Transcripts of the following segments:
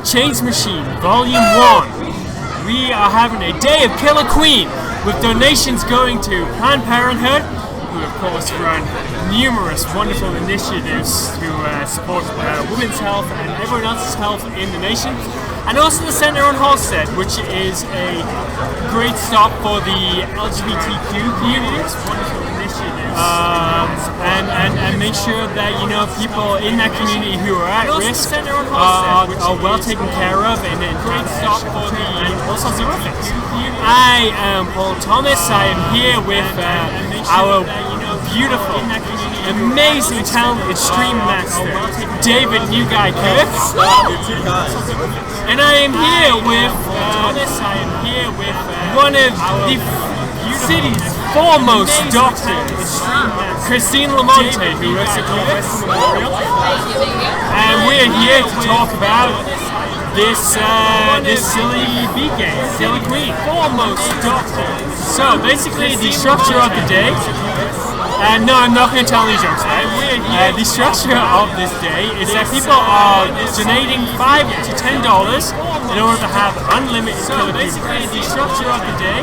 Change Machine, Volume 1. We are having a Day of Killer Queen with donations going to Planned Parenthood, who of course run numerous wonderful initiatives to support women's health and everyone else's health in the nation, and also the Centre on Halstead, which is a great stop for the LGBTQ community. Wonderful initiatives. And make sure that people in that community who are at risk are well taken care of, and a great stop for the LGBTQ community. I am Paul Thomas. I am here with our beautiful, amazing, talented stream master, David New Guy Kurtz. And I am here with one of the city's foremost doctors, Christine Lamonte, who works at Northwest Memorial. And we're here to talk about this silly bee game, Silly Queen. Foremost doctor. So basically, the structure of the day. No, I'm not going to tell any jokes. The structure of this day is that people are donating $5 to $10 in order to have unlimited killer bee. Basically, the structure of the day.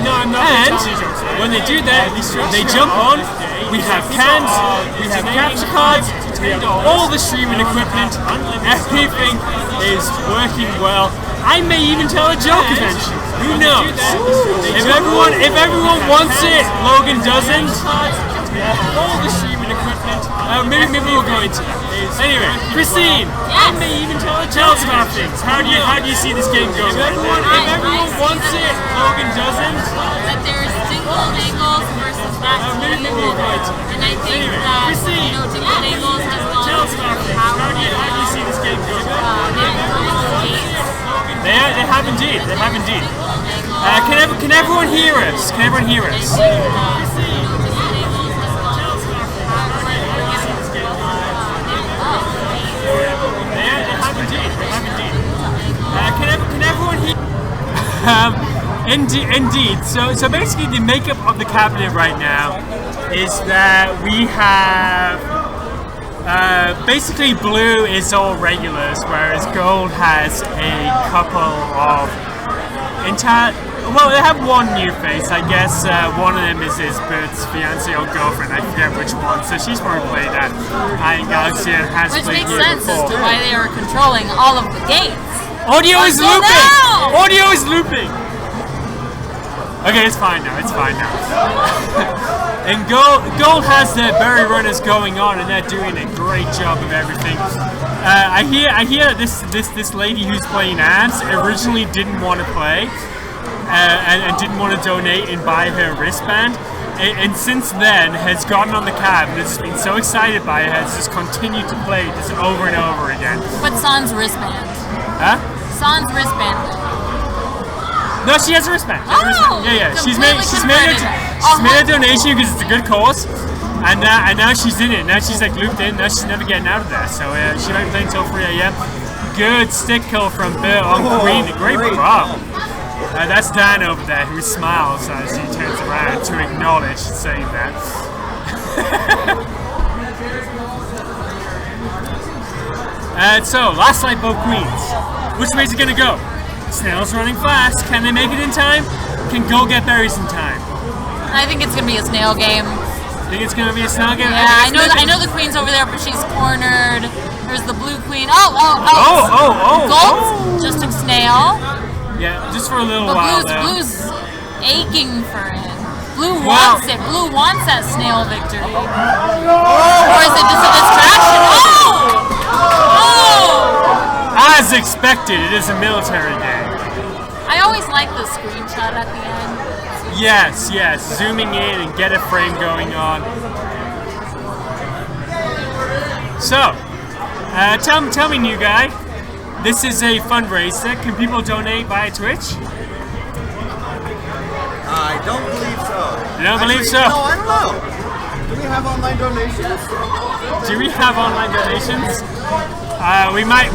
No, I'm not going to tell any jokes. When they do that, they jump on. We have cans, we have capture cards, we have all the streaming equipment. Everything is working well. I may even tell a joke eventually. Who knows? If everyone wants it, Logan doesn't. All the streaming equipment. Maybe we'll go into that. Anyway, Christine, I may even tell us about things. How do you see this game going? If everyone wants it, Logan doesn't. That there's single angles versus vaccine. And I think that Christine, single angles has gone How do you see this game going? They have indeed. Can everyone hear us? Can everyone hear us? Can everyone hear? Indeed. So basically, the makeup of the cabinet right now is that we have. Basically, blue is all regulars, whereas gold has a couple of well, they have one new face. I guess one of them is Bert's fiance or girlfriend. I forget which one. So she's probably played that Iron Galaxy and has played here before. Which makes sense as to why they are controlling all of the gates. Audio is looping! Audio is looping! Okay, it's fine now. And Gold has their berry runners going on, and they're doing a great job of everything. I hear that this lady who's playing ads originally didn't want to play, and didn't want to donate and buy her wristband, and since then has gotten on the cab and has just been so excited by it, has just continued to play this over and over again. But Sans wristband. Huh? Sans wristband. No, she has a wristband. Yeah. She's made a donation because it's a good cause, and now she's in it. Now she's like looped in. Now she's never getting out of there. So she might be playing until 3 a.m. Good stick kill from Bill on Queen. Great brawl. That's Dan over there who smiles as he turns around to acknowledge saying that. So last night both queens. Which way is it gonna go? Snail's running fast. Can they make it in time? Can Gold get berries in time? I think it's gonna be a snail game. Think it's gonna be a snail game? Yeah, I know the queen's over there, but she's cornered. There's the blue queen. Gold's just a snail. Yeah, just for a little but while. Blue's aching for it. Blue wants it. Blue wants that snail victory. Or is it just a distraction? As expected, it is a military game. I always like the screenshot at the end. Yes, zooming in and get a frame going on. So, tell me, new guy, this is a fundraiser. Can people donate via Twitch? I don't believe so. You don't believe so? No, I don't know. Do we have online donations? We may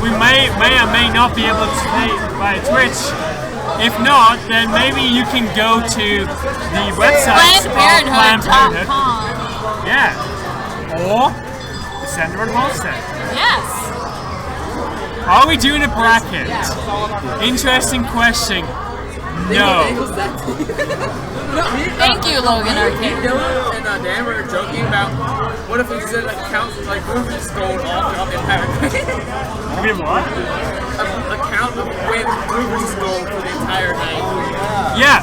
or may not be able to pay via Twitch. If not, then maybe you can go to the website PlannedParenthood.com. Yeah. Or the Centre on Halstead. Yes. Are we doing a bracket? Interesting question. No. Thank you, Logan Arcade. Dylan and Dan were joking about what if we did like count like Ruby's gold all throughout the entire game. I mean, what? A count of when Ruby's gold for the entire night. Yeah.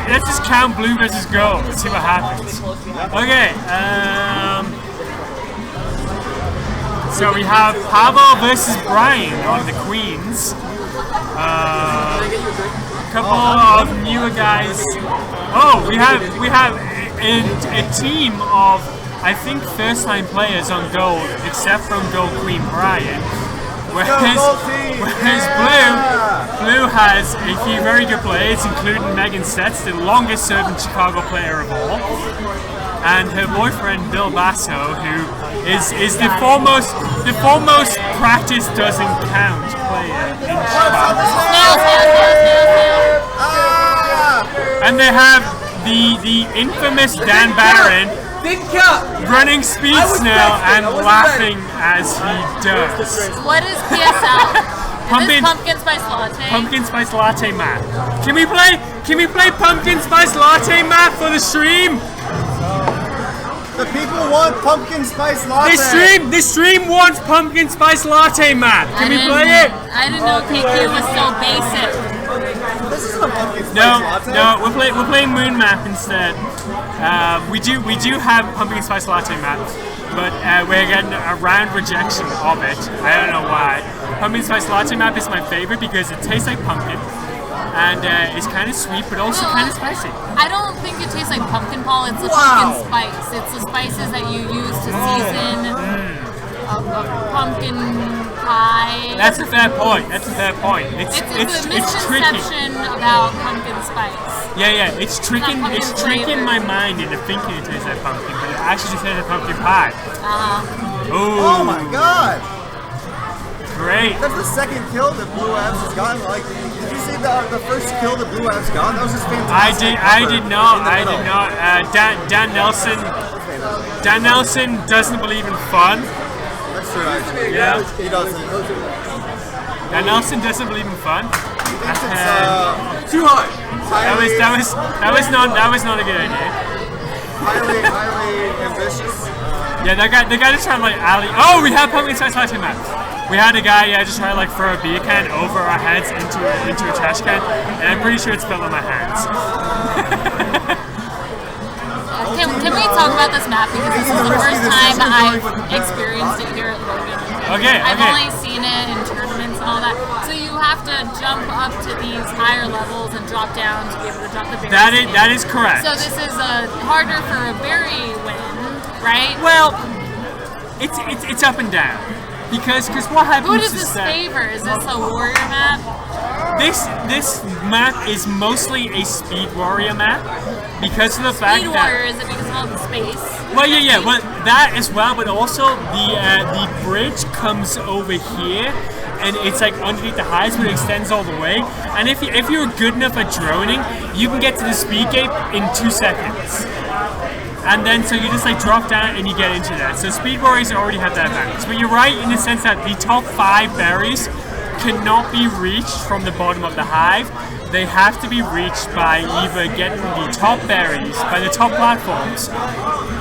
Let's just count blue versus gold. Let's see what happens. Okay. So we have Pavel versus Brian on the Queens. A couple of newer guys. Oh, we have a team of, I think, first-time players on gold, except from Gold Queen Brian. Whereas Blue has a few very good players, including Megan Setz, the longest-serving Chicago player of all, and her boyfriend Bill Basso, who is the foremost practice doesn't count player in Chicago. And they have the infamous Dan Barron running speed snail and laughing as he does. What is PSL? Is this pumpkin spice latte? Pumpkin spice latte map. Can we play pumpkin spice latte map for the stream? The people want pumpkin spice latte. This stream wants pumpkin spice latte map. Can we play it? I didn't know KQ was so basic. This isn't a pumpkin spice latte. No, we're playing Moon Map instead. We do have pumpkin spice latte map, but we're getting a round rejection of it. I don't know why. Pumpkin spice latte map is my favorite because it tastes like pumpkin, and it's kind of sweet but also kind of spicy. I don't think it tastes like pumpkin pall. It's a pumpkin spice. It's the spices that you use to season a pumpkin pie. That's a fair point. It's a tricky. misconception about pumpkin spice. Yeah, it's tricking my mind into thinking it tastes like pumpkin, but it actually just tastes like pumpkin pie. Oh my god! Great. That's the second kill that Blue Abs has gotten. Like, did you see the first kill that Blue Abs got? That was just fantastic. I did not. Dan Nelson doesn't believe in fun. That's true, actually. Yeah. He doesn't. Dan Nelson doesn't believe in fun. He thinks it's too hard. That was not a good idea. Highly ambitious. Yeah, the guy just tried to like alley. Oh, we have pumpkin spice latte map. We had a guy just try to like throw a beer can over our heads into a trash can, and I'm pretty sure it spilled on my hands. Can we talk about this map, because this is the first time I've experienced it here at Logan. Okay. I've only seen it in tournaments and all that. So you have to jump up to these higher levels and drop down to be able to drop the berries. That is correct. So this is harder for a berry win, right? Well, it's up and down. Because what happens Who does is this that favor? Is this a warrior map? this map is mostly a speed warrior map because of the fact Speed that warrior, is it because of all the space? well well that as well, but also the bridge comes over here and it's like underneath the highs, but it extends all the way. And if you're good enough at droning, you can get to the speed gate in 2 seconds. And then so you just like drop down and you get into that. So speed warriors already have that advantage. But you're right in the sense that the top 5 berries cannot be reached from the bottom of the hive. They have to be reached by either getting the top berries, by the top platforms,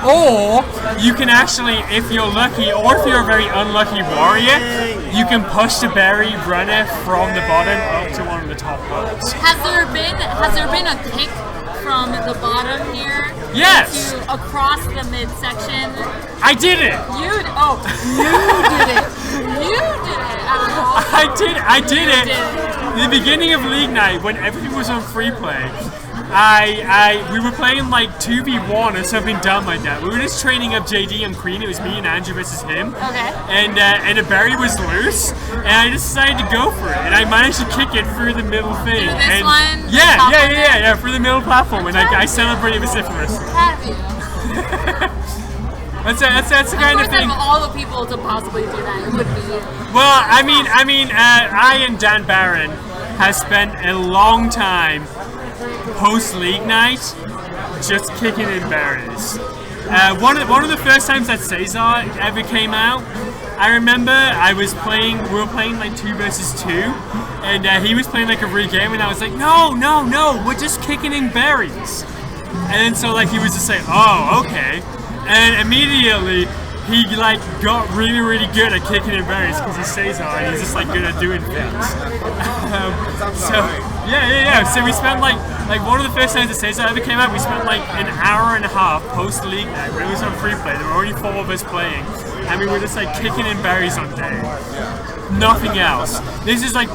or you can actually, if you're lucky, or if you're a very unlucky warrior, you can push the berry runner from the bottom up to one of the top ones. Has there been a kick from the bottom here? Yes. To across the midsection? I did it. You did it. You did it. I did it. The beginning of League Night, when everything was on free play, we were playing like 2v1 or something dumb like that. We were just training up JD and Queen. It was me and Andrew versus him. Okay. And the berry was loose, and I just decided to go for it. And I managed to kick it through the middle thing. Through this one? Yeah, through the middle platform. And I celebrated vociferous. Have you? That's the kind of thing. Of all the people to possibly do that, it would be you. Well, I and Dan Barron has spent a long time post-League Night just kicking in berries. One of the first times that Cesar ever came out, I remember I was playing. We were playing like 2 versus 2, and he was playing like a free game, and I was like, no, we're just kicking in berries. And then so like he was just like, oh, okay, and immediately he like got really good at kicking in berries because he's Caesar and he's just like good at doing things. So yeah. So we spent like one of the first times that Caesar ever came out, we spent like an hour and a half post league night when it was on free play. There were only 4 of us playing, and we were just like kicking in berries on day. Nothing else. This is like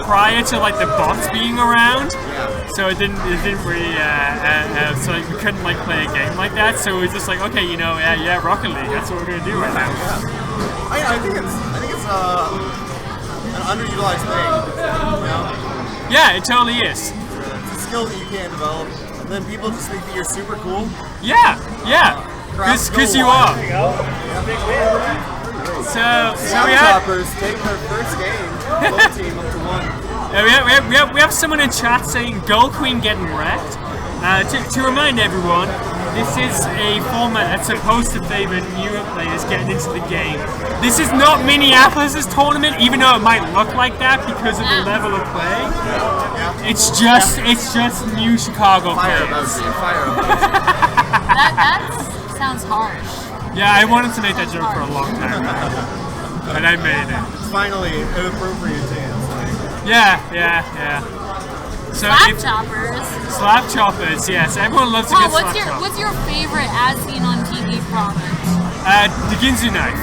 prior to like the bots being around, so it didn't really so like we couldn't like play a game like that. So it was just like, okay, you know, Rocket League. That's what we're gonna do right now. I think it's an underutilized thing. You know? Yeah, it totally is. It's a skill that you can't develop, and then people just think that you're super cool. Yeah, because you are. So we have Choppers take their first game, both team up to 1. we have someone in chat saying Gold Queen getting wrecked. To remind everyone, this is a format that's supposed to favor newer players getting into the game. This is not Minneapolis' tournament, even though it might look like that because of the level of play. It's just new Chicago players. That sounds harsh. Yeah, I wanted to make that joke for a long time, but I made it. It's finally an appropriate dance. Yeah. So slap choppers, yes. Everyone loves to get slap choppers. What's your favorite as seen on TV product? The Ginzu knife.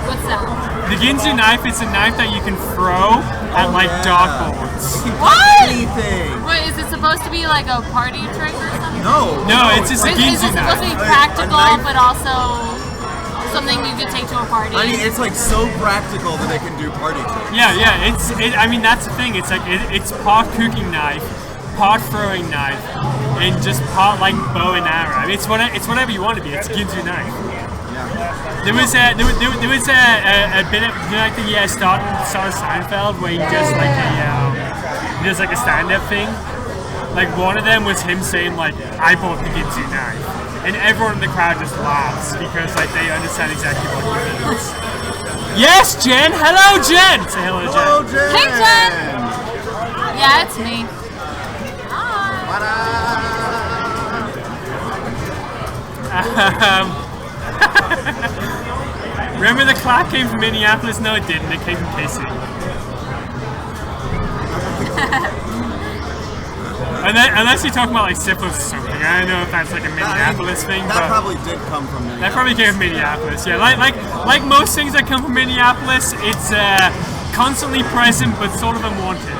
What's that? The Ginzu knife is a knife that you can throw at like dartboards. What? Anything. Wait, is it supposed to be like a party trick or something? No, it's just a Is Ginzu it knife. supposed to be practical, but also something you could take to a party? I mean, it's like so practical that they can do party tricks. Yeah. I mean, that's the thing. It's like it's part cooking knife, part throwing knife, and just part like bow and arrow. I mean, it's whatever you want to be. It's a Ginzu knife. There was a bit of, you know, like the start of Seinfeld where he does like a stand-up thing. Like one of them was him saying like, I bought the Ginzu knife, and everyone in the crowd just laughs because like they understand exactly what he means. Yes, Jen. Hello, Jen. Say hello, Jen. Hello, Jen. Hey, Jen. Yeah, it's me. Remember the clap came from Minneapolis? No, it didn't. It came from KC. Unless you're talking about like syphilis or something. I don't know if that's like a Minneapolis thing. That but probably did come from Minneapolis. That probably came from Minneapolis. Yeah, like most things that come from Minneapolis, it's constantly present but sort of unwanted.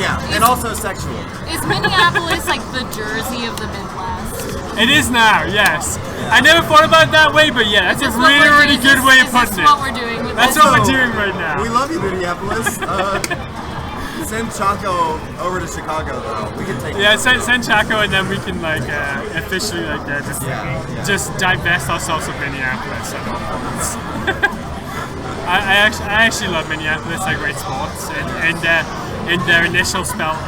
Yeah, and also sexual. Is Minneapolis like the Jersey of the Midwest? It is now, yes. Yeah. I never thought about it that way, but yeah, that's a really good way of putting it. That's what we're doing with That's this. what we're doing right now. We love you, Minneapolis. Send Chaco over to Chicago, though. We can take. Yeah, send Chaco, and then we can like officially like just divest ourselves of Minneapolis at all points. I actually love Minneapolis. They're great sports, and their initials spell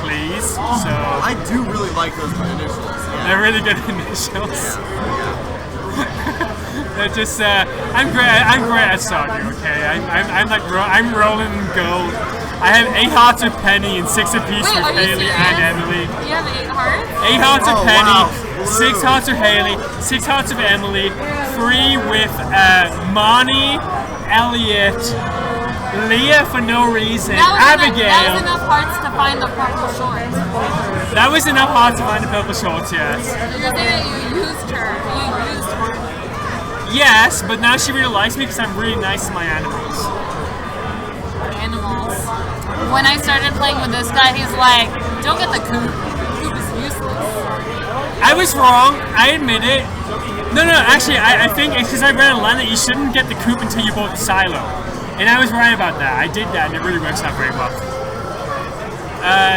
please. So I do really like those initials. Yeah. They're really good initials. They're just I'm great at soccer. Okay, I'm rolling in gold. I have 8 hearts of Penny and 6 apiece with Haley and Emily. You have 8 hearts? 8 hearts of Penny, wow. 6 hearts of Haley, 6 hearts of Emily, 3 with Marnie, Elliot, Leah for no reason, Abigail. That was enough hearts to find the purple shorts. That was enough hearts to find the purple shorts, yes. So you're saying that you used her. You used her. Yes, but now she really likes me because I'm really nice to my animals. Animals. When I started playing with this guy, he's like, don't get the coop. Coop is useless. I was wrong. I admit it. No, actually, I think it's because I read online that you shouldn't get the coop until you bought the silo. And I was right about that. I did that, and it really works out very well.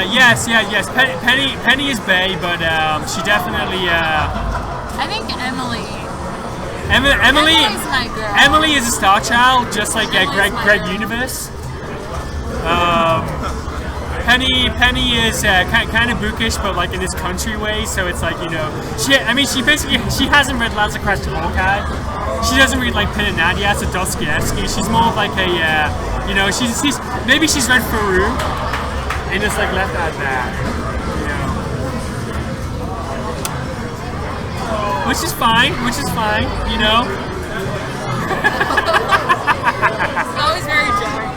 Yes. Penny is bae, but she definitely. I think Emily. Emily's my girl. Emily is a star child, just like Greg Universe. Penny is kind of bookish, but like in this country way. So it's like, you know, she hasn't read Lads Across the Hawkeye. She doesn't read like Pin and Nadia or Dostoevsky. She's more of like a, you know, maybe she's read Farouk and just like left out that, you know, which is fine, you know. It's always very jarring.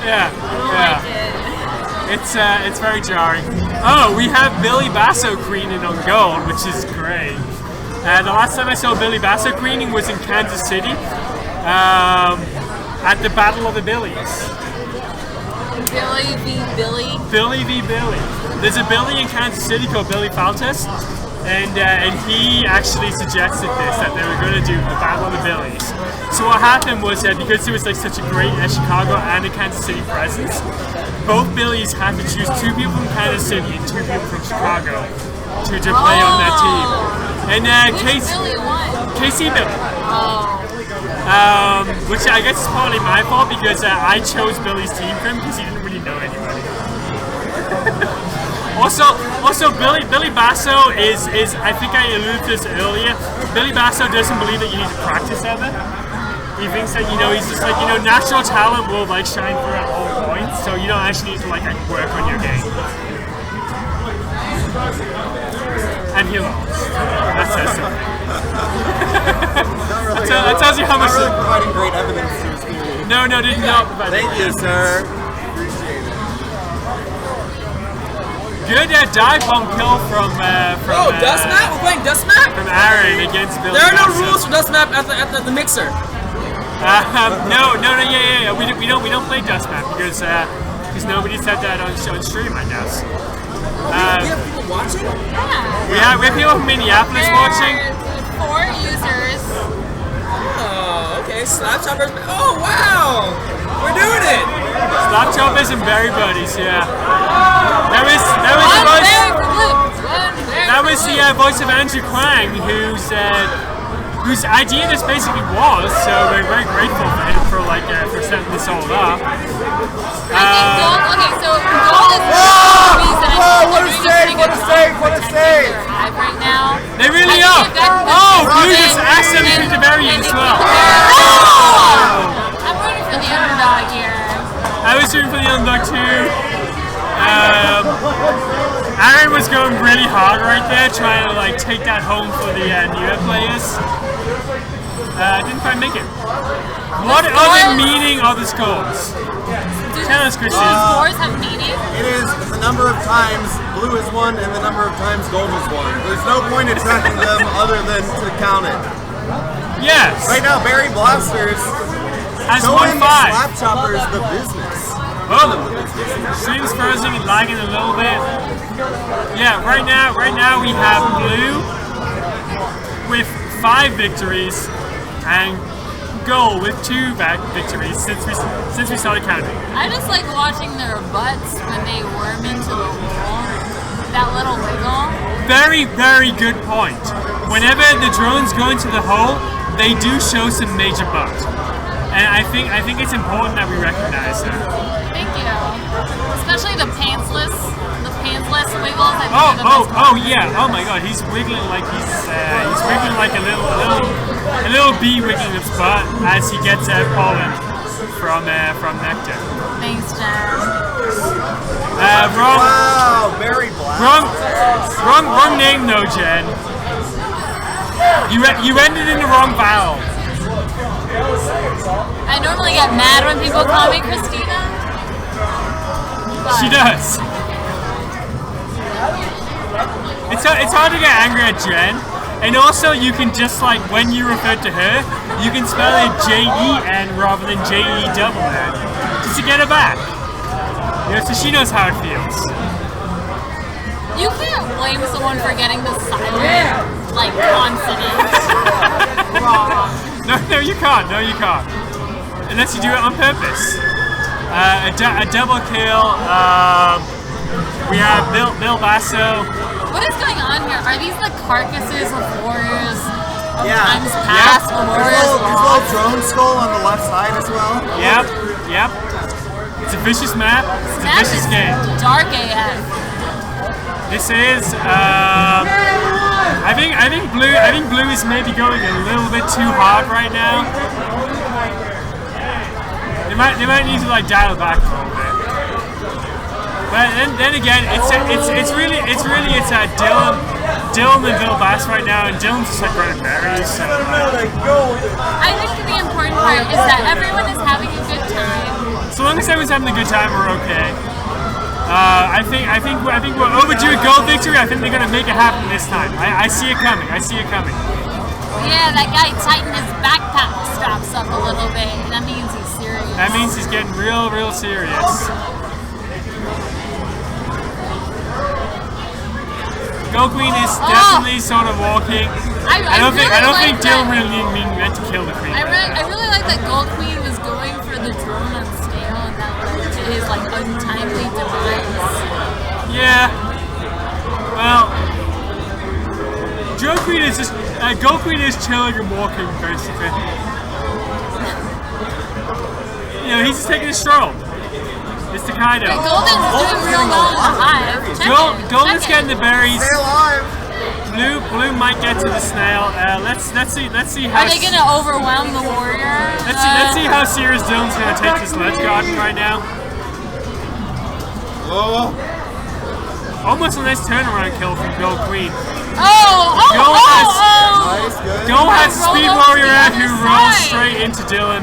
Yeah. Like it. It's very jarring. Oh, we have Billy Basso Greening on gold, which is great. The last time I saw Billy Basso Greening was in Kansas City at the Battle of the Billies. Billy v. Billy. Billy v. Billy. There's a Billy in Kansas City called Billy Faltis, and he actually suggested this, that they were going to do the Battle of the Billies. So what happened was that because there was like such a great Chicago and a Kansas City presence, both Billies had to choose 2 people from Kansas City and 2 people from Chicago to play on that team. And Billy won? KC Billy. Oh. Which I guess is probably my fault because I chose Billy's team for him because he didn't really know anybody. Also Billy Basso is I think I alluded to this earlier. Billy Basso doesn't believe that you need to practice ever. He thinks that, you know, he's just like, you know, natural talent will like shine through at all points, so you don't actually need to like work on your game. And he lost. That says something. That tells you how much. Not really providing great evidence to his theory. No, did not provide. Thank you, sir. Appreciate it. Good dive bomb kill from Dust Map? We're playing Dust Map? from Aaron against Billy. There are no Basso. rules for Dust Map at the mixer. No, yeah. We don't play Dust Map because nobody said that on stream, I guess. We have people watching? Yeah. We have people from Minneapolis watching. There are 4 users. Oh, okay. Slap Choppers. Oh, wow! We're doing it! Slap Choppers and Berry Buddies, yeah. That was the One voice. there for blue. One there That for was blue. the voice of Andrew Kwang, whose idea this basically was. So we're very grateful for him for setting this all up. I think gold. Okay, so gold is the reason What a save! What a save! What a save! Right now. They really I are. think that- Oh, blue just accidentally threw the berry in as well. I'm rooting for the underdog here. I was rooting for the underdog too. Aaron was going really hard right there, trying to like take that home for the newer players. Didn't quite make it. What are the meaning of the scores? Tell us, Christian. Scores have meaning. It is the number of times blue has won and the number of times gold has won. There's no point in tracking them other than to count it. Yes. Right now, Barry Blasters Has showing won 5. Slap Choppers the business. Oh, stream's frozen and lagging a little bit. Yeah, right now we have blue with 5 victories and gold with 2 victories since we started counting. I just like watching their butts when they worm into the hole. That little wiggle. Very, very good point. Whenever the drones go into the hole, they do show some major butt, and I think it's important that we recognize that. Thank you. Especially the pantsless wiggles. I think are the best Oh yeah. Oh my God, he's wiggling like he's wiggling like a little bee wiggling its butt as he gets pollen from nectar. Thanks, Jen. Wrong. Wow, Barry Blasters. Wrong name though, Jen. You ended in the wrong vowel. I normally get mad when people call me Christina. But She does. It's hard to get angry at Jen, and also you can just like when you refer to her, you can spell it Jen rather than JENN, just to get her back. You know, so she knows how it feels. You can't blame someone for getting the silent, like, consonant wrong. No, you can't. Unless you do it on purpose. A double kill. We have Bill Basso. What is going on here? Are these the carcasses of warriors of Yeah. times past? Or There's a warriors little drone skull on the left side as well. Yep. It's a vicious map. It's a vicious game. Dark AF. This is. I think blue is maybe going a little bit too hard right now. They might need to like dial it back a little bit. But then again, it's really Dylan and Bill Bass right now, and Dylan's just like running berries. So, I think the important part is that everyone is having a good time. so long as everyone's having a good time, we're okay. I think we're overdue a gold victory. I think they're gonna make it happen this time. I see it coming. I see it coming. Yeah, that guy tightened his backpack straps up a little bit. That means he's serious. That means he's getting real serious. Gold Queen is definitely sort of walking. I don't think Dylan really meant to kill the Queen. I really like that Gold Queen was going for the drone on Snail, and that led to his like untimely demise. Yeah. Well, Gold Queen is just Gold Queen is chilling and walking basically. You know, he's just taking a stroll. It's the Kaido. Golden's doing real well in the hive. Golden's getting the berries. Stay alive. Blue might get to the snail. Let's see how. Are they gonna overwhelm the warrior? Let's see how serious Dylan's gonna take this ledge garden right now. Oh. Almost a nice turnaround kill from Gold Queen. Nice, good. Gold has Speed Roll Warrior out over to who the rolls side. straight into Dylan,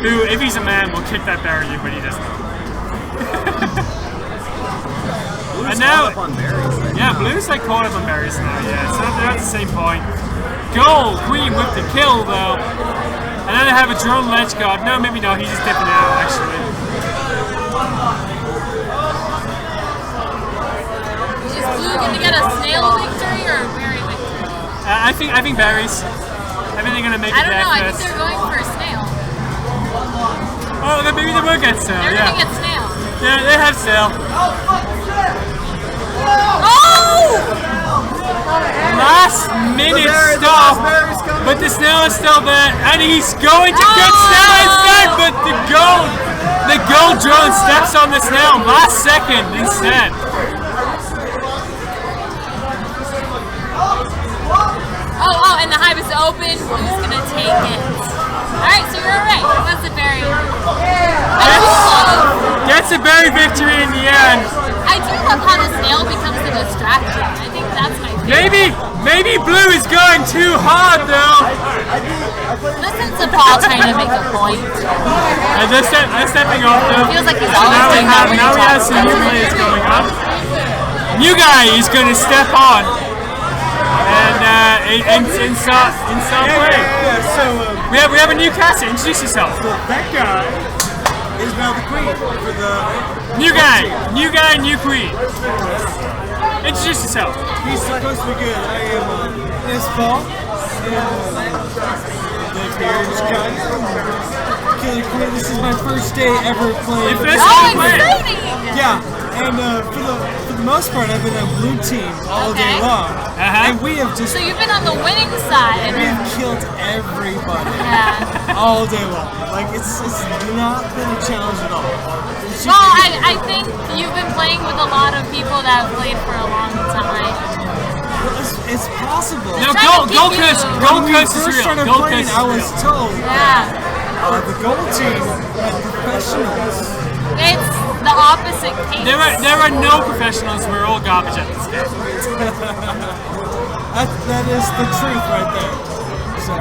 who, if he's a man, will kick that barrier, but he doesn't. And now, Blue's like caught up on berries now, yeah, so they're at the same point. Gold Queen with the kill though. And then they have a drone ledge guard. No, maybe not, he's just dipping out actually. Is Blue gonna get a snail victory or a berry victory? I think berries. I think they're gonna make I it don't know, I think first. they're going for a snail. Oh, then maybe they will get snail, They're yeah. gonna get snail. Yeah, they have snail. Oh! Last minute stop, but the snail is still there, and he's going to get snail instead, but the gold drone steps on the snail last second instead. Oh, and the hive is open. Who's gonna take it? Alright, so you're right. It was a berry. Gets a berry victory in the end. I do love how the snail becomes a distraction. I think that's my favorite. Maybe Blue is going too hard though. Listen to Paul trying to make a point. And they're stepping off though. Feels like he's So always doing that when now he we have talks. some new players going on. New guy is going to step on. And in some way. So We have a new caster. Introduce yourself. that guy is now the queen for the. New guy, new queen. Introduce yourself. He's supposed to be good. I am this Paul. Live here in Chicago. Killer Queen. This is my first day ever playing. Your first Oh, time playing. exciting! Yeah, and for the most part, I've been on blue team all day Okay. long, Uh-huh. and we have just So you've been on the winning side. killed everybody Yeah. all day long. Like it's not been a challenge at all. Well, I think you've been playing with a lot of people that have played for a long time. It's possible. No, Trying to Gold keep Curse, you- Gold When we Curse is first real. started Gold playing, Curse I is was real. told Yeah. the gold team had professionals. It's the opposite case. There are no professionals. We're all garbage at this game. That is the truth right there. So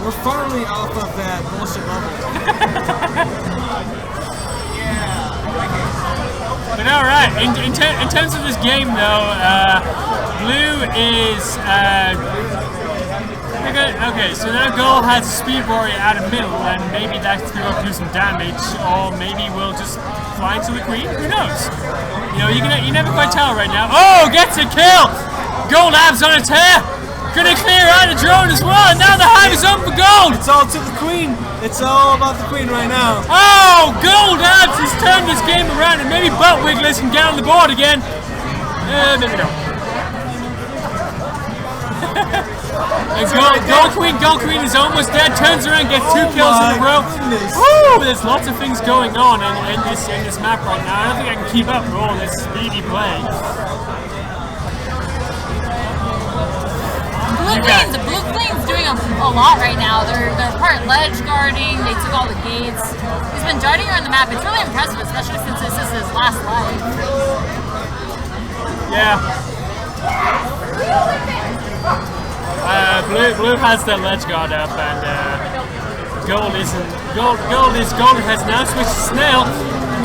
we're finally off of that bullshit level. But all right, in terms of this game though, Blue is okay. So now Gold has a Speed Warrior out of middle, and maybe that's going to do some damage, or maybe we'll just fly into the Queen. Who knows? You know, you never quite tell right now. Oh, gets a kill! Gold Abs on a tear. Gonna clear out a drone as well, and now the hive is up for Gold! It's all to the queen. It's all about the queen right now. Oh, Gold Abs has turned this game around, and maybe Butt Wigglers can get on the board again. Maybe no. Gold Queen is almost dead. Turns around, gets 2 kills in a row. Woo! There's lots of things going on in this map right now. I don't think I can keep up with all this speedy play. Blue Queen's doing a lot right now. They're part ledge guarding. They took all the gates. He's been darting around the map. It's really impressive, especially since this is his last life. Yeah. Blue has the ledge guard up, and Gold isn't. Gold has now switched to Snail.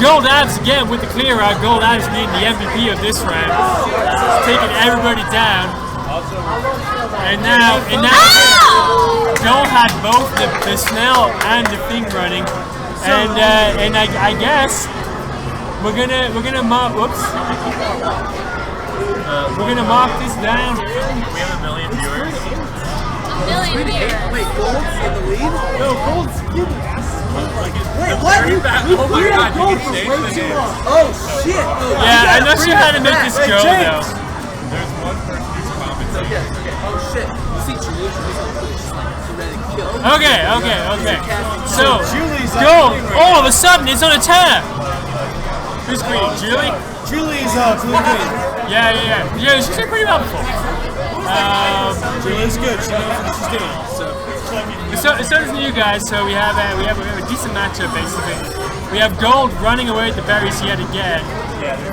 Gold Abs again with the clear out. Gold Abs being the MVP of this round. He's taking everybody down. And now Gold had both the Snail and the thing running, and I guess we're gonna mark. Whoops. We're gonna mark this down. We have 1 million viewers. Wait, Gold's in the lead? No, Gold's you. Wait, what? Oh my god, Gold you for can way change the too name. long. Oh shit! Yeah, I'm not sure how to make this go though. There's one person who's commenting. Okay. Oh shit. You see Julie, she's on Twitch, she's like, she's ready to kill. Okay. So, Gold, all of a sudden, it's on a tear. Who's queen? Julie? Julie's Blue Queen. Yeah, she's doing pretty well before. Julie's good. She knows what she's doing. So does the new guys. So we have a decent matchup basically. We have Gold running away with the berries yet again.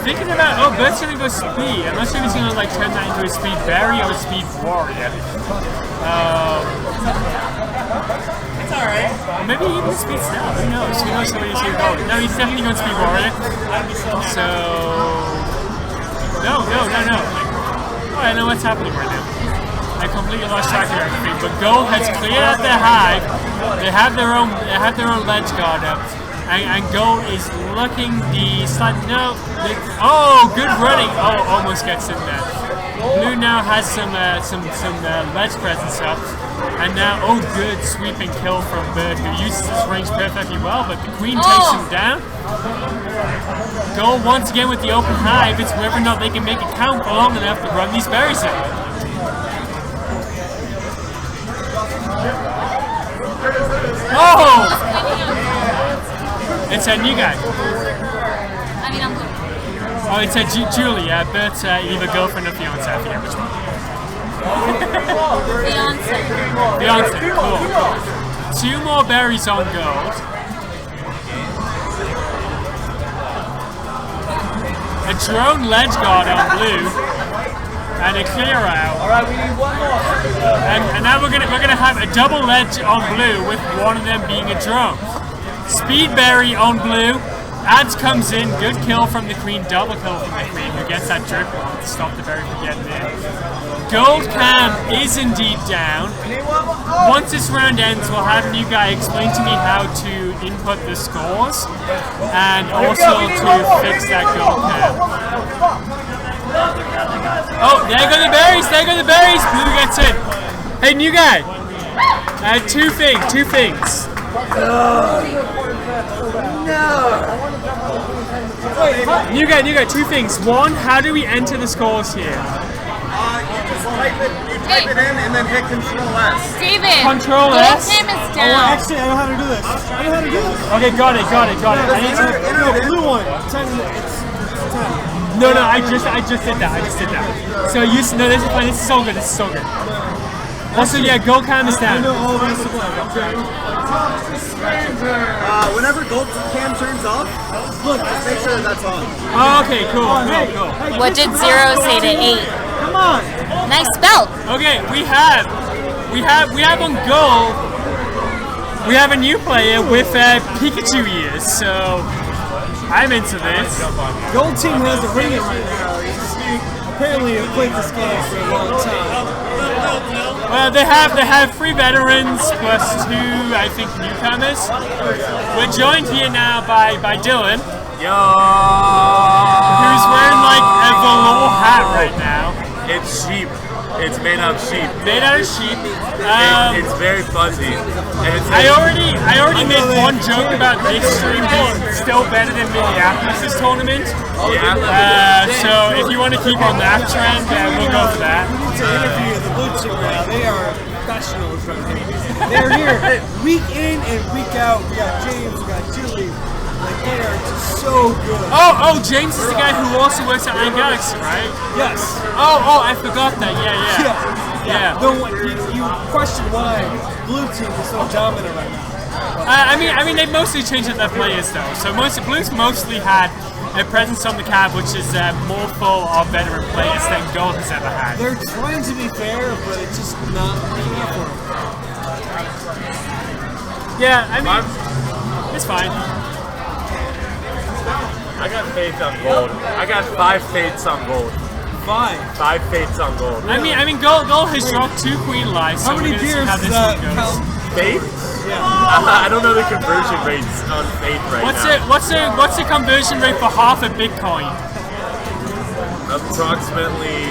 Thinking about Bert's gonna go speed. I'm not sure if he's gonna like turn that into a speed berry or a speed warrior. It's alright. Or maybe even speed Snail. Who knows? Who knows how he's gonna go? No, he's definitely going speed warrior. So no. Oh, I know what's happening right now. I completely lost track of everything. But Gold has cleared out their hive. They have their own ledge guard up, and Gold is looking the slight. No, good running. Oh, almost gets in there. Blue now has some ledge presence up, and now good sweeping kill from Bird, who uses his range perfectly well, but the Queen takes him down. Gold once again with the open hive. It's whether or not they can make it count for long enough to run these berries in. Oh! It's a new guy. I mean, I'm blue. Oh, it's a Julie, but either girlfriend or fiance, I forget which one. Fiance, cool. 2 more berries on Gold. A drone ledge guard on Blue. And a clear out. Alright, we need one more. And now we're gonna have a double ledge on Blue with one of them being a drone. Speed berry on Blue. Ads comes in, good kill from the Queen, double kill from the Queen, who gets that drip on to stop the berry from getting in. Gold Cam is indeed down. Once this round ends, we'll have a new guy explain to me how to input the scores and also to fix that Gold Cam. Oh, there go the berries! Blue gets in. Hey, new guy. Two things. New guy, 2 things. One, how do we enter the scores here? You just type it in and then hit Control S. David, Control S? Gold Cam is Oh, down. actually, I know how to do this. Okay, got it. I need to... No, blue one. 10. It's 10. No, I just did that. So this is fine. This is so good. Also, yeah, Gold Cam is I down. know all the rest of them. Whenever Gold Cam turns off, look, just make sure that's on. Oh, okay, cool. What did 0 say to 8? Come on. Nice spell. Okay, we have on Gold. We have a new player with Pikachu ears, so I'm into this. Gold team has the ring right now. Apparently, have played this game for a long time. Well, they have 3 veterans plus 2, I think, newcomers. We're joined here now by Dylan, who's wearing like a velour hat right now. It's cheap. It's made out of sheep. Made out of sheep. It's very fuzzy. And it's I already made one joke about Midstream being still better than Minneapolis' tournament. yeah. So if you want to keep on that trend, we'll go for that. We need to interview the Blue Team right now. They are professionals right here. They're here week in and week out. We got James, we got Julie. Like, they are just so good. Oh, James is the guy who also works at Iron Galaxy, right? Yes. Oh, I forgot that. Yeah. No, you question why Blue Team is so dominant right now. I mean, they mostly changed their players though. So Blues mostly had a presence on the card which is more full of veteran players than Gold has ever had. They're trying to be fair, but it's just not working out for them. Yeah, I mean, it's fine. I got faith on Gold. I got 5 faiths on Gold. 5. 5 faiths on Gold. I mean, Gold has dropped 2 Queen Lies, so How many we're gonna see beers how does this that one goes. count? Faiths? Yeah. I don't know the conversion rates on faith right now. What's the conversion rate for half a Bitcoin? Approximately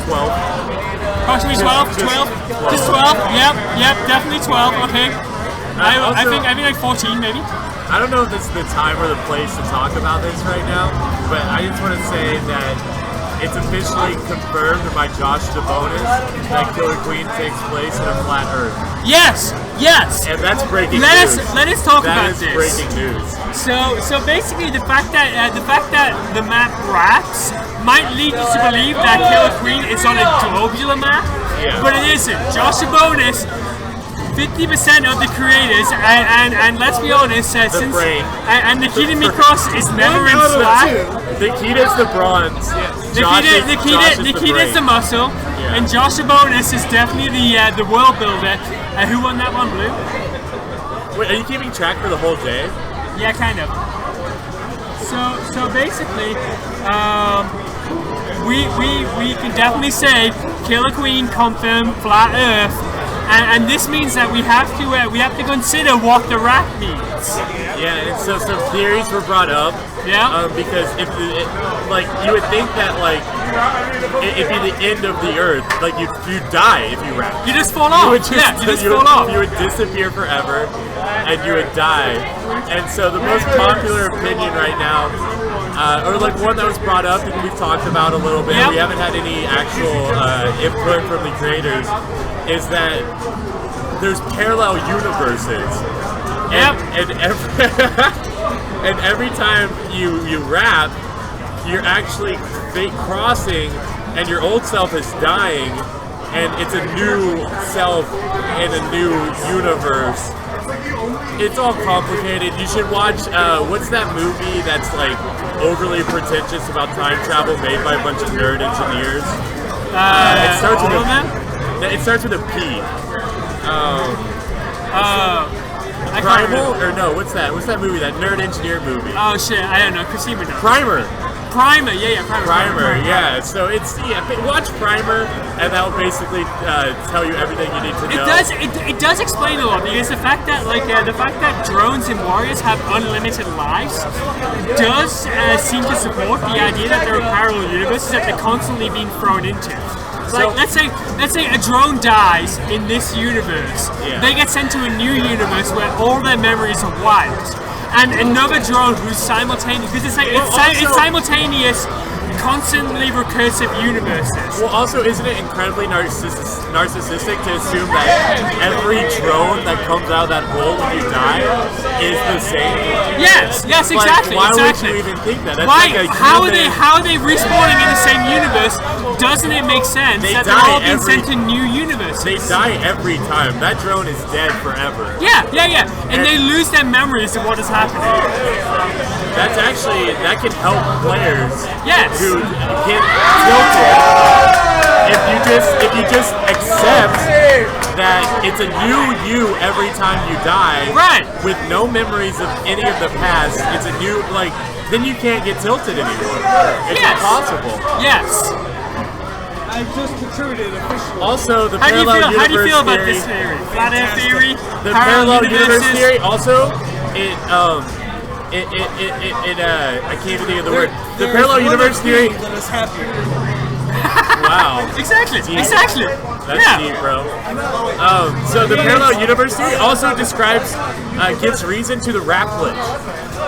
12. Approximately 12? Just 12? Yep, definitely 12, okay. I think like 14 maybe. I don't know if this is the time or the place to talk about this right now, but I just want to say that it's officially confirmed by Josh DeBonis that Killer Queen takes place in a flat Earth. Yes! And that's breaking Let news. us talk That about is this. breaking news. So basically, the fact that the map wraps might lead you to believe that Killer Queen is on a globular map, Yeah. but it isn't. Josh DeBonis, 50% of the creators, and let's be honest, since brain. and Nikita Mikros is never in Slack. Nikita's the bronze. Josh is Nikita's the muscle, Yeah. and Josh DeBonis is definitely the world builder. Who won that one, Blue? Wait, are you keeping track for the whole day? Yeah, kind of. So basically, we can definitely say Killer Queen confirmed flat Earth, and this means that we have to consider what the wrap means. Yeah, and so some theories were brought up. Yeah. Because if like you would think that like it'd be the end of the Earth, like you die if you wrap. You just fall off. You would just, you just fall off. You would disappear forever, and you would die. And so the most popular opinion right now, or like one that was brought up and we've talked about a little bit, Yep. we haven't had any actual input from the creators, is that there's parallel universes. Yep. And every time you rap, you're actually fake crossing, and your old self is dying, and it's a new self in a new universe. It's all complicated. You should watch, what's that movie that's like overly pretentious about time travel made by a bunch of nerd engineers? It starts with all of them? It starts with a P. I can't Primal? remember. Or no, what's that? What's that movie? That nerd engineer movie? Oh shit, I don't know. Christina knows. Primer. Primer, yeah, Primer, yeah. So it's watch Primer, and that will basically tell you everything you need to know. It does explain a lot, because the fact that drones and warriors have unlimited lives does seem to support the idea that there are parallel universes that they're constantly being thrown into. Like, let's say a drone dies in this universe. Yeah. They get sent to a new universe where all their memories are wiped, and another drone who's simultaneous, because it's simultaneous, constantly recursive universes. Well, also, isn't it incredibly narcissistic to assume that every drone that comes out of that hole when you die is the same? Yes, exactly. Why would exactly. you even think that? That's Why? like a How are human- they respawning in the same universe? Doesn't it make sense They that they're die all being every- sent to new universes? They die every time. That drone is dead forever. Yeah, and they lose their memories of what is happening. That can help players Yes. who get tilted. If you just accept that it's a new you every time you die, Right. with no memories of any of the past, it's a new, like, then you can't get tilted anymore. It's Yes. impossible. Yes. I just contributed officially. Also, the How do you parallel feel? How do you feel about universe this theory? Flat Earth theory. The parallel universe universes? theory also, I can't even think of the word. The parallel universe theory. That is happier. Wow. Exactly. Deep. Exactly. That's yeah. deep, bro. So the parallel universe theory also describes, gives reason to the rap glitch.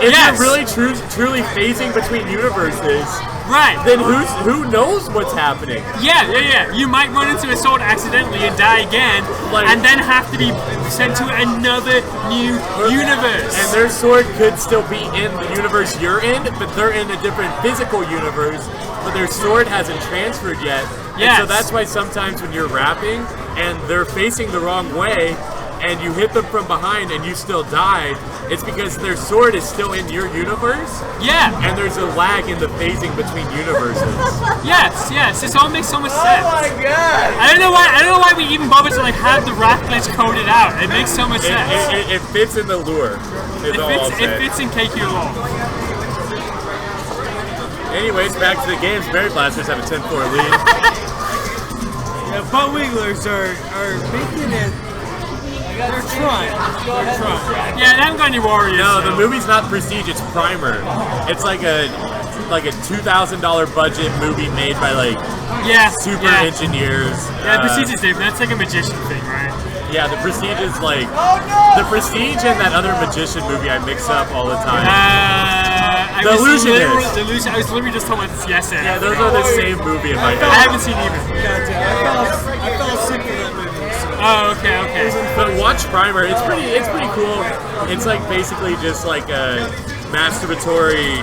If Yes. you're really truly phasing between universes, Right. then who knows what's happening? Yeah. You might run into a sword accidentally and die again, Like- and then have to be sent to another new universe. And their sword could still be in the universe you're in, but they're in a different physical universe, but their sword hasn't transferred yet. And Yes. so that's why sometimes when you're rapping and they're facing the wrong way, and you hit them from behind and you still die, it's because their sword is still in your universe, Yeah. and there's a lag in the phasing between universes. Yes. This all makes so much sense. Oh my god! I don't know why we even bother to like have the rap glitch coded out. It makes so much sense. It fits in the lure, is all I'll say. It fits in KQ law. Anyways, back to the games. Berry Blasters have a 10-4 lead. The Butt Wigglers are making it. They're trying. Yeah, they haven't got any warriors. No, so. the movie's not Prestige, it's Primer. It's like a $2,000 budget movie made by like super engineers. Yeah, Prestige is different. That's like a magician thing, right? Yeah, the Prestige is like the Prestige and that other magician movie I mix up all the time. The Illusionist. I was literally just talking about this yesterday. Yeah, those are the same movie in my I head. haven't seen either. I fell sick for that movie. So. Oh, okay. But watch Primer. It's pretty cool. It's like basically just like a masturbatory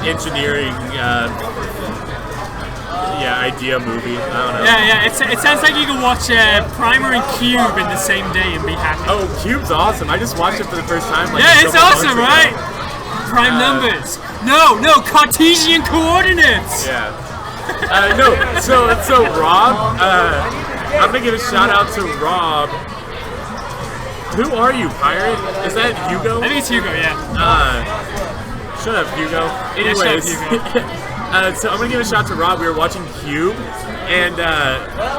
engineering idea movie. I don't know. Yeah. It sounds like you can watch Primer and Cube in the same day and be happy. Oh, Cube's awesome. I just watched it for the first time. Like, Yeah, a it's couple awesome, months right? ago. Prime numbers. No, Cartesian coordinates. Yeah. No, so Rob, I'm gonna give a shout out to Rob. Who are you, pirate? Is that Hugo? I think it's Hugo, yeah. Shut up, Hugo. Yeah, shut up, Anyways, Hugo. so I'm gonna give a shout out to Rob. We were watching Cube, and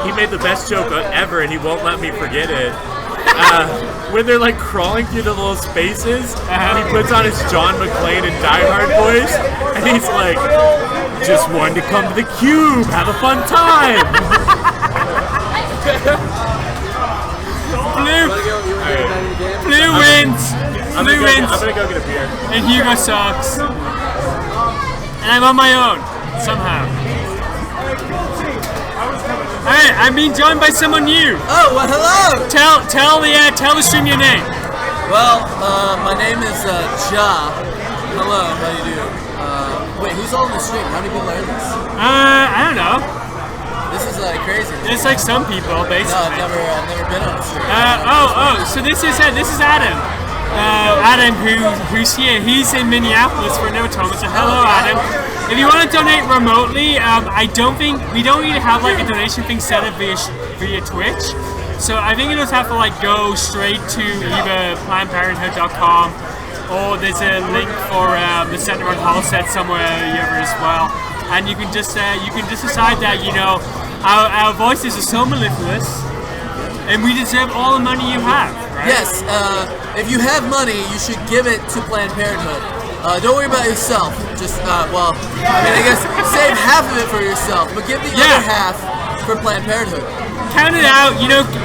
he made the best joke ever, and he won't let me forget it. When they're like crawling through the little spaces, he puts on his John McClane and Die Hard voice, and he's like, "Just wanted to come to the Cube, have a fun time." Blue wins. I'm Blue wins. gonna go get a beer. And Hugo sucks. And I'm on my own somehow. Alright, I'm being joined by someone new. Oh, well, hello! Tell the stream your name. Well, my name is Ja. Hello, how do you do? Wait, who's all in the stream? How many people are in this? I don't know. This is crazy. It's like some people, No, basically. I've never been on a stream. So this is Adam. Adam, who's here. He's in Minneapolis for no time. So hello, Adam. If you want to donate remotely, we don't need to have like a donation thing set up via Twitch. So I think you just have to like go straight to either PlannedParenthood.com or there's a link for the Center on Halstead somewhere here as well. And you can just decide that our voices are so mellifluous, and we deserve all the money you have. Right? Yes, if you have money, you should give it to Planned Parenthood. Don't worry about yourself. Just, I guess save half of it for yourself, but give the other half for Planned Parenthood. Count it out.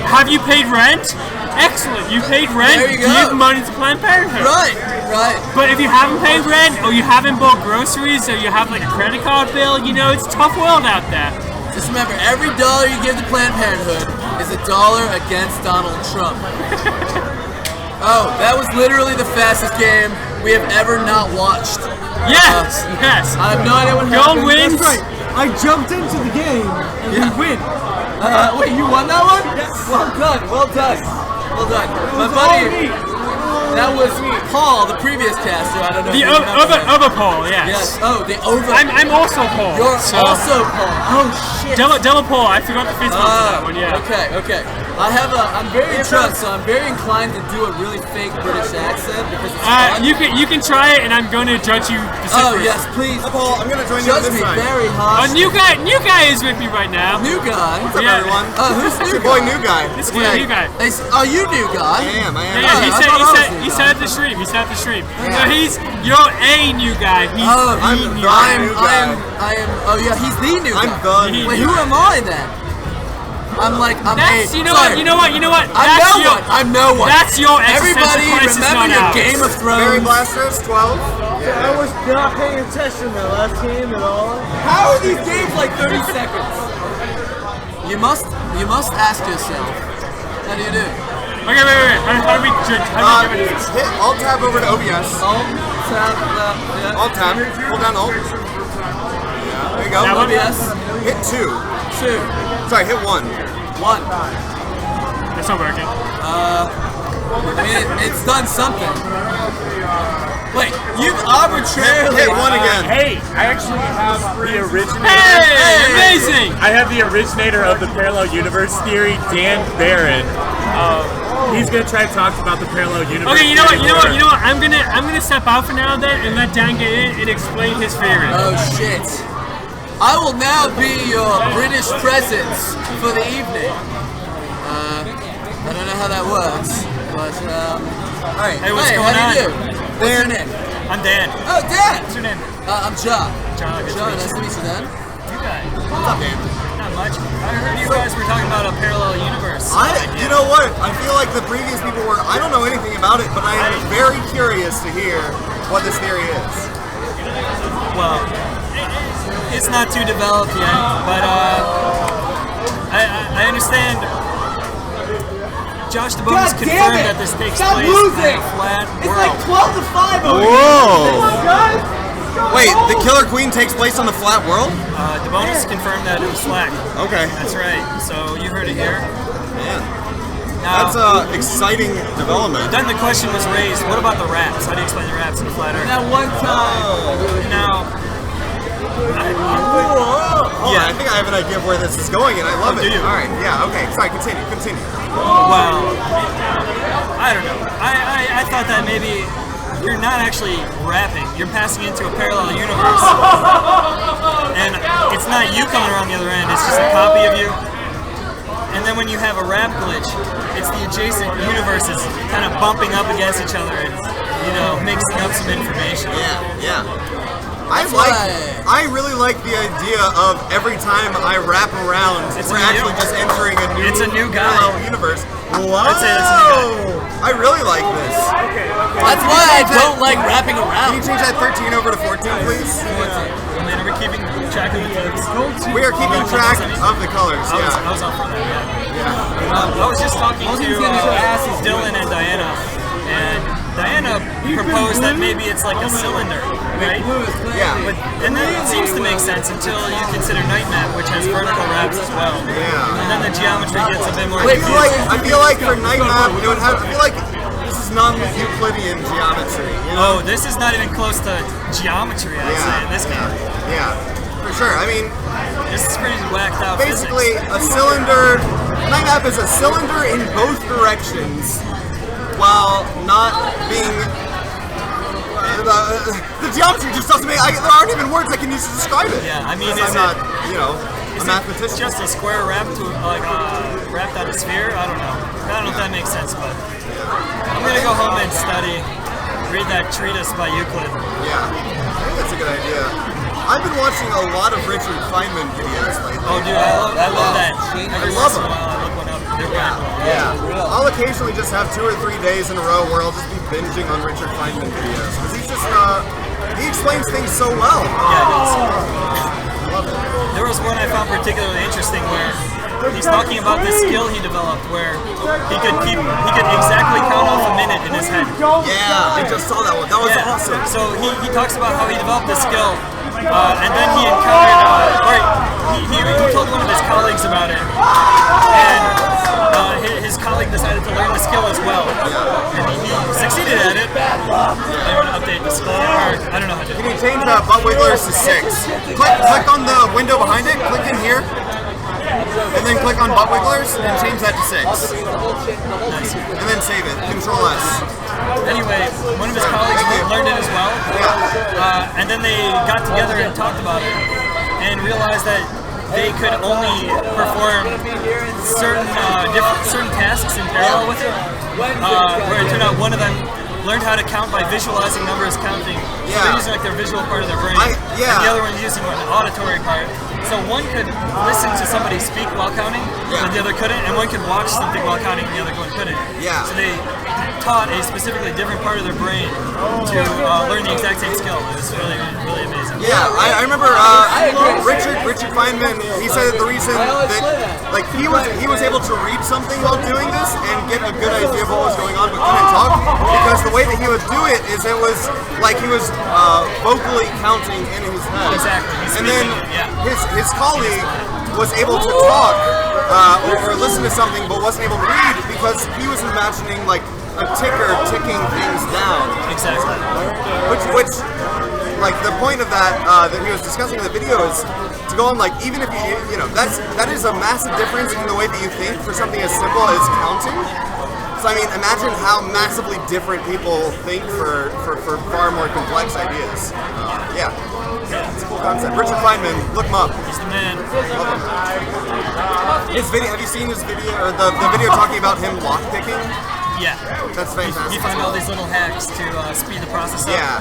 Have you paid rent? Excellent. You paid rent. There you go. Give money to Planned Parenthood. Right. But if you haven't paid rent, or you haven't bought groceries, or you have like a credit card bill, it's a tough world out there. Just remember, every dollar you give to Planned Parenthood is a dollar against Donald Trump. Oh, that was literally the fastest game we have ever not watched. Yes. I have no idea what Gold happened. wins. That's right. I jumped into the game and we win. Wait, you won that one? Yes. Well done. My all buddy, me. that was Paul, the previous caster. I don't know. The if you remember him. other Paul. Yes. Yes. Oh, the over. I'm also Paul. You're so also Paul. Oh shit. double Paul. I forgot the fifth one for that one. Yeah. Okay. I'm very drunk, so I'm very inclined to do a really fake British accent because it's fun. You can try it, and I'm going to judge you. Oh yes, please. Paul, I'm gonna join you on Judge this me side. very hard. New guy is with me right now. New guy. What's up, Yeah. everyone? Who's It's new your boy, guy? New Guy. This is new guy. Oh, you new guy? I am. Yeah, Oh, he I said thought I was new he guy. said at the stream. He said at the stream. Yeah. So you're a new guy. He's Oh, I'm the the new new guy. guy. I am. Oh yeah, he's the new I'm guy. the new Wait, who guy. am I then? I'm That's a. you know sorry. what. I'm That's no one. I'm no one. That's your existential Everybody crisis, remember not your ours. Game of Barry Thrones. Blasters, 12. I was not paying attention to that last game at all. How are these games like 30 seconds? You must ask yourself. How do you do? Okay, wait. How do we judge? How do we give it? Hit Alt Tab over to OBS. Alt tab. Yeah. Alt Tab. Hold down Alt. Yeah, there you go. That one? OBS. Hit 2. 2. Sorry, hit 1. 1. It's not working. I mean, it's done something. Wait, you've arbitrarily. Hit 1 again. Hey, I actually have the originator. Hey, amazing! I have the originator of the parallel universe theory, Dan Barron. He's gonna try to talk about the parallel universe. Okay, you know what? theory. I'm gonna step out for now then and let Dan get in and explain his theory. Oh shit. I will now be your British presence for the evening. I don't know how that works, but alright. Hey, what's going how do you on? do? What's your name? I'm Dan. Oh, Dan! What's your name? I'm John. John. John, nice to meet you, Dan. You guys. What's up, Dan? Not much. I heard you guys were talking about a parallel universe. You know what? I feel like the previous people were. I don't know anything about it, but I am very curious to hear what this theory is. Well, it's not too developed yet, but I understand. Josh DeBone has confirmed that this takes place in a flat world. 12 to 5 over Whoa! Wait, the Killer Queen takes place on the flat world? DeBone has confirmed that it was slack. Okay. That's right. So you heard it here. Man, Now, that's exciting development. then the question was raised: what about the raps? How do you explain the raps in the flat Earth? Now, one time. Now, I think I have an idea of where this is going, and I love it. do you? All right, yeah, okay. Sorry, continue. well, I don't know. I thought that maybe you're not actually rapping. You're passing into a parallel universe, and it's not you coming around the other end. It's just a copy of you. And then when you have a rap glitch, it's the adjacent universes kind of bumping up against each other and, mixing up some information. Yeah. I really like the idea of every time I wrap around, we're actually just entering a new, It's a new guy. parallel universe. Wow! I'd say it's a new I really like this. That's why I don't like rapping Can around. you change that 13 over to 14, please? And then we're keeping track of the things. We are keeping track of the colors. I Yeah. was up for that, yeah. I was just talking to Dylan and Diana, and Diana proposed that maybe it's like a cylinder, right? Yeah. And that seems to make sense until you consider Nightmap, which has vertical wraps as well. Yeah. And then the geometry gets a bit more I confusing. feel like for Nightmap, it would have. I feel like this is non-Euclidean geometry. You know? Oh, this is not even close to geometry, I'd say, in this game. Yeah, for sure. I mean, This is pretty whacked out basically physics. a cylinder. Nightmap is a cylinder in both directions, while not being. The geometry just doesn't make. There aren't even words I can use to describe it. Yeah, I mean, Because is I'm it- not, a Is it mathematician. just a square wrapped to wrapped out a sphere? I don't know if that makes sense, but I'm gonna go home and study, read that treatise by Euclid. Yeah, I think that's a good idea. I've been watching a lot of Richard Feynman videos lately. Oh, dude, I love that. Every love once in a them. while, I look one up. They're good. Yeah, I'll occasionally just have 2 or 3 days in a row where I'll just be binging on Richard Feynman videos because he's just he explains things so well. Yeah, it is. I love it. There was one I found particularly interesting where he's talking about this skill he developed where he could exactly count off a minute in his head. Yeah, I just saw that one. That was Yeah. awesome. So he talks about how he developed this skill, and then he encountered, he told one of his colleagues about it, and his colleague decided to learn the skill as well, and he succeeded at it. They would update the score. I don't know how to do Can it. you change butt wigglers to 6? Click on the window behind it. Click in here. and then click on butt wigglers and change that to 6. And then save it. Control S. Anyway, one of his colleagues learned it as well. Yeah. And then they got together and talked about it and realized that they could only perform certain tasks in parallel with it. Where it turned out one of them learned how to count by visualizing numbers counting. So they're using like their visual part of their brain. And the other one's using an auditory part. So one could listen to somebody speak while counting, and the other couldn't, and one could watch something while counting, and the other one couldn't. Yeah. So they taught a specifically different part of their brain to learn the exact same skill. It was really, really amazing. Yeah, I remember Richard Feynman. He said that the reason that like he was able to read something while doing this and get a good idea of what was going on, but couldn't talk because the way that he would do it is it was like he was vocally counting in his head. Exactly. And then his colleague was able to talk or listen to something, but wasn't able to read because he was imagining like a ticker ticking things down. Exactly. Which like the point of that that he was discussing in the video is to go on like even if you know that is a massive difference in the way that you think for something as simple as counting. So I mean, imagine how massively different people think for far more complex ideas. Yeah, it's a cool concept. Richard Feynman, look him up. He's the man. Love him. His video. Have you seen his video or the video talking about him lock picking? Yeah. That's fantastic. He found all these little hacks to speed the process up. Yeah.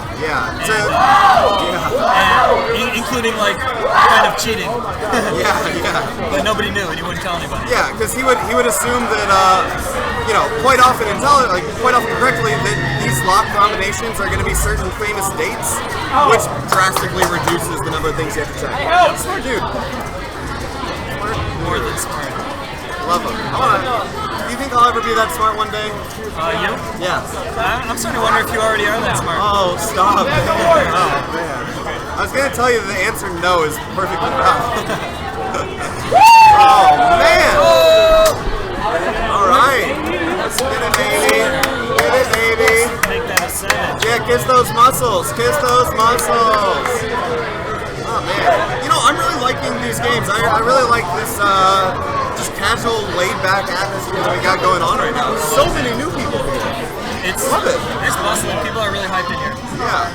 And including like kind of cheating. Yeah. But nobody knew, and he wouldn't tell anybody. Yeah, because he would assume that you know quite often correctly that these lock combinations are going to be certain famous dates, which drastically reduces the number of things you have to check. Smart dude. More than smart. Love him. Do you think I'll ever be that smart one day? You? Yeah. I'm starting to wonder if you already are that smart. Oh, stop. Oh, man. I was going to tell you that the answer no is perfectly valid. Oh, man. All right. Let's get it, baby. Get it, baby. Make that a 7. Yeah, kiss those muscles. Kiss those muscles. Oh, man. You know, I'm really liking these games. I really like this just casual, laid-back atmosphere that we got going on right now. So many new people here. Love it. It's bustling. People are really hyped in here. Yeah.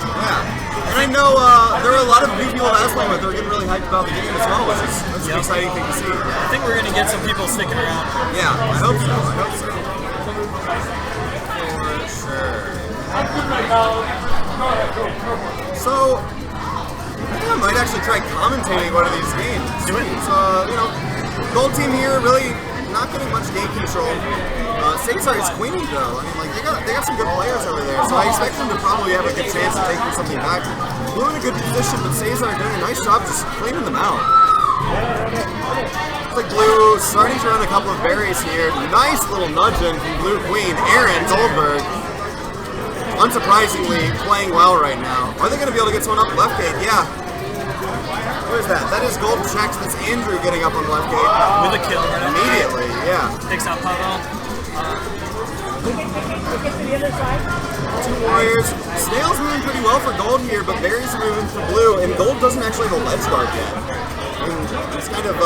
And I know there are a lot of new people that I was playing with that are getting really hyped about the game as well, which is an exciting thing to see. I think we're going to get some people sticking around. Yeah, I hope so. For sure. So, I think I might actually try commentating one of these games. Do it. So, you know, Gold Team here really not getting much game control. Cesar is queening though. I mean, like they got some good players over there, so I expect them to probably have a good chance of taking something back. Blue in a good position, but Cesar doing a nice job just cleaning them out. Looks like Blue starting to run a couple of berries here. Nice little nudge in from Blue Queen. Aaron Goldberg, unsurprisingly, playing well right now. Are they going to be able to get someone up left gate? Yeah. What is that? That is gold checks. That's Andrew getting up on left gate. With a kill right immediately, yeah. Takes out Pavel. Two Warriors. Snail's moving pretty well for Gold here, but Barry's moving for Blue, and Gold doesn't actually have a ledge guard yet. I mean, it's kind of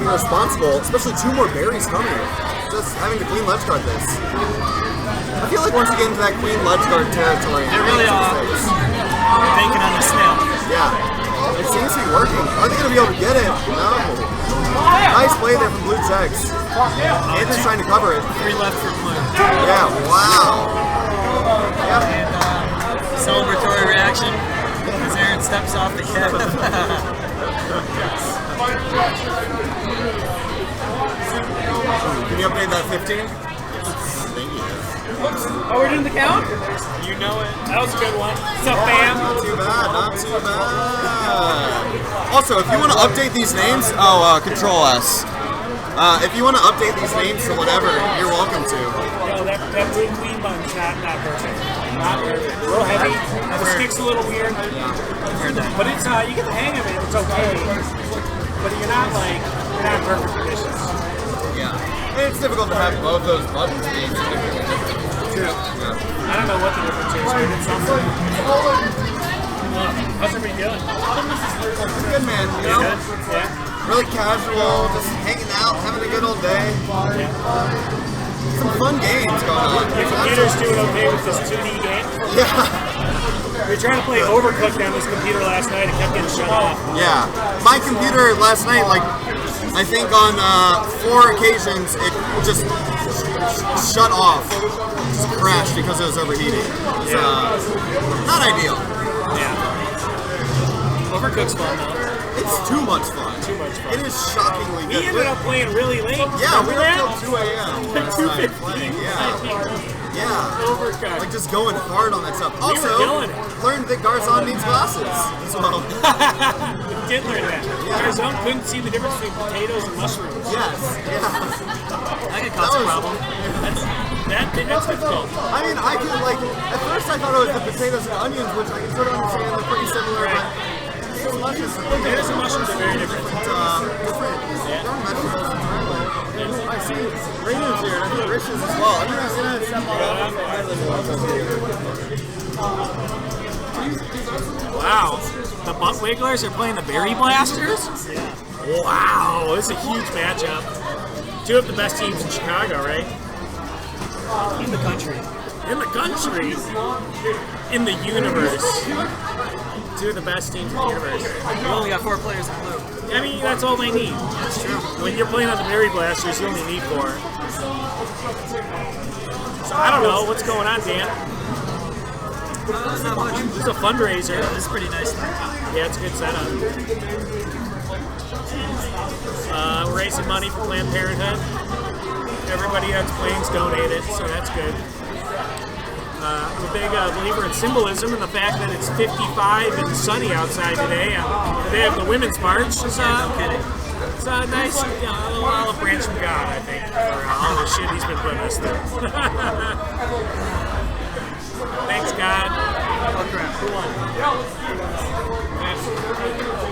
irresponsible, especially 2 more Berries coming. Just having to clean ledge guard this. I feel like once you get into that queen ledge guard territory, they really are banking on the Snail. Yeah. It seems to be working. Are they going to be able to get it? No. Nice play there from Blue Checks. Andrew's trying to cover it. 3 left for Blue. Yeah, wow. Yep. And celebratory reaction as Aaron steps off the kit. Can you update that 15? Thank you. Oh, we're doing the count? You know it. That was a good one. What's up, fam? Not too bad. Also, if you want to update these names, Control S. If you want to update these names to whatever, you're welcome to. No, that Blue Queen bun's not perfect. Not perfect. A little heavy. The stick's a little weird. But it's you get the hang of it. It's okay. But you're not in perfect conditions. Yeah. And it's difficult to have both those buttons being significantly different. True. Yeah. I don't know what the difference is, but it's something. How's everybody doing? Good, man. You know? Yeah. really casual, just hanging out, having a good old day. Some fun games going on. Your computer's doing okay with this 2D game? Yeah. We were trying to play Overcooked on this computer last night. It kept getting shut off. Yeah. My computer last night, like, I think on 4 occasions, it just shut off. Just crashed because it was overheating. It's not ideal. Yeah. Overcooked's fun, though. It's too much fun. Too much fun. It is shockingly good. We ended up playing really late. Yeah, we were Remember up till 2 a.m. last night playing. Yeah. Overcooked. Like just going hard on that stuff. We were killing Also, it. learned that Garzon needs glasses as well. Did learn that. Garzon couldn't see the difference between potatoes and mushrooms. Yes. Yeah. That could cause a problem. That's difficult. I mean, I could like at first I thought it was the potatoes and onions, which I can sort of understand. They're pretty similar, but Potatoes and mushrooms are very different. different. They're vegetables entirely. I see Radiant's here, and I think Rich is as well. I'm gonna step on Wow. The Butt Wigglers are playing the Berry Blasters? Wow, this is a huge matchup. Two of the best teams in Chicago, right? In the country. In the country? In the universe. Two of the best teams in the universe. We only got 4 players in blue. I mean, that's all they need. That's true. When you're playing on the Berry Blasters, you only need 4. So I don't know. What's going on, Dan? Not much. This is a fundraiser. Yeah, this is pretty nice. Yeah, it's a good setup. We're raising money for Planned Parenthood. Everybody that's playing's donated, so that's good. I'm a big believer in symbolism and the fact that it's 55 and sunny outside today. The day of the Women's March is it's a nice olive branch from God, I think, for all the shit he's been putting us through. Thanks, God. Oh, crap. Who won?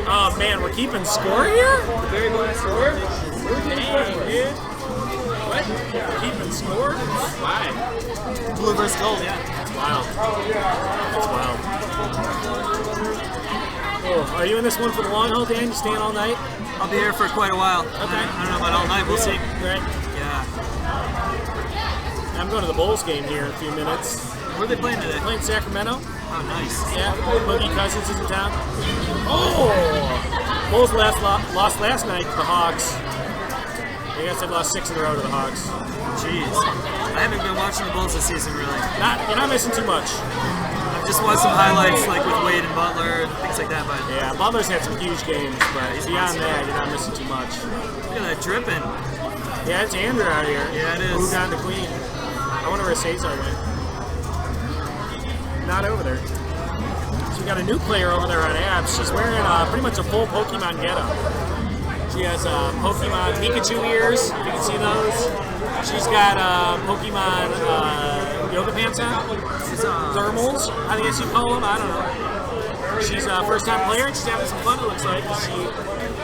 Oh, man, we're keeping score here? Very good score. Dang, dude. What? We're keeping score? Why? blue versus gold. Yeah, it's wild. It's wild. Cool. Are you in this one for the long haul, Dan? You staying all night? I'll be here for quite a while. Okay. I don't know about all night. We'll see. Right. Yeah. I'm going to the Bulls game here in a few minutes. Where are they playing today? Playing Sacramento. Oh, nice. Yeah, Boogie Cousins is in town. Oh! Bulls lost last night to the Hawks. I guess they've lost 6 in a row to the Hawks. Jeez. I haven't been watching the Bulls this season, really. You're not missing too much. I've just watched some highlights, like with Wade and Butler and things like that. But yeah, Butler's had some huge games, but beyond that, you're not missing too much. Look at that dripping. Yeah, it's Andrew out here. Yeah, it is. Moved on to Queen. I wonder where Cesar went. Not over there. So we got a new player over there on abs. She's wearing pretty much a full Pokemon getup. She has Pokemon Pikachu ears, if you can see those. She's got Pokemon yoga pants on. Thermals, I guess you call them. I don't know. She's a first-time player and she's having some fun, it looks like. She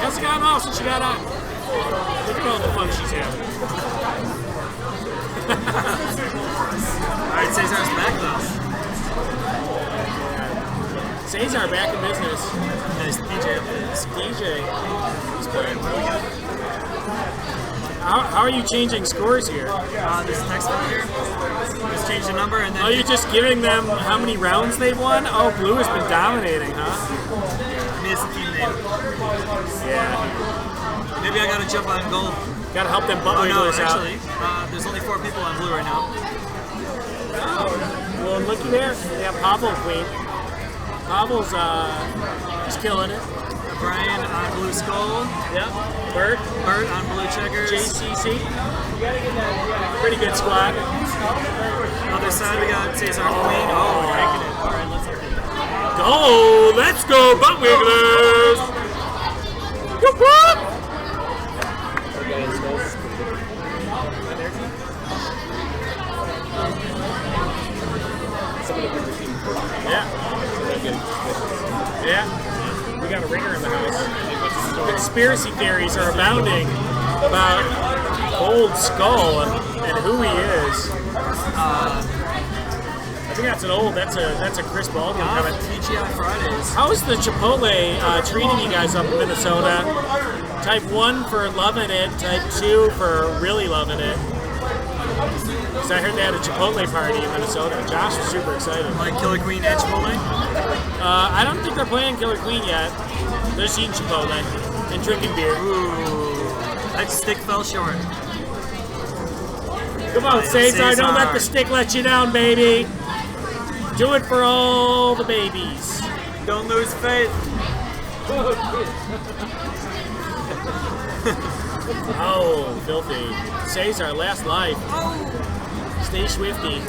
hasn't gotten off since she got on. Look at all the fun she's having. Alright, Cesar's back though. Cesar back in business. Nice DJ up there. DJ. He's playing really good. How are you changing scores here? This text over here. Just change the number and then. Oh, you're just giving them how many rounds they've won? Oh, blue has been dominating, huh? I mean, it's the team name. Yeah. Maybe I gotta jump on gold. Gotta help them butt wigglers out. Actually, there's only 4 people on blue right now. Oh, well, looky there. Yeah, Pavel Queen. Pavel's he's killing it. Brian on blue skull. Yeah. Bert on blue checkers. JCC. Pretty good squad. Other side we got Cesar Queen. Oh, making it. All right, let's go. Let's go, butt wigglers. Whoop whoop. Yeah. Yeah. We got a ringer in the house. Conspiracy theories are abounding about Old Skull and who he is. I think that's a Chris Baldwin comment. TGI Fridays. How is the Chipotle treating you guys up in Minnesota? Type 1 for loving it. Type 2 for really loving it. Because I heard they had a Chipotle party in Minnesota. Josh was super excited. Like Killer Queen and Chipotle? I don't think they're playing Killer Queen yet. They're just eating Chipotle and drinking beer. Ooh. That stick fell short. Come on, Cesar, don't let the stick let you down, baby. Do it for all the babies. Don't lose faith. Oh, filthy. Cesar, last life. Stay swifty.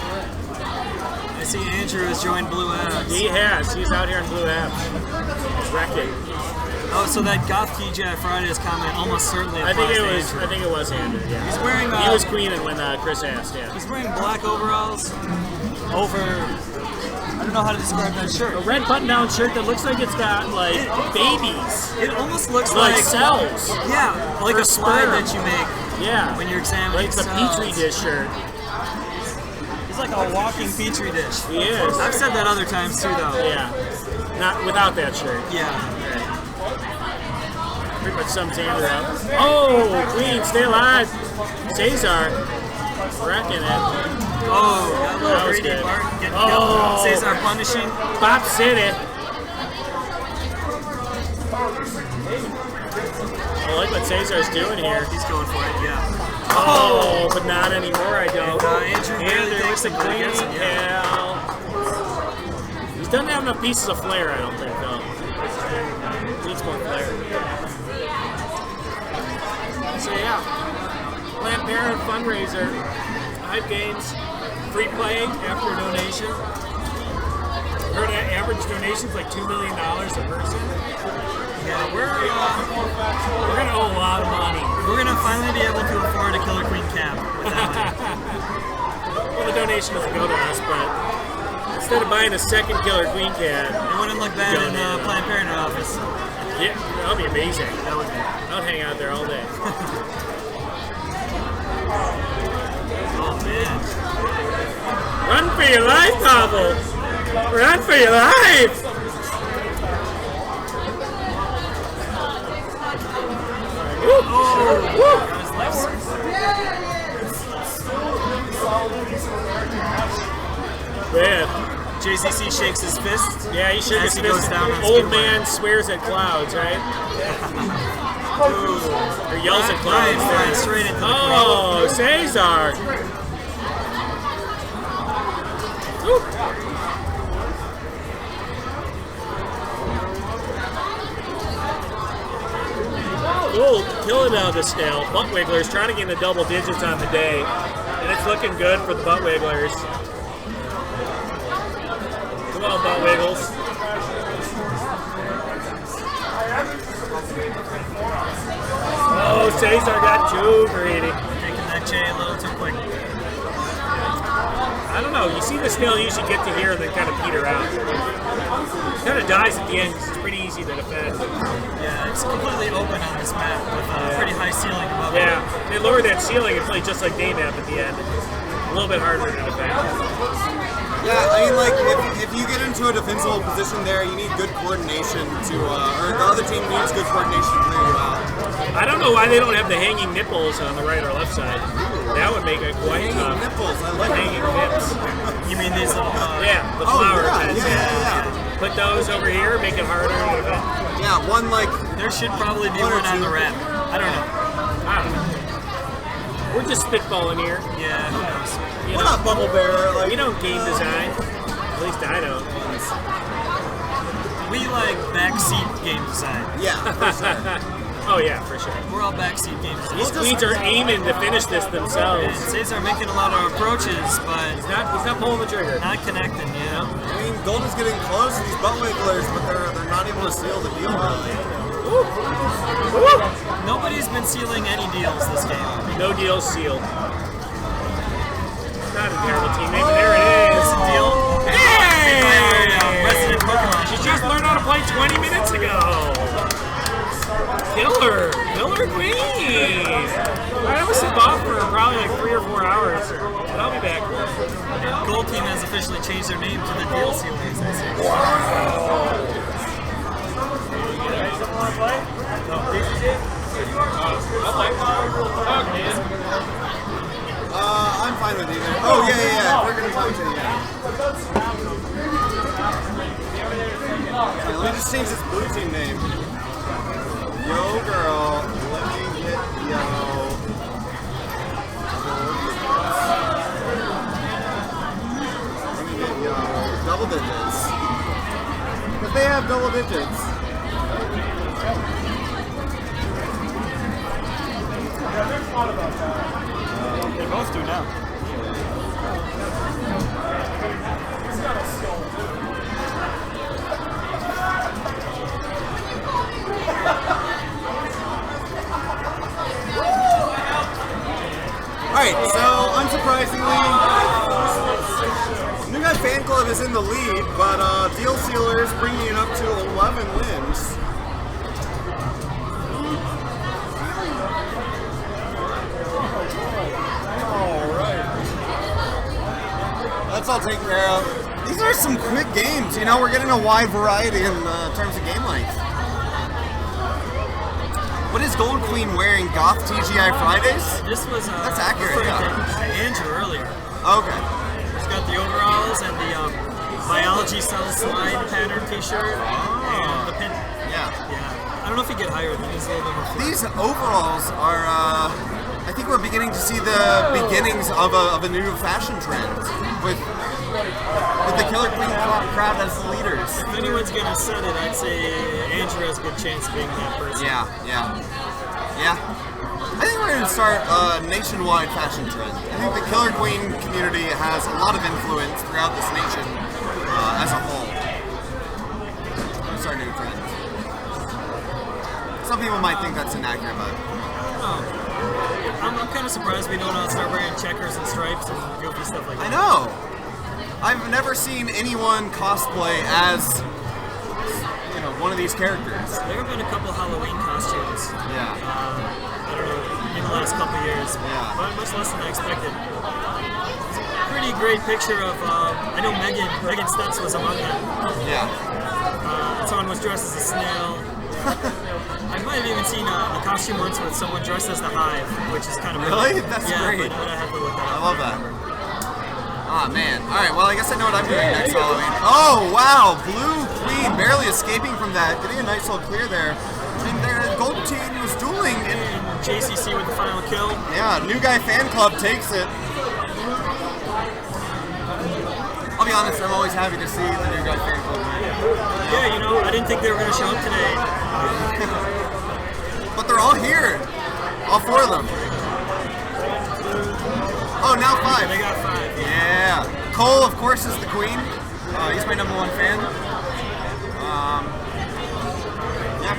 I see Andrew has joined Blue Abs. He has. He's out here in Blue Abs. He's wrecking. Oh, so that Goth TJ Fridays comment almost certainly I think applies it to was. Andrew. I think it was Andrew. Yeah. He's wearing. He was queening when Chris asked. Yeah. He's wearing black overalls over. I don't know how to describe that shirt. A red button-down shirt that looks like it's got like babies. It almost looks like cells. Yeah, like Or a slide sperm. that you make. Yeah. When you're examining Like the cells. Petri dish shirt. He's like a walking petri dish. He is. I've said that other times too, though. Yeah. Not without that shirt. Yeah. Pretty much sums Andrew up. Oh, Queen, stay alive. Cesar, wrecking it. Oh, got a little That was greedy good. Martin getting Oh. killed. Cesar punishing. Bop City. I like what Cesar's doing here. He's going for it, yeah. Oh, but not anymore, I don't. Andrew barely Andrew takes with the him, but he clean gets him, yeah. kill. He doesn't have enough pieces of flair, I don't think, though. Needs more flair. So yeah, Planned Parenthood fundraiser, 5 games, free play after donation. Heard that average donation's like $2 million a person. Yeah, we're gonna owe a lot of money. We're gonna finally be able to afford a Killer Queen cap with that money. Well, the donation doesn't go to us, but instead of buying a second Killer Queen cat, It wouldn't look bad in the Planned Parenthood office. yeah, that would be amazing. That would be. I'd hang out there all day. Oh man. Run for your life, Pavel! Run for your life! Man. JCC shakes his fist. Yeah, he shook as his he goes fist. down on Old Skid man swears at clouds, right? Or yells at Right, clouds. flying straight into the Oh, Cesar! Woo. Cool, killing the snail. Butt Wigglers trying to get into double digits on the day. And it's looking good for the Butt Wigglers. Come on, Butt Wiggles. Oh, Cesar got too greedy. Taking that J a little too quick. I don't know. You see the snail usually get to here and then kind of peter out. It kind of dies at the end because it's pretty easy to defend. Yeah, it's completely open on this map with a pretty high ceiling above it. Yeah, they lowered that ceiling and played just like day map at the end. A little bit harder to defend. Yeah, I mean, like, if you get into a defensible position there, you need good coordination to, or the other team needs good coordination to clear you out. I don't know why they don't have the hanging nipples on the right or left side. That would make it quite tough. Nipples, I like Hanging nips. You mean these little... Yeah, the flower heads. yeah. Put those over here, make it harder to defend. Yeah, one like... There should probably be One or one on two. the wrap. I don't know. I don't know. We're just spitballing here. Yeah, who knows? You We're know, not bubble bear, like... we don't game design. At least I don't. We like backseat game design. Yeah, for sure. Oh yeah, for sure. We're all backseat game These design. queens are aiming to finish this And themselves. Cesar making a lot of approaches, but He's not pulling the trigger. not connecting, you know? I mean, Golden's getting close to these butt wigglers, but they're not able to seal the deal. Nobody's been sealing any deals this game. No deal sealed. Not a terrible team. Maybe there it is. It's a deal. Hey! Resident like 20 minutes ago. Killer Queen. I was off for probably like 3 or 4 hours, but I'll be back. Gold Team has officially changed their name to the Deal Sealers. I'm fine with either. Oh yeah. We're gonna talk to you. Okay, let me just change this blue team name. Yo, girl. Let me get yo. Let me get yo. Double digits. Because they have double digits. They both do now. Alright, so unsurprisingly, New Guy Fan Club is in the lead, but Deal Sealers bringing it up to 11 wins. That's all taken care of. These are some quick games, you know, we're getting a wide variety in terms of game length. What is Gold Queen wearing? Goth TGI Fridays? This was that's accurate. referring Yeah. to Andrew earlier. Okay. He's got the overalls and the Biology Cell Slide pattern T-shirt and the pin. Yeah. Yeah. I don't know if he get higher than these a little bit more. These overalls are, I think we're beginning to see the beginnings of a new fashion trend with the Killer Queen crowd as the leaders. If anyone's gonna set it, I'd say Andrew has a good chance of being that person. Yeah. I think we're going to start a nationwide fashion trend. I think the Killer Queen community has a lot of influence throughout this nation as a whole. It's our new trend. Some people might think that's inaccurate, but... I'm kind of surprised we don't start wearing checkers and stripes and goofy stuff like that. I know! I've never seen anyone cosplay as, you know, one of these characters. There have been a couple Halloween costumes. Yeah. I don't know, in the last couple of years. Yeah. But much less than I expected. It's a pretty great picture of, I know Megan Stutz was among them. Yeah. Someone was dressed as a snail. I might have even seen a costume once with someone dressed as the Hive, which is kind of Really? That's yeah, great. But I have to look that I up. love that. Ah, man. Alright, well, I guess I know what I'm doing next Halloween. Oh, wow! Blue Queen barely escaping from that. Getting a nice little clear there. And their Gold Team was dueling. And JCC with the final kill. Yeah, New Guy Fan Club takes it. I'll be honest, I'm always happy to see the New Guy Fan Club win. Yeah, you know, I didn't think they were going to show up today. But they're all here. All 4 of them. Oh, now 5. They got 5. Yeah. Cole, of course, is the queen. He's my #1 fan. Yeah.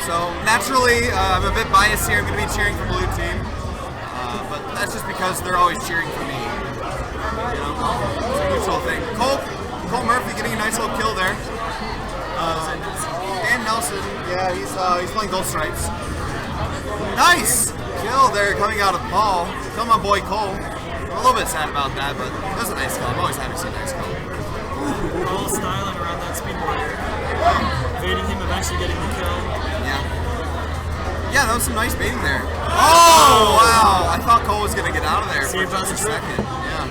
So, naturally, I'm a bit biased here. I'm going to be cheering for Blue Team. But that's just because they're always cheering for me. You know? It's a mutual thing. Cole Murphy getting a nice little kill there. Dan Nelson, yeah, he's playing Gold Stripes. Nice! Kill there coming out of Paul. Come on, boy Cole. I'm a little bit sad about that, but it was a nice kill. I'm always happy to see a nice kill. All styling around that speed wire. Baiting him eventually getting the kill. Yeah. Yeah, that was some nice baiting there. Oh, wow! I thought Cole was going to get out of there for just a second. Yeah.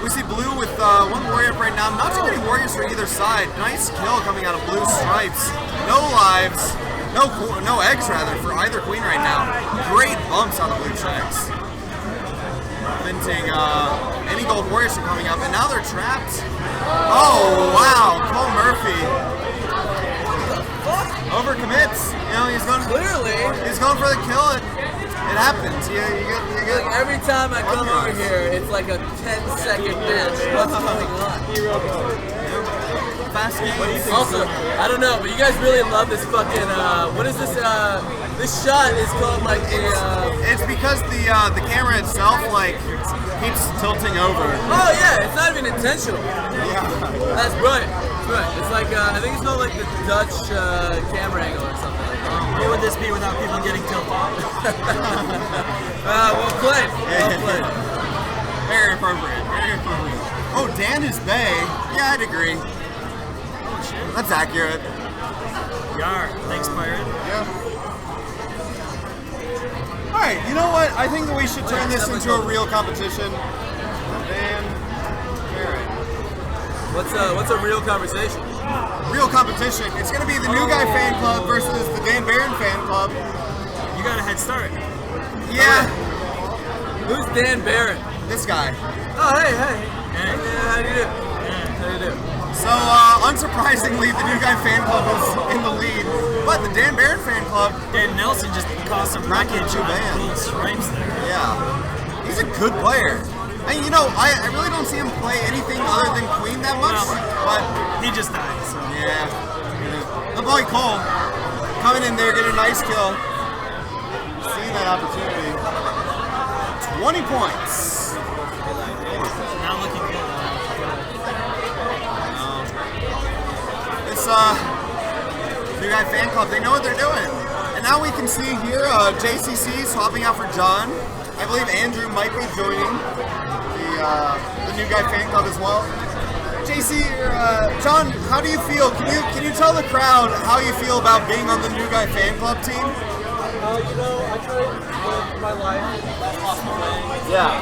We see Blue with 1 warrior up right now. Not too many warriors for either side. Nice kill coming out of Blue Stripes. No lives. No eggs, rather, for either queen right now. Great bumps on the Blue Stripes. Preventing any gold warriors from coming up, and now they're trapped. Oh, wow. Cole Murphy overcommits. You know, he's going for the kill. It happens. You get like every time I come over here, it's like a 10-second match. What's going on? Fast game. Also, I don't know, but you guys really love this fucking, what is this, this shot is called like a, It's because the camera itself, like, keeps tilting over. Oh yeah, it's not even intentional. Yeah. That's brilliant. It's like I think it's called like the Dutch camera angle or something like that. What would this be without people getting tilted? Well played. Well played. Very appropriate. Very appropriate. Oh, Dan is Bay. Yeah, I'd agree. That's accurate. Yar. Thanks, Pirate. Yeah. All right. You know what? I think that we should turn this into a real competition. Dan Barrett. What's a real conversation? Real competition. It's going to be the New Guy Fan Club versus the Dan Barron Fan Club. You got a head start. Yeah. Who's Dan Barron? This guy. Oh, hey. Yeah, how do you do? How do you do? So, unsurprisingly, the New Guy Fan Club is in the lead, but the Dan Barron Fan Club... Dan Nelson just caused some wreckage on Blue Stripes there. Yeah. He's a good player. And, you know, I really don't see him play anything other than Queen that much, but... He just died, so... Yeah. The boy Cole coming in there, getting a nice kill. Seeing that opportunity. 20 points. Not looking good. This New Guy Fan Club, they know what they're doing. And now we can see here JCC swapping out for John. I believe Andrew might be joining the New Guy Fan Club as well. JC, John, how do you feel? Can you tell the crowd how you feel about being on the New Guy Fan Club team? You know, I try to live my life in the best possible way. Yeah.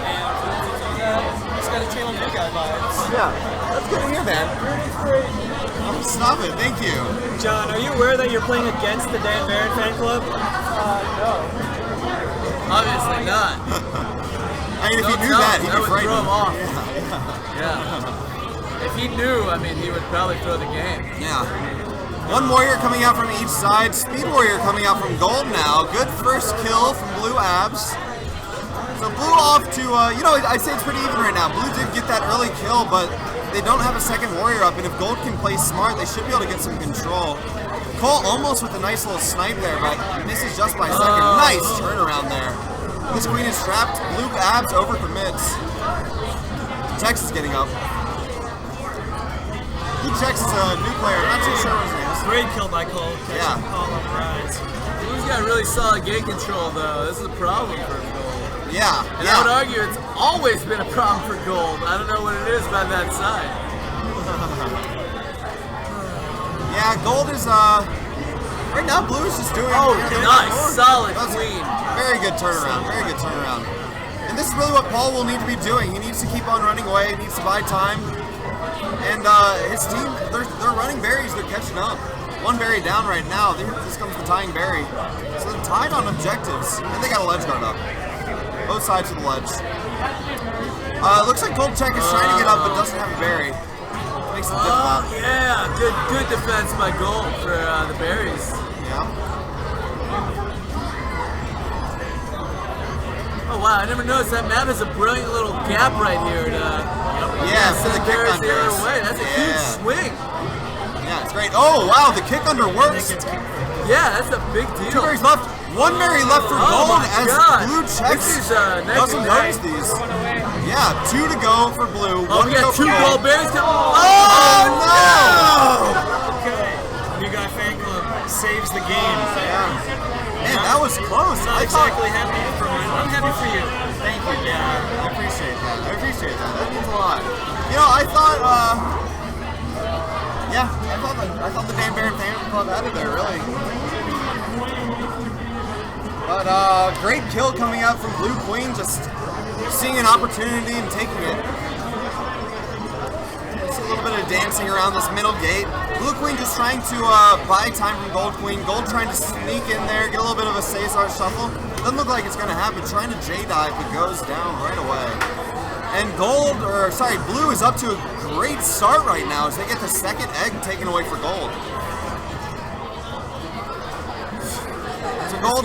And just gotta channel New Guy vibes. Yeah. That's good to hear, man. Oh, stop it. Thank you. John, are you aware that you're playing against the Dan Barron Fan Club? No. Obviously not. I mean, if he knew that, he'd be would frightened. throw him off. Yeah. If he knew, I mean, he would probably throw the game. Yeah. One warrior coming out from each side. Speed warrior coming out from gold now. Good first kill from Blue Abs. So Blue off to, you know, I'd say it's pretty even right now. Blue did get that early kill, but they don't have a second warrior up, and if gold can play smart, they should be able to get some control. Cole almost with a nice little snipe there, but misses just by a second. Nice turnaround there. This queen is trapped. Blue Abs overcommits. Tex is getting up. Tex is a new player. Not too sure what his name is. Great kill by Cole. Yeah. Call on the rise. Blue's got really solid gate control, though. This is a problem for gold. Yeah. And I would argue it's always been a problem for gold. I don't know what it is about that side. Yeah, gold is, right now blue is just doing... Nice, solid queen. Very good turnaround, very good turnaround. And this is really what Paul will need to be doing. He needs to keep on running away, he needs to buy time. And his team, they're running berries, they're catching up. One berry down right now, this comes the tying berry. So they're tied on objectives, and they got a ledge guard up. Both sides of the ledge. Looks like Gold Tech is trying to get up, but doesn't have a berry. Makes it difficult. Yeah, good defense by Gold for the berries. Yeah. Oh wow, I never noticed that map has a brilliant little gap right here to for the kick berries under. the other way. That's a huge swing. Yeah, it's great. Oh wow, the kick under works. Yeah, that's a big deal. Two berries left. One berry left for gold as Blue checks. This is doesn't notice these. Yeah, 2 to go for Blue. Oh, One we got 2 gold berries. Oh no! Okay. New Guy Fan Club saves the game. Yeah. Man, that was close. Not exactly happy for me. I'm happy for you. Thank you. Yeah, I appreciate that. That means a lot. You know, I thought, I thought the Dan Barron Fan Club out of there, really. But great kill coming out from Blue Queen, just seeing an opportunity and taking it. Just a little bit of dancing around this middle gate. Blue Queen just trying to buy time from Gold Queen. Gold trying to sneak in there, get a little bit of a Cesar shuffle. Doesn't look like it's going to happen. Trying to J-dive, but goes down right away. And Blue is up to a great start right now as they get the second egg taken away for Gold. So Gold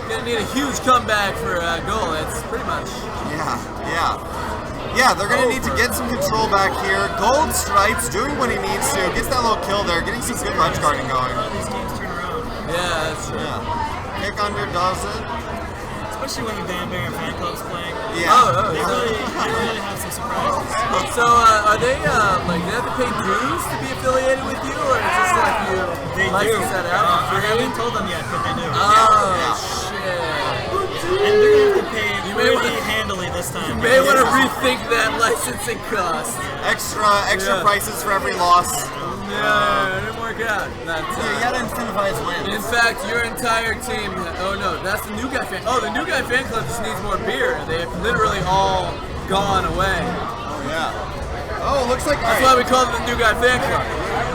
gonna need a huge comeback for goal. That's pretty much. Yeah, they're gonna need to get some control back here. Gold Stripes doing what he needs to. Gets that little kill there, getting some good ledge guarding going. Yeah, that's true. Yeah. Kick under does it. especially when the Dan Baron fan club's playing. Yeah. They really have some surprises. So are they like they have to pay dues to be affiliated with you, or is this like you They do. license that out? I haven't told them yet, but they do. Oh shit! And they're gonna have to pay may pretty wanna- handily this time. You may want to rethink that licensing cost. Extra prices for every loss. Yeah, it didn't work out. You gotta incentivize wins. In fact, your entire team. Oh no, that's the new guy fan. Oh, the new guy fan club just needs more beer. They've literally all gone away. Oh yeah. Oh, looks like That's why we call it the new guy fan club.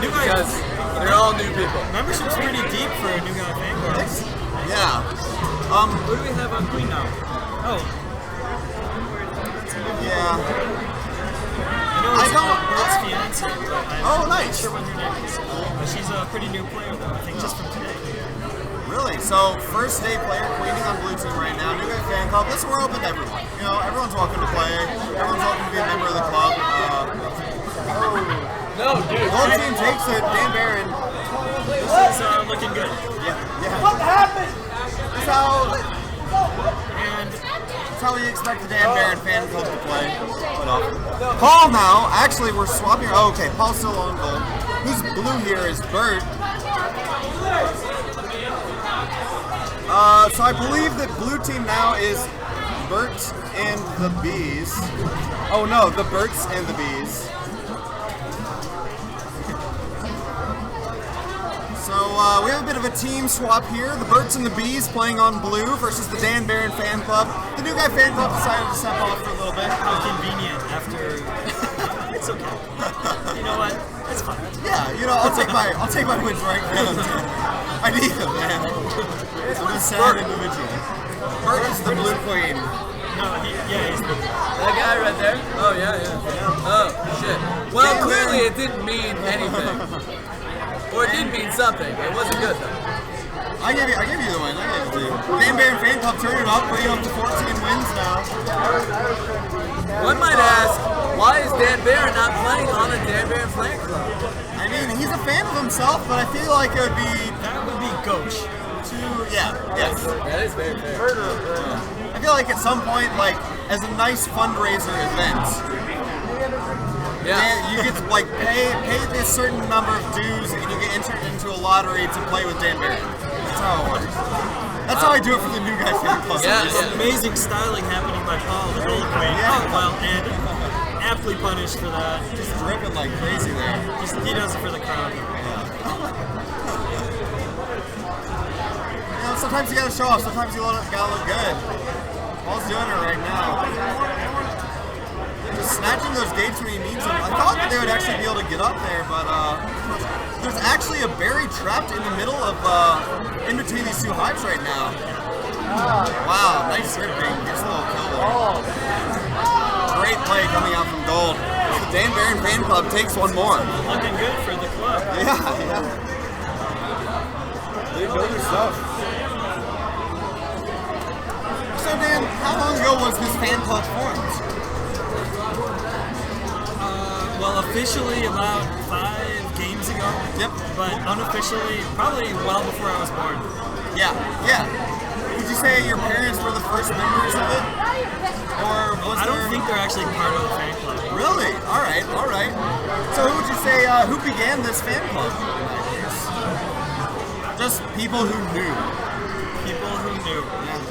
Because they're all new people. Membership's pretty deep for a new guy fan club. Yeah. Who do we have on Queen now? Oh. Yeah. I know it's Bert's fiance. Oh, nice. I'm not sure what her name is. But she's a pretty new player, though, I think, just from today. Really? So, first day player queening on Blue Team right now. New guy fan club. Listen, we're open to everyone. You know, everyone's welcome to play. Everyone's welcome to be a member of the club. No, dude. Gold team takes it. Dan Baron. This is looking good. Yeah. What happened? That's how we expect the Dan Baron fan club to play. Paul now. Actually, we're swapping. Oh, okay, Paul's still on gold. Who's blue here is Bert. So I believe that blue team now is Bert and the Bees. Oh no, the Berts and the Bees. So we have a bit of a team swap here. The Berts and the Bees playing on blue versus the Dan Baron fan club. The new guy fan club decided to step off for a little bit. How convenient after. It's okay. You know what? It's fine. Yeah, you know, I'll take my wins right now. I need them, man. I'm a sad individual. Bert is the blue queen. No, he's the. That guy right there? Oh, yeah. Oh, shit. Well, clearly it didn't mean anything. Or it did mean something. It wasn't good, though. I gave you the win. I gave it to you. Dan Baron fan club turned it up, bringing up to 14 wins now. One might ask, why is Dan Baron not playing on a Dan Baron fan club? I mean, he's a fan of himself, but I feel like it would be... That would be gauche. Yes. That is very fair. I feel like at some point, like, as a nice fundraiser event, you get to, like, pay this certain number of dues, and you get entered into a lottery to play with Dan Baron. That's how it works. That's how I do it for the new guy fan club. There's amazing styling happening by Paul, the Gold Queen. Oh, well, and aptly punished for that. Just dripping like crazy there. He does it for the crowd. You know, sometimes you gotta show off, sometimes you gotta look good. Paul's doing it right now. Just snatching those gates when he needs them. I thought that they would actually be able to get up there, but there's actually a berry trapped in the middle of, in between these two hives right now. Wow, nice ripping. Gets a little kill there. Great play coming out from Gold. The Dan Baron fan club takes one more. Looking good for the club. Yeah. They build their stuff. So Dan, how long ago was this fan club formed? Well, officially about 5 games ago. Yep. But unofficially, probably well before I was born. Yeah. Would you say your parents were the first members of it? Or was I don't think they're actually part of the fan club. Really? All right. So who would you say, who began this fan club? Just people who knew. People who knew.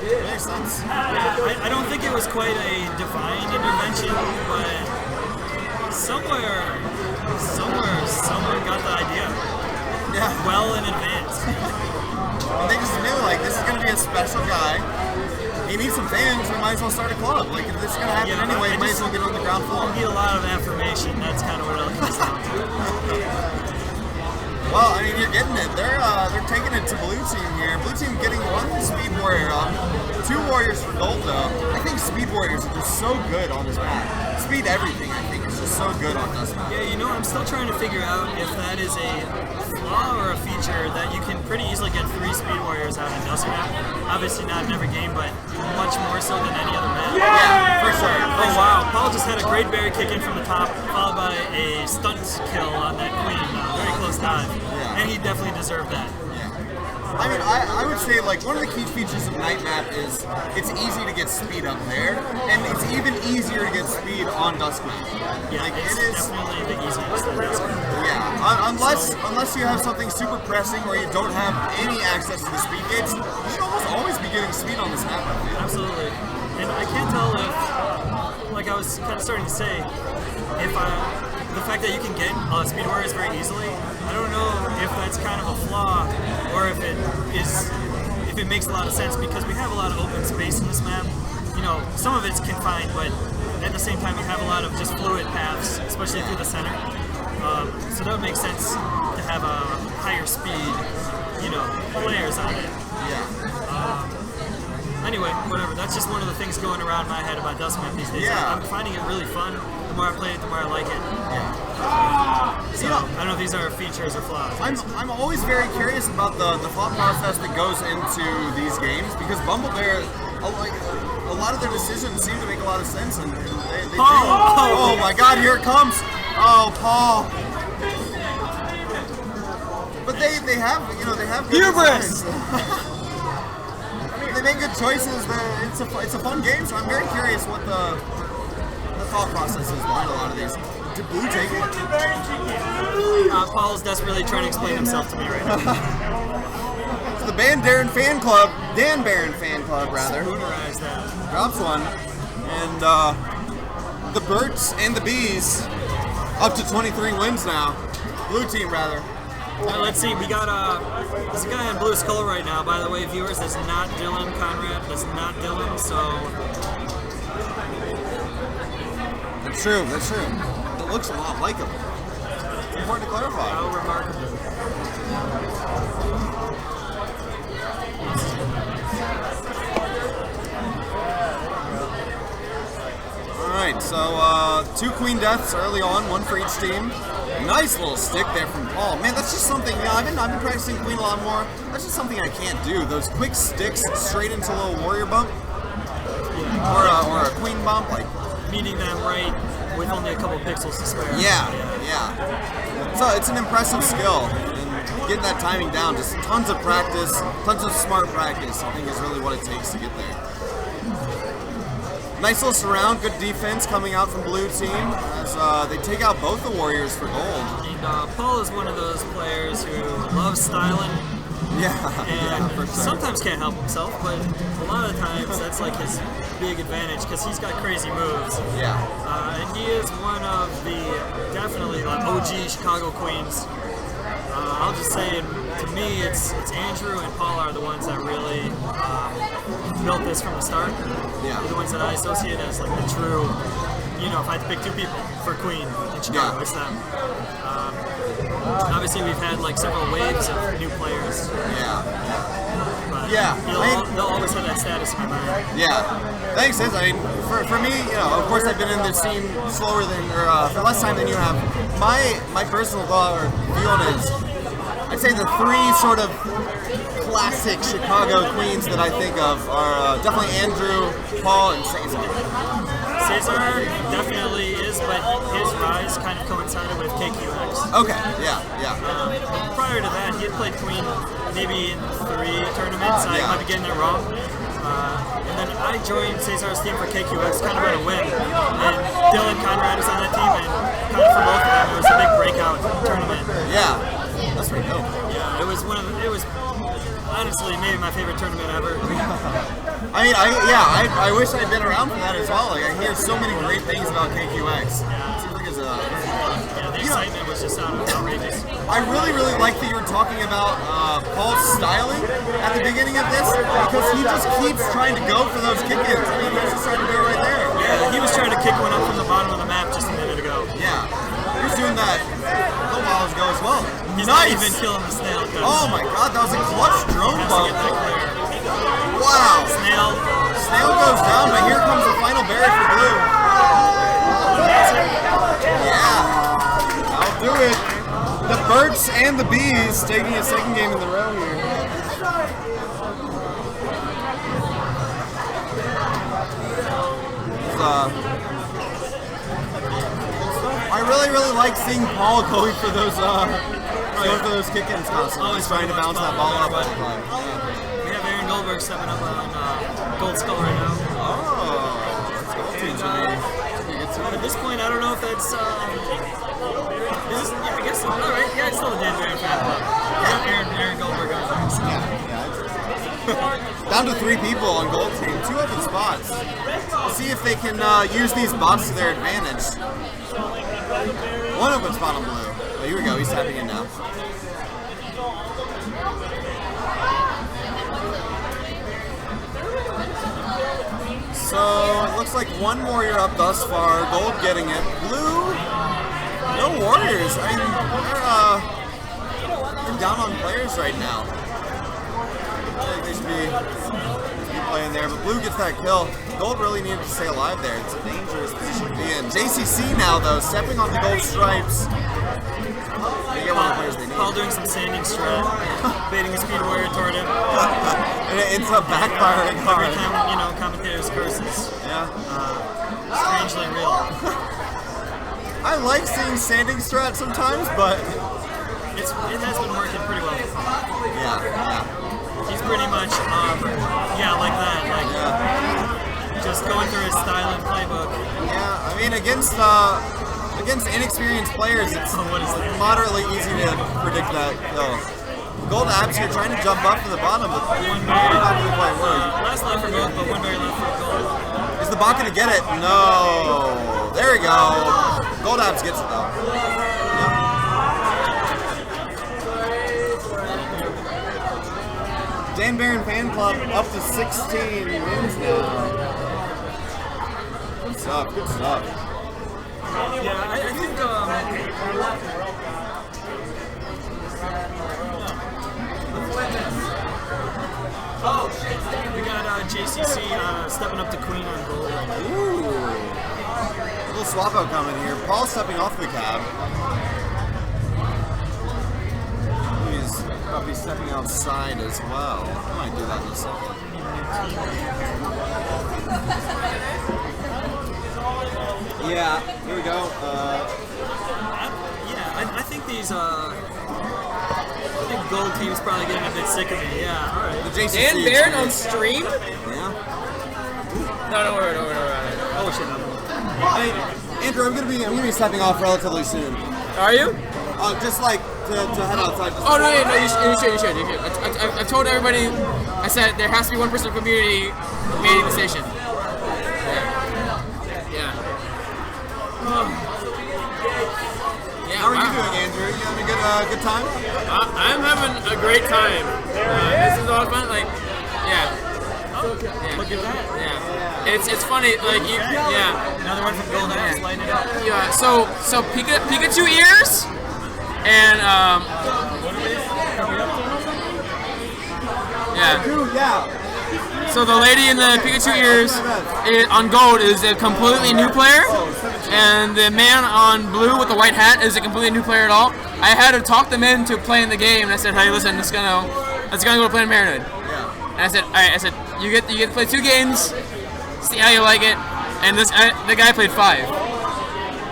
Yeah, makes sense. I don't think it was quite a divine intervention, but someone got the idea. Yeah. Well in advance. And they just knew, like, this is going to be a special guy. He needs some fans, we might as well start a club. Like, if this is going to happen anyway, you might as well get on the ground floor. You need a lot of affirmation, that's kind of what it comes down to. Well, I mean, you're getting it. They're taking it to Blue Team here. Blue Team getting 1 Speed Warrior up. 2 Warriors for Gold, though. I think Speed Warriors are just so good on this map. Speed everything, I think, is just so good on this map. Yeah, you know, I'm still trying to figure out if that is a flaw or a feature that you can pretty easily get 3 Speed Warriors out in Dust Map. Obviously not in every game, but much more so than any other map. Yeah, for sure. Oh, wow. Paul just had a great berry kick in from the top, followed by a stunt kill on that queen. Very close. close dive, and he definitely deserved that. I mean, I would say like one of the key features of Night Map is it's easy to get speed up there, and it's even easier to get speed on Dusk Map. Yeah, like, it's it is definitely the easiest. Yeah, unless you have something super pressing or you don't have any access to the speed gates, you should almost always be getting speed on this map. Absolutely, and I can't tell if, like I was kind of starting to say, if the fact that you can get speed warriors very easily, I don't know if that's kind of a flaw or if it makes a lot of sense, because we have a lot of open space in this map. You know, some of it's confined, but at the same time you have a lot of just fluid paths, especially through the center. So that would make sense to have a higher speed, you know, players on it. Anyway, whatever. That's just one of the things going around my head about Dusk Map these days. Yeah. I'm finding it really fun. The more I play it, the more I like it. So, You know, I don't know if these are features or flaws. I'm always very curious about the thought process that goes into these games, because Bumblebear, a lot of their decisions seem to make a lot of sense, and they do. Oh my God, here it comes! Oh, Paul. But they have good hubris. They make good choices. It's a fun game, so I'm very curious what the thought process is behind a lot of these. Did Blue take it? Paul's desperately trying to explain himself to me right now. So the Dan Barron fan club, rather. Spoonerize that. Drops one, and the Birds and the Bees up to 23 wins now. Blue team, rather. Let's see, we got there's a guy in Blue Skull right now, by the way, viewers. That's not Dylan Conrad. That's not Dylan, so. That's true. It looks a lot like him. It's important to clarify. How remarkable. Alright, so 2 Queen Deaths early on, 1 for each team. Nice little stick there from Paul. Man, that's just something, you know, I've been practicing Queen a lot more. That's just something I can't do. Those quick sticks straight into a little warrior bump. Or a queen bump, like meeting them right with only a couple pixels to spare. Yeah. So it's an impressive skill, and getting that timing down, just tons of practice, tons of smart practice, I think is really what it takes to get there. Nice little surround, good defense coming out from Blue team as they take out both the warriors for gold. And Paul is one of those players who loves styling. And for sure. Sometimes can't help himself, but a lot of times that's like his big advantage because he's got crazy moves. And he is one of the definitely like OG Chicago Queens. I'll just say, to me, it's Andrew and Paul are the ones that really built this from the start. They're the ones that I associate as like the true, you know, if I had to pick 2 people for Queen in Chicago, it's them. Obviously, we've had like several waves of new players. But they'll always have that status in my mind. Thanks, Sid. I mean, for me, you know, of course I've been in the scene slower than, or for less time than you have. My personal thought or view on it is, I'd say the 3 sort of classic Chicago Queens that I think of are definitely Andrew, Paul, and Cesar. Cesar definitely is, but his rise kind of coincided with KQX. Okay, Prior to that, he had played Queen maybe in 3 tournaments. I might be getting that wrong. And then I joined Cesar's team for KQX kind of on a whim. And Dylan Conrad was on that team, and kind of for both of them, it was a big breakout tournament. That's pretty dope. It was honestly maybe my favorite tournament ever. I mean, I wish I'd been around for that as well. Like, I hear so many great things about KQX. It seems like it's the excitement was just outrageous. I really like that you were talking about Paul's styling at the beginning of this, because he just keeps trying to go for those kick-ins. I mean, he was just trying to do it right there. He was trying to kick one up from the bottom of the map just a minute ago. He was doing that a little while ago as well. He's not even killing the snail. Oh my God, that was a clutch drone bump. Wow. Snail goes down, but here comes the final berry for Blue. I'll do it. The Birds and the Bees taking a second game in the row here. I really like seeing Paul going for those going for those kick-ins constantly. He's trying to bounce that ball up all the time. We have Aaron Goldberg stepping up on Gold Skull right now. Oh, let's go to At this point, I don't know if that's. I guess so. All right. Yeah, it's still a Dan Barron fan club. Yeah, Aaron Goldberg on there. So. Down to 3 people on Gold Team, 2 open spots. We'll see if they can use these bots to their advantage. 1 open spot on Blue. Oh, here we go, he's tapping in now. So it looks like 1 warrior up thus far. Gold getting it. Blue, no warriors. I mean, they're down on players right now. I think they should be playing there, but Blue gets that kill. Gold really needed to stay alive there. It's a dangerous position to be in. JCC now, though, stepping on the gold stripes. They get one of the players they need. Paul doing some sanding strat, baiting a speed warrior toward him. And it ends up backfiring hard. Every time, commentators curses. Yeah. Strangely real. I like seeing sanding strat sometimes, but it has been working pretty well. Yeah. He's pretty much, like that, just going through his style and playbook. Yeah, I mean, against inexperienced players, it's moderately easy to predict that kill. Gold Abs here trying to jump up to the bottom, but not really quite work. Last life for both, but 1 very left for Gold. Is the bot going to get it? No. There we go. Gold Abs gets it, though. Dan Barron Fan Club up to 16 wins now. Good stuff, good stuff. Yeah, I think we got JCC stepping up to Queen on Gold. Ooh. A little swap out coming here. Paul stepping off the cab. Probably stepping outside as well. I might do that in a second. Yeah, here we go. I think these. I think Gold Team's probably getting a bit sick of me. Yeah, all right. The JCC Dan Barron on stream? Yeah. No, worry. Oh shit. Hey, Andrew, I'm gonna be stepping off relatively soon. Are you? Just like to head outside. Oh no, you should. I told everybody. I said there has to be 1 person in the community manning the station. Yeah. How are you doing, Andrew? You having a good time? I'm having a great time. This is all fun. Like, yeah. Look at that. Yeah. It's funny. Like, Another one from Gold Abs, lighting it up. Yeah. So Pikachu ears. And yeah. So the lady in the Pikachu ears on Gold is a completely new player, and the man on Blue with the white hat is a completely new player at all. I had to talk them into playing the game, and I said, "Hey, listen, let's gonna go to Planned Parenthood." And I said, "All right," I said, "You get to play 2 games, see how you like it." And the guy played 5,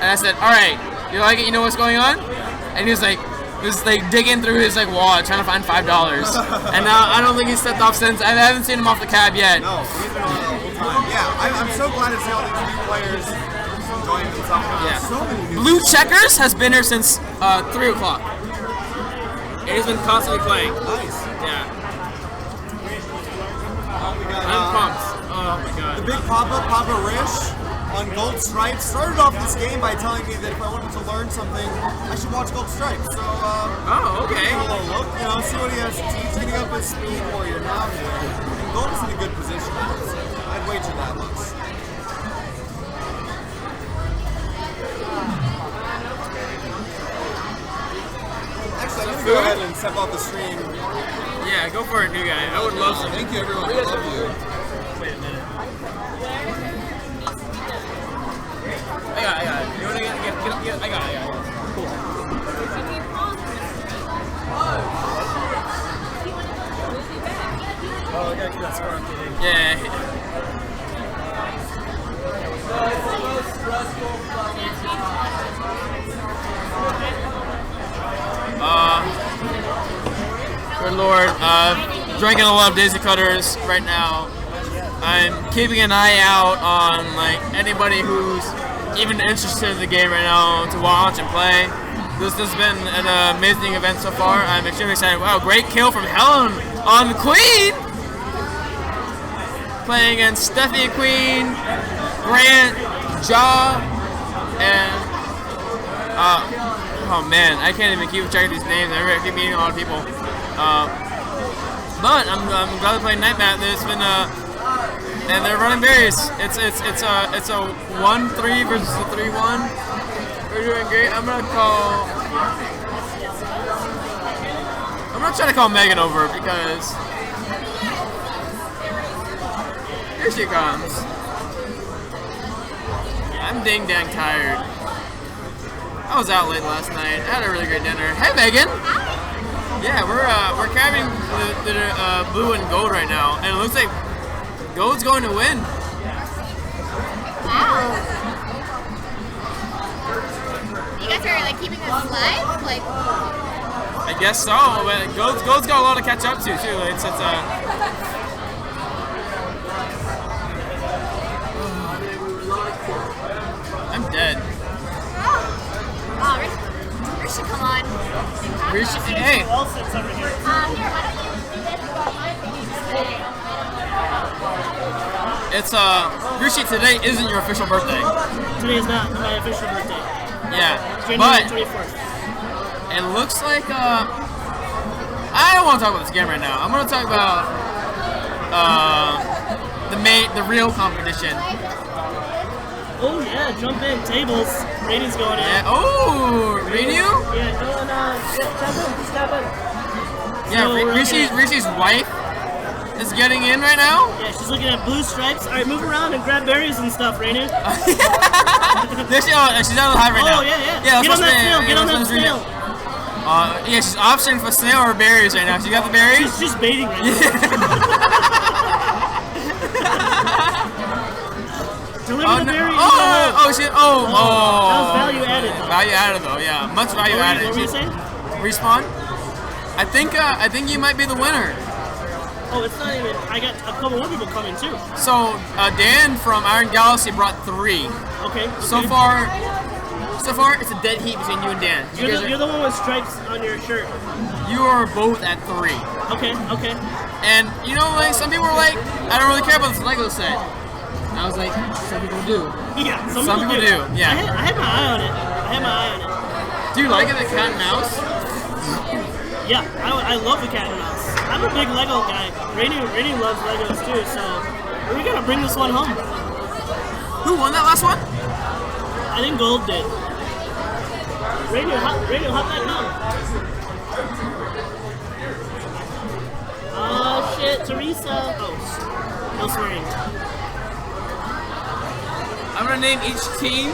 and I said, "All right, you like it? You know what's going on?" And he was like digging through his wallet trying to find $5. And now I don't think he's stepped off since. I haven't seen him off the cab yet. No, he's been on the whole time. Yeah, I'm so glad to see all these new players enjoying themselves. Yeah. So many new Blue Checkers has been here since 3 o'clock. And he's been constantly playing. Nice. Yeah. We got, I'm pumped. Oh my god. The big Papa Rish on Gold Stripes started off this game by telling me that if I wanted to learn something, I should watch Gold Stripes. So, okay. a little look, see what he has to teach. Getting up his Speed Warrior now here. And Gold is in a good position, I'd wager that much. Actually, I'm going to go ahead and step off the stream. Yeah, go for it, new guy. I would love to. Thank you, everyone. I love you. Wait a minute. I got it. You want to get I got it. Cool. Oh, I gotta keep that score updated. Yeah. Good lord. Drinking a lot of Daisy Cutters right now. I'm keeping an eye out on like anybody who's even interested in the game right now to watch and play. This has been an amazing event so far. I'm extremely excited. Wow, great kill from Helen on the Queen! Playing against Steffi Queen, Grant, Ja, and oh man, I can't even keep track of these names. I keep meeting a lot of people. But I'm glad to play Nightmat. There's been and they're running berries. It's a 1-3 versus a 3-1. We're doing great. I'm gonna try to call Megan over because here she comes. I'm dang tired. I was out late last night. I had a really great dinner. Hey Megan. Yeah, we're carrying the blue and gold right now, and it looks like gold's going to win. Wow. You guys are like keeping this live, like. I guess so, but gold's got a lot to catch up to too. It's I'm dead. Oh, Rishi, come on. Rishi, hey. Here, why don't you do this for my It's Rishi, today isn't your official birthday. Today is not my official birthday. Yeah, January but 24th. it looks like I don't want to talk about this game right now. I'm going to talk about the real competition. Oh yeah, jump in, tables. Rainey's going in. Yeah. Oh, Rainy? Yeah, step in. Yeah, Rishi's wife is getting in right now. Yeah, she's looking at blue stripes. All right, move around and grab berries and stuff, Rainy. She's on the hive right now. Oh yeah. Yeah, get on that snail. Get on that snail. Yeah, she's optioning for snail or berries right now. She got the berries. She's just baiting right now. Deliver the berry. Oh shit! Oh. That was value added though. Value added though, yeah, much value added. What were you saying? Respawn. I think you might be the winner. Oh, it's not even. I got a couple more people coming too. So Dan from Iron Galaxy brought 3. Okay. So far, it's a dead heat between you and Dan. You're the one with stripes on your shirt. You are both at 3. Okay. And you know, like some people were like, I don't really care about this Lego set. And I was like, some people do. Yeah, some people do. Yeah. I had my eye on it. Do you like it, the cat and mouse? Yeah, I love the cat and mouse. I'm a big Lego guy. Rainy loves Legos too, so we gotta bring this one home. Who won that last one? I think Gold did. Radio, hop that down. Oh shit, Teresa. Oh, no swearing. I'm gonna name each team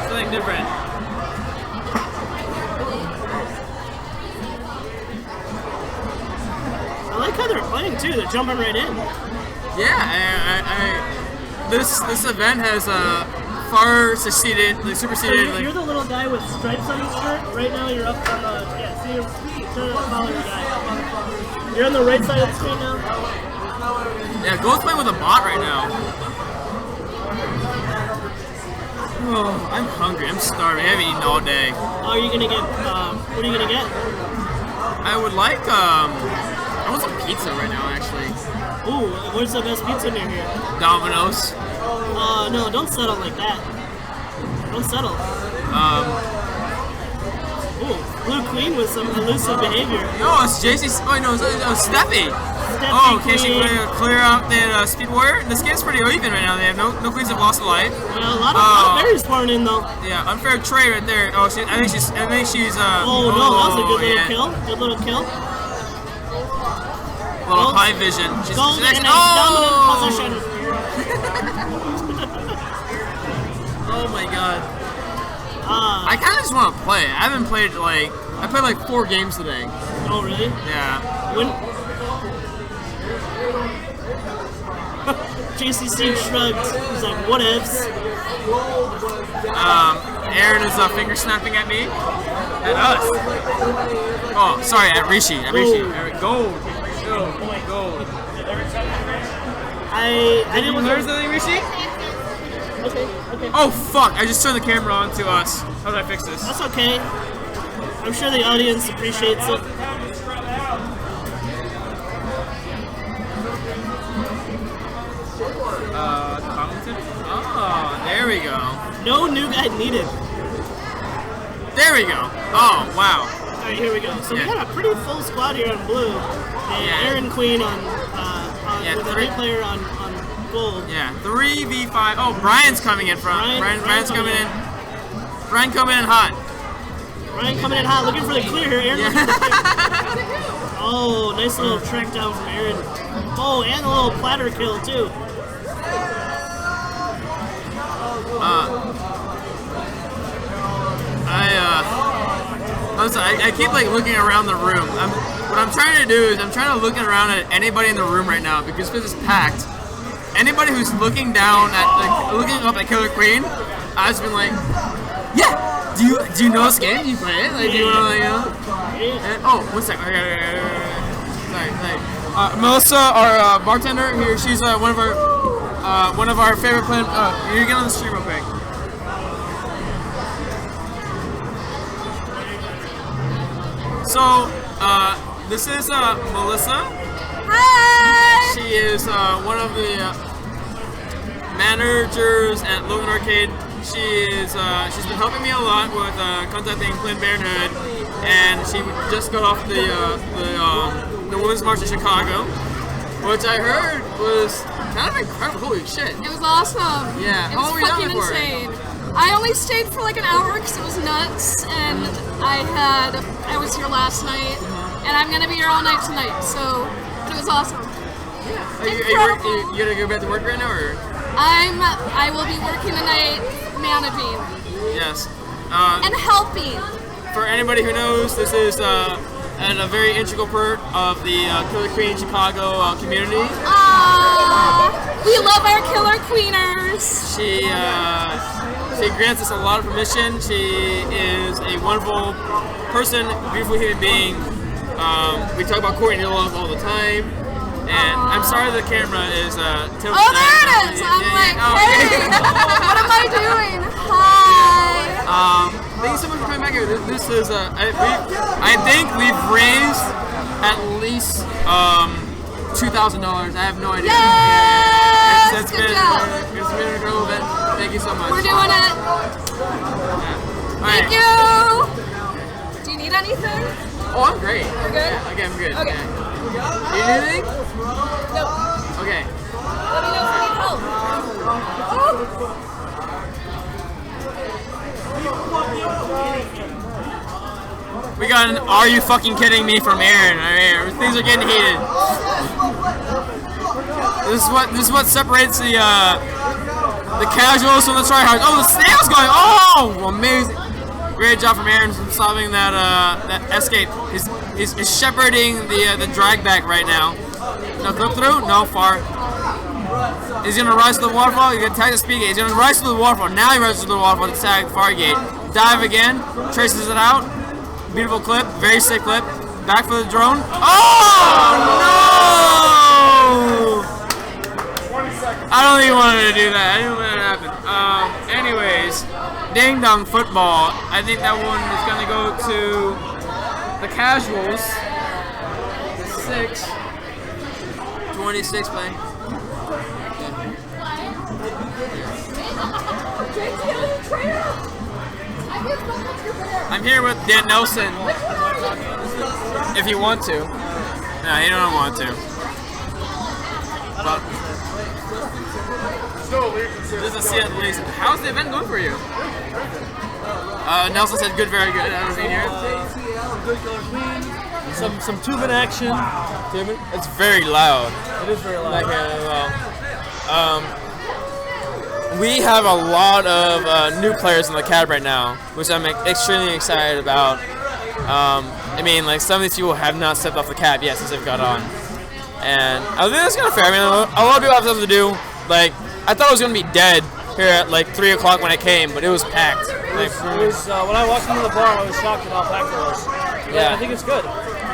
something different. I like how they're playing too. They're jumping right in. Yeah, this event has far superseded. So you're the little guy with stripes on your shirt. Right now, you're up on the see your collar guy. You're on the right side of the screen now. Yeah, Gold's playing with a bot right now. Oh, I'm hungry. I'm starving. I haven't eaten all day. Oh, are you gonna get? What are you gonna get? I would like I want some pizza right now, actually. Ooh, where's the best pizza near here? Domino's. No, don't settle like that. Don't settle. Ooh, Blue Queen with some elusive behavior. No, it's JC. Oh no, it's Steffi. Oh, okay, she clear out the Speed Warrior. This game's pretty even right now. They have no queens have lost a life. Well, a lot of berries pouring in though. Yeah, unfair trade right there. Oh, I think she's. Oh no, that was a good little kill. Good little kill. Little high vision. She's next. Dominant position. Oh my god. I kind of just want to play. I haven't played I played like 4 games today. Oh really? Yeah. JCC shrugged. He's like, what ifs? Aaron is finger snapping at me. At us. Oh, sorry, at Rishi. Gold. Gold. I didn't learn something, Rishi? Okay. Oh fuck! I just turned the camera on to us. How do I fix this? That's okay. I'm sure the audience appreciates it. Commented? Oh, there we go. No new guy needed. There we go. Oh, wow. Alright, here we go. So Yeah. we got a pretty full squad here on blue. And Yeah. Aaron Queen on Yeah, with a three- new player on gold. Yeah, 3v5. Oh, Brian's coming in front. Brian's coming in. Brian coming in hot. Ryan coming in hot, looking for the clear here. Aaron looking for the clear. Oh, nice little track down from Aaron. Oh, and a little platter kill too. I keep like looking around the room. What I'm trying to do is I'm trying to look around at anybody in the room right now because this is packed. Anybody who's looking down at looking up at Killer Queen, I've just been like, yeah. Do you know this game? Do you play it? Like, do you want to, you know? And, oh, one second. Sorry. Melissa, our bartender here, she's one of our favorite players. You get on the stream real quick. So, this is Melissa. Hi! She is one of the managers at Logan Arcade. She's been helping me a lot with contacting Planned Parenthood, and she just got off the Women's March in Chicago, which I heard was kind of incredible. Holy shit! It was awesome. Yeah. It How long was were you down fucking there for? insane. I only stayed for like an hour because it was nuts, and I was here last night, and I'm gonna be here all night tonight. So it was awesome. Are you gonna go back to work right now, or? I will be working tonight, managing Yes. and helping. For anybody who knows, this is a very integral part of the Killer Queen Chicago community. We love our killer queeners. She grants us a lot of permission. She is a wonderful person, beautiful human being. We talk about Courtney Love all the time. And I'm sorry the camera is tilted. Oh, there it is! I'm like, hey, what am I doing? Hi. Thank you so much for coming back here. This is I think we've raised at least $2,000. I have no idea. Yes! It's Good been job. it's been a little bit. Thank you so much. We're doing it. Thank you. Do you need anything? Oh, I'm great. You're good? Yeah, okay, I'm good. Okay. Yeah. You need anything? No. Okay. Let me know if you need help. We got an "Are you fucking kidding me" from Aaron. Things are getting heated. This is what separates the casuals from the tryhards. Oh, the snail's going. Oh, amazing! Great job from Aaron from solving that escape. He's shepherding the drag back right now. No clip through. No far. He's gonna rise to the waterfall. He's gonna tag the speed gate. He's gonna rise to the waterfall. Now he rises to the waterfall to tag the far gate. Dive again. Traces it out. Beautiful clip. Very sick clip. Back for the drone. Oh no! I don't even want to do that. I didn't want that to happen. Anyways, Ding Dong Football. I think that one is gonna go to the casuals. 26 play. I'm here with Dan Nelson. If you want to. No, you don't want to. But just to see at least. How's the event going for you? Nelson said good, very good. I was in here. Some tubing action. It's very loud. It is very loud. We have a lot of new players in the cab right now, which I'm extremely excited about. I mean, like, some of these people have not stepped off the cab yet since they've got on. And I think that's kind of fair. I mean, a lot of people have stuff to do. Like, I thought it was going to be dead here at like 3 o'clock when I came, but it was packed. Like, When I walked into the bar, I was shocked at how packed it was. Yeah, I think it's good.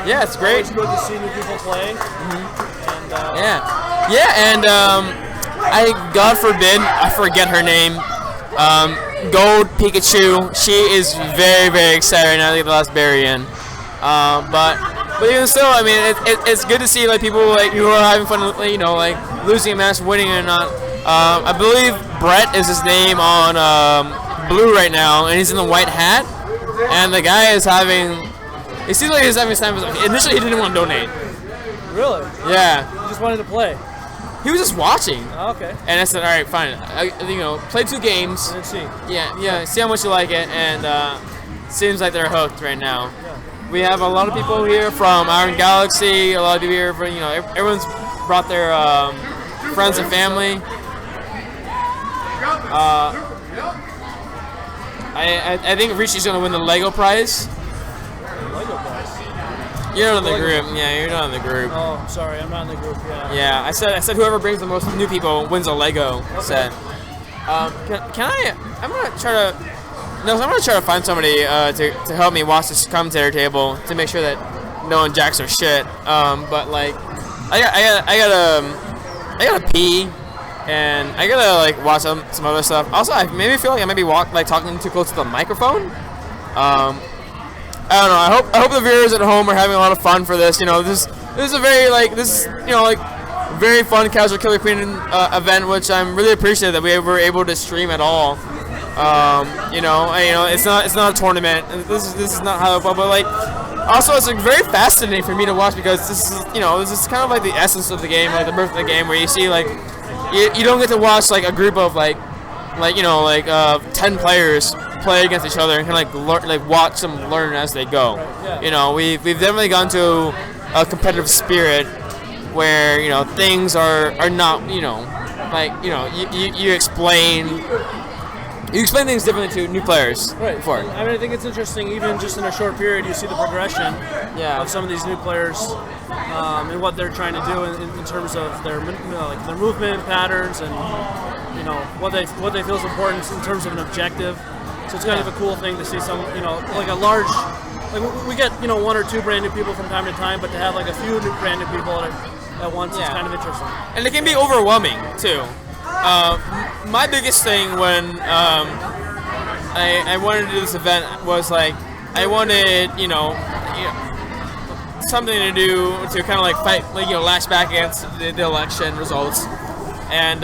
Yeah, it's great. It's good to see new people playing. And, and I, God forbid, I forget her name. Gold Pikachu. She is very, very excited right now to get the last berry in. But even still, I mean, it's good to see like people like who are having fun, you know, like losing a match, winning or not. I believe Brett is his name on blue right now, and he's in the white hat. And the guy is having. It seems like he's having time. Initially, he didn't want to donate. Really? Yeah. He just wanted to play. He was just watching. Oh, okay. And I said, all right, fine. You know, play 2 games. Let's see. Yeah. See how much you like it, and seems like they're hooked right now. Yeah. We have a lot of people here from Iron Galaxy. A lot of people here from everyone's brought their friends and family. I think Rishi's gonna win the Lego prize. Lego prize. You're not in the group. Yeah, you're not in the group. Oh, I'm sorry, I'm not in the group. Yeah. Yeah, I said whoever brings the most new people wins a Lego set. Can I? I'm gonna try to. No, I'm gonna try to find somebody to help me watch this commentator table to make sure that no one jacks their shit. But like, I gotta pee. And I gotta like watch some other stuff. Also, I maybe feel like I might be talking too close to the microphone. I don't know. I hope the viewers at home are having a lot of fun for this. You know, this is a very very fun casual Killer Queen event, which I'm really appreciative that we were able to stream at all. It's not a tournament, and this is not how. But like, also it's like very fascinating for me to watch because this is kind of like the essence of the game, like the birth of the game, where you see like. You don't get to watch like a group of 10 players play against each other and kind of watch them learn as they go. Right, yeah. We've definitely gone to a competitive spirit where things are not you explain things differently to new players. Right. Before. I mean, I think it's interesting. Even just in a short period, you see the progression of some of these new players. And what they're trying to do in terms of their their movement patterns and what they feel is important in terms of an objective. So it's kind of a cool thing to see some like a large we get 1 or 2 brand new people from time to time, but to have like a few new brand new people at once is kind of interesting. And it can be overwhelming too. My biggest thing when I wanted to do this event was like I wanted something to do to kind of like fight, lash back against the election results, and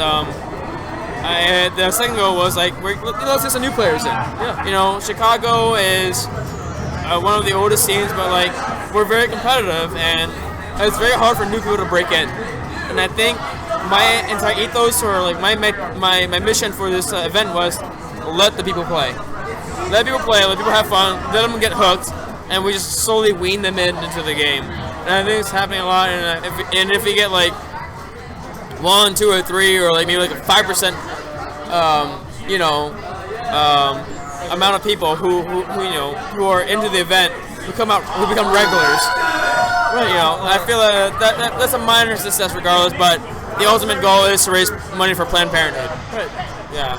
the second goal was like let's get some new players in. Yeah. Chicago is one of the oldest scenes, but like we're very competitive, and it's very hard for new people to break in. And I think my entire ethos, or like my mission for this event was let the people play, let people have fun, let them get hooked. And we just slowly wean them into the game. And I think it's happening a lot. And if we get like 1, 2, or 3, or like maybe like a 5%, amount of people who are into the event who become regulars. Right. I feel that's a minor success regardless. But the ultimate goal is to raise money for Planned Parenthood. Right. Yeah.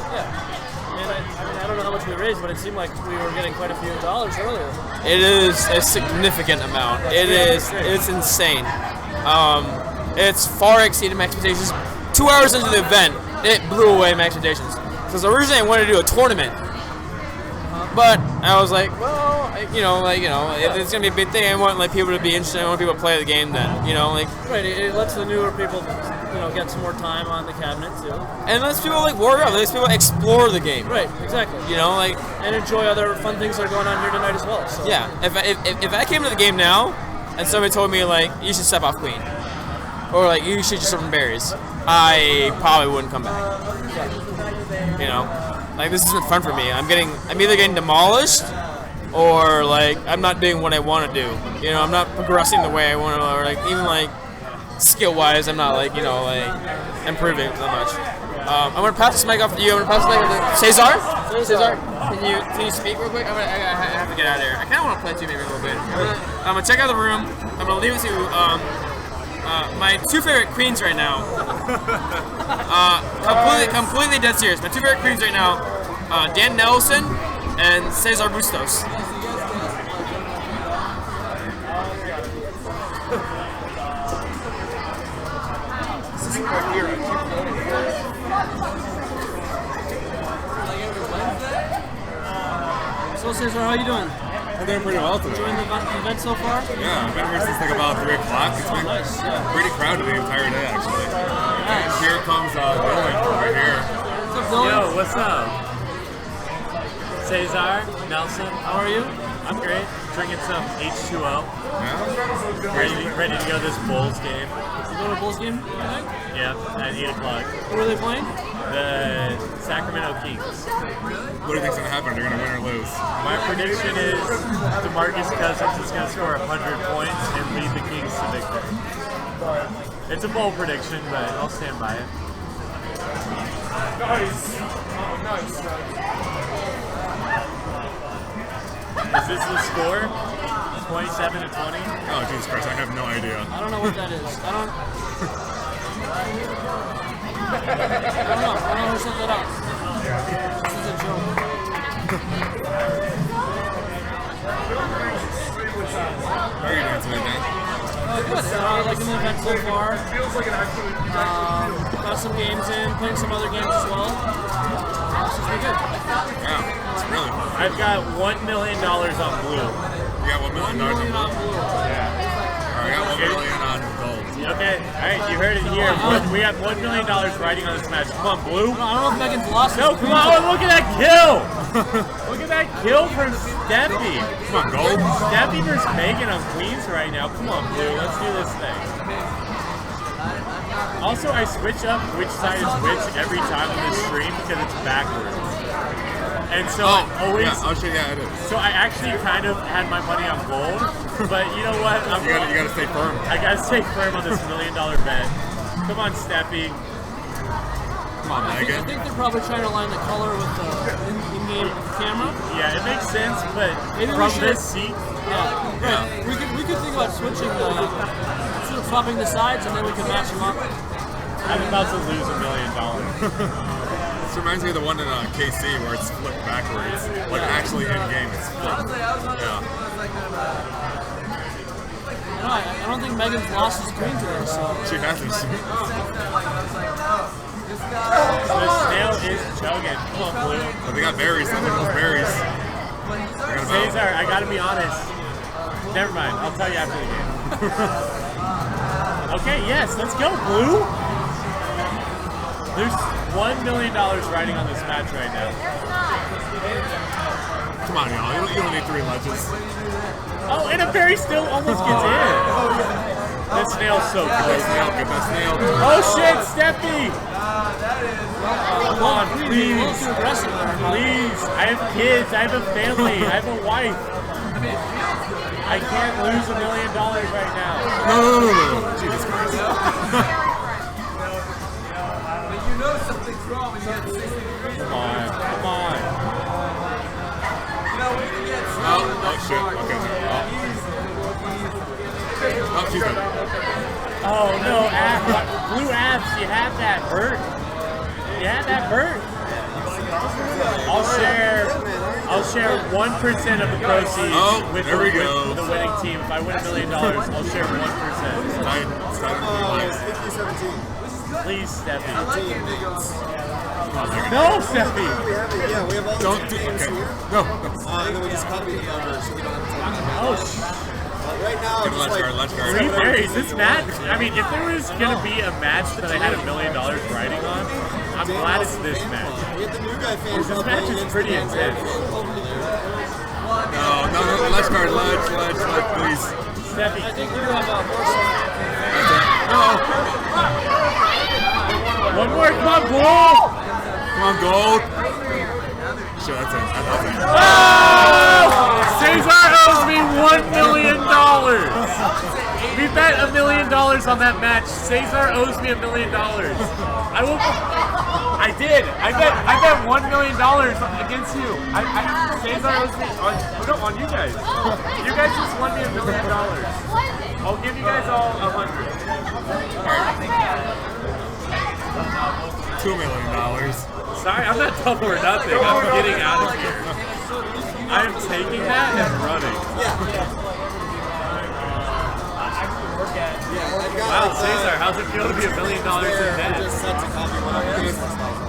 I don't know how much we raised, but it seemed like we were getting quite a few dollars earlier. It is a significant amount. It's insane. It's far exceeded my expectations. 2 hours into the event, it blew away my expectations. Because originally I wanted to do a tournament, but I was like, well, if it's gonna be a big thing, I want people to be interested. I want people to play the game. Then, Right. It lets the newer people, get some more time on the cabinet too. And lets people warm up. Lets people explore the game. Right. Exactly. And enjoy other fun things that are going on here tonight as well. So. Yeah. If I came to the game now, and somebody told me you should step off Queen, or you should just run berries, I probably wouldn't come back. This isn't fun for me. I'm either getting demolished, or I'm not doing what I want to do. I'm not progressing the way I want to, or even skill-wise, I'm not improving so much. I'm gonna pass this mic off to you. I'm gonna pass the mic off to Cesar. Can you speak real quick? I have to get out of here. I kind of want to play too maybe a little bit. I'm gonna check out the room. I'm gonna leave it to my 2 favorite queens right now. Completely dead serious. My 2 favorite queens right now, Dan Nelson and Cesar Bustos. So Cesar, how you doing? I'm doing pretty well today. Enjoying the event so far? Yeah, I've been here since like about 3 o'clock. It's been pretty crowded the entire day, actually. And here comes Dylan right here. What's up, Dylan? Yo, what's up? Cesar, Nelson. How are you? I'm great. Drinking some H2O. Yeah? Ready to go to this Bulls game. You go to a Bulls game tonight? Yeah, at 8 o'clock. Who are they playing? The Sacramento Kings. What do you think's going to happen? They're going to win or lose? My prediction is DeMarcus Cousins is going to score 100 points and lead the Kings to victory. It's a bold prediction, but I'll stand by it. Nice. Oh, nice. Is this the score? 27 to 20? Oh, Jesus Christ, I have no idea. I don't know what that is. I don't know who set that up. This is a joke. How are you doing today, Dan? Good. Liking the event so far. Got some games in, playing some other games as well. This is pretty good. Yeah, it's really fun. I've got $1 million on blue. You got $1 million on blue? Yeah. I got $1 million on gold. Okay, alright, you heard it here. We have $1 million riding on this match. Come on, Blue. I don't know if Megan's lost. No, come on, look at that kill! Look at that kill from Steffi. Come on, Gold. Steffi versus Megan on Queens right now. Come on, Blue, let's do this thing. Also, I switch up which side is which every time on this stream because it's backwards. And so I always. Yeah, I'll show you. Yeah, it is. So I actually kind of had my money on gold, but you know what? You gotta stay firm. I gotta stay firm on this $1 million bet. Come on, Steffi. Come on, Megan. I think they're probably trying to line the color with the in-game camera. Yeah, it makes sense, but maybe from this seat. Yeah. We could think about switching sort of swapping the sides, and then we can match them up. I'm about to lose $1 million. This reminds me of the one in KC where it's flipped backwards. Like actually in game, it's flipped. Yeah. No, I don't think Megan's lost his green today, so. She hasn't. The snail is chugging. Come on, Blue. But they got berries. Look at those berries. Cesar, I gotta be honest. Never mind. I'll tell you after the game. Okay, yes, let's go, Blue. There's $1 million riding on this match right now. Come on, y'all. You don't need 3 ledges. Oh, and a berry still almost gets in. That snail's so close. Get that snail. Oh shit, Steffi! Come on, please. Please. I have kids. I have a family. I have a wife. I can't lose $1 million right now. No. Jesus Christ. You know something's wrong when you get 60 degrees. Come on. You know, we can get Oh, shit. Okay. Oh, she's good. Oh, no. Blue abs, you have that hurt. You have that hurt. I'll share 1% of the proceeds with the winning team. If I win $1 million, I'll share 1%. Please, Steffi. No, Steffi! Yeah, we have all Don't the do names okay. here. No. And then we just copy the number so we don't have to type Oh, right now, Get just let's guard. 3 berries. This match, I mean, if there was going to be a match that I had $1 million riding on, I'm glad it's this match. We have the new guy fans. This match is pretty intense. No, let's guard, let's, please. Steffi. I think you have a horse. One more, come on, Blue! Come on, Gold. Sure, that's it. Oh! Cesar owes me $1 million. We bet $1 million on that match. Cesar owes me $1 million. I did. I bet $1 million against you. Cesar owes me on you guys. You guys just won me $1 million. I'll give you guys all 100. $2 million. Sorry, I'm not double or nothing. I'm getting out of here. I am taking that and running. Wow, Cesar, how's it feel to be $1 million in debt? Just set to copy whatever.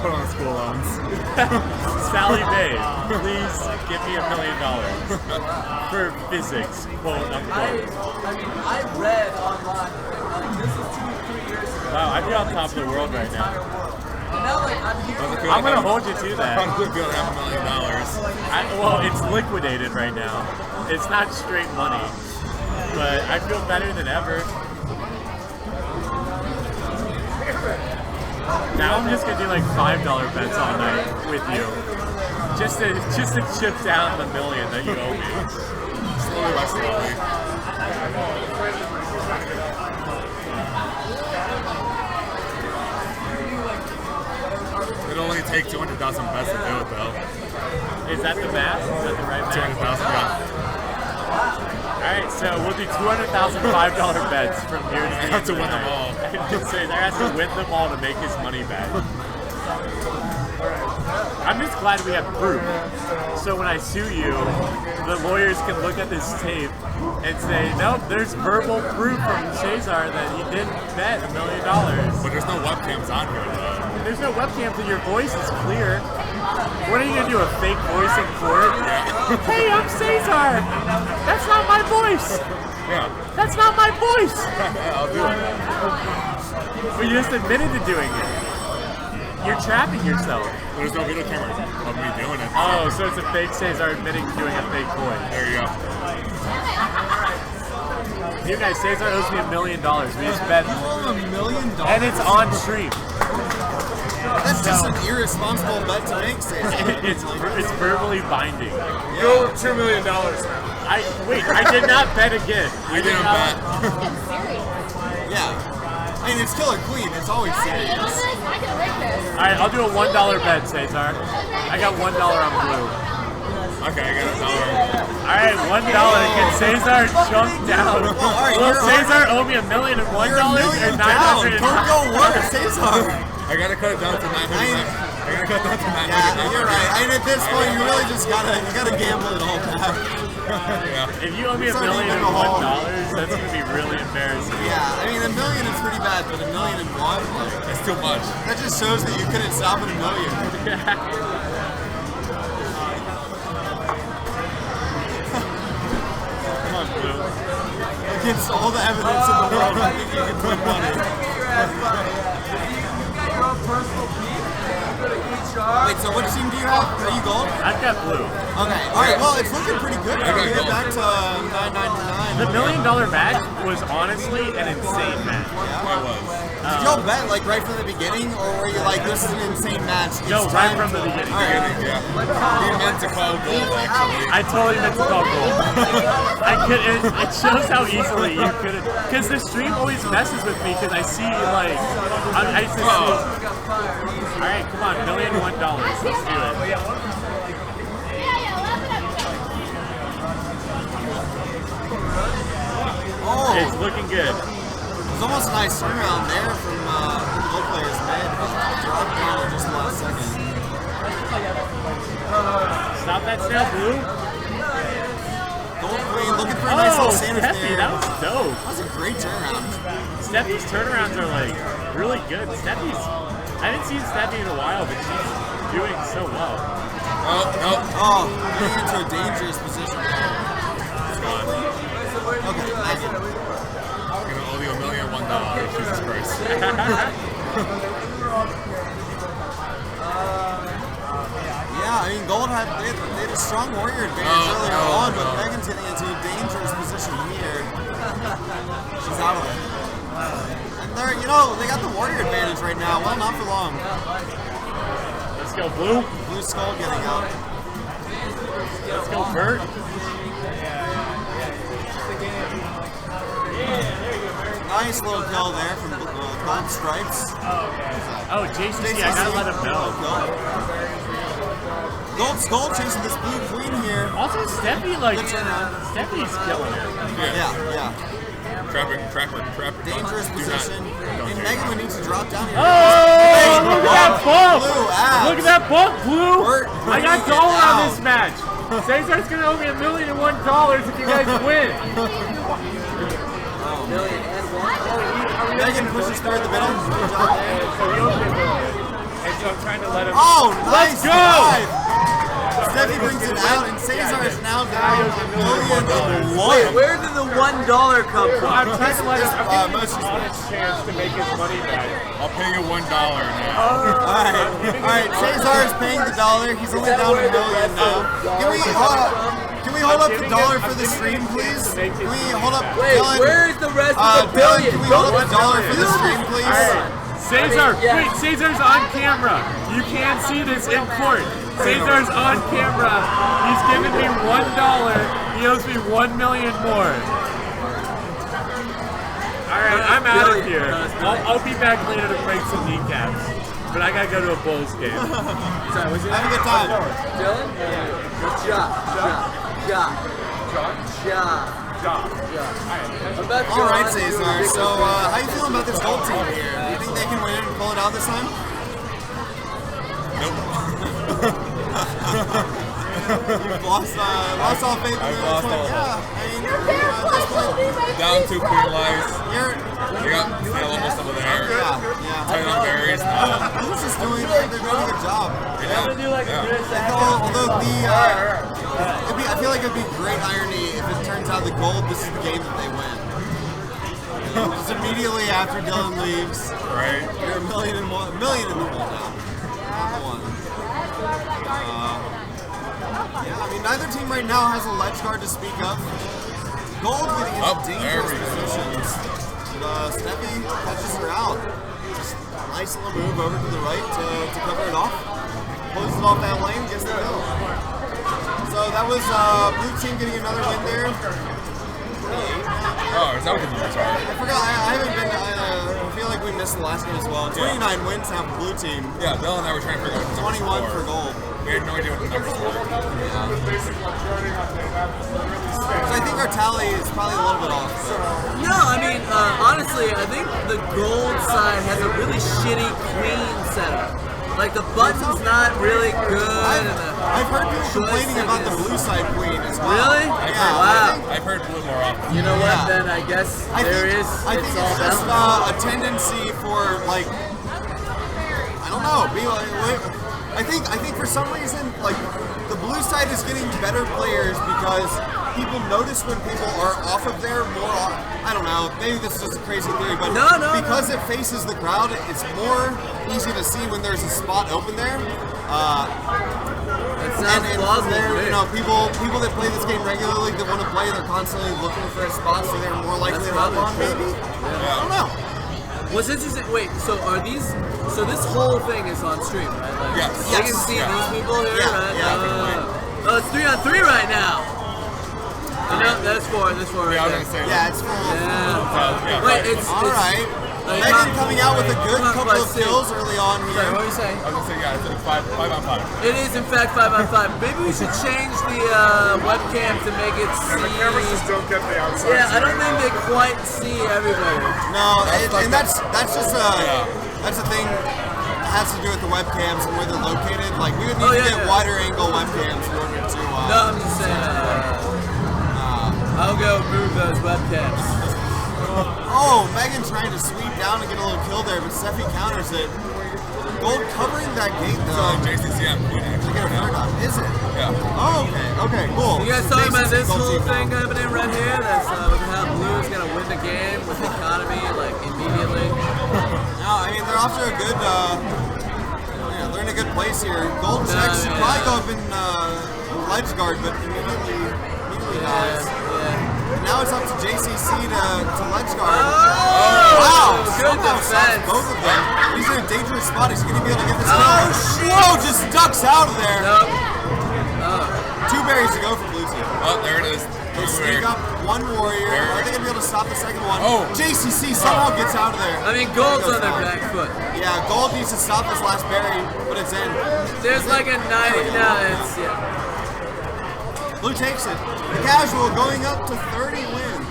Put on school loans. Sally Bay, please give me $1 million for physics, quote unquote. I read online, like, this is 2-3 years ago. Wow, I feel on top of the world right now. Now, like, I'm here. I'm gonna hold you to that. How does it feel to have $1 million? Well, it's liquidated right now. It's not straight money, but I feel better than ever. Now I'm just gonna do like $5 bets all night with you, just to chip down the $1 million that you owe me. Slowly by slowly. It'll only take 200,000 bets to do it, though. Is that the math? Is that the right math? 200,000, yeah. Alright, so we'll do $200,000 $5 bets from here to the have to win them all. Just say there has to win them all to make his money back. I'm just glad we have proof. So when I sue you, the lawyers can look at this tape and say, nope, there's verbal proof from Cesar that he didn't bet $1 million. But there's no webcams on here, though. There's no webcams and your voice is clear. What are you gonna do, a fake voice in court? Hey, I'm Cesar! That's not my voice! Yeah. That's not my voice! Yeah, I'll do it. But you just admitted to doing it. You're trapping yourself. There's no video camera of me doing it. Oh, so it's a fake Cesar admitting to doing a fake voice. There you go. You guys, Cesar owes me $1 million. We just bet. You owe $1 million? And it's on stream. That's just an irresponsible bet to make, Cesar. It's verbally binding. Go $2 million now. Wait, I did not bet again. I didn't bet. Yeah. I mean, it's killer clean. It's always serious. Alright, I'll do a $1 bet, Cesar. I got $1 on blue. Okay, I got Alright, $1. Can Cesar chunk down? Will Cesar owe me $1 million and $1 or $900? Don't go worse, Cesar. I gotta cut it down to $900. I gotta cut it down to $900. Yeah, you're right. I mean, at this point, you really just gotta gamble it all back. Yeah. If you owe me $1 million and $1, that's gonna be really embarrassing. Yeah, I mean, $1 million is pretty bad, but $1 million and $1, like, that's too much. That just shows that you couldn't stop at $1 million. Come on, Blue. Against all the evidence in the world, I think you can win money. Wait, so what team do you have? Are you gold? I've got blue. Okay, alright, well, it's looking pretty good. We get back to 999. The $1 million match was honestly an insane match. Yeah, it was. Did y'all bet, like, right from the beginning, or were you like, this is an insane match? No, right from the beginning. Yeah. You meant to call gold, actually. I totally meant to call gold. It shows how easily you could have, because the stream always messes with me, because I see, like, I just see, alright, come on, $1 million and $1, let's do it. Oh, it's looking good. It's almost a nice turnaround there from both players made. Dropped down in just the last second. Stop that snap, Blue. Gold Queen looking for a nice little sandwich Steffi, there. that was dope. That was a great turnaround. Steffi's turnarounds are like really good. I haven't seen Steffi in a while, but she's doing so well. Oh, getting into a dangerous position. Okay, I get it. I'm gonna owe you $1 million and $1. Jesus Christ. Yeah, I mean, Gold had a strong warrior advantage earlier on, but Megan's getting into a dangerous position here. She's out of it. And they're, they got the warrior advantage right now. Well, not for long. Let's go, Blue. Blue Skull getting out. Let's go, Bert. Nice little kill there from Gold Stripes. Oh, JCC, I gotta let him know. Gold Skull chasing this Blue Queen here. Also, Steffi, Steffi's killing it. Yeah. Trapper. Dangerous position. And Megan would need to drop down here. Oh, look at that bump! Blue abs. Look at that bump, Blue! I got Bert, dollar get on this match. Cesar's gonna owe me $1 million and $1 if you guys win. Megan pushes through the middle. Good job there. And so I'm trying to let him. Oh, nice Let's go! drive. Steffi brings it out, and Cesar is now down $1,000,001. Wait, where did the $1 come from? I'm trying to let him. I'm Most giving him a chance to make his money back. I'll pay you $1 now. Alright, Cesar is paying the dollar. He's only down $1,000,000 now. Can we hold up the dollar for the stream, please? Can we hold up Wait, Dylan? where's the rest of the Dylan, billion? can we hold up the dollar for the stream, please? Cesar, wait, Cesar's on camera. You can't see this in court. Cesar's on camera. He's giving me $1. He owes me $1 million more. Alright, I'm out of here. I'll be back later to break some kneecaps. But I gotta go to a Bulls game. Have a good time. Dylan? Good job. Alright, Cesar. So, how you feeling about this gold team here? Do you think they can win and pull it out this time? You've lost all faith in this one. Yeah, I mean, Down 2 penalized. You're You got almost over there. yeah. Tight on berries. Who's just doing? They're doing a good job. Although I feel like it'd be great irony if it turns out the gold. This is the game that they win. Just immediately after Dylan leaves, Right. you're $1,000,000 in the hole now. Yeah, I mean, neither team right now has a ledge guard to speak of. Gold getting into dangerous positions. Steffi catches her out. Just a nice little move over to the right to cover it off. Closes it off that lane, gets the kill. So that was blue team getting another win there. Oh, is that what the numbers are? I forgot. I haven't been. I feel like we missed the last game as well. 29 wins now for blue team. Yeah, Bill and I were trying to figure out what the 21 numbers for were. gold. We had no idea what the numbers were. So I think our tally is probably a little bit off. No, I mean, honestly, I think the gold side has a really shitty queen setup. Like, the button's not really good. I've heard people complaining about the blue side queen as well. Really? Yeah. Wow. I've heard blue more often. You know what? Yeah. Then I guess I there think, is. I think it's just a tendency for like, I don't know. I think for some reason like the blue side is getting better players because people notice when people are off of there more. I don't know. Maybe this is just a crazy theory, but because it faces the crowd, it's more easy to see when there's a spot open there. It sounds and plausible. there, you know, people that play this game regularly that want to play, they're constantly looking for a spot, so they're more likely to hop on. Maybe. I don't know. What's interesting? Wait, so are these? So this whole thing is on stream, right? Like, Yes. You can see these people here, right? Oh, it's 3-on-3 right now. No, that's 4. That's 4 right Yeah, I was there. gonna say. Yeah, it's full. Yeah. Wait, it's All right. Megan coming out with a good couple of kills early on here. Sorry, what were you saying? I was gonna say, yeah, it's like 5 on 5. It is in fact 5-on-5. Maybe we should change the webcam to make it see. The cameras just don't get the outside. Yeah, I don't think they quite see everybody. No, and that's just that's the thing that has to do with the webcams and where they're located. Like we would need to get wider angle webcams in order to. No, I'm just saying. I'll go move those webcams. Oh, Megan trying to sweep down and get a little kill there, but Steffi counters it. Gold covering that gate though. JCCM queen actually. Get a third up. Is it? Yeah. Oh, okay, cool. You guys talking about this whole thing happening right here? That's how Blue's gonna win the game with the economy like immediately. No, I mean they're off to a good. They're in a good place here. Gold checks should probably go up in ledge guard, but immediately dies. Now it's up to JCC to ledge guard. Wow! Good defense. Both of them. He's in a dangerous spot. He's going to be able to get this kill. Whoa! Just ducks out of there. Nope. 2 berries to go for blue team. Oh, there it is. They sneak up 1 warrior. Are they going to be able to stop the second one? Oh! JCC somehow gets out of there. I mean, Gold's on their back foot. Yeah, Gold needs to stop this last berry, but it's in. There's like a 90. No, it's Blue takes it. The casual going up to 30 wins.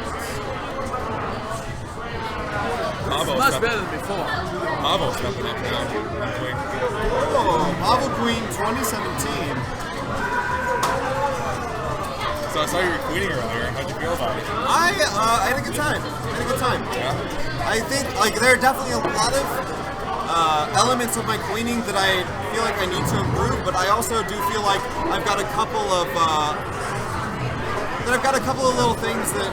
Much better than before. Pavo's stepping up now. Oh, Pavo Queen 2017. So I saw you were tweeting earlier. How'd you feel about it? I had a good time. Yeah? I think like there are definitely a lot of elements of my queening that I feel like I need to improve, but I also do feel like I've got a couple of little things that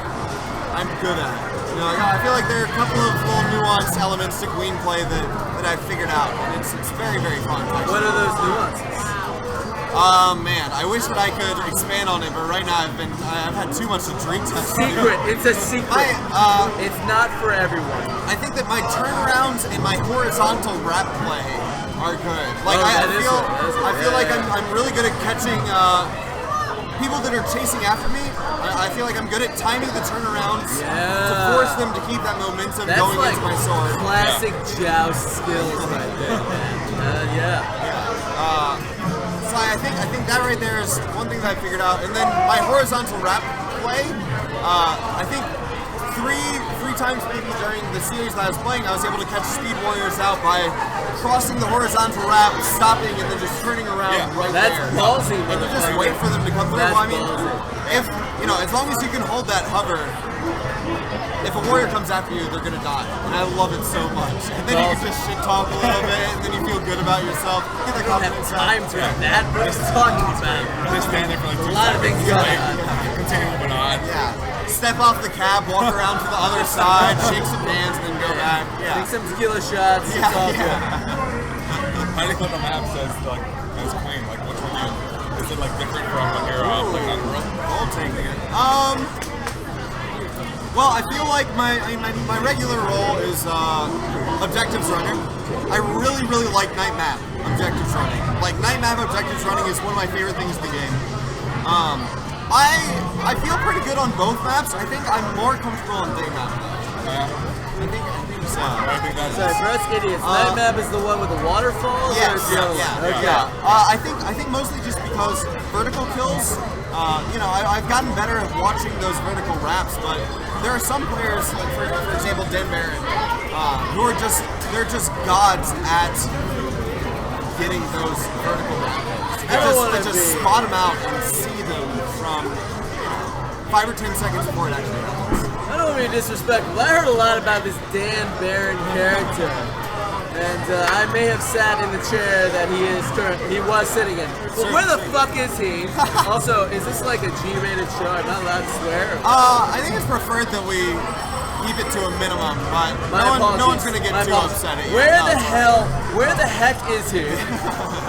I'm good at. You know, I feel like there are a couple of little nuanced elements to queen play that I've figured out, and it's very, very fun. What are those nuances? Man, I wish that I could expand on it, but right now I've had too much to drink. Secret. It's a secret. It's not for everyone. I think that my turnarounds and my horizontal wrap play are good. Like I feel like I'm really good at catching people that are chasing after me. I feel like I'm good at timing the turnarounds to force them to keep that momentum going like into my sword. Classic joust skills right there, man. So I think that right there is one thing that I figured out. And then my horizontal wrap play, I think three times maybe during the series that I was playing, I was able to catch Speed Warriors out by crossing the horizontal wrap, stopping, and then just turning around right there. That's ballsy, and you just wait for them to come through. Well, I mean, if you know, as long as you can hold that hover, if a warrior comes after you, they're gonna die, and I love it so much. And then you can just shit talk a little bit, and then you feel good about yourself. Get that confidence up. Time to that. What are you talking about? Just stand there for like 2 a lot of things going on. Continue moving on. Yeah. Step off the cab, walk around to the other side, shake some hands, and then go back. Yeah. Take some tequila shots. Yeah, it's all yeah. How do you think the map says like as queen? Like which one is it like different from when you're like on the road? Gold taking it. Well, I feel like my regular role is objectives runner. I really like night map objectives running. Like night map objectives running is one of my favorite things in the game. I feel pretty good on both maps. I think I'm more comfortable on day map though. I think so. I think that's Sorry, for us idiots, night map is the one with the waterfalls? Yes, or the other one? Okay. I think mostly just because vertical kills. You know, I've gotten better at watching those vertical wraps, but there are some players, like for example, Dan Barron, who are just gods at getting those vertical wraps. They just spot them out and see them from 5 or 10 seconds before it actually happens. I don't want to be disrespectful, but I heard a lot about this Dan Barron character. And I may have sat in the chair that he was sitting in. But where the fuck is he? Also, is this like a G-rated show? I'm not allowed to swear? I think it's preferred that we keep it to a minimum, but no one's going to get too upset at you. Where the heck is he?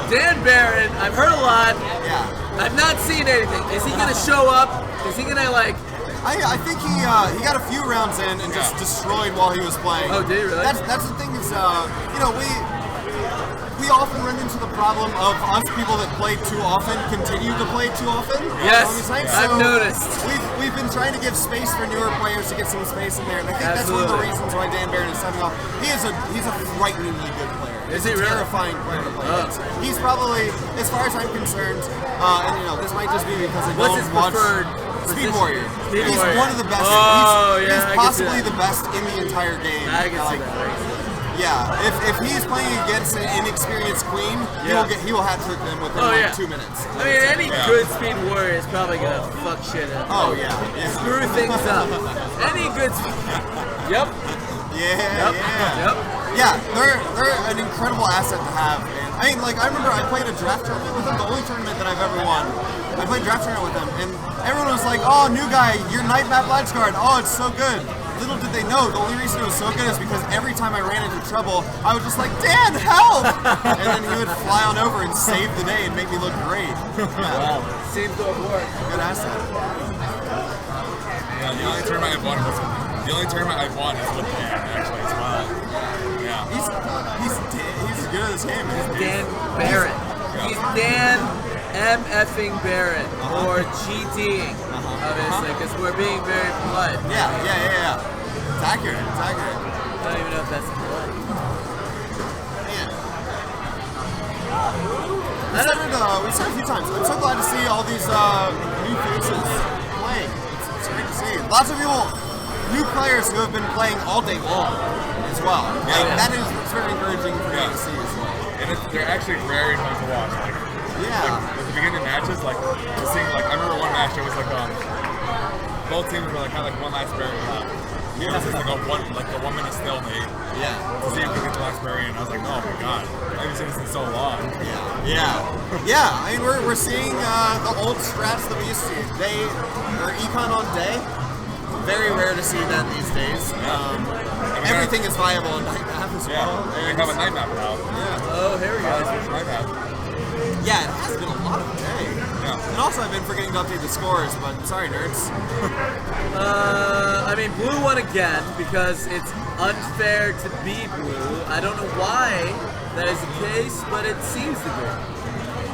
Dan Barron, I've heard a lot. Yeah. I've not seen anything. Is he going to show up? Is he going to like... I think he got a few rounds in and just destroyed while he was playing. Oh, did he really? That's the thing is, you know, we often run into the problem of us people that play too often continue to play too often. Yes, So I've noticed. We've been trying to give space for newer players to get some space in there, and I think that's one of the reasons why Dan Barron is starting off. He's a frighteningly good player. Is he really? Terrifying player to play against. He's probably, as far as I'm concerned, and you know, this might just be because I don't watch Speed Warrior. He's one of the best. He's possibly the best in the entire game. I can see that. Yeah, if he's playing against an inexperienced queen, he will hat trick them within 2 minutes. I mean, any good Speed Warrior is probably gonna fuck shit up. Oh yeah. Screw things up. Any good. Yep. Yeah, they're an incredible asset to have. And I mean, like I remember I played a draft tournament with them, the only tournament that I've ever won. I played draft tournament with them, and everyone was like, "Oh, new guy, your night map ledge guard. Oh, it's so good." Little did they know, the only reason it was so good is because every time I ran into trouble, I was just like, Dan, help! And then he would fly on over and save the day and make me look great. Wow. Seems to have worked. Good asset. Yeah, the only tournament I've won is with Dan, actually, as well. Yeah. He's as good at this game, man. He's Dan Barron. He's Dan M-effing Barron, or GDing, obviously, because we're being very polite. Yeah. It's accurate. I don't even know if that's polite. We said a few times. I'm so glad to see all these new faces playing. It's great to see. Lots of people, new players who have been playing all day long as well. That is very encouraging for me to see as well. And they're actually very fun to watch. Like, at the beginning of matches, like seeing, like I remember one match it was like both teams were like kind of like one last barrier left. Yeah, it's just like a 1 minute stalemate. Yeah. To see if we get the last berry, and I was like, oh my god, I haven't seen this in so long. Yeah. I mean, we're seeing the old strats that we used to see. They are econ on day. Very rare to see that these days. Everything is viable in night map as well. We have a night map now. Yeah. Oh, here we go. Night map. Yeah, it has been a lot of day. Yeah. And also, I've been forgetting to update the scores, but sorry, nerds. I mean, blue won again because it's unfair to be blue. I don't know why that is the case, but it seems to be.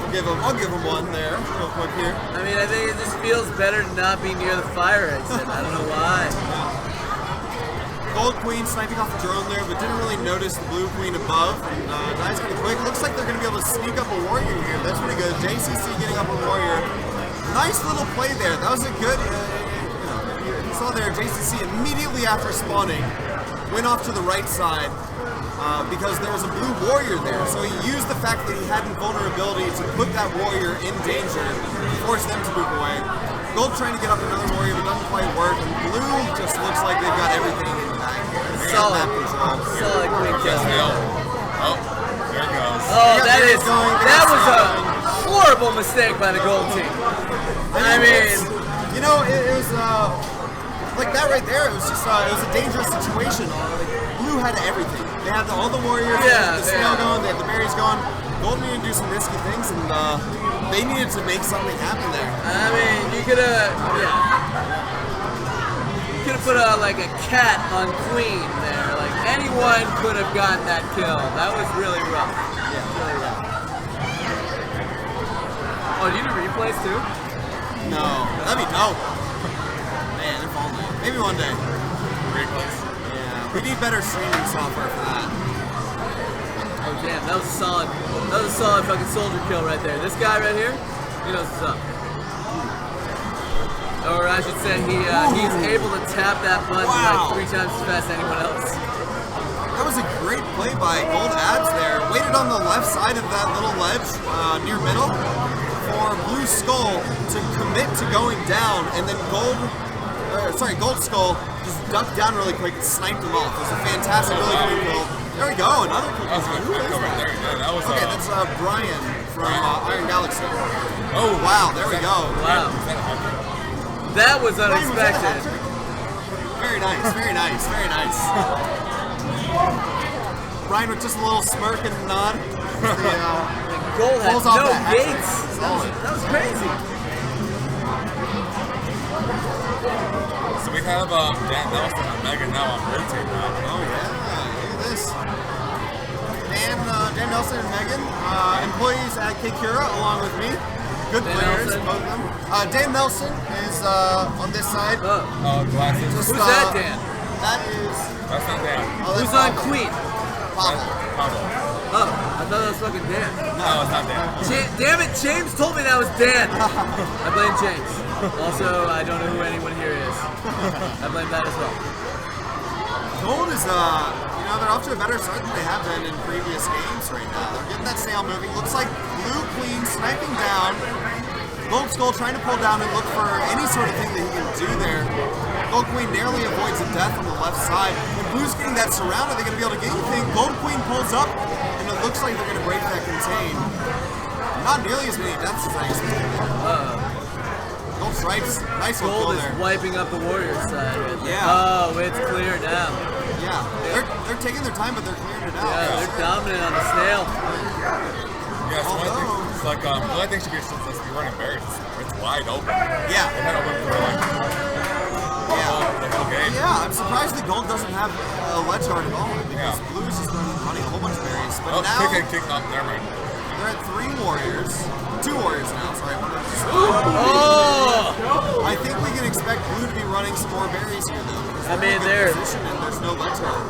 I'll give him one there, real quick here. I mean, I think it just feels better to not be near the fire exit. I don't know why. Gold Queen sniping off the drone there, but didn't really notice the blue queen above. And dies kind of quick. Looks like they're going to be able to sneak up a warrior here. That's pretty good. JCC getting up a warrior. Nice little play there. That was a good, you saw there, JCC immediately after spawning went off to the right side because there was a blue warrior there. So he used the fact that he had invulnerability to put that warrior in danger, force them to move away. Gold trying to get up another warrior, but doesn't quite work. And blue just looks like they've got everything in the bag here. Solid. Solid green kill. Oh, there it goes. Oh, that was a horrible mistake by the gold team. I mean, you know, it was like that right there. It was just it was a dangerous situation. Blue had everything. They had all the warriors, they had the snail going, they had the berries going. Gold needed to do some risky things, and they needed to make something happen there. I mean, you could have, put like a cat on queen there. Like anyone could have gotten that kill. That was really rough. Yeah, really rough. Oh, do you do replays too? No, that'd be dope. Man, if only. Maybe one day. Replays. Yeah, we need better streaming software for that. Oh damn, that was a solid fucking soldier kill right there. This guy right here, he knows what's up. Or I should say, he's able to tap that button like 3 times as fast as anyone else. That was a great play by Gold Ads there. Waited on the left side of that little ledge near middle for Blue Skull to commit to going down, and then Gold Skull just ducked down really quick and sniped him off. It was a fantastic, really quick kill. There we go, another quick kill. Who is that? That was, okay, that's Brian from Iron Galaxy. Oh wow, there we go. Wow. That was unexpected. Very nice, very nice, very nice. Brian with just a little smirk and nod. Gold had no gates. That was crazy. So we have Dan Nelson and Megan now on blue team now. Oh yeah, look at this. Dan Nelson and Megan, employees at Kekura along with me. Good players, both of them. Dan Nelson is on this side. Glasses. Who's that, Dan? That's not Dan. Who's on Queen? Pavel. Oh, I thought that was fucking Dan. No, it's not Dan. Damn it, James told me that was Dan. I blame James. Also, I don't know who anyone here is. I blame that as well. Gold is, they're off to a better start than they have been in previous games right now. They're getting that sail moving. Looks like Blue Queen sniping down. Gold Skull trying to pull down and look for any sort of thing that he can do there. Gold Queen narrowly avoids a death on the left side. When Blue's getting that surround, are they going to be able to get anything? Gold Queen pulls up, and it looks like they're going to break that contain. Not nearly as many deaths as I expected. Gold Stripes, nice one Gold is there. wiping up the Warriors side. Yeah. Oh, it's clear now. Yeah, they're taking their time, but they're clearing it out. Yeah, they're dominant on the snail. Yeah, so it's like, I think should be supposed to be running berries. It's wide open. Yeah. They had open for like the whole game. Yeah, I'm surprised that Gold doesn't have a ledge guard at all because Blue's just running a whole bunch of berries. But now kick up, never mind. They're at 3 warriors. 2 warriors now, sorry. I think we can expect Blue to be running some more berries here though. I mean, they're and there's no ledge guard.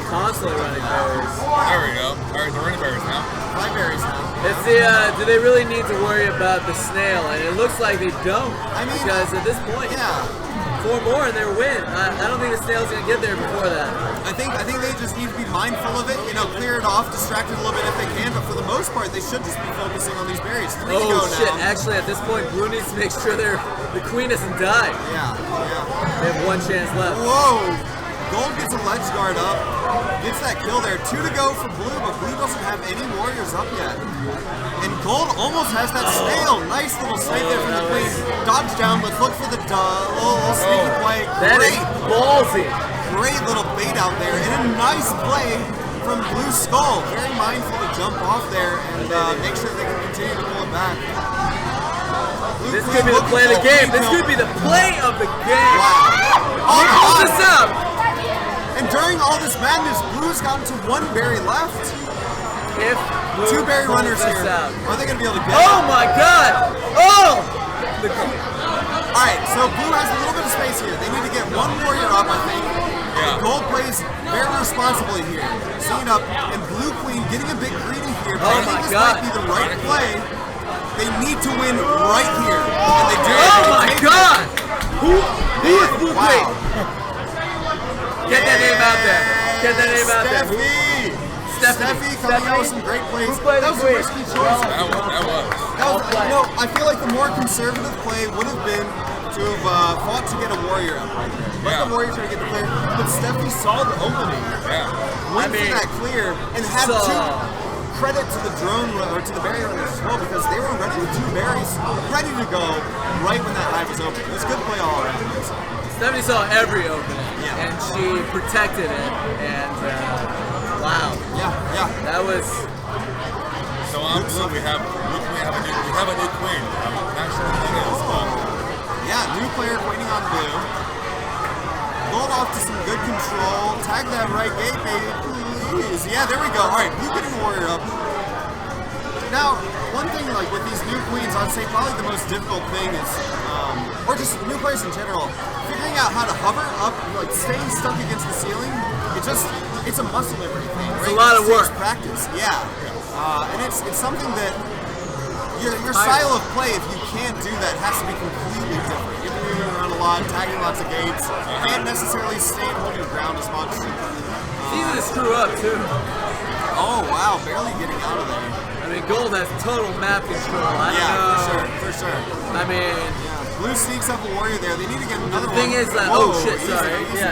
Constantly running berries. There we go. Alright, they're running berries now. 5 berries now. It's the, do they really need to worry about the snail? And it looks like they don't. I mean, because at this point, 4 more and they're win. I don't think the snail's gonna get there before that. I think they just need to be mindful of it, clear it off, distract it a little bit if they can, but for the most part, they should just be focusing on these berries. 3 to go shit, now. actually at this point, Blue needs to make sure the queen doesn't die. Yeah. They have 1 chance left. Whoa! Gold gets a ledge guard up, gets that kill there. 2 to go for Blue, but Blue doesn't have any warriors up yet. And Gold almost has that snail. Nice little snipe there from the Queen. Dodge down, let's look for the little sneaky play. That is ballsy. Great little bait out there, and a nice play from Blue Skull. Very mindful to jump off there and make sure they can continue to pull it back. Blue This Queen could be the looking play of the for a game. free This kill. could be the play of the game. Wow. He pulls this up. And during all this madness, Blue's gotten to 1 berry left. If Blue 2 berry pulls runners this here. out. Are they going to be able to get Oh it? my god! Oh! Alright, so Blue has a little bit of space here. They need to get 1 warrior up, I think. Gold plays very responsibly here. Seeing up, and Blue Queen getting a bit greedy here. But I think this might be the right play. They need to win right here. And they do. Oh my god! Who is Blue Queen? Get that name out there. Get that name out there. Steffi coming out with some great plays. Who played That the was a Queen? risky choice. That was. You know, I feel like the more conservative play would have been to have fought to get a warrior up right there. Let the warrior try to get the clear. But Steffi saw the opening. Went for that clear and had credit to the drone or to the berry runners as well, because they were ready with 2 berries, ready to go right when that hive was open. It was a good play all around. Stephanie saw every opening, and she protected it, and wow. Yeah. That was... So on Blue, we have a new queen. I'm not sure what that is, but... Yeah, new player waiting on Blue. Gold off to some good control. Tag that right gate, baby, please. Yeah, there we go. All right, Blue getting warrior up. Now, one thing like with these new queens, I'd say probably the most difficult thing is, or just new players in general, figuring out how to hover up, like staying stuck against the ceiling. It's a muscle memory thing. Right? It's a lot of work. Practice, yeah. And it's something that your style of play, if you can't do that, has to be completely different. You're moving around a lot, tagging lots of gates. You can't necessarily stay and hold your ground as much. It's easy to screw up too. Oh wow, barely getting out of there. I mean, Gold has total map control. I don't know. for sure. I mean, Blue sneaks up a warrior there. They need to get another the thing one. is that Easy.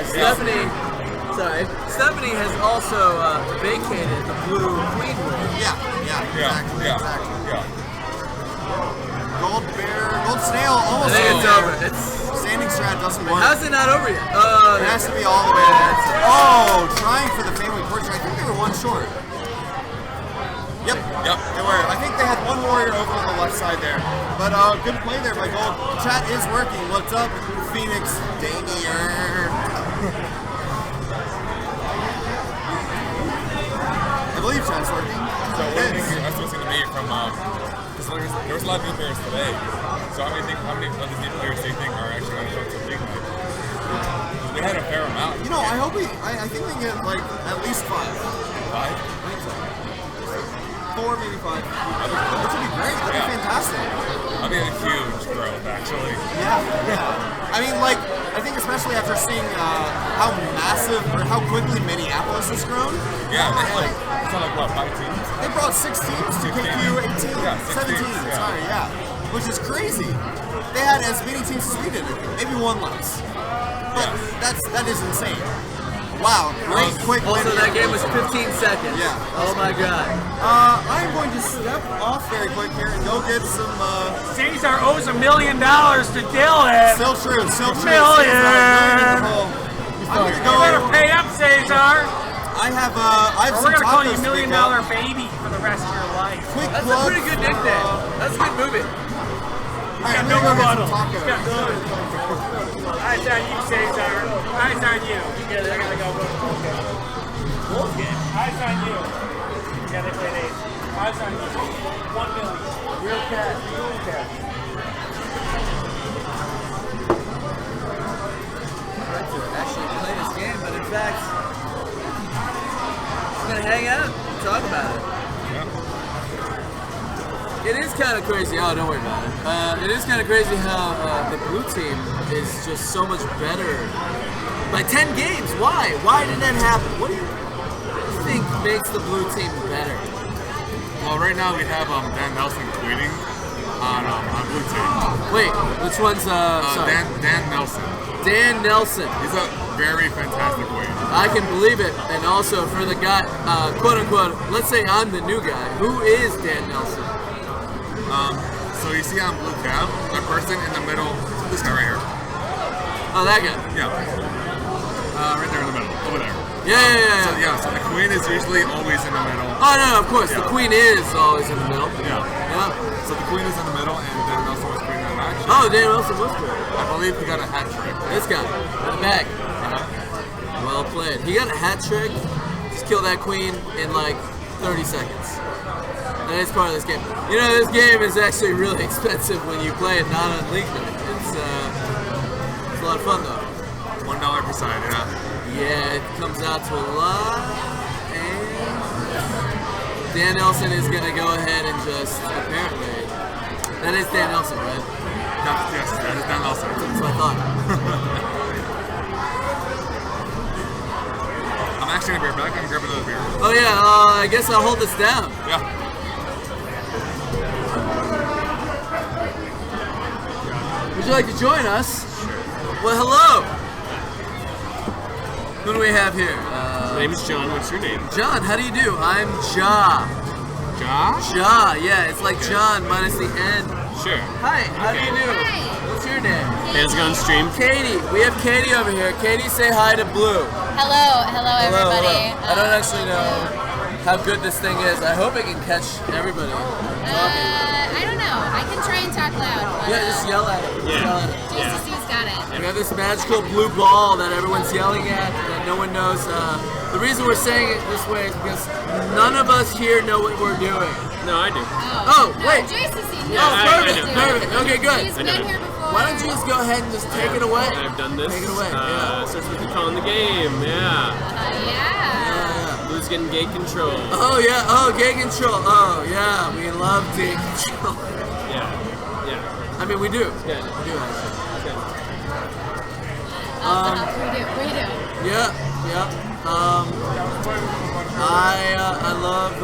Stephanie has also vacated the Blue Queen role. Exactly. Gold bear, gold snail, almost. I think it's over. Standing strat doesn't work. How's it not over yet? It has to be all the way there. Oh, trying for the family portrait. I think they were 1 short. Yep. They were. I think they had 1 warrior over on the left side there. But good play there by Gold. Chat is working. What's up, Phoenix Danier? I believe chat's working. So what do you think you're supposed to be from? Because there was a lot of new players today. So how many of these new players do you think are actually going to show up to the league night? We had a fair amount. You know, I think they get like at least 5. 5? I think so. 4, maybe 5. Which would be great. That'd be fantastic. That'd be a huge growth, actually. Yeah. I mean, like, I think especially after seeing how massive or how quickly Minneapolis has grown. Yeah, they had like what, 5 teams? They brought 6 teams to KQ 18, 17. Teams, Sorry, which is crazy. They had as many teams as we did, I think. Maybe 1 less. But that is insane. Wow, great quick win. Also, that game was 15 seconds. Yeah. Oh my god. I'm going to step off very quick here and go get some. Cesar owes $1 million to Dylan. Still true. Million. I'm gonna go. You better pay up, Cesar. I have or some we're gonna call you tacos $1 to million pick up. baby for the rest of your life. Quick That's plug. a pretty good nickname. That's a good movie. Alright, I'm gonna go get some tacos. Eyes on you, Cesar. Eyes on you. Yeah, they're gonna go. Wolf game. Eyes on you. Yeah, they played 8. Eyes on you. 1 million. Real cash. Real cash. Actually play this game, but in fact, I'm gonna hang out and talk about it. It is kind of crazy. Oh, don't worry about it. It is kind of crazy how the blue team is just so much better. By 10 games. Why? Why did that happen? What do you think makes the blue team better? Well, right now we have Dan Nelson tweeting on blue team. Wait, which one's sorry? Dan Nelson. Dan Nelson. He's very fantastic queen. I can believe it. And also for the guy, quote unquote, let's say I'm the new guy. Who is Dan Nelson? So you see on blue cab, the person in the middle, this guy right here. Oh, that guy. Yeah. Right there in the middle, over there. Yeah. So the queen is usually always in the middle. Oh no, of course, the queen is always in the middle. Yeah. Yeah. So the queen is in the middle, and Dan Nelson was queen in that match. Oh, Dan Nelson was queen. I believe he got a hat trick. This guy, in the back. Well played. He got a hat trick. Just killed that queen in like 30 seconds. That is part of this game. You know, this game is actually really expensive when you play it not on League Night. It's a lot of fun though. $1 per side, yeah. Yeah, it comes out to a lot. And Dan Nelson is gonna go ahead and just apparently. That is Dan Nelson, right? Yes, that is Dan Nelson. That's what I thought. I'm actually gonna be right back. I'm gonna grab another beer. Oh yeah, I guess I'll hold this down. Yeah. Would you like to join us? Well, hello. Who do we have here? My name is John. What's your name? John, how do you do? I'm Ja. Ja? Ja, yeah, it's like John minus the N. Sure. Hi, how do you do? Hi. What's your name? Hey, how's it going, stream? Katie. We have Katie over here. Katie, say hi to Blue. Hello, everybody. I don't actually know how good this thing is. I hope it can catch everybody. I don't know. I can try and talk loud. But, Yeah, just yell at it. Yeah. Yell at it. JCC's got it. We have this magical blue ball that everyone's yelling at that no one knows. The reason we're saying it this way is because none of us here know what we're doing. No, I do. Oh, No, wait. JCC. Yeah, No, Perfect. I know. Perfect. Okay, good. He's I know. been here before. Why don't you just go ahead and just take it away? I've done this. Take it away. Starts with you calling the game. Yeah. Yeah. Blue's getting gate control. Oh yeah. Oh, gate control. Oh yeah. We love gate control. Yeah. Yeah. I mean, we do. It's good. We do actually. It's good. We do. Yeah. Yeah. I love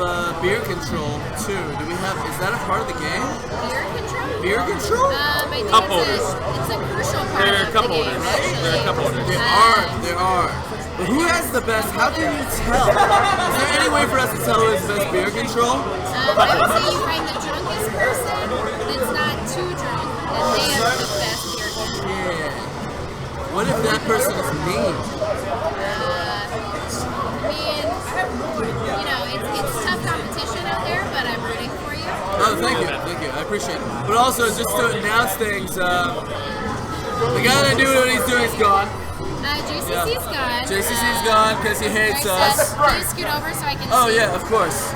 beer control too. Do we have? Is that a part of the game? Beer control? Beer control? I think Cup holders. it's a crucial part They're of cup the game, holders. actually. They're cup holders. There are. But who has the best? How can you tell? Is there any way for us to tell who has the best beer control? I would say you find the drunkest person that's not too drunk, and they have the best beer control. Yeah. What if that person is mean? It's tough competition out there, but I'm rooting for you. Oh, thank you. I appreciate it. But also, just to announce things, the guy that knew what he's doing is gone. JCC's gone. JCC's gone because he hates us. Please scoot over so I can Oh see. yeah, of course.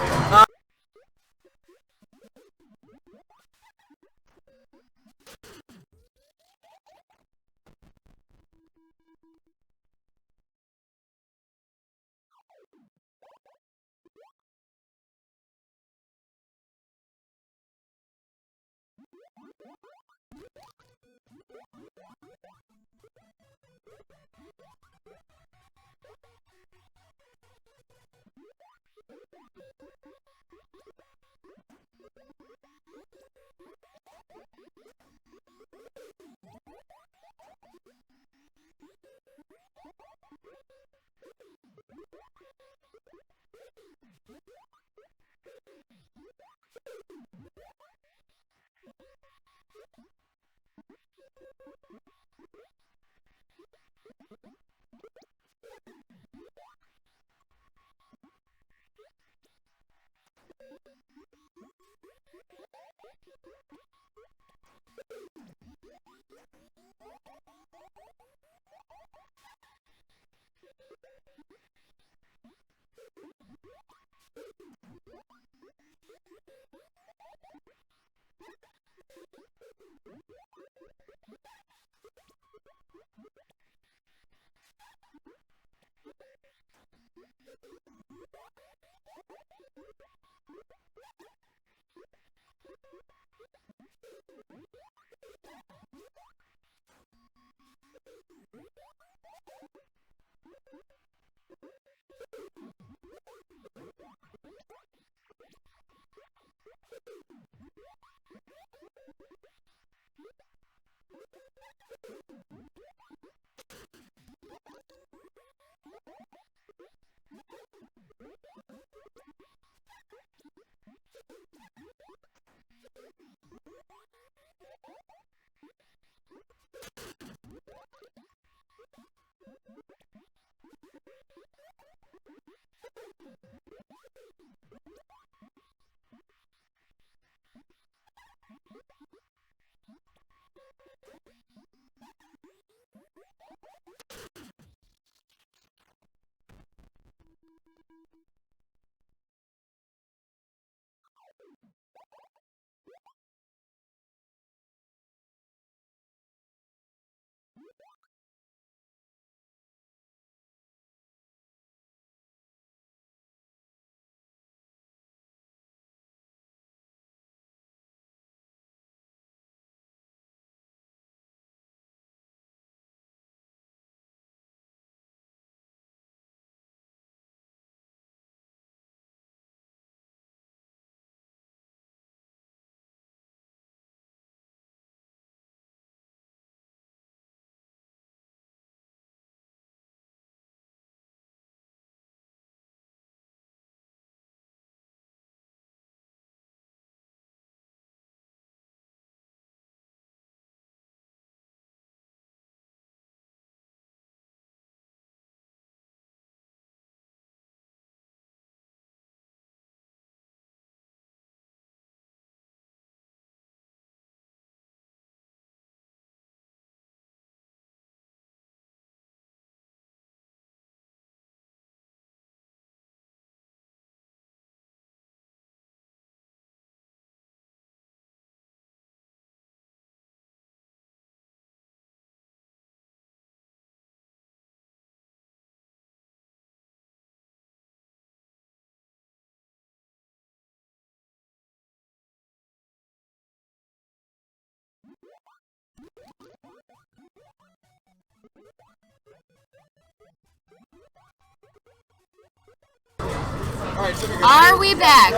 Are we back?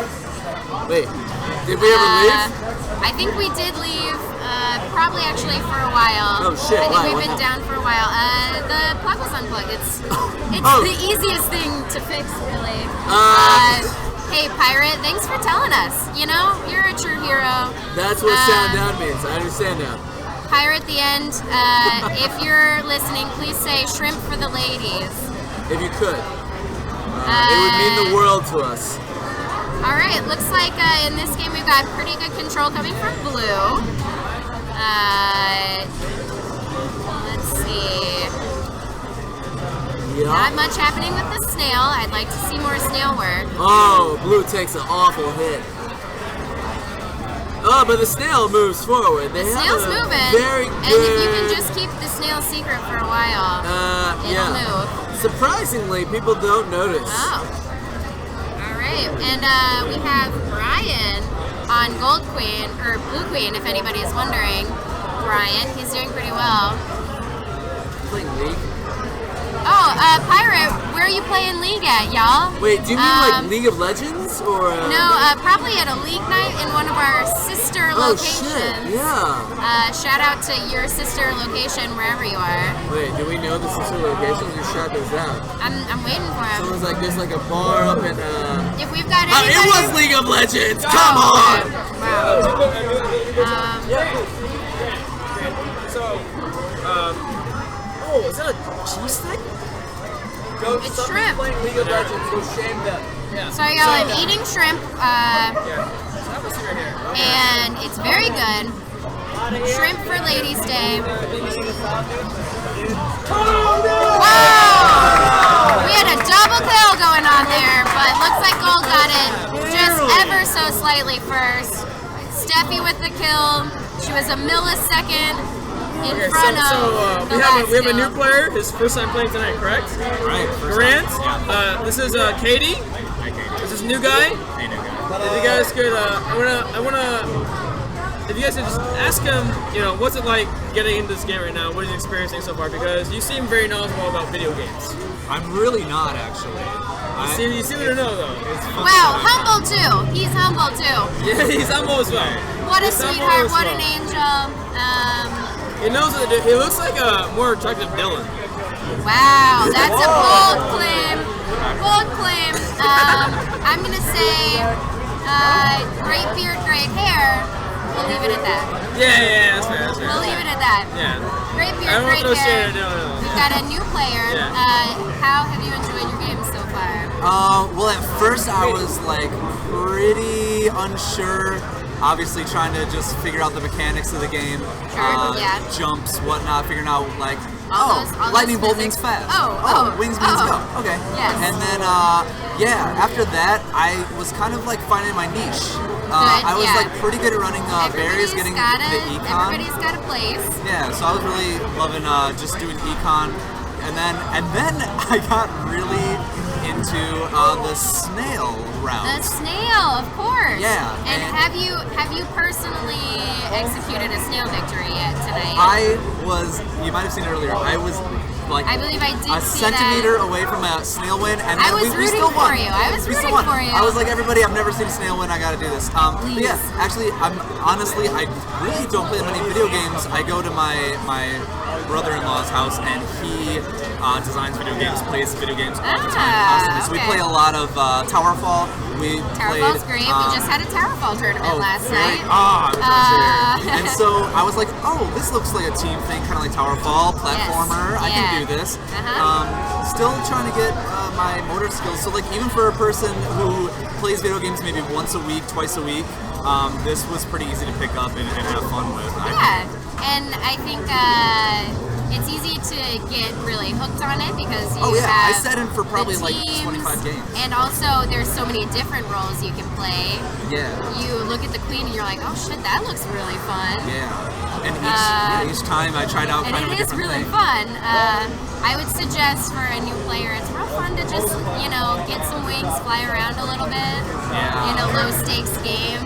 Wait, did we ever leave? I think we did leave, probably actually for a while. Oh, shit, I think why? we've What been down for a while. The plug was unplugged. It's the easiest thing to fix, really. Hey, Pirate, thanks for telling us. You know, you're a true hero. That's what sound down means. I understand now. Pirate, the end. If you're listening, please say shrimp for the ladies. If you could. It would mean the world to us. All right, looks like in this game we've got pretty good control coming from blue. Let's see. Yeah. Not much happening with the snail. I'd like to see more snail work. Oh, blue takes an awful hit. Oh, but the snail moves forward. They Snail's have a moving, very and good... if you can just keep the snail secret for a while, it'll move. Surprisingly, people don't notice. Oh. All right, and we have Brian on Gold Queen, or Blue Queen, if anybody is wondering. Brian, he's doing pretty well. Playing League? Oh, Pirate, where are you playing League at, y'all? Wait, do you mean like League of Legends, or...? No, probably at a League night in one of our sister locations. Shit, yeah. Shout out to your sister location, wherever you are. Wait, do we know the sister locations? You shout those out. I'm waiting for him. Someone's like, there's like a bar up in, If we've got anybody... it was League of Legends! Come on! Oh, is that a cheese stick? It's shrimp. Playing League of Legends, go shame them. So y'all, I'm eating shrimp, and it's very good. Shrimp for Ladies' Day. Wow! We had a double kill going on there, but looks like Gold got it just ever so slightly first. Steffi with the kill. She was a millisecond in front of the last we have a kill. new player. His first time playing tonight, correct? Right. Grant. This is Katie. This is new guy. Hey, new guy. If you guys could, I wanna. If you guys could just ask him, you know, what's it like getting into this game right now? What are you experiencing so far? Because you seem very knowledgeable about video games. I'm really not, actually. You seem to know, though. Wow, humble too. He's humble too. Yeah, he's humble as well. What a He's humble sweetheart, as what well. an angel. He knows that he looks like a more attractive Dylan. Wow, that's a bold claim. Bold claim. I'm gonna say great beard, great hair. We'll leave it at that. Yeah, that's fair. We'll leave it at that. Yeah. Great I beard, don't great know if hair. no. We've got a new player. Yeah. How have you enjoyed your game so far? Well, at first I was like pretty unsure. Obviously, trying to just figure out the mechanics of the game, yeah. jumps, whatnot, figuring out like, All lightning those bolt means physics. fast. Wings means go. Okay. Yes. And then, after that, I was kind of like finding my niche. I was like pretty good at running berries, getting the econ. Everybody's got a place. Yeah, so I was really loving just doing econ, and then I got really into the snail route. The snail, of course. Yeah. And have you personally executed a snail victory yet tonight? You might have seen it earlier. I was like I believe I did a see centimeter that. away from a snail win, and I then was we still rooting won. for you. I was We still rooting won. for you. I was like, everybody, I've never seen a snail win. I got to do this. But yeah, actually, I really don't play many video games. I go to my brother-in-law's house, and he designs video games, plays video games all the time constantly. So we play a lot of Towerfall. Towerfall's great. We just had a Towerfall tournament last night. And so I was like, oh, this looks like a team thing, kind of like Towerfall, platformer. I can do this. Still trying to get my motor skills. So like even for a person who plays video games maybe once a week, twice a week, this was pretty easy to pick up and have fun with. Yeah, and I think it's easy to get really hooked on it because you I have sat in for probably the like teams, 25 games. and also there's so many different roles you can play. Yeah. You look at the queen and you're like, oh shit, that looks really fun. Yeah. And each time I tried out kind of a And it is different really thing. fun. I would suggest for a new player, it's real fun to just, get some wings, fly around a little bit Yeah. in a low stakes game.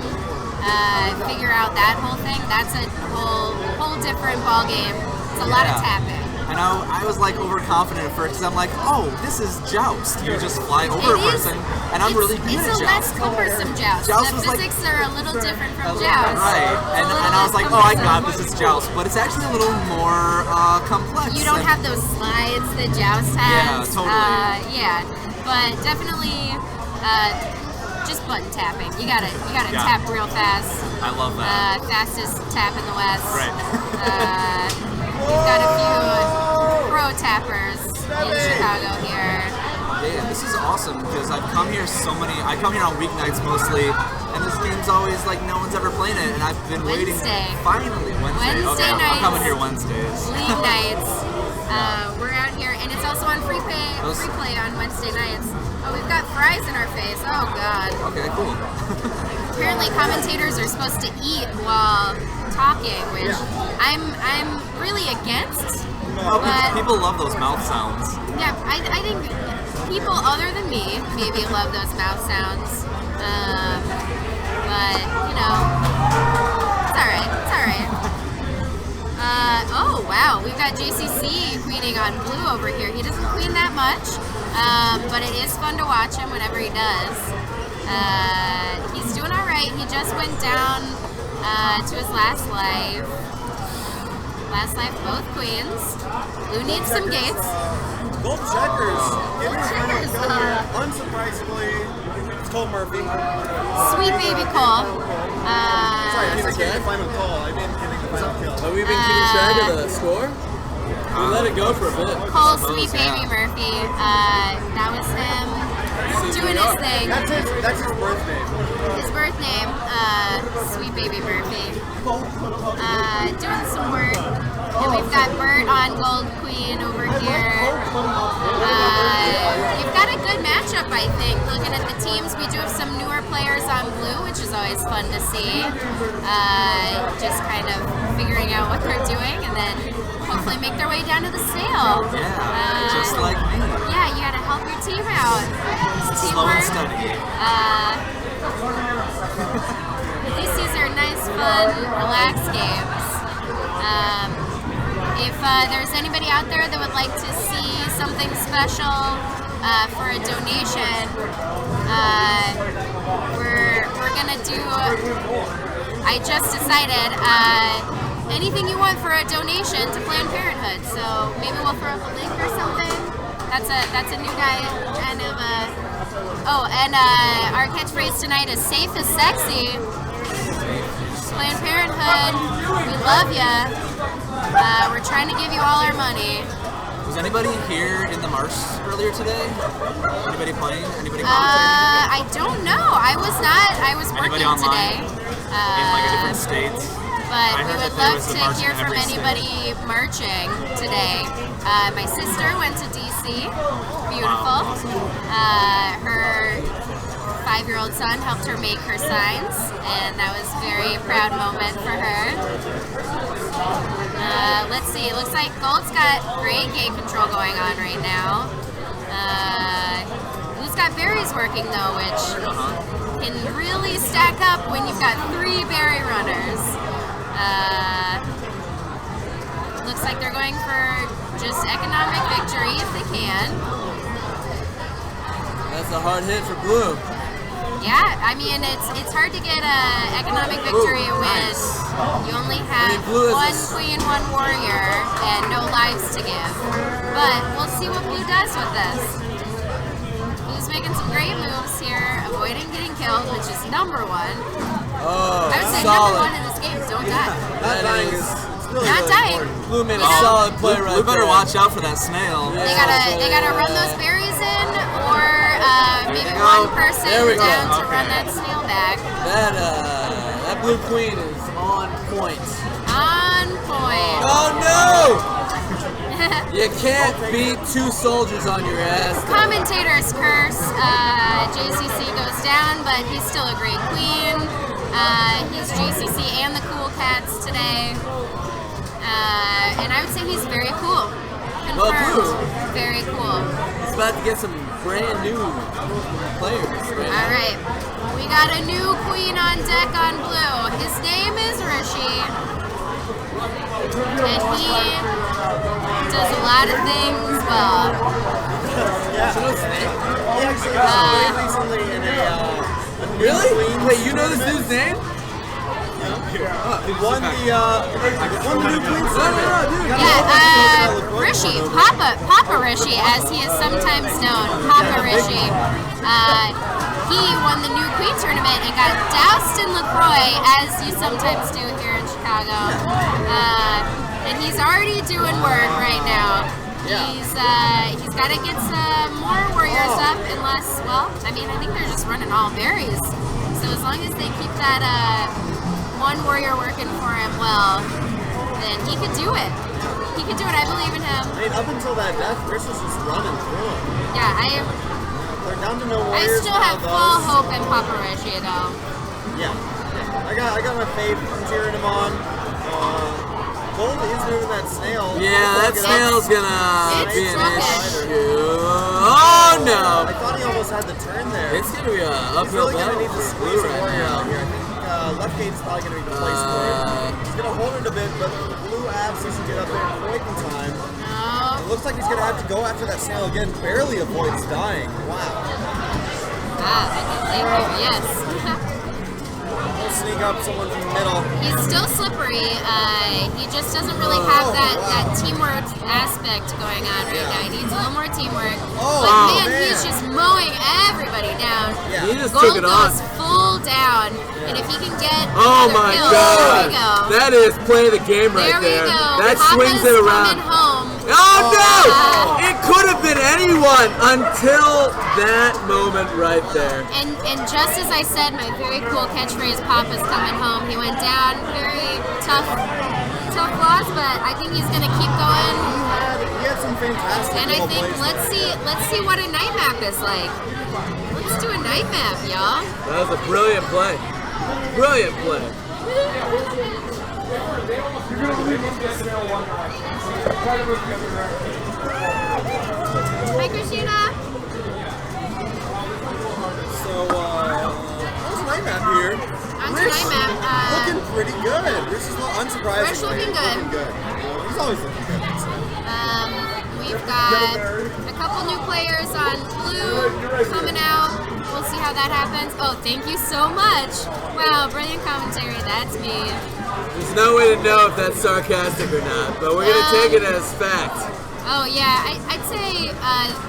figure out that whole thing, that's a whole different ball game. It's a lot of tapping. I know, I was like overconfident at first because I'm like, oh, this is Joust. You just fly over a person, and I'm really good at It's a less Joust. cumbersome Joust. Joust The was like- physics are a little different from Joust. Right, and I was like, oh, I got this, it's Joust, but it's actually a little more complex. You don't and- have those slides that Joust has. Yeah, totally. Yeah, but definitely just button tapping. You gotta Yeah. tap real fast. I love that. Fastest tap in the West. Right. We've got a few pro tappers in Chicago here. Yeah, this is awesome because I come here on weeknights mostly, and this game's always like no one's ever playing it, and I've been waiting. Finally, Wednesday. Okay, I'm coming here Wednesdays. League nights. We're out here, and it's also on free play on Wednesday nights. Oh, we've got fries in our face. Oh God. Okay, cool. Apparently, commentators are supposed to eat while talking, which I'm really against. Oh, but people love those mouth sounds. yeah, I think people other than me maybe love those mouth sounds. But you know, it's all right. It's all right. Oh wow, we've got JCC queening on blue over here. He doesn't queen that much, but it is fun to watch him whenever he does. He's doing all right. He just went down to his last life. Last life, both queens. Blue needs some gates. Gold checkers. Unsurprisingly, it's Cole Murphy. Sweet baby Cole. Sorry, I can't define him Cole. I mean, getting the final kill. Have we been keeping track of the score? We let it go for a bit. Cole, Sweet Baby Murphy. That was him doing his thing. That's his birth name. His birth name, Sweet Baby Murphy. Doing some work. And we've got Bert on Gold Queen over here. You've got a good matchup, I think. Looking at the teams, we do have some newer players on blue, which is always fun to see. Just kind of figuring out what they're doing, and then hopefully make their way down to the sale. Yeah, just like me. Yeah, you gotta help your team out. It's Slow and teamwork. steady. These are nice, fun, relaxed games. If there's anybody out there that would like to see something special for a donation, we're gonna do. I just decided anything you want for a donation to Planned Parenthood. So maybe we'll throw up a link or something. That's a new guy kind of. Oh, and our catchphrase tonight is "Safe is sexy." Planned Parenthood, we love ya. We're trying to give you all our money. Was anybody here in the marsh earlier today? Anybody playing? Anybody commentating? I don't know. I was not. I was Anybody working online? today. In like a different states? But I we heard would that there love was a to march in hear from every state. anybody marching today. My sister went to DC. Beautiful. Her 5-year-old son helped her make her signs, and that was a very proud moment for her. Let's see. It looks like Gold's got great gate control going on right now. Blue's got berries working though, which can really stack up when you've got 3 berry runners. Looks like they're going for just economic victory if they can. That's a hard hit for Blue. Yeah, I mean it's hard to get an economic victory when you only have Blue is 1 queen, 1 warrior, and no lives to give. But we'll see what Blue does with this. Blue's making some great moves here, avoiding getting killed, which is number 1. Oh, I would say solid. number 1 in this game. Don't die. Not dying is Not dying. Blue made a You know, solid play right We better there. watch out for that snail. They gotta run those berries in, or maybe you go. one person There we go. down to Okay. run that snail back. That Blue Queen is on point. On point. Oh no! You can't beat 2 soldiers on your ass. Commentator's curse. JCC goes down, but he's still a great queen. He's JCC and the cool cats today. And I would say he's very cool. Confirmed. Well, Blue. Very cool. He's about to get some brand new players. All right. We got a new queen on deck on blue. His name is Rishi. And he does a lot of things well. He actually played recently in a Really? Wait, you know this dude's name? He won the new Queen's Rishi, Papa Rishi, as he is sometimes known, Papa Rishi. He won the new Queen tournament and got doused in LaCroix, as you sometimes do here in Chicago. And he's already doing work right now. He's got to get some more warriors up, unless, well, I mean, I think they're just running all berries. So as long as they keep that one warrior working for him well, then he could do it. He could do it. I believe in him. I mean, up until that death, Chris was just running through him. Yeah, They're down to no I warriors. still have full hope in Papa Rishi, though. Yeah. I got my faith. I'm cheering him on. Gold is moving that snail. Yeah, that snail's gonna be an issue. Oh no! I thought he almost had the turn there. It's gonna be a uphill He's really battle gonna need to for squeeze blue a right warrior now. out here. I think left gate is probably gonna be the place for him. He's gonna hold it a bit, but blue absolutely should get up there in point in time. It looks like he's gonna have to go after that snail again. Barely avoids dying. Wow. Thank you. Yes. He'll sneak up someone from the middle. He's still slippery. He just doesn't really have that teamwork aspect going on right now. He needs a little more teamwork. But man, he's just mowing everybody down. He just Gold took it goes on. full down. And if he can get Oh another my kill, god! there we go. That is play the game right There we there. go. That Papa's swings it around. coming home. Oh no! It could have been anyone until that moment right there. And just as I said, my very cool catchphrase, Papa's coming home. He went down, very tough loss, but I think he's gonna keep going. He had some fantastic. And I think let's see what a night map is like. Let's do a night map, y'all. That was a brilliant play. Brilliant play. Hi, Christina. So, what's night map here? On to night map. Looking pretty good. Rich is unsurprisingly Rich looking good. He's always looking good. We've got a couple new players on blue coming out. We'll see how that happens. Oh, thank you so much. Wow, brilliant commentary. That's me. There's no way to know if that's sarcastic or not, but we're gonna take it as fact. Oh yeah, I'd say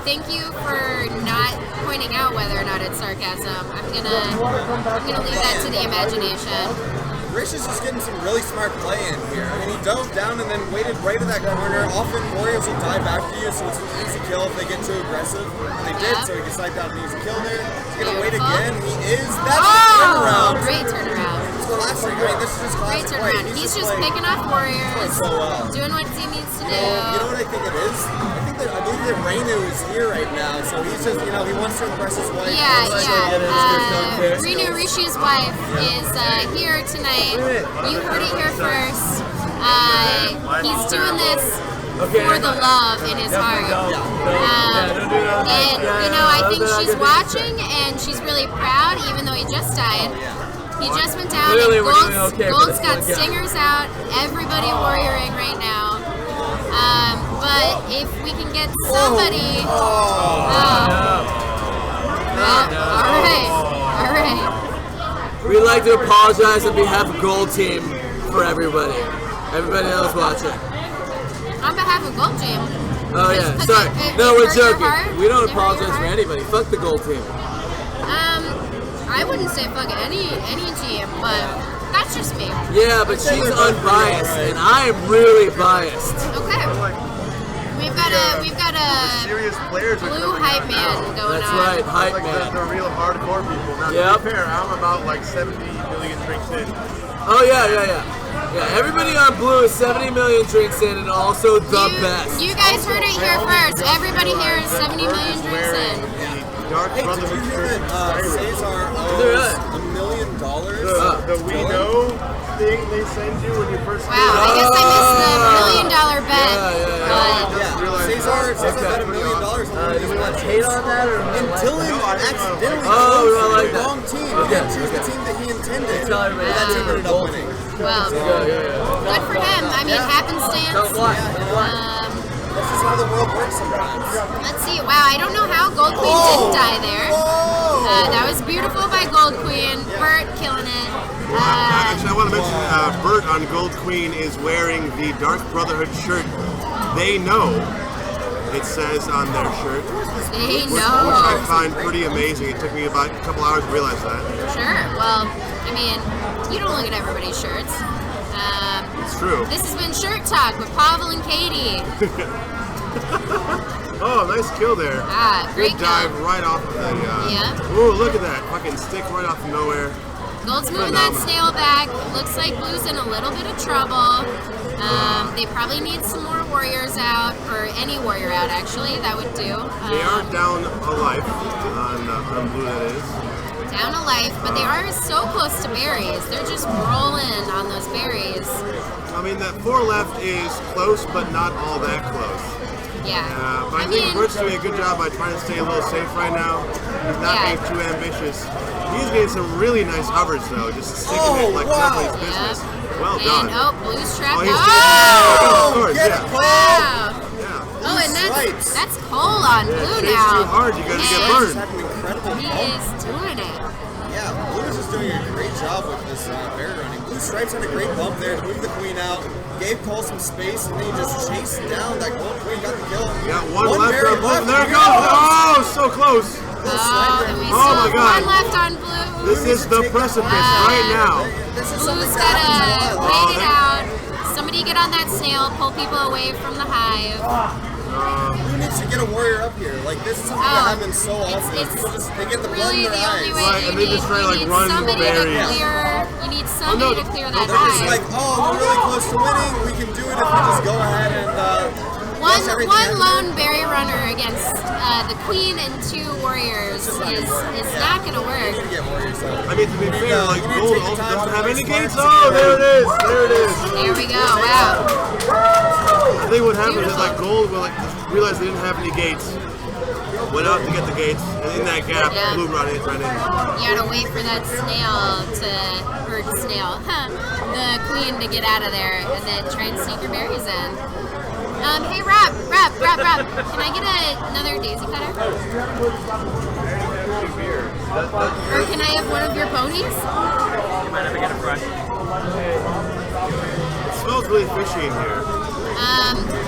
thank you for not pointing out whether or not it's sarcasm. I'm gonna leave that to the imagination. Rish is just getting some really smart play in here. I mean, he dove down and then waited right in that corner. Often warriors will dive after you, so it's an easy kill if they get too aggressive. And they did, so he can snipe out an easy kill there. He's gonna wait again. He is. That's the turnaround. Great turnaround. It's the last thing. I mean, this is just Great classic play. turnaround. He's just picking off warriors, so well. doing what he needs to do. You know what I think it is? I believe that Reinu is here right now, so he's just, he wants to impress his wife. Reinu Rishi's wife is here tonight. You heard it here first. He's doing this for the love in his heart. And, I think she's watching and she's really proud, even though he just died. He just went down and Gold's got stingers out. Everybody warrioring right now. But if we can get somebody... All right. We'd like to apologize on behalf of Gold Team for everybody that was watching. On behalf of Gold Team. Oh yeah, sorry. No, we're joking. We don't apologize for anybody. Fuck the Gold Team. I wouldn't say fuck any team, but that's just me. Yeah, but she's unbiased, and I am really biased. Okay. We've got a serious players blue hype man going That's on. right, hype like man. The real hardcore people. Now, to be fair, I'm about like 70 million drinks in. Oh yeah. Everybody on blue is 70 million drinks in, and also the best. You guys heard it here first. Everybody here is 70 million drinks in. Hey, did you hear that Cesar owes $1 million? The We Know thing they send you when you first Wow, I guess I missed the $1 million bet. Cesar got $1 million Do we want to hate on that or And Dylan accidentally like the wrong team. He didn't choose the team that he intended. Tell everybody that team ended up winning. Well, good for him. I mean, happenstance. This is how the world works sometimes. Let's see. Wow, I don't know how Gold Queen didn't die there. That was beautiful by Gold Queen. Bert killing it. Actually, I want to mention Bert on Gold Queen is wearing the Dark Brotherhood shirt. They know. It says on their shirt. They which I find pretty amazing. It took me about a couple hours to realize that. Sure. Well, I mean, you don't look at everybody's shirts. It's true. This has been Shirt Talk with Pavel and Katie. Oh, nice kill there. Great Good dive right off of the. Yeah. Ooh, look at that. Fucking stick right off of nowhere. Gold's moving that snail back. Looks like Blue's in a little bit of trouble. They probably need some more warriors out, or any warrior out actually, that would do. They are down a life on Blue, that is. Down a life, but they are so close to berries. They're just rolling on those berries. I mean, that 4 left is close, but not all that close. Yeah. But I think Bert's doing a good job by trying to stay a little safe right now. He's not being too ambitious. He's getting some really nice hovers, though, just sticking it like nobody's business. Well done. Blue's trapped. Wow. Oh, and that's Cole on Blue It's now. too hard. You got to get burned. He is doing it. Yeah, Blue is just doing a great job with this bear running. Blue Stripes had a great bump there, moved the queen out, gave Cole some space, and then he just chased down that Gold Queen, got the kill. Yeah, one left on Blue. There it goes. Oh, so close. Oh my God. One left on Blue. This is the precipice right now. Blue's gotta wait it out. Somebody get on that snail, pull people away from the hive. Who needs to get a warrior up here? Like, this is something that happens so often. People just, they get the blood in Really, their the only eyes. way you need somebody to clear. You need somebody to clear that They're just hive. like, oh, we're really close to winning. We can do it if we just go ahead and One lone berry runner against the queen and 2 warriors is not going to work. I mean, to be fair, like Gold also doesn't have any gates. Oh, there it is. There it is. There we go. Wow. I think what happened is like Gold will like just realize they didn't have any gates. Went out to get the gates, and in that gap, Blue brought it right in. You gotta wait for that the queen to get out of there, and then try and sneak your berries in. Hey, Rob, can I get another daisy cutter? Or can I have one of your ponies? You might have to get a brush. It smells really fishy in here.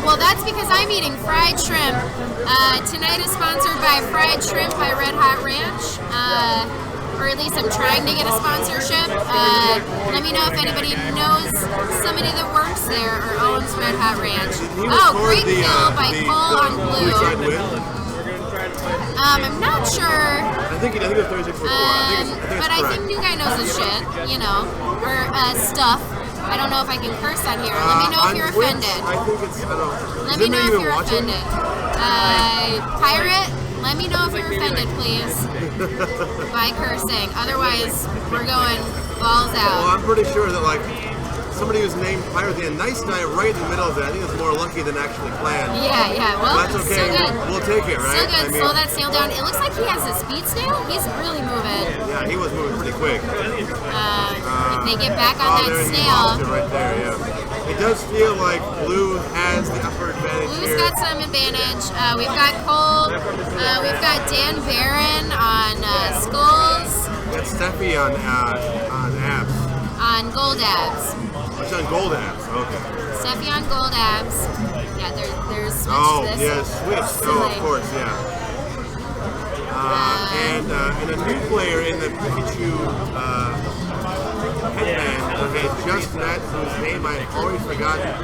Well, that's because I'm eating fried shrimp. Tonight is sponsored by Fried Shrimp by Red Hot Ranch. Or at least I'm trying to get a sponsorship. Let me know if anybody knows somebody that works there or owns Red Hot Ranch. Oh, great kill by Cole on Blue. I'm not sure. I think it was 36 before. But I think New Guy knows his shit, you know, or stuff. I don't know if I can curse on here. Let me know if you're offended. I think it's, I don't know. Let me know if you're offended. Pirate, let me know if you're offended, please, by cursing. Otherwise, we're going balls out. Well, I'm pretty sure that, like, somebody who's named Pirate, they had a nice guy right in the middle of that. I think it's more lucky than actually planned. Yeah, well, that's okay. so good. We'll take it, right? So good. Slow that snail down. It looks like he has a speed snail. He's really moving. Yeah, he was moving pretty quick. If they get back on that there snail. It right there, yeah. It does feel like Blue has the upper advantage Blue's here. got some advantage. We've got Cole. We've got Dan Barron on Skulls. Got Steffi on abs. On Gold Abs. It's on Gold abs. Okay. Steffi on Gold Abs. Yeah, there's switch Oh, this. yeah, switch. Oh, of course, yeah. And a new player in the Pikachu headband I had just met, whose name I've already forgotten.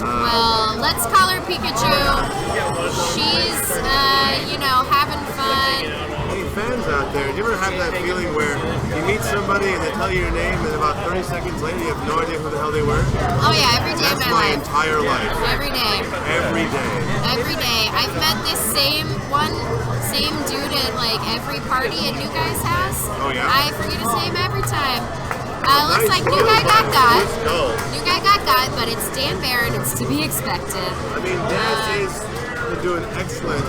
Well, let's call her Pikachu. She's, having fun. Hey, fans out there, do you ever have that feeling where you meet somebody and they tell you your name and about 30 seconds later you have no idea who the hell they were? Oh yeah, every day That's of my life. entire life. Every day. Every day. Every day. I've met this same dude at like every party at New Guy's house. Oh yeah? I forget his name every time. Looks like New Guy got got. New Guy got got, but it's Dan Barron. It's to be expected. I mean, Dan is been doing excellent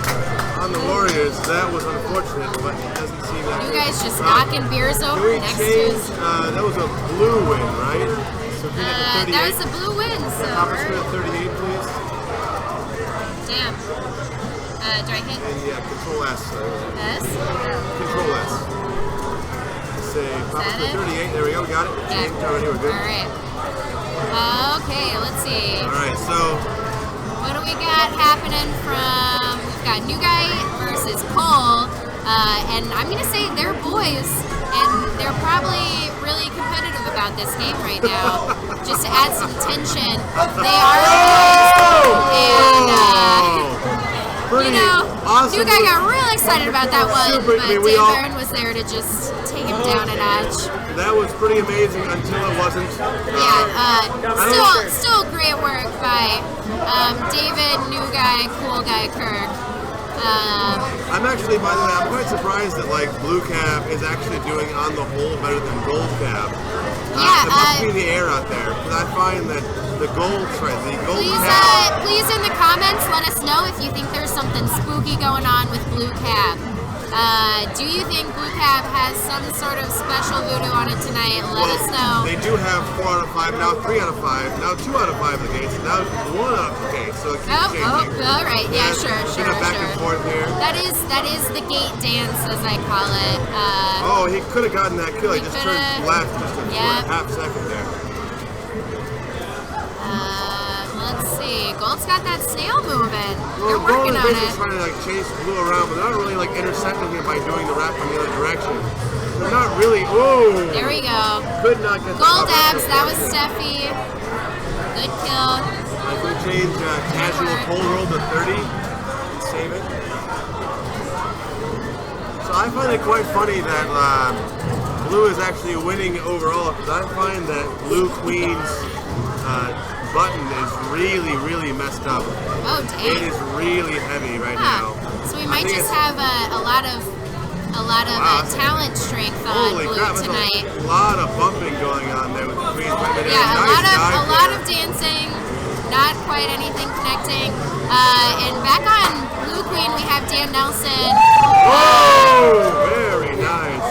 on the Warriors. That was unfortunate, but it doesn't seem that. You guys just knocking beers Can over we next change? to. That was a blue win, right? So we got the 38. That was a blue win, so. Copper Smith 38, please. Damn. Do I hit? And yeah, Control S. S? Control S. Say Copper Smith 38. There we go. Got it. Yeah. Change already. We're good. All right. Okay, let's see. All right. So. What do we got happening from? We've got New Guy versus Cole, and I'm gonna say they're boys, and they're probably really competitive about this game right now. Just to add some tension, they are boys, and you know, awesome. New Guy got really excited about that one, Super, but Dave Barron was there to just take him down a notch. That was pretty amazing until it wasn't. Still great work by David, New Guy, Cool Guy, Kirk. I'm actually, by the way, I'm quite surprised that like Blue Cab is actually doing on the whole better than Gold Cab. It must be the air out there, because I find that the Gold Cab. Please in the comments let us know if you think there's something spooky going on with Blue Cab. Do you think Blue Cab has some sort of special voodoo on it tonight? Let us know. They do have 4 out of 5, now 3 out of 5, now 2 out of 5 of the gates, now 1 out of the gates, so it keeps changing. All right, yeah, sure. Back and forth here. That is the gate dance, as I call it. He could have gotten that kill. He just turned left just for a half second there. Let's see. Gold's got that snail moving. Well, They're working Gold is on basically it. trying to like chase Blue around, but they're not really like intercepting him by doing the wrap in the other direction. They're not really. Oh! There we go. Could not get the Gold cover. abs. That was Steffi. Good kill. Like we change casual pole roll to 30 and save it. So I find it quite funny that Blue is actually winning overall, because I find that Blue Queen's button is really messed up. Oh dang! It is really heavy right now. So we might just have a lot of talent strength on Holy Blue crap! tonight. There's a lot of bumping going on there with the Queen's button. Yeah, Nice a lot of dancing, not quite anything connecting. And back on Blue Queen, we have Dan Nelson. Oh, very nice.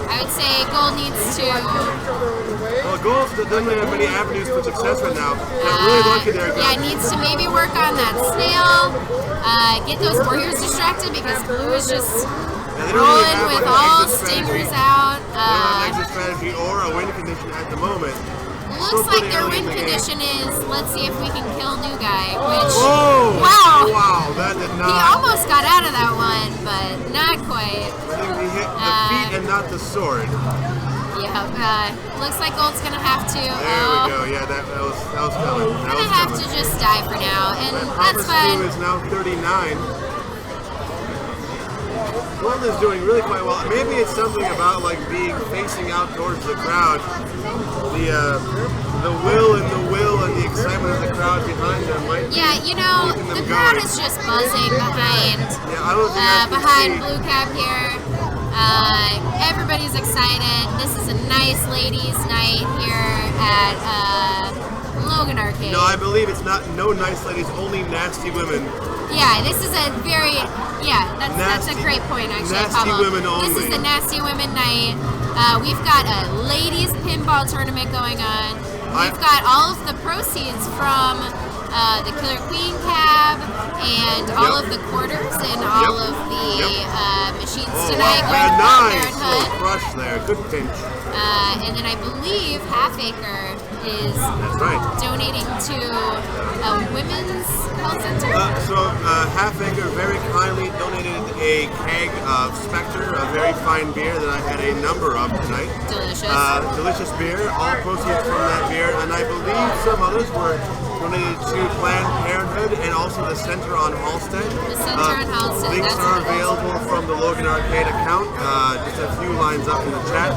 I would say Gold needs to. Well, Gold doesn't really have many avenues for success right now. Got really lucky there. Yeah, needs to maybe work on that snail. Get those warriors distracted, because Blue is just rolling with all stingers out. They don't have an exit strategy or a win condition at the moment. Looks like their win condition is, let's see if we can kill New Guy, which, wow, that did not. He almost got out of that one, but not quite. I think he hit the feet and not the sword. Yeah, looks like Gold's gonna have to. There we go. Yeah, that was coming. Gonna have to just die for now, and that's fine. Is now 39. Gold is doing really quite well. Maybe it's something about like being facing out towards the crowd. The will and the excitement of the crowd behind them might. Yeah, you know, the crowd is just buzzing behind. Behind Blue Cab here. Everybody's excited. This is a nice ladies' night here at Logan Arcade. No, I believe it's not no nice ladies, only nasty women. Yeah, this is a very that's a great point actually. Nasty women only. This is the nasty women night. We've got a ladies pinball tournament going on. We've got all of the proceeds from the Killer Queen cab and all of the quarters and all of the machines tonight going to nice Parenthood. Crush there, good pinch. And then I believe Half Acre is donating to a women's health center. Half Acre very kindly donated a keg of Spectre, a very fine beer that I had a number of tonight. Delicious. Delicious beer. All proceeds from that beer, and I believe some others were donated to Planned Parenthood and also the Center on Halstead. The Center on Halstead. Links are available from the Logan Arcade account. Just a few lines up in the chat.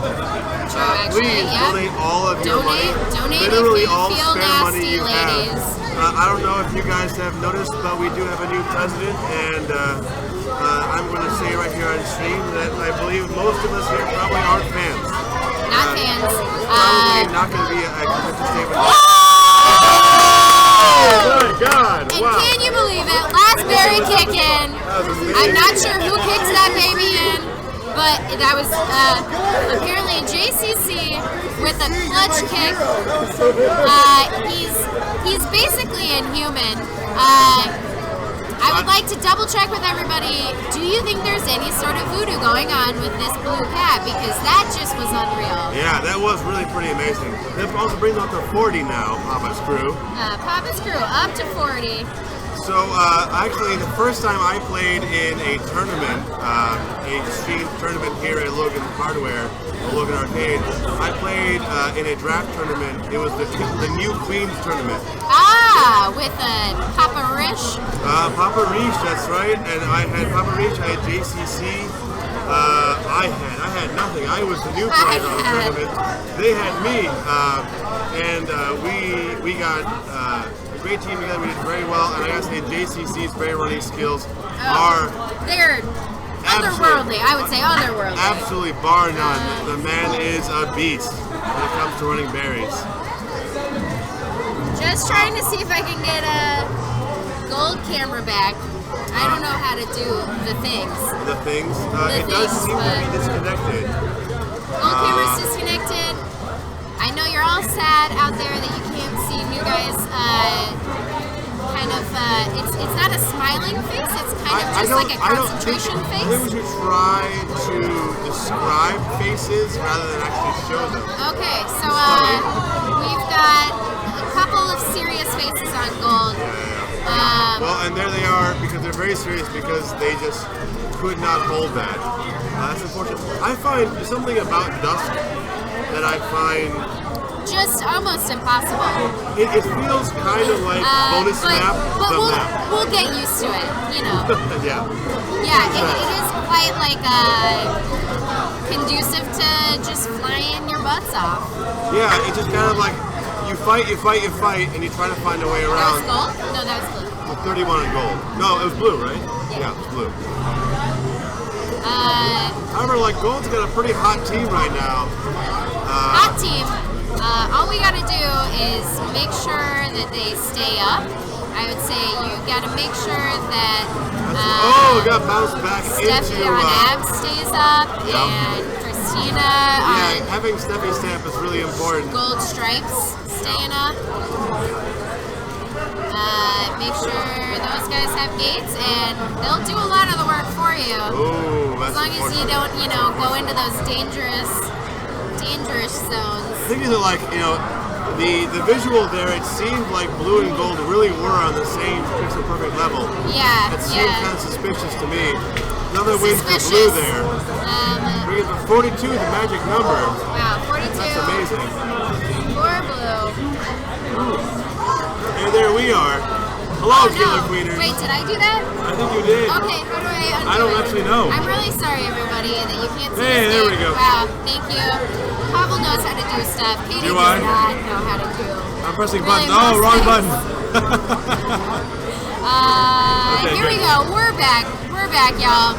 Please donate all of your money. Donate Literally if you all feel spare money nasty, you ladies. have. I don't know if you guys have noticed, but we do have a new president, and I'm going to say right here on stream that I believe most of us here probably aren't fans. Not fans. Probably not going to be a contested statement. my God! And Wow. can you believe it? Last berry kick in. I'm not sure who kicked that baby in, but that was apparently JCC with a clutch kick. He's basically inhuman. I would like to double check with everybody. Do you think there's any sort of voodoo going on with this blue cat? Because that just was unreal. Yeah, that was really pretty amazing. That also brings up to 40 now, Papa's crew. Papa's crew up to 40. So actually, the first time I played in a tournament, a stream tournament here at Logan Hardware, or Logan Arcade, I played in a draft tournament. It was the New Queens tournament. With Papa Rish. Papa Rish, that's right. And I had Papa Rish, I had JCC. I had nothing. I was the new player on the tournament. They had me, and we got a great team together. We did very well, and I gotta say, JCC's berry running skills are they're otherworldly. I would say otherworldly. Absolutely, bar none. The man is a beast when it comes to running berries. Just trying to see if I can get a gold camera back. I don't know how to do the things. The things? It does seem to be disconnected. Gold camera's disconnected. I know you're all sad out there that you can't see new guys kind of, it's not a smiling face, it's kind of just like a concentration face. I think we should try to describe faces rather than actually show them. Okay, so we've got a couple of serious faces on gold. Well, and there they are because they're very serious because they just could not hold that. That's unfortunate. I find something about Dusk that I find just almost impossible. It feels kind of like bonus map, but the map. We'll get used to it, you know. Yeah. Yeah, it is quite like conducive to just flying your butts off. Yeah, it's just kind of like you fight, and you try to find a way around. That was gold? No, that was blue. 31 in gold. No, it was blue, right? Yeah, it was blue. However, like gold's got a pretty hot team right now. Hot team. All we gotta do is make sure that they stay up. I would say you gotta make sure that it got bounced back Steffi into on Abs stays up and Christina on having Steffi stamp is really important. Gold Stripes staying up. Make sure those guys have gates and they'll do a lot of the work for you. Ooh, that's as long as you don't, go into those dangerous zones. The thing is that, like, the visual there, it seemed like blue and gold really were on the same pixel perfect level. Yeah, It seemed kind of suspicious to me. Another win for blue there. Bringing it to 42, the magic number. Wow, 42. That's amazing. For blue. And there we are. Hello, Killer Queeners. Wait, did I do that? I think you did. Okay, how do I undo I don't it? actually know. I'm really sorry, everybody, that you can't see Hey, this there game. we go. Wow, thank you. Pavel knows how to do stuff. Katie Do does I? not know how to do. I'm pressing Really, buttons. Oh, most wrong things. button. Okay, Here we good. go. We're back. We're back, y'all.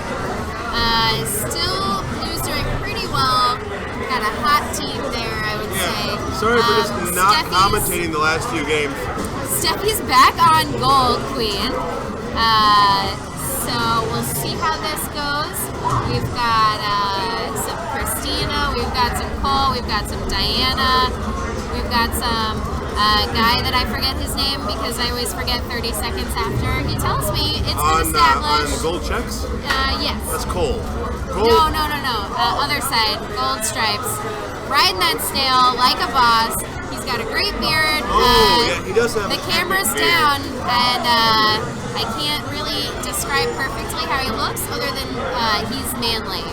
Still, Blue's doing pretty well. Got a hot team there, I would say. Sorry for just not Steffi's- commentating the last few games. Steffi's back on Gold Queen. So we'll see how this goes. We've got some Christina, we've got some Cole, we've got some Diana, we've got some guy that I forget his name because I always forget 30 seconds after he tells me it's been established. On gold checks? Yes. That's Cole. Cole? No. Other side, Gold Stripes. Riding that snail like a boss. He's got a great beard. Yeah, he does have The a camera's beard. down, and I can't really describe perfectly how he looks, other than he's manly.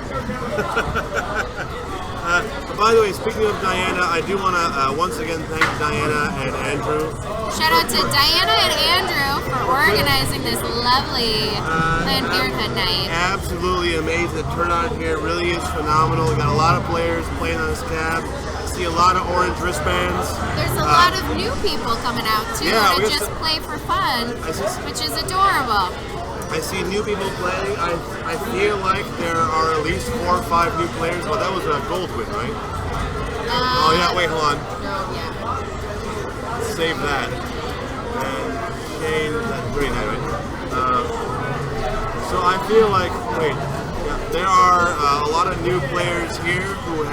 By the way, speaking of Diana, I do want to once again thank Diana and Andrew. Shout out to Diana and Andrew for organizing this lovely Planned Parenthood night. Absolutely amazing. The turnout here really is phenomenal. We got a lot of players playing on this cab. I see a lot of orange wristbands. There's a lot of new people coming out too yeah, we to got just play for fun, I see- which is adorable. I see new people playing. I feel like there are at least 4 or 5 new players. Well, that was a gold win, right? Oh yeah, wait, hold on. No, yeah. Save that. and Shane, that's Green Knight, right? So I feel like, there are a lot of new players here who I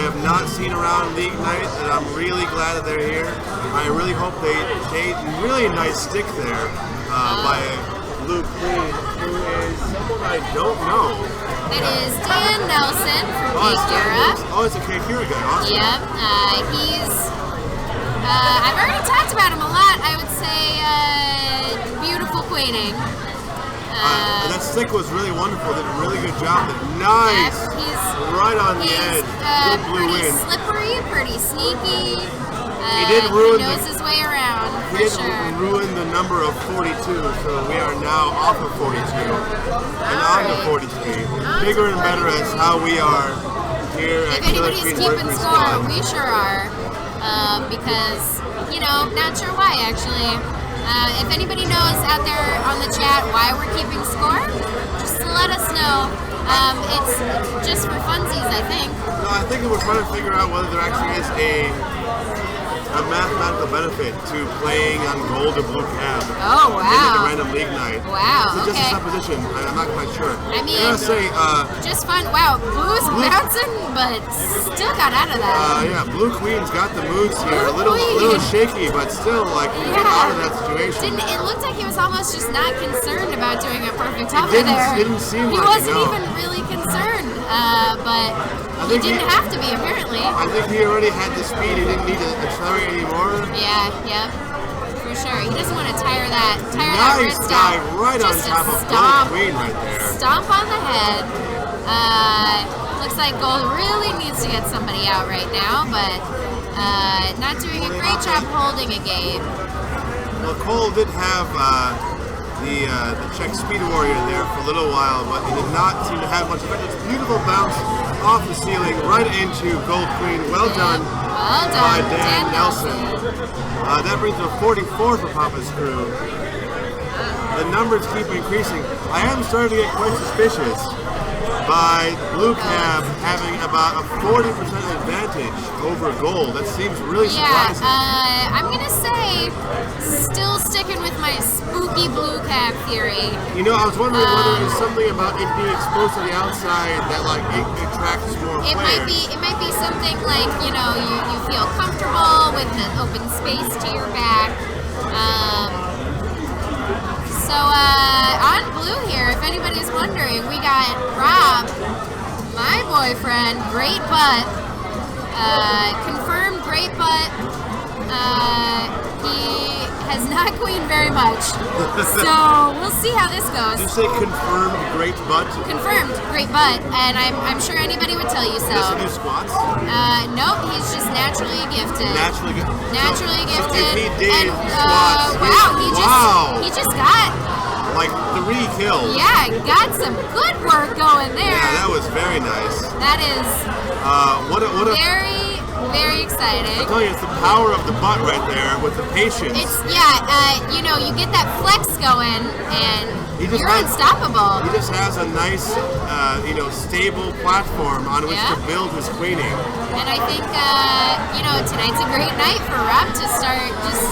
have not seen around League Night, and I'm really glad that they're here. I really hope they really nice stick there by Blue Queen, who is someone I don't know. It is Dan Nelson from Kakira. It's a Kakira guy. Awesome. Yep. He's. I've already talked about him a lot. I would say beautiful queening. That stick was really wonderful. Did a really good job. Nice. He's right on the edge. Good blue pretty win. slippery, pretty sneaky. He did ruin. He knows his way around. He did ruin the number of 42, so we are now off of 42 and on to 43. Bigger and better as how we are here at Killer If anybody's Queen keeping Rugby score, Squad. we sure are. Because, not sure why actually. If anybody knows out there on the chat why we're keeping score, just let us know. It's just for funsies, I think. No, I think we're trying to figure out whether there actually is a mathematical benefit to playing on gold or blue cab. Oh, wow. In the random league night. Wow, It's just okay. a supposition. I'm not quite sure. I mean, I'm gonna say, just fun. Wow, Blue's bouncing, but still got out of that. Blue Queen's got the moves here. A little shaky, but still, we get out of that situation. It looked like he was almost just not concerned about doing a perfect over didn't- there. didn't seem he like it, wasn't no. even really concerned, but he didn't have to be apparently. I think he already had the speed. He didn't need to accelerate anymore. Yeah, for sure. He doesn't want to tire that Nice wrist dive out. right on Just a top of stomp, Gold Queen right there. Stomp on the head. Looks like Gold really needs to get somebody out right now, but not doing a great job holding a game. Well, Cole did have the Czech Speed Warrior there for a little while, but he did not seem to have much effect. It's a beautiful bounce off the ceiling right into Gold Queen. Well done, by Dan Nelson. That brings to 44 for Papa's crew. The numbers keep increasing. I am starting to get quite suspicious by Blue Cab having about a 40% advantage over Gold. That seems really surprising. I'm gonna say still sticking with my spooky Blue Cab theory. I was wondering whether there's something about it being exposed to the outside that it attracts more It players. might be something like, you feel comfortable with the open space to your back. So on Blue here, if anybody's wondering, we got Rob, my boyfriend, great butt, confirmed great butt. He has not queened very much, so we'll see how this goes. Did you say confirmed great butt? Confirmed great butt, and I'm sure anybody would tell you so. Does he do squats? Nope, he's just naturally gifted. Naturally gifted. So if he did And, squats, he just got 3 kills. Yeah, got some good work going there. Yeah, that was very nice. That is what a very, very exciting. I'm telling you, it's the power of the butt right there with the patience. It's you get that flex going, and you're unstoppable. He just has a nice, stable platform on which to build his queening. And I think, tonight's a great night for Rob to start just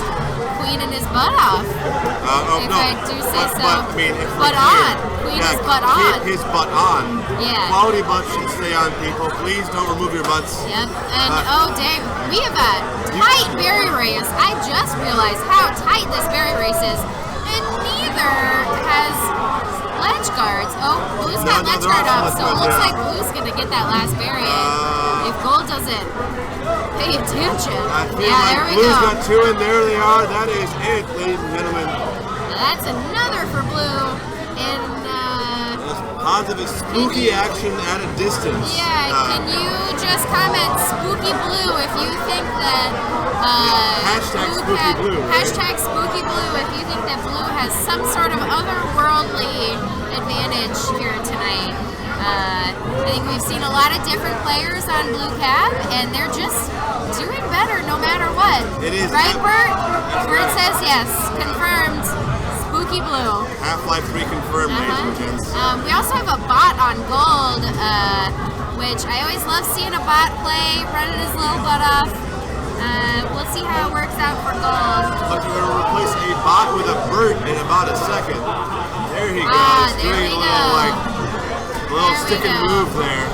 queening his butt off. I do say so. Butt on. Queen his butt on. Keep his butt on. Yeah. Quality butts should stay on, people. Please don't remove your butts. Yep. And dang, we have a tight berry race. I just realized how tight this berry race is. And neither has ledge guards. Oh, Blue's got ledge guard up, so it looks like Blue's going to get that last berry in. If Gold doesn't pay attention. There we Blue's go. got 2, and there they are. That is it, ladies and gentlemen. That's another for Blue. And Positive spooky action at a distance. can you just comment Spooky Blue if you think that hashtag Spooky Blue. Hashtag Spooky Blue if you think that Blue has some sort of otherworldly advantage here tonight. I think we've seen a lot of different players on Blue Cab, and they're just doing better no matter what. It is. Right, Bert? Bert says yes. Confirmed. Spooky Blue. Half-Life 3 confirmed, ladies and gents. We also have a bot on Gold, which I always love seeing a bot play, running his little butt off. We'll see how it works out for gold. Looks like we're going to replace a bot with a bird in about a second. There he goes. There doing we a little, go. like, little stick and move there.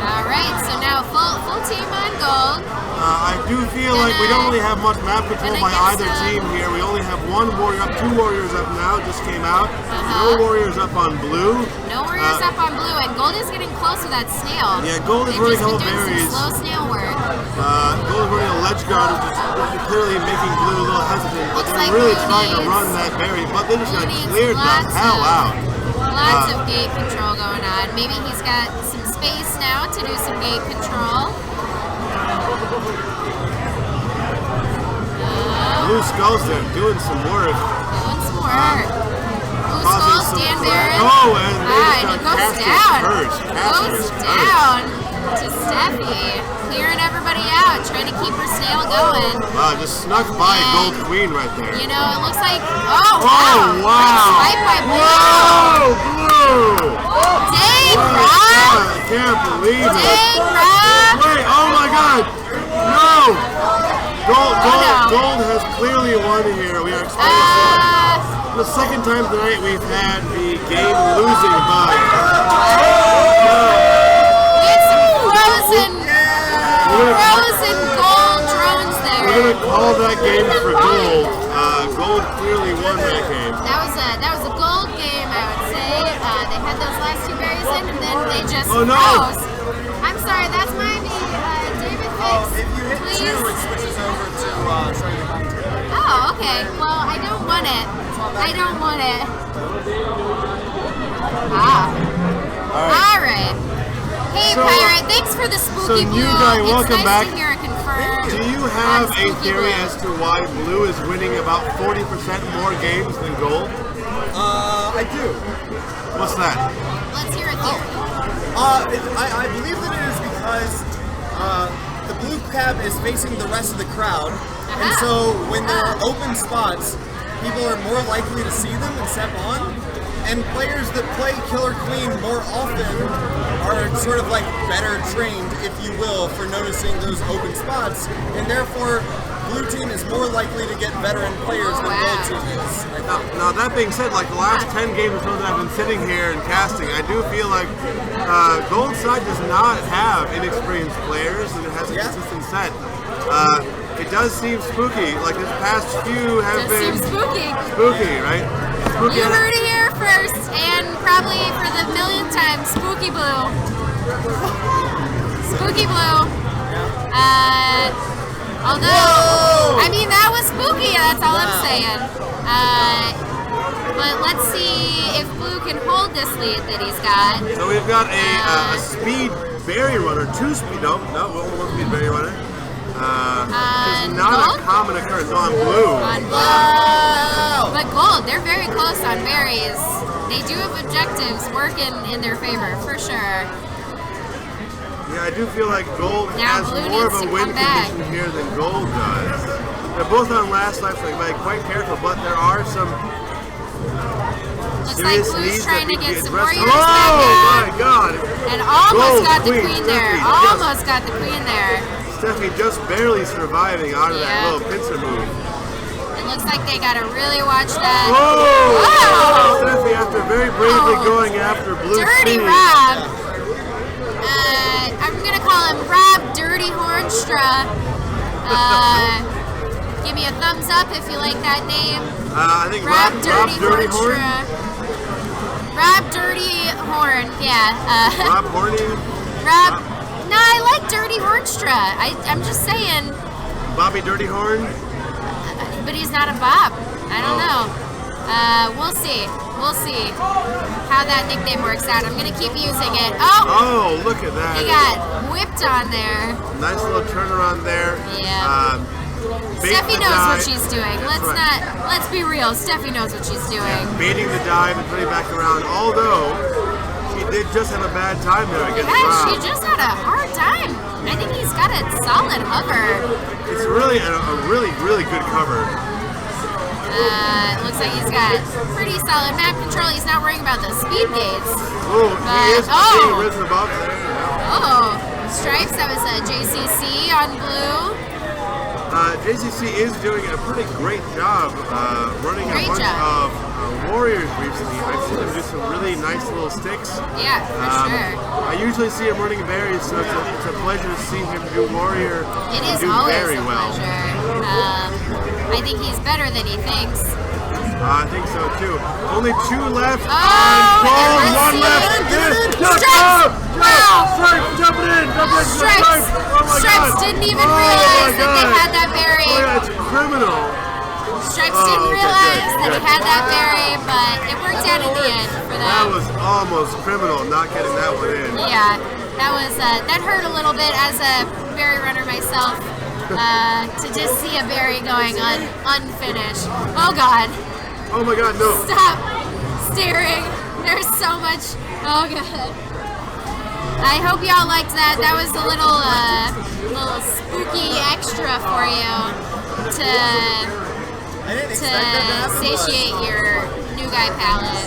Alright, so now full team on gold. I do feel like we don't really have much map control by either team here. We only have one warrior up, 2 warriors up now, just came out. No warriors up on blue. No warriors up on blue, and gold is getting close with that snail. Yeah, gold is running all berries. Slow snail work. Gold is running a ledge guard, which is clearly making blue a little hesitant. But they're really trying to run that berry, but they're just going to clear the hell out. Lots of gate control going on. Maybe he's got some space now to do some gate control. Blue Skulls there doing some work. Doing some work. Blue Skulls, Dan Barron. Oh, and it goes down. Goes down to Steffi. Clearing everybody out, trying to keep her snail going. Wow, just snuck by Gold Queen right there. You know, it looks like, wow. Swipe by Blue. Whoa, Blue. Dang, Rob. I can't believe it. Dang, Rob. Wait, oh my God. No. Gold has clearly won here. We are experiencing the second time tonight we've had the game losing bug. We had some frozen gold drones there. We're gonna call that game for gold. Gold clearly won that game. That was a gold game, I would say. They had those last 2 berries in, and then they just no. froze. I'm sorry, that's my name. David Fix. If you hit please. 2, it switches over to show you back to it. Oh, okay. Well, I don't want it. I don't want it. Alright. Hey, Pirate, thanks for the spooky blue. It's nice back. to hear it confirmed. Do you have a theory as to why blue is winning about 40% more games than gold? I do. What's that? Let's hear it theory. I believe that it is because the blue cap is facing the rest of the crowd, and so when there are open spots, people are more likely to see them and step on. And players that play Killer Queen more often are sort of like better trained, if you will, for noticing those open spots, and therefore blue team is more likely to get veteran players than gold team is. Now that being said, like the last 10 games or so that I've been sitting here and casting, I do feel like gold side does not have inexperienced players and it has a consistent set. It does seem spooky. Like this past few have been spooky, right? Spooky. You heard it here first, and probably for the millionth time, Spooky Blue. Spooky Blue. Although, I mean, that was spooky, that's all I'm saying. But let's see if Blue can hold this lead that he's got. So we've got a speed berry runner, 2 speed, no, 1 speed berry runner. It's not a common occurrence on blue. On blue. But gold, they're very close on berries. They do have objectives working in their favor, for sure. Yeah, I do feel like gold has more of a win condition here than gold does. They're both on last life, so you gotta be quite careful, but there are some serious needs that need to be addressed. Oh my God! And almost got the queen there. Almost got the queen there. Steffi just barely surviving out of that little pincer move. It looks like they gotta really watch that. Whoa! Steffi, after very bravely going after blue Dirty speed. Rob. I'm gonna call him Rob Dirty Hornstra. Give me a thumbs up if you like that name. I think Rob Dirty Horn. Rob Dirty Horn, yeah. Rob Horny? Rob, no, I like Dirty Hornstra. I'm just saying. Bobby Dirty Horn? But he's not a Bob. I don't know. We'll see. We'll see how that nickname works out. I'm going to keep using it. Oh, look at that. He got whipped on there. Nice little turnaround there. Yeah. Steffi knows what she's doing. Let's be real. Steffi knows what she's doing. Yeah, baiting the dive and putting back around. Although she did just have a bad time there against Rob. She just had a hard time. I think he's got a solid hover. It's really a really good cover. It looks like he's got pretty solid map control. He's not worrying about the speed gates. Oh, he is being risen above there. Oh, Stripes, that was a JCC on blue. JCC is doing a pretty great job running a bunch of warriors recently. I've seen them do some really nice little sticks. Yeah, for sure. I usually see him running berries, so it's a pleasure to see him do warrior. It is do always very a well. pleasure. I think he's better than he thinks. I think so too. Only 2 left. Oh, goal, 1 left. Jump it in. Stripes. Stripes didn't even realize that they had that berry. Oh yeah, it's criminal. Stripes didn't realize that he had that berry, but it worked out in the end for them. That was almost criminal, not getting that one in. Yeah, that was that hurt a little bit as a berry runner myself. To just see a berry going unfinished. Oh God. Oh my God, no. Stop staring. There's so much. Oh God. I hope y'all liked that. That was a little spooky extra for you to satiate your new guy palate.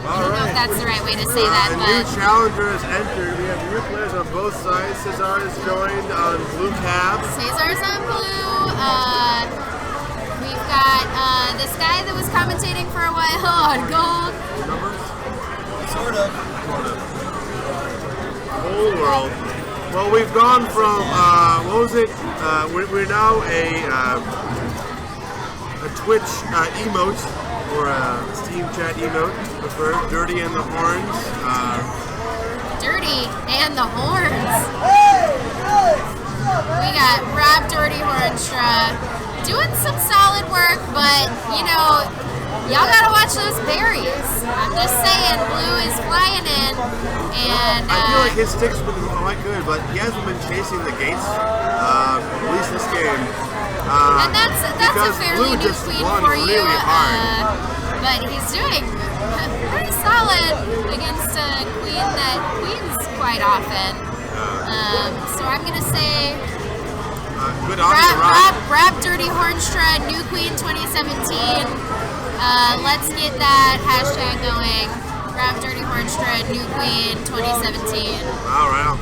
I don't know if that's the right way to say that, a but new challenger has entered. We have new players on both sides. Cesar has joined on blue cab. Cesar's on blue. We've got this guy that was commentating for a while on gold. Sort of. Whole world. Well, we've gone from what was it? We're now a Twitch emote or a Steam chat emote. Prefer Dirty and the Horns. Dirty and the Horns. We got Rob Dirty Hornstra doing some solid work, but you know, y'all gotta watch those berries. I'm just saying, blue is flying in, and I feel like his sticks have been quite good, but he hasn't been chasing the gates, at least this game. And that's a fairly new queen for you, but he's doing pretty solid against a queen that queens quite often. So I'm gonna say good on you, Rob Dirty Hornstra, new queen 2017. Let's get that hashtag going. Rob Dirty Hornstra, new queen 2017. All right.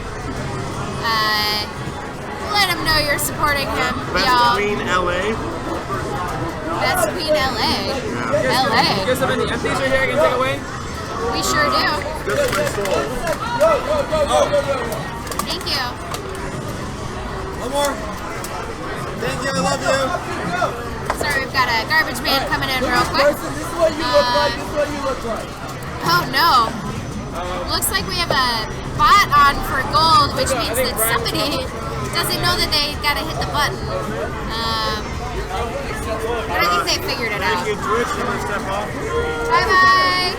Let him know you're supporting him, Best y'all. Queen LA. Best Queen LA. Yeah. LA. You guys have any empties right here I can take away? We sure do. Just my soul. Thank you. One more. Thank you, I love you. Sorry, we've got a garbage man coming in real quick. This is what you look like. This is what you look like. Oh no. Looks like we have a bot on for gold, which means that somebody doesn't know that they gotta hit the button. But I think they figured it out. Bye bye.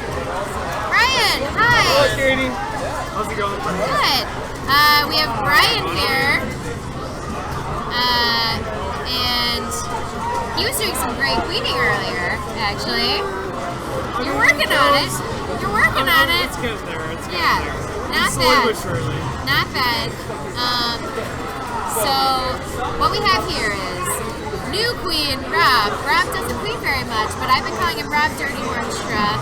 Ryan, hi. Hello, Katie. How's it going? Good. We have Brian here. And he was doing some great queening earlier, actually. You're working on it. You're working on it. It's getting there. It's getting Yeah, there. not Slowly bad. but surely. Not bad. So what we have here is new queen Rob. Rob doesn't queen very much, but I've been calling him Rob Dirty Hornstra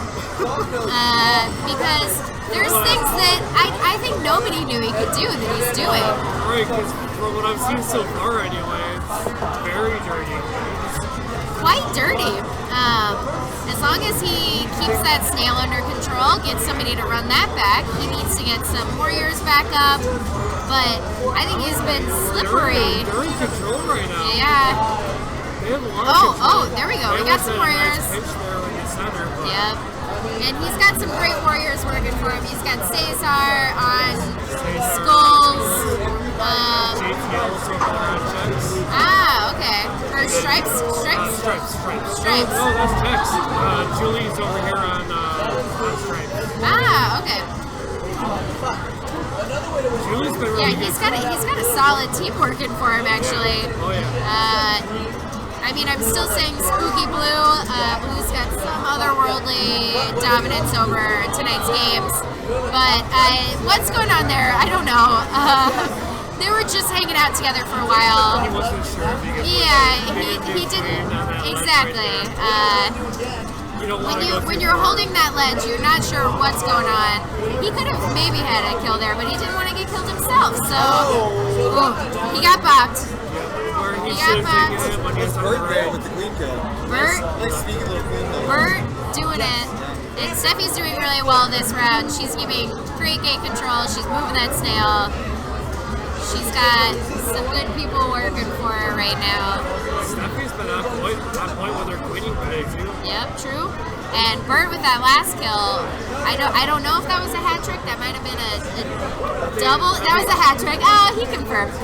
because there's things that I think nobody knew he could do that he's doing. Right, because from what I've seen so far anyway, it's very dirty. Quite dirty. As long as he keeps that snail under control, gets somebody to run that back, he needs to get some warriors back up. But I think he's been slippery. They're in control right now. Yeah. They have a lot of control. There we go. We got some warriors. Nice pitch there in the center, but Yep. And he's got some great warriors working for him. He's got Cesar on skulls. Okay. Or stripes? Stripes? Stripes. No, that's Tex. Julie's over here on stripes. Okay. Julie's been really good. He's got a solid team working for him, actually. Oh, yeah. I mean, I'm still saying Spooky Blue. Blue's got some otherworldly dominance over tonight's games. But what's going on there? I don't know. They were just hanging out together for a while. He wasn't sure if he could he didn't. Exactly. when you're holding that ledge, you're not sure what's going on. He could have maybe had a kill there, but he didn't want to get killed himself, so he got bopped. He got bopped. Bert doing it. And Steffi's doing really well this round. She's giving great gate control. She's moving that snail. She's got some good people working for her right now. Steffi's been on point with her queening today too. Yep, true. And Bert with that last kill, I don't know if that was a hat trick. That might have been a double. That was a hat trick. Oh, he confirmed.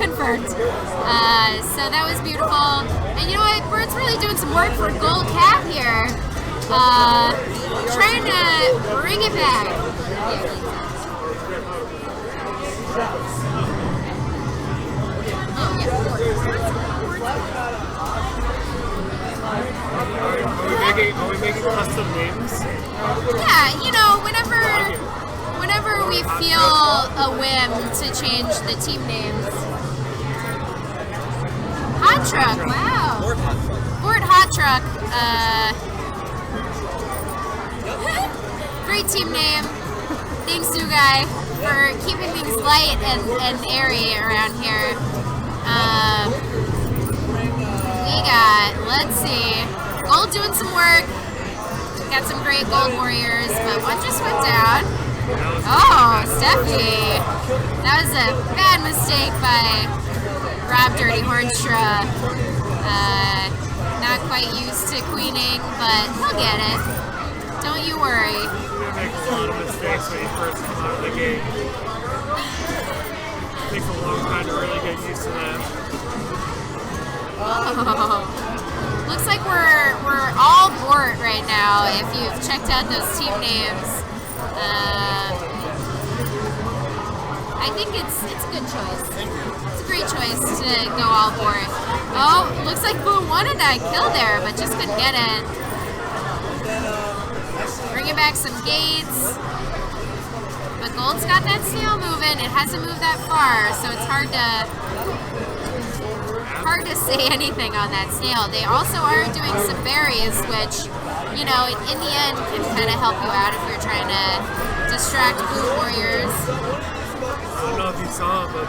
So that was beautiful. And you know what? Bert's really doing some work for Gold Cap here. Trying to bring it back. Are we making custom names? Yeah, you know, whenever we feel a whim to change the team names. Hot Truck, wow. Fort Hot Truck. Great team name. Thanks, Sugai, for keeping things light and airy around here. We got, let's see, Gold doing some work. Got some great Gold Warriors, but one just went down. Oh, Steffi. That was a bad mistake by Rob Dirty Hornstra. Not quite used to queening, but he'll get it. Don't you worry. You're gonna make a lot of mistakes when you first come out of the game. It takes a long time to really get used to that. Oh. Looks like we're all bored right now. If you've checked out those team names, I think it's a good choice. It's a great choice to go all board. Oh, looks like Boo wanted that kill there, but just couldn't get it. Bringing back some gates. But Gold's got that snail moving. It hasn't moved that far, so it's hard to say anything on that snail. They also are doing some berries, which, you know, in the end can kind of help you out if you're trying to distract Blue Warriors. I don't know if you saw it, but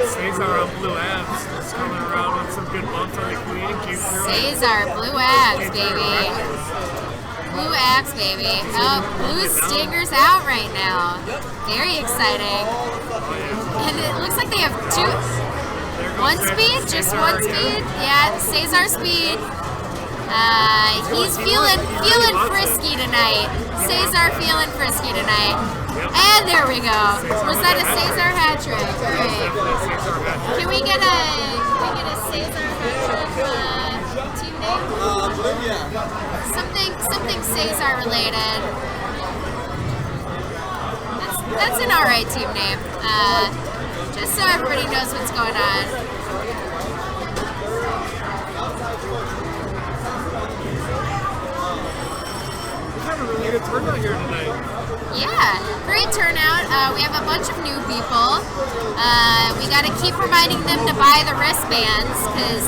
Cesar on Blue Abs is coming around with some good bumps on the queen. Cesar, Blue Abs, baby. Blue Abs, baby. Oh, Blue Stinger's out right now. Very exciting. And it looks like they have two. One speed? Just one speed? Yeah, Cesar speed. He's feeling frisky tonight. Cesar feeling frisky tonight. And there we go. Was that a Cesar hat trick? All right. Can we get a Cesar hat trick team name? Something Cesar related. That's an alright team name. Just so everybody knows what's going on. We have a really good turnout here tonight. Yeah, great turnout. We have a bunch of new people. We got to keep reminding them to buy the wristbands because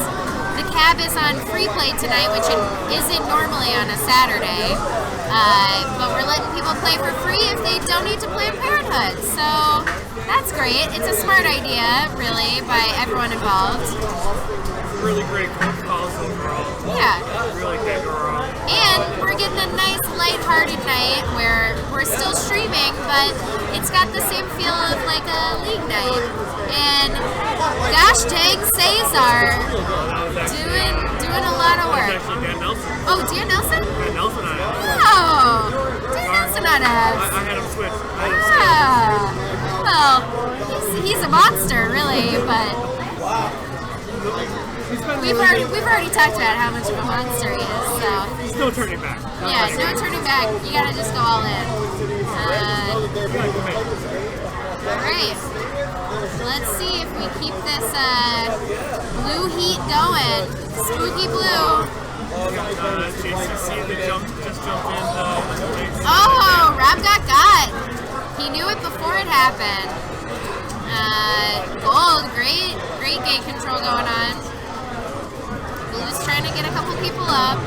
the cab is on free play tonight, which it isn't normally on a Saturday. But we're letting people play for free if they donate to Planned Parenthood. So that's great. It's a smart idea, really, by everyone involved. Really great calls overall. Yeah. Really can't go wrong. And we're getting a nice lighthearted night where we're still streaming, but it's got the same feel of like a league night. And gosh dang Cesar, doing a lot of work. Dan Nelson. Oh, Dan Nelson? Dan Nelson on Abs. Oh, Dan Nelson on Abs. I had him switch. Well, he's a monster, really, but we've already talked about how much of a monster he is. So there's no turning back. Yeah, no turning back. You gotta just go all in. All right. Let's see if we keep this blue heat going. Spooky blue. JCC just jumped in. Oh, Rob got. He knew it before it happened. Gold, great gate control going on. Blue's trying to get a couple people up.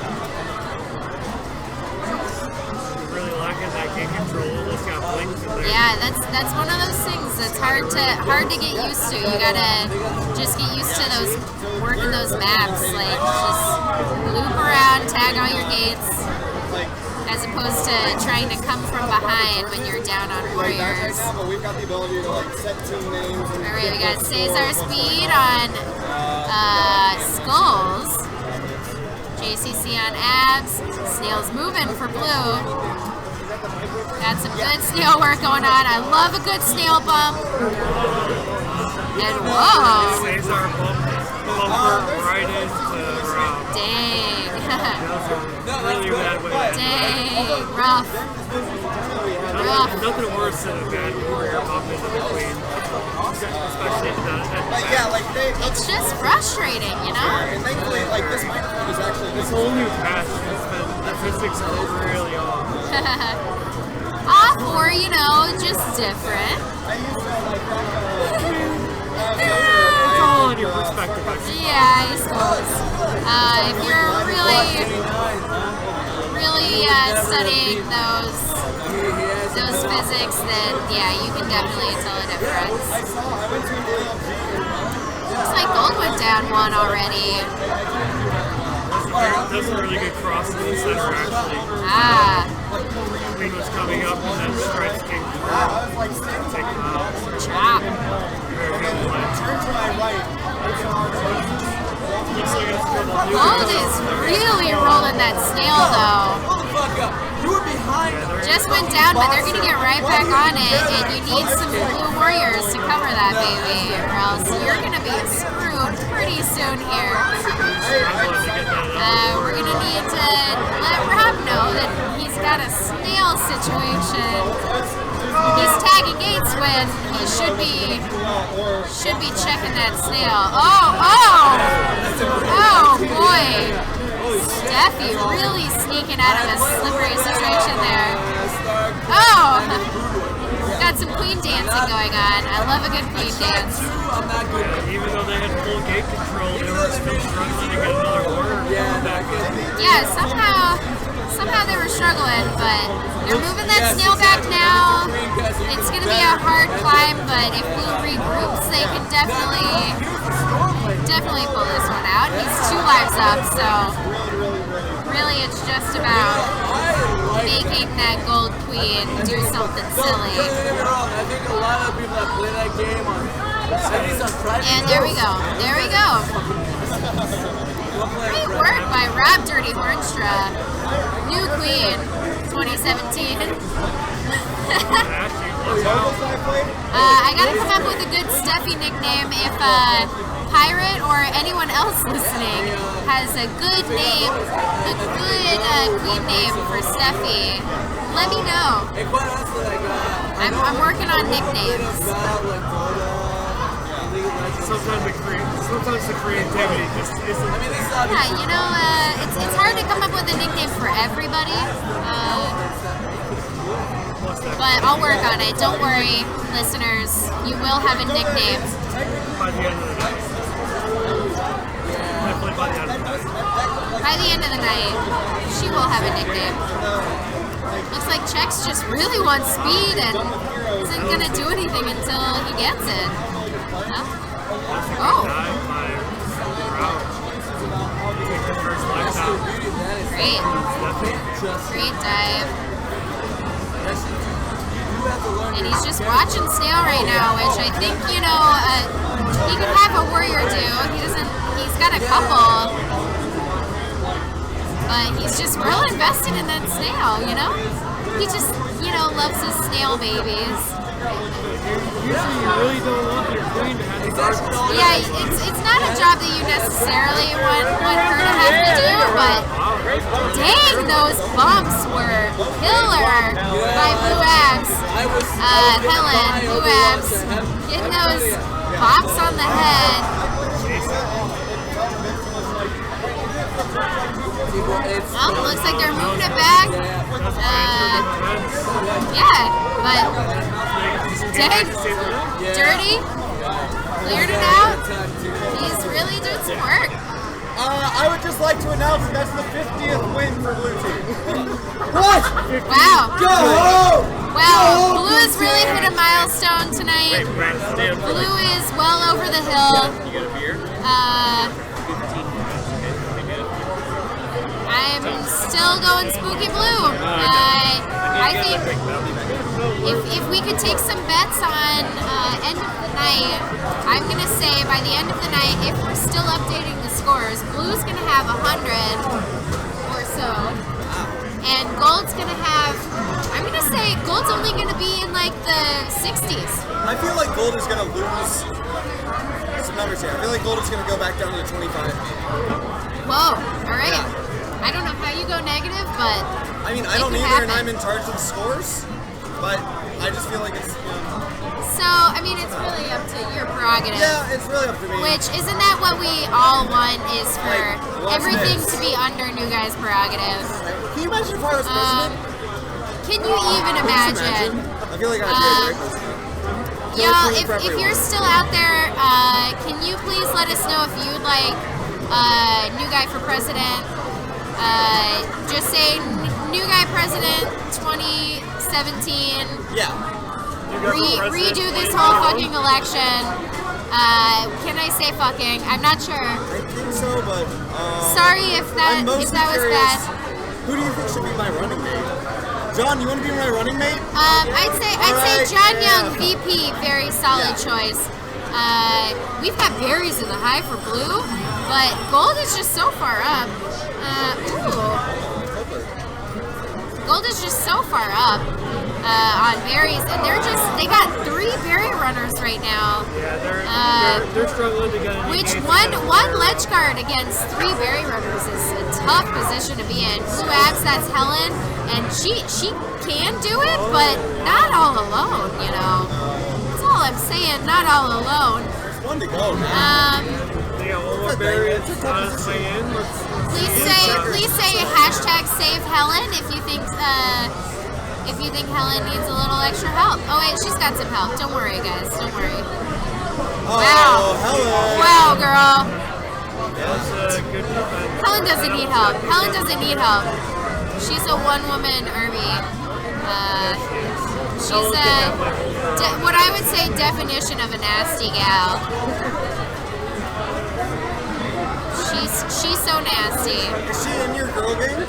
Yeah, that's one of those things that's hard to get used to. You gotta just get used to working those maps. Like just loop around, tag all your gates, as opposed to trying to come from behind when you're down on warriors. We've got the ability to like set team names. All right, we got Cesar Speed on Skulls. JCC on Abs. Snail's moving for Blue. Got some good snail work going on. I love a good snail bump. And whoa. Cesar bumper right into Rob. Dang. Really bad way. Dang. Rough. Nothing worse than a bad warrior bump into the queen. Especially But yeah, like it's just frustrating, you know? And thankfully, like this microphone is actually this whole new patch has been the physics are really off. Off or, you know, just different. It's all in your perspective, I suppose. Yeah, I suppose. If you're really studying those physics, then yeah, you can definitely tell a difference. Looks like Gold went down one already. Those are really good crosses in the center, actually. Ah. Queen was coming up and then Stripes came through. Take him out. Chop. Very good play. Gold is really rolling that snail, though. Just went down, but they're going to get right back on it, and you need some blue warriors to cover that, baby, or else you're going to be screwed pretty soon here. We're going to need to let Rob know that he's got a snail situation. He's tagging gates when he should be checking that snail. Oh boy. Steffi really sneaking out of a slippery situation there. Oh! Got some queen dancing going on. I love a good queen dance. Yeah, even though they had full gate control, they were still struggling to get another warrior. Yeah, somehow they were struggling, but they're moving that snail back now. It's going to be a hard climb, but if Blue regroups, they can definitely pull this one out. He's 2 lives up, so really it's just about making that gold queen do something silly. And there we go. There we go. Great work by Rob Dirty Hornstra. New queen, 2017. I gotta come up with a good Steffi nickname. If Pirate or anyone else listening has a good name, a good queen name for Steffi, let me know. I'm working on nicknames. Sometimes the creativity just isn't. Yeah, you know, it's hard to come up with a nickname for everybody. But I'll work on it. Don't worry, listeners. You will have a nickname. By the end of the night. By the end of the night, she will have a nickname. Looks like Chex just really wants speed and isn't going to do anything until he gets it. Huh? Oh. Great. Great dive. And he's just watching Snail right now, which I think, you know, he can have a warrior do. He's got a couple. But he's just real invested in that snail, you know? He just, you know, loves his snail babies. Usually you really don't want your queen to have to guard. Yeah, it's not a job that you necessarily want her to have to do, but dang, those bumps were killer by Blue Abs. Helen, Blue Abs, getting those pops on the head. Well, looks like they're moving it back. Yeah, but dang, Dirty cleared it out. He's really doing some work. I would just like to announce that that's the 50th win for Blue Team. What? Wow. Go! Wow, Blue is really milestone tonight. Blue is well over the hill. You got a beer? I'm still going Spooky Blue. I think if we could take some bets on end of the night, I'm gonna say by the end of the night, if we're still updating the scores, Blue's gonna have 100 or so, and Gold's gonna have. I'm gonna say Gold's only gonna be in like the 60s. I feel like Gold is gonna lose some numbers here. I feel like Gold is gonna go back down to the 25. Whoa! All right. Yeah. I don't know how you go negative, but I mean, I don't either, and I'm in charge of the scores. But I just feel like it's. So I mean, it's really up to your prerogative. Yeah, it's really up to me. Which isn't that what we all want? Is for everything to be under New Guy's prerogative. Can you imagine if I was president? Can you even imagine? I feel like I did. Y'all, if you're still out there, can you please let us know if you'd like New Guy for president? Just say New Guy president 2017. Yeah. Redo this whole fucking election. Can I say fucking? I'm not sure. I think so, but sorry if that was bad. Who do you think should be my running mate? John, you want to be my running mate? I'd say John Young, VP, very solid choice. We've got berries in the high for Blue, but Gold is just so far up. Gold is just so far up on berries, and they got 3 berry runners right now. Yeah, they're struggling to get any gains. One ledge guard against 3 berry runners is a tough position to be in. Blue Abs, that's Helen, and she can do it, but not all alone, you know. That's all I'm saying, not all alone. There's one to go, man. They got one more berry on its way in. Please say hashtag save Helen if you think Helen needs a little extra help. Oh wait, she's got some help. Don't worry, guys. Don't worry. Wow. Helen. Wow, girl. That's good defense. Helen doesn't need help. Helen doesn't need help. She's a one-woman army. She's what I would say definition of a nasty gal. She's so nasty. Is she in your girl gang?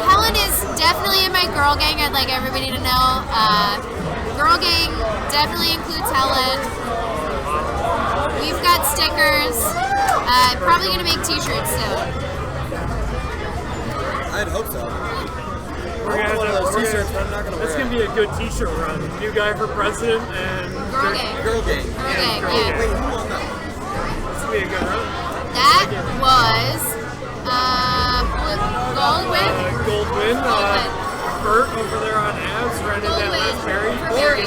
Helen is definitely in my girl gang. I'd like everybody to know. Girl gang definitely includes Helen. We've got stickers. Probably gonna make t-shirts soon. I'd hope so. We're gonna one of those t-shirts, but I'm not gonna wear It's gonna be a good t-shirt run. New Guy for president and Girl gang. Girl gang. Yeah. Wait, who won that? It's gonna be a good run. That was Goldwyn. Goldwyn. Bert over there on abs running that last berry.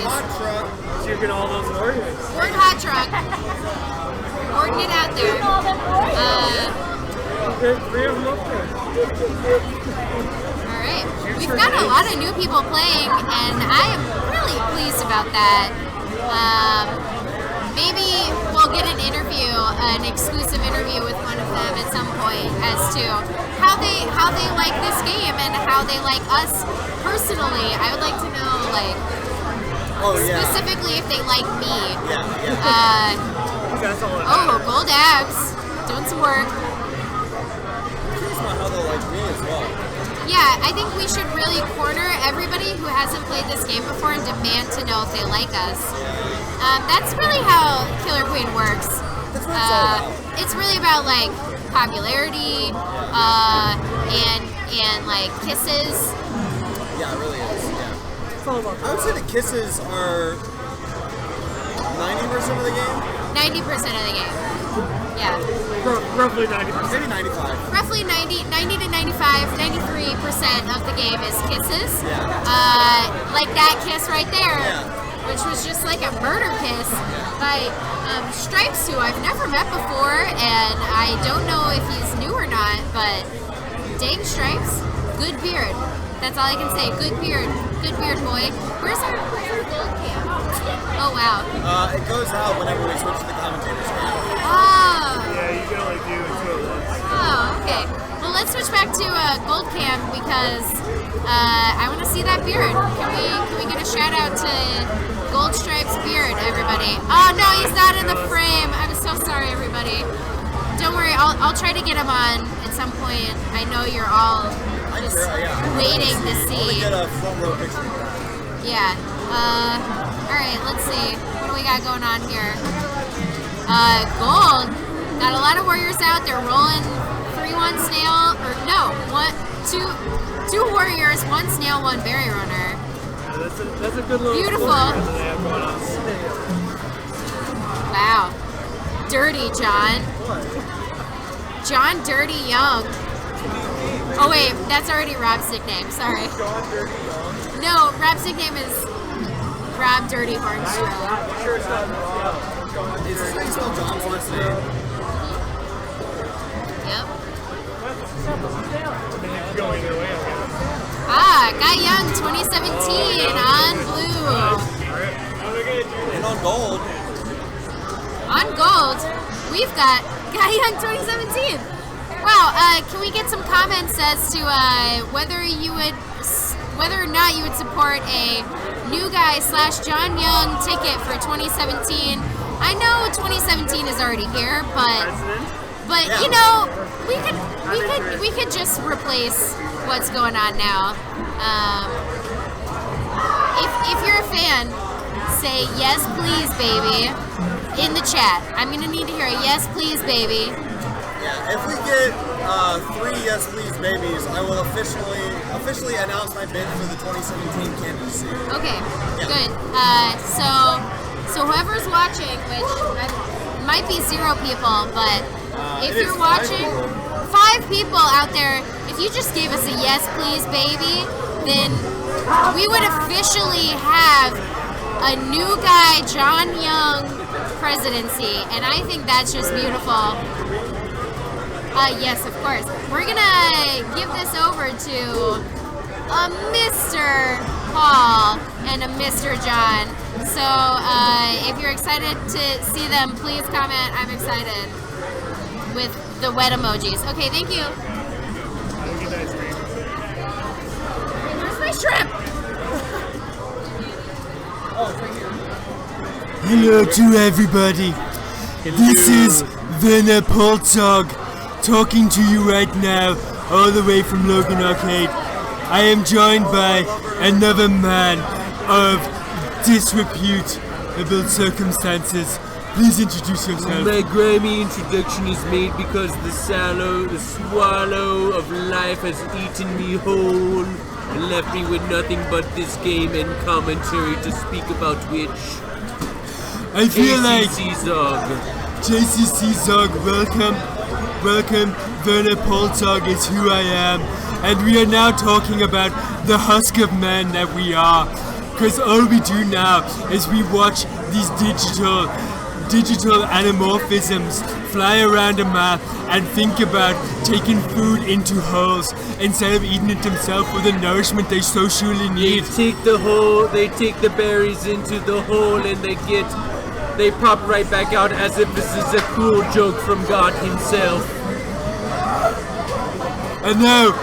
Hot truck. Juking all those warriors. Ford hot truck. Working it out there. Three of them up there. Alright. We've got a lot of new people playing, and I am really pleased about that. Maybe we'll get an interview, an exclusive interview with one of them at some point as to how they like this game and how they like us personally. I would like to know, like, specifically if they like me. Gold Abs, doing some work. I'm curious about how they'll like me as well. Yeah, I think we should really corner everybody who hasn't played this game before and demand to know if they like us. That's really how Killer Queen works. That's what it's all about. It's really about like popularity and like kisses. Yeah, it really is. Yeah. I would say the kisses are 90% of the game. 90% of the game. Yeah. Roughly 90%. Maybe 95. Roughly 90 to 95, 93% of the game is kisses. Yeah. Like that kiss right there. Yeah. Which was just like a murder kiss by Stripes, who I've never met before, and I don't know if he's new or not, but dang Stripes, good beard. That's all I can say. Good beard boy. Where's our gold cam? Oh wow. It goes out whenever we switch to the commentators cam. Oh. Yeah, you can only do 2 at once. Oh, okay. Well, let's switch back to gold cam because I want to see that beard. Can we get a shout out to Gold Stripes beard, everybody? Oh no, he's not in the frame. I'm so sorry, everybody. Don't worry, I'll try to get him on at some point. I know you're all just waiting to see. Get a front row picture. Yeah. All right. Let's see. What do we got going on here? Gold. Got a lot of warriors out there rolling 3-1 snail, or no, two warriors, 1 snail, 1 berry runner. That's a good little beautiful. Wow. Dirty John. John Dirty Young. Oh wait, that's already Rob's nickname. Sorry. No, Rob's nickname is Rob Dirty Hornstroke. Is this how you spell John's last name? Yep. Guy Young 2017 on blue. And on gold. On gold, we've got Guy Young 2017. Wow, can we get some comments as to whether or not you would support a new guy / John Young ticket for 2017? I know 2017 is already here, but yeah. You know, we could just replace what's going on now. If you're a fan, say yes please baby in the chat. I'm gonna need to hear a yes please baby. Yeah, if we get 3 yes please babies, I will officially announce my bid for the 2017 candidacy. Okay, good. So whoever's watching, which might be 0 people, but if you're watching, 5 people out there, if you just gave us a yes please baby, then we would officially have a new guy, John Young presidency, and I think that's just beautiful. Yes, of course. We're gonna give this over to a Mr. Paul and a Mr. John. So if you're excited to see them, please comment. I'm excited with the wet emojis. Okay, thank you. Where's my shrimp? Hello to everybody. This is Werner Polzog talking to you right now, all the way from Logan Arcade. I am joined by another man of disreputable circumstances. Please introduce yourself. My grimy introduction is made because the swallow of life has eaten me whole and left me with nothing but this game and commentary to speak about which. I feel like Zog. JCC Zog, welcome. Werner Polzog is who I am, and we are now talking about the husk of men that we are. Because all we do now is we watch these digital anamorphisms fly around a map and think about taking food into holes instead of eating it themselves for the nourishment they so surely need. They take the berries into the hole and they pop right back out as if this is a cruel joke from God himself. And now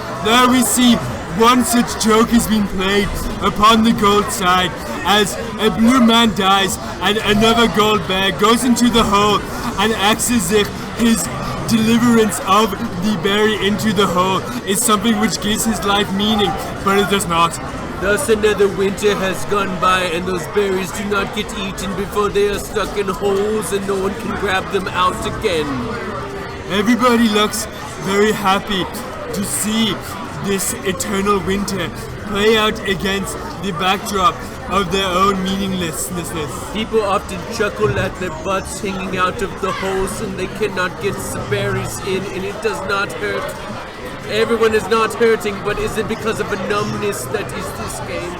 we see one such joke is being played upon the gold side as a blue man dies and another gold bear goes into the hole and acts as if his deliverance of the berry into the hole is something which gives his life meaning, but it does not. Thus another winter has gone by and those berries do not get eaten before they are stuck in holes and no one can grab them out again. Everybody looks very happy to see this eternal winter play out against the backdrop of their own meaninglessness. People often chuckle at their butts hanging out of the holes and they cannot get the berries in and it does not hurt. Everyone is not hurting, but is it because of a numbness that is this game?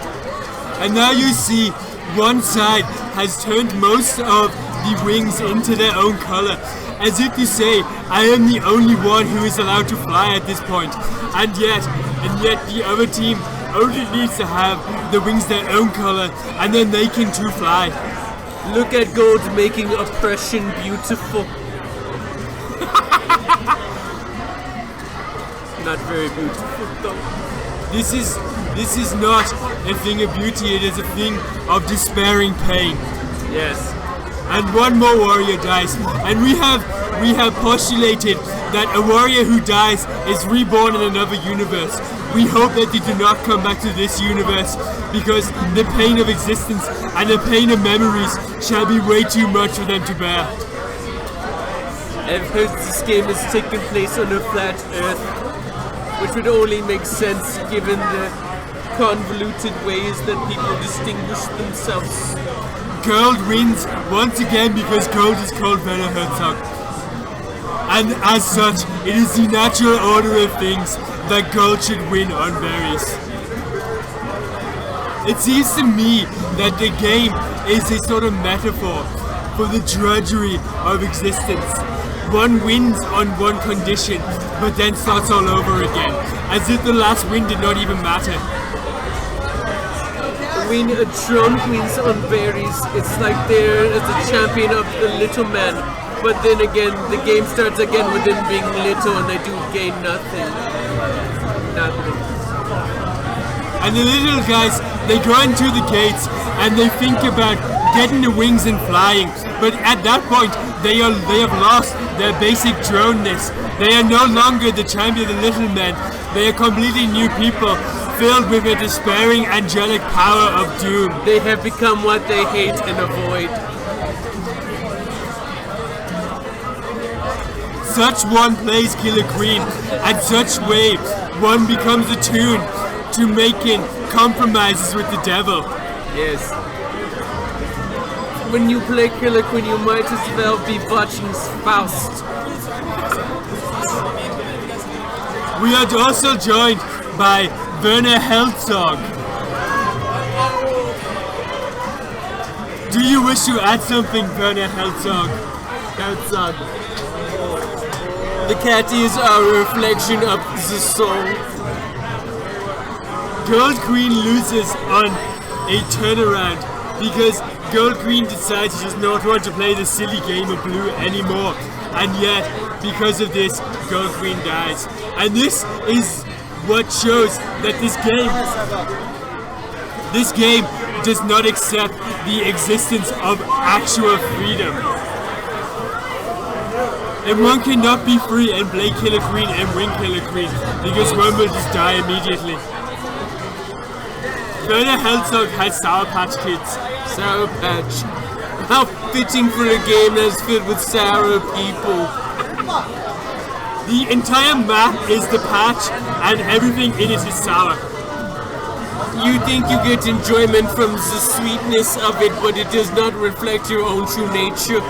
And now you see one side has turned most of the wings into their own color, as if to say, I am the only one who is allowed to fly at this point. And yet the other team only needs to have the wings their own color, and then they can too fly. Look at Gold making oppression beautiful. Not very beautiful though. This is This is not a thing of beauty, it is a thing of despairing pain. Yes. And one more warrior dies. And we have postulated that a warrior who dies is reborn in another universe. We hope that they do not come back to this universe because the pain of existence and the pain of memories shall be way too much for them to bear. I've heard this game is taking place on a flat Earth, which would only make sense given the convoluted ways that people distinguish themselves. Gold wins once again because gold is called Werner Herzog. And as such, it is the natural order of things that gold should win on berries. It seems to me that the game is a sort of metaphor for the drudgery of existence. One wins on one condition, but then starts all over again, as if the last win did not even matter. When a drone wins on berries, it's like there is a champion of the little man. But then again, the game starts again with them being little and they do gain nothing. Nothing. And the little guys, they go into the gates and they think about getting the wings and flying. But at that point, they have lost their basic drone-ness. They are no longer the champion of the little men. They are completely new people, filled with a despairing angelic power of doom. They have become what they hate and avoid. Such one plays Killer Queen, and such way one becomes attuned to making compromises with the devil. Yes. When you play Killer Queen, you might as well be watching Faust. We are also joined by Werner Herzog. Do you wish to add something, Werner Herzog? Herzog. The cat is a reflection of the soul. Gold Queen loses on a turnaround because Gold Queen decides she does not want to play the silly game of blue anymore. And yet, because of this, Gold Queen dies. And this is what shows that this game does not accept the existence of actual freedom. And one cannot be free and play Killer Queen and win Killer Queen because one will just die immediately. Werner Herzog has Sour Patch Kids. Sour Patch. How fitting for a game that's filled with sour people. The entire map is the patch and everything in it is sour. You think you get enjoyment from the sweetness of it, but it does not reflect your own true nature.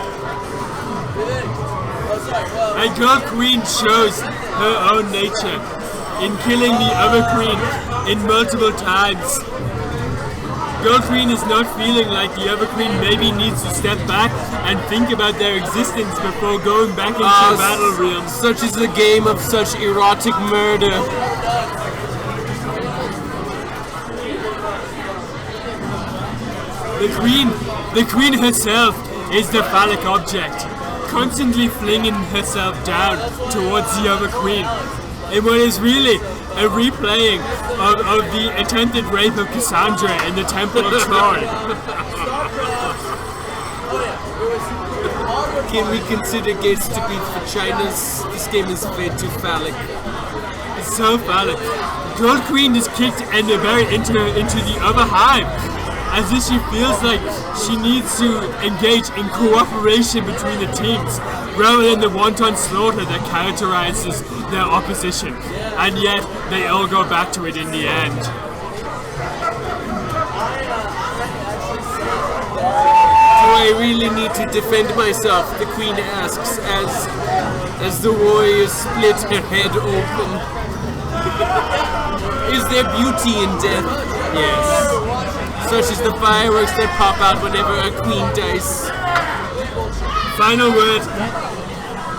And Gold Queen shows her own nature in killing the other queen in multiple times. Gold Queen is not feeling like the other queen maybe needs to step back and think about their existence before going back into the battle realm. Such is the game of such erotic murder. The queen herself is the phallic object, constantly flinging herself down towards the other queen. In what is really a replaying of the attempted rape of Cassandra in the Temple of Troy. Can we consider gates to be vaginas? This game is way too phallic. It's so phallic. Gold Queen is kicked and buried into the other hive, as if she feels like she needs to engage in cooperation between the teams, rather than the wanton slaughter that characterizes their opposition. And yet, they all go back to it in the end. Do I really need to defend myself? The queen asks as the warriors split her head open. Is there beauty in death? Yes. Such as the fireworks that pop out whenever a queen dies. Final word.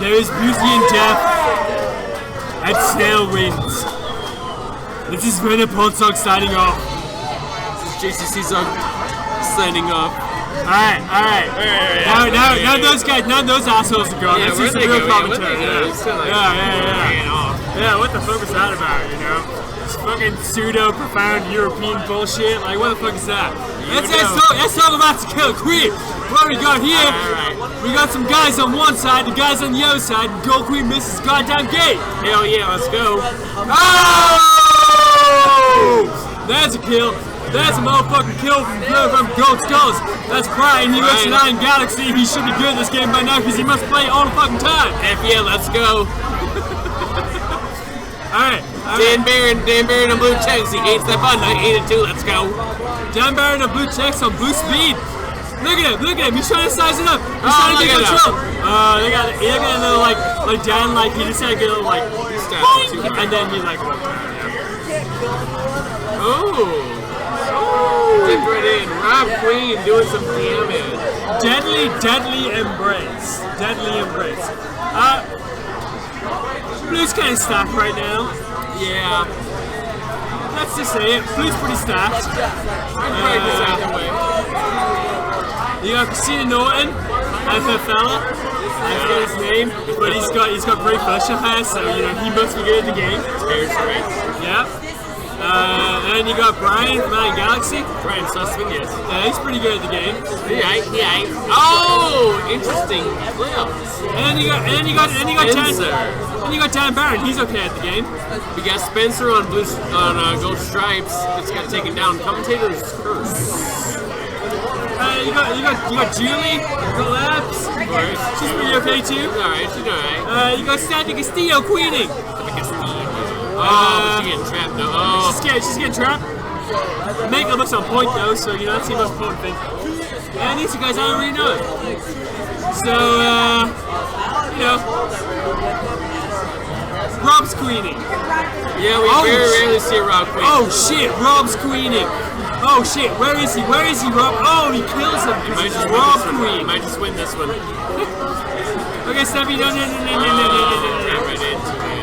There is beauty in death. And Snail wins. This is Werner Herzog signing off. This is JCC Zog signing off. Alright. Now those assholes are gone. Let's do some real commentary. Yeah, what the fuck was that about, you know? This fucking pseudo profound European bullshit. Like, what the fuck is that? Let's talk about the Kill Queen. What we got here? We got some guys on one side, the guys on the other side, and Gold Queen misses goddamn gate. Hell yeah, let's go. Oh! That's a kill. That's a motherfucking kill from Gold Skulls. That's Brian. He looks at Iron Galaxy. He should be good in this game by now because he must play all the fucking time. F yeah, let's go. Alright. Dan Barron on blue checks. He hates that button. I hate it too. Let's go. Dan Barron on blue checks on blue speed. Look at him. He's trying to size it up. He's trying to get control. They got a little like Dan, like he just had a little like, and then he's like, oh. Dip right in. Rob Queen doing some damage. Deadly embrace. Blue's kind of stacked right now. Yeah. Let's just say it. Blue's pretty stacked. You got Christina Norton as her fella. I forget his name, but he's got great facial hair, so you know he must be good at the game. Yeah. And you got Brian from Iron Galaxy. Brian Sussman, yes. Yeah, he's pretty good at the game. Yeah. Oh, interesting. And you got Dan Barron. He's okay at the game. We got Spencer on gold stripes. Just got taken down. Commentator's curse. You got Julie. Labs. Of course. She's pretty okay too. She's alright. You got Sandy Castillo queening. But she's getting trapped though. Oh. She's getting trapped. Makeup looks on point though, so you know that's the most important thing. And these two guys I don't really know. So you know, Rob's queening. Yeah, we very rarely see Rob queen. Oh shit, Rob's queening. Oh shit, where is he, Rob? Oh, he kills him. He might just Rob win this one. queen. He might just win this one. Okay, Steffi, no.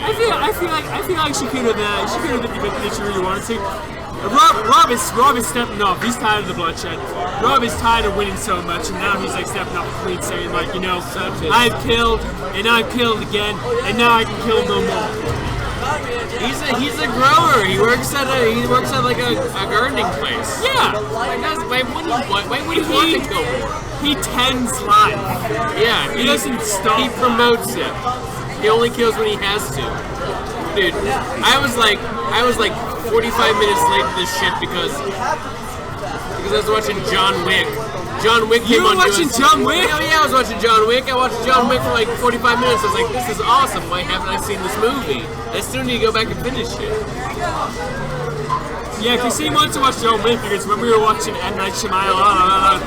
I feel like she could have if she really wanted to. Rob is stepping up. He's tired of the bloodshed. Rob is tired of winning so much, and now he's like stepping up the queen, saying like, you know, I've killed and I've killed again, and now I can kill no more. He's a grower. He works at like a gardening place. Yeah. Why would he want to kill more? He tends life. Yeah. He doesn't stop. He promotes it. He only kills when he has to. Dude, I was like 45 minutes late to this shit because I was watching John Wick. John Wick came on. You were watching John Wick? Hell yeah, I was watching John Wick. I watched John Wick for like 45 minutes. I was like, this is awesome. Why haven't I seen this movie? I still need to go back and finish it. Yeah, Christine wanted to watch John Wick because when we were watching M. Night Shyamalan,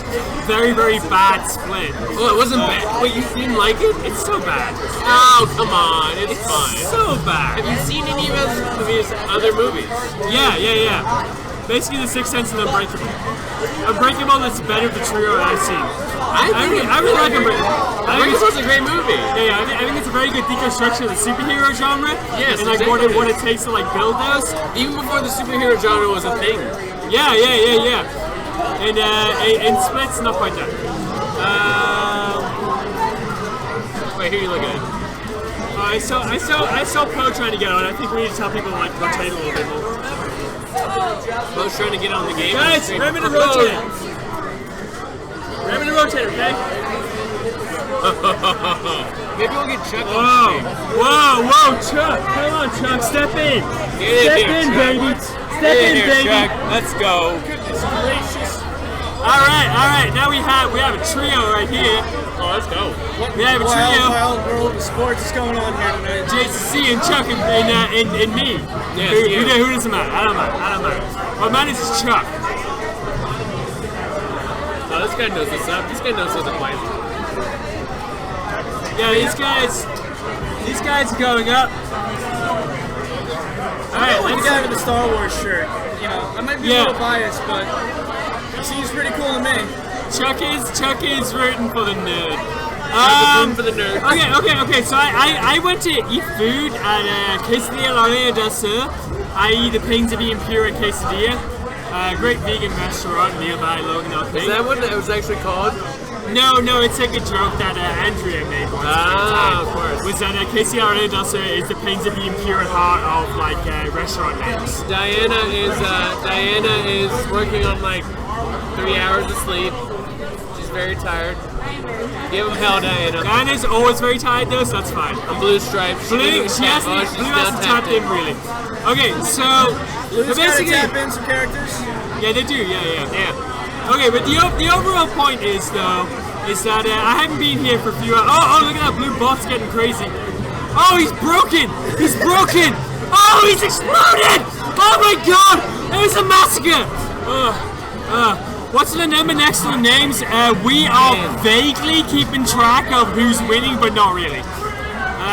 very, very bad split. Well, it wasn't bad. Wait, you didn't like it? It's so bad. Oh, come on. It's fine. So bad. Have you seen any of his other movies? Yeah. Basically, The Sixth Sense and Unbreakable. Unbreakable is better the trio that I've seen. I really like Unbreakable. Unbreakable's a great movie. Yeah, I think it's a very good deconstruction of the superhero genre. Yes, and like exactly. what it takes to like build those. Even before the superhero genre was a thing. Yeah. And Split's not quite that. Wait, who are you looking at? I saw Poe trying to get on. I think we need to tell people to like rotate a little bit more. Poe's trying to get on the game. Guys, remember to rotate. Remember to rotate, okay? Maybe we'll get Chuck on the game. Whoa, Chuck! Come on, Chuck, step in. Step in, baby. Step in, baby. Chuck. Let's go. Goodness gracious. All right. Now we have a trio right here. Oh, let's go. We have a trio. Wild world of sports is going on here tonight. JCC and Chuck and me. Yes, who doesn't matter? I don't mind. What matters is Chuck. Oh, this guy knows what's up. This guy knows what's up. Yeah, these guys are going up. Alright, let's get into the Star Wars shirt. You know, I might be a little biased, but he seems pretty cool to me. Chuck is rooting for the nerd. For the nerd. Okay. So I went to eat food at Quesadilla La Reina del Sur, i.e. the Pings of Being Pure Quesadilla. Great vegan restaurant nearby Logan, I think. Is that what it was actually called? No, it's like a joke that Andrea made once. Of course. Was that Casey Arendose is the pains of the impure heart of like restaurant names. Diana is working on like 3 hours of sleep. She's very tired. Give him hell, Diana. Diana's always very tired though, so that's fine. I'm Blue Stripes. Blue hasn't tapped in really. Okay, so Blue's basically gotta tap in some characters. Yeah, they do. Yeah. Okay, but the overall point is though is that I haven't been here for a few hours. Oh, look at that blue bot's getting crazy. Oh, he's broken. Oh, he's exploded. Oh my God, it was a massacre. What's the number next to the names? We are vaguely keeping track of who's winning, but not really.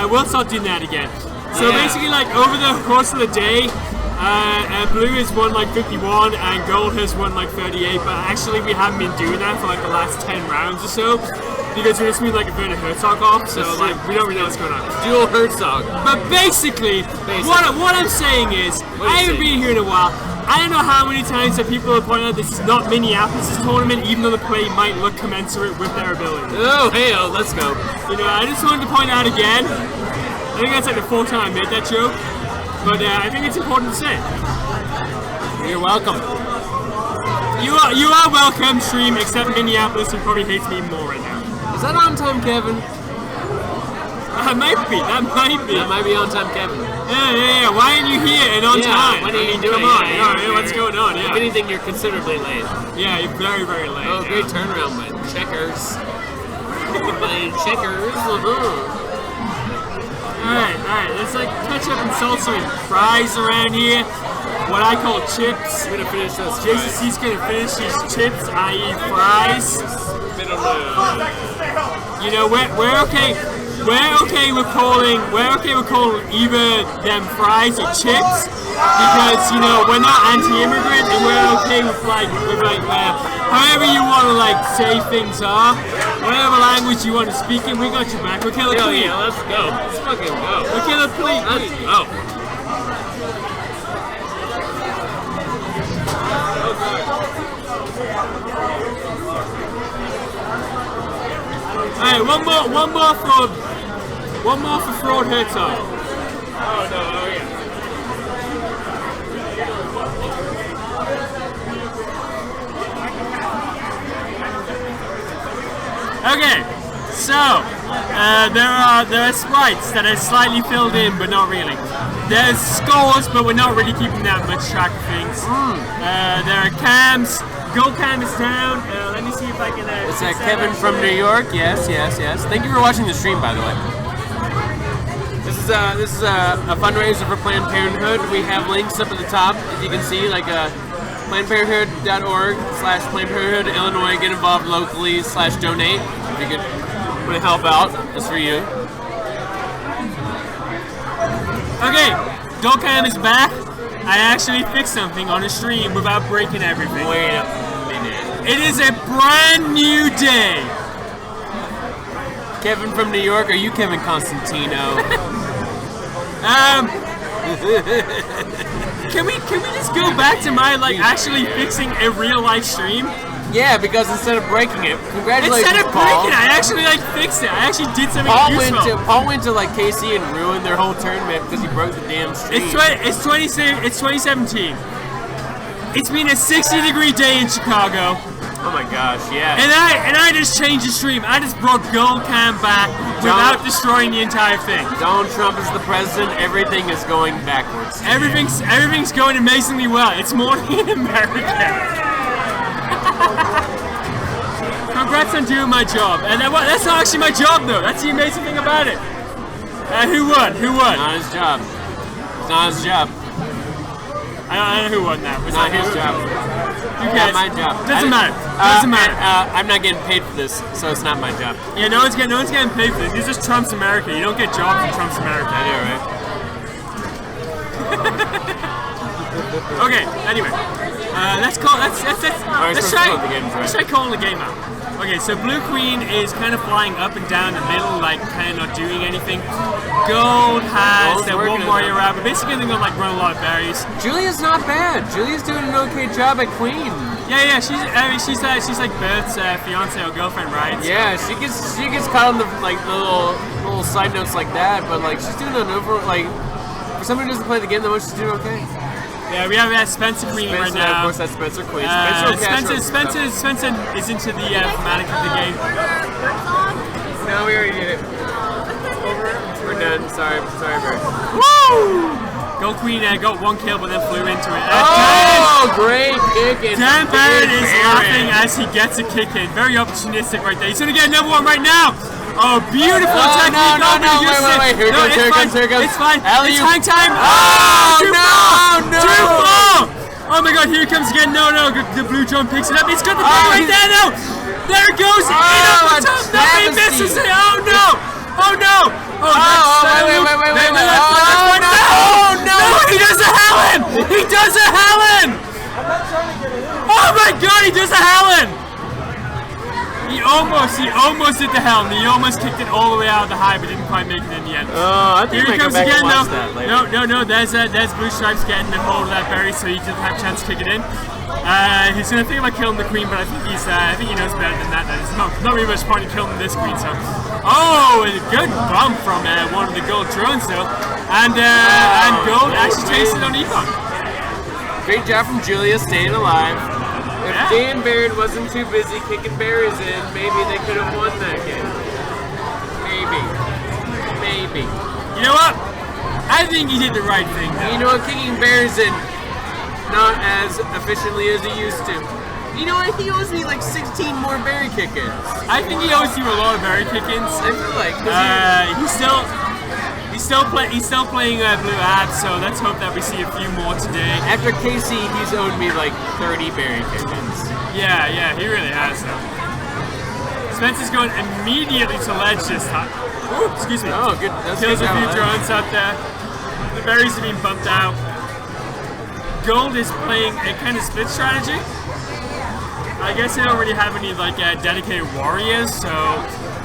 We'll start doing that again. So basically, like over the course of the day, blue has won like 51 and gold has won like 38. But actually, we haven't been doing that for like the last 10 rounds or so because we just been like a bit of Herzog off. So like we don't really know what's going on. Dual Herzog. But basically. What I'm saying is, I haven't been here in a while. I don't know how many times that people have pointed out this is not Minneapolis' tournament, even though the play might look commensurate with their ability. Oh, hey, let's go. You know, I just wanted to point out again. I think that's like the 4th time I made that joke, but I think it's important to say. You're welcome. You are welcome, stream, except Minneapolis, who probably hates me more right now. Is that on time, Kevin? That might be. That might be on time, Kevin. Yeah. Why aren't you here and on time? What are you doing? Come on. What's going on? Yeah. If anything, you're considerably late. Yeah, you're very, very late. Oh, great turnaround by Checkers. Alright. Let's like ketchup and salsa and fries around here. What I call chips. I'm gonna finish those fries. JCC's gonna finish these chips, i.e. fries. You know, we're okay. We're okay with calling either them fries or chips because you know we're not anti-immigrant and we're okay with however you want to like say things are, whatever language you want to speak in, we got your back. We're Killer Clean. Yeah, let's go. Let's fucking go. We're Killer Clean. Let's go. Alright, one more for Fraud Herzog. Oh no, oh yeah. Okay, so there are sprites that are slightly filled in, but not really. There's scores, but we're not really keeping that much track of things. There are cams. Gold cam is down. Let me see if I can. It's Kevin from New York. Yes. Thank you for watching the stream, by the way. This is a fundraiser for Planned Parenthood. We have links up at the top, as you can see, like PlannedParenthood.org/Planned Parenthood Illinois. Get involved locally /donate. If you could want to help out, that's for you. Okay, Goldcam is back. I actually fixed something on a stream without breaking everything. Wait a minute. It is a brand new day. Kevin from New York, are you Kevin Constantino? Can we just go back to my actually fixing a real life stream? Yeah, because instead of breaking it, congratulations, instead of Paul. breaking it, I actually fixed it. I actually did something useful. Paul went to KC and ruined their whole tournament because he broke the damn stream. It's 2017. It's been a 60-degree day in Chicago. Oh my gosh, yeah. And I just changed the stream. I just brought Gold Cam back without destroying the entire thing. Donald Trump is the president. Everything is going backwards. Everything's going amazingly well. It's morning in America. Congrats on doing my job. And that's not actually my job though. That's the amazing thing about it. Who won? Not his job. It's not his job. I don't know who won that. It's not his job. Not my job. Doesn't matter. I'm not getting paid for this, so it's not my job. Yeah, no one's getting paid for this. This is Trump's America. You don't get jobs in Trump's America. I know, right? Okay. Anyway. Let's try calling the game out. Okay, so Blue Queen is kind of flying up and down the middle, like kind of not doing anything. Gold has that one warrior out, but basically they're gonna like run a lot of berries. Julia's not bad. Julia's doing an okay job at Queen. Yeah, she's like Bert's fiance or girlfriend, right? So. Yeah, she gets caught on the little side notes like that, but like she's doing an overall like for somebody who doesn't play the game that much, she's doing okay. Yeah, we have that Spencer Queen right now. Of course, that's Spencer Queen. Spencer is into the thematic of the game. No, we already did it. We're done. Sorry, Bert. Woo! Gold Queen got one kill, but then flew into it. Great kick in. Dan Barrett is laughing as he gets a kick in. Very opportunistic right there. He's gonna get another one right now. Oh, beautiful technique. Wait. Here comes. It's fine. Alley, it's hang time. No. Too far. Oh my god, here it comes again. No. The blue drone picks it up. It's got the ball right there now. There it goes. In off the top. No, he misses it. Oh no. No, he does a Helen. Oh my god, he does a Helen. He almost did the Helen. He almost kicked it all the way out of the high, but didn't quite make it in the end. I think here he comes again, though. No. There's Blue Stripes getting the hold of that berry, so he doesn't have a chance to kick it in. He's gonna think about killing the queen, but I think he knows better than that. There's not really much point in killing this queen. So, a good bump from one of the gold drones, though, and gold actually takes it on Econ. Great job from Julia staying alive. If Dan Barrett wasn't too busy kicking berries in, maybe they could have won that game. Maybe. You know what? I think he did the right thing. You know what? Kicking berries in, not as efficiently as he used to. You know what? He owes me like 16 more berry kick-ins. I think he owes you a lot of berry kick-ins. I feel like he's still playing Blue Abs, so let's hope that we see a few more today. After Casey, he's owed me like 30 berry kick-ins. Yeah, he really has. Spencer's going immediately to ledge this time. Ooh, excuse me. Oh, good. Kills a few drones out there. The berries are being bumped out. Gold is playing a kind of split strategy. I guess they don't really have any like dedicated warriors, so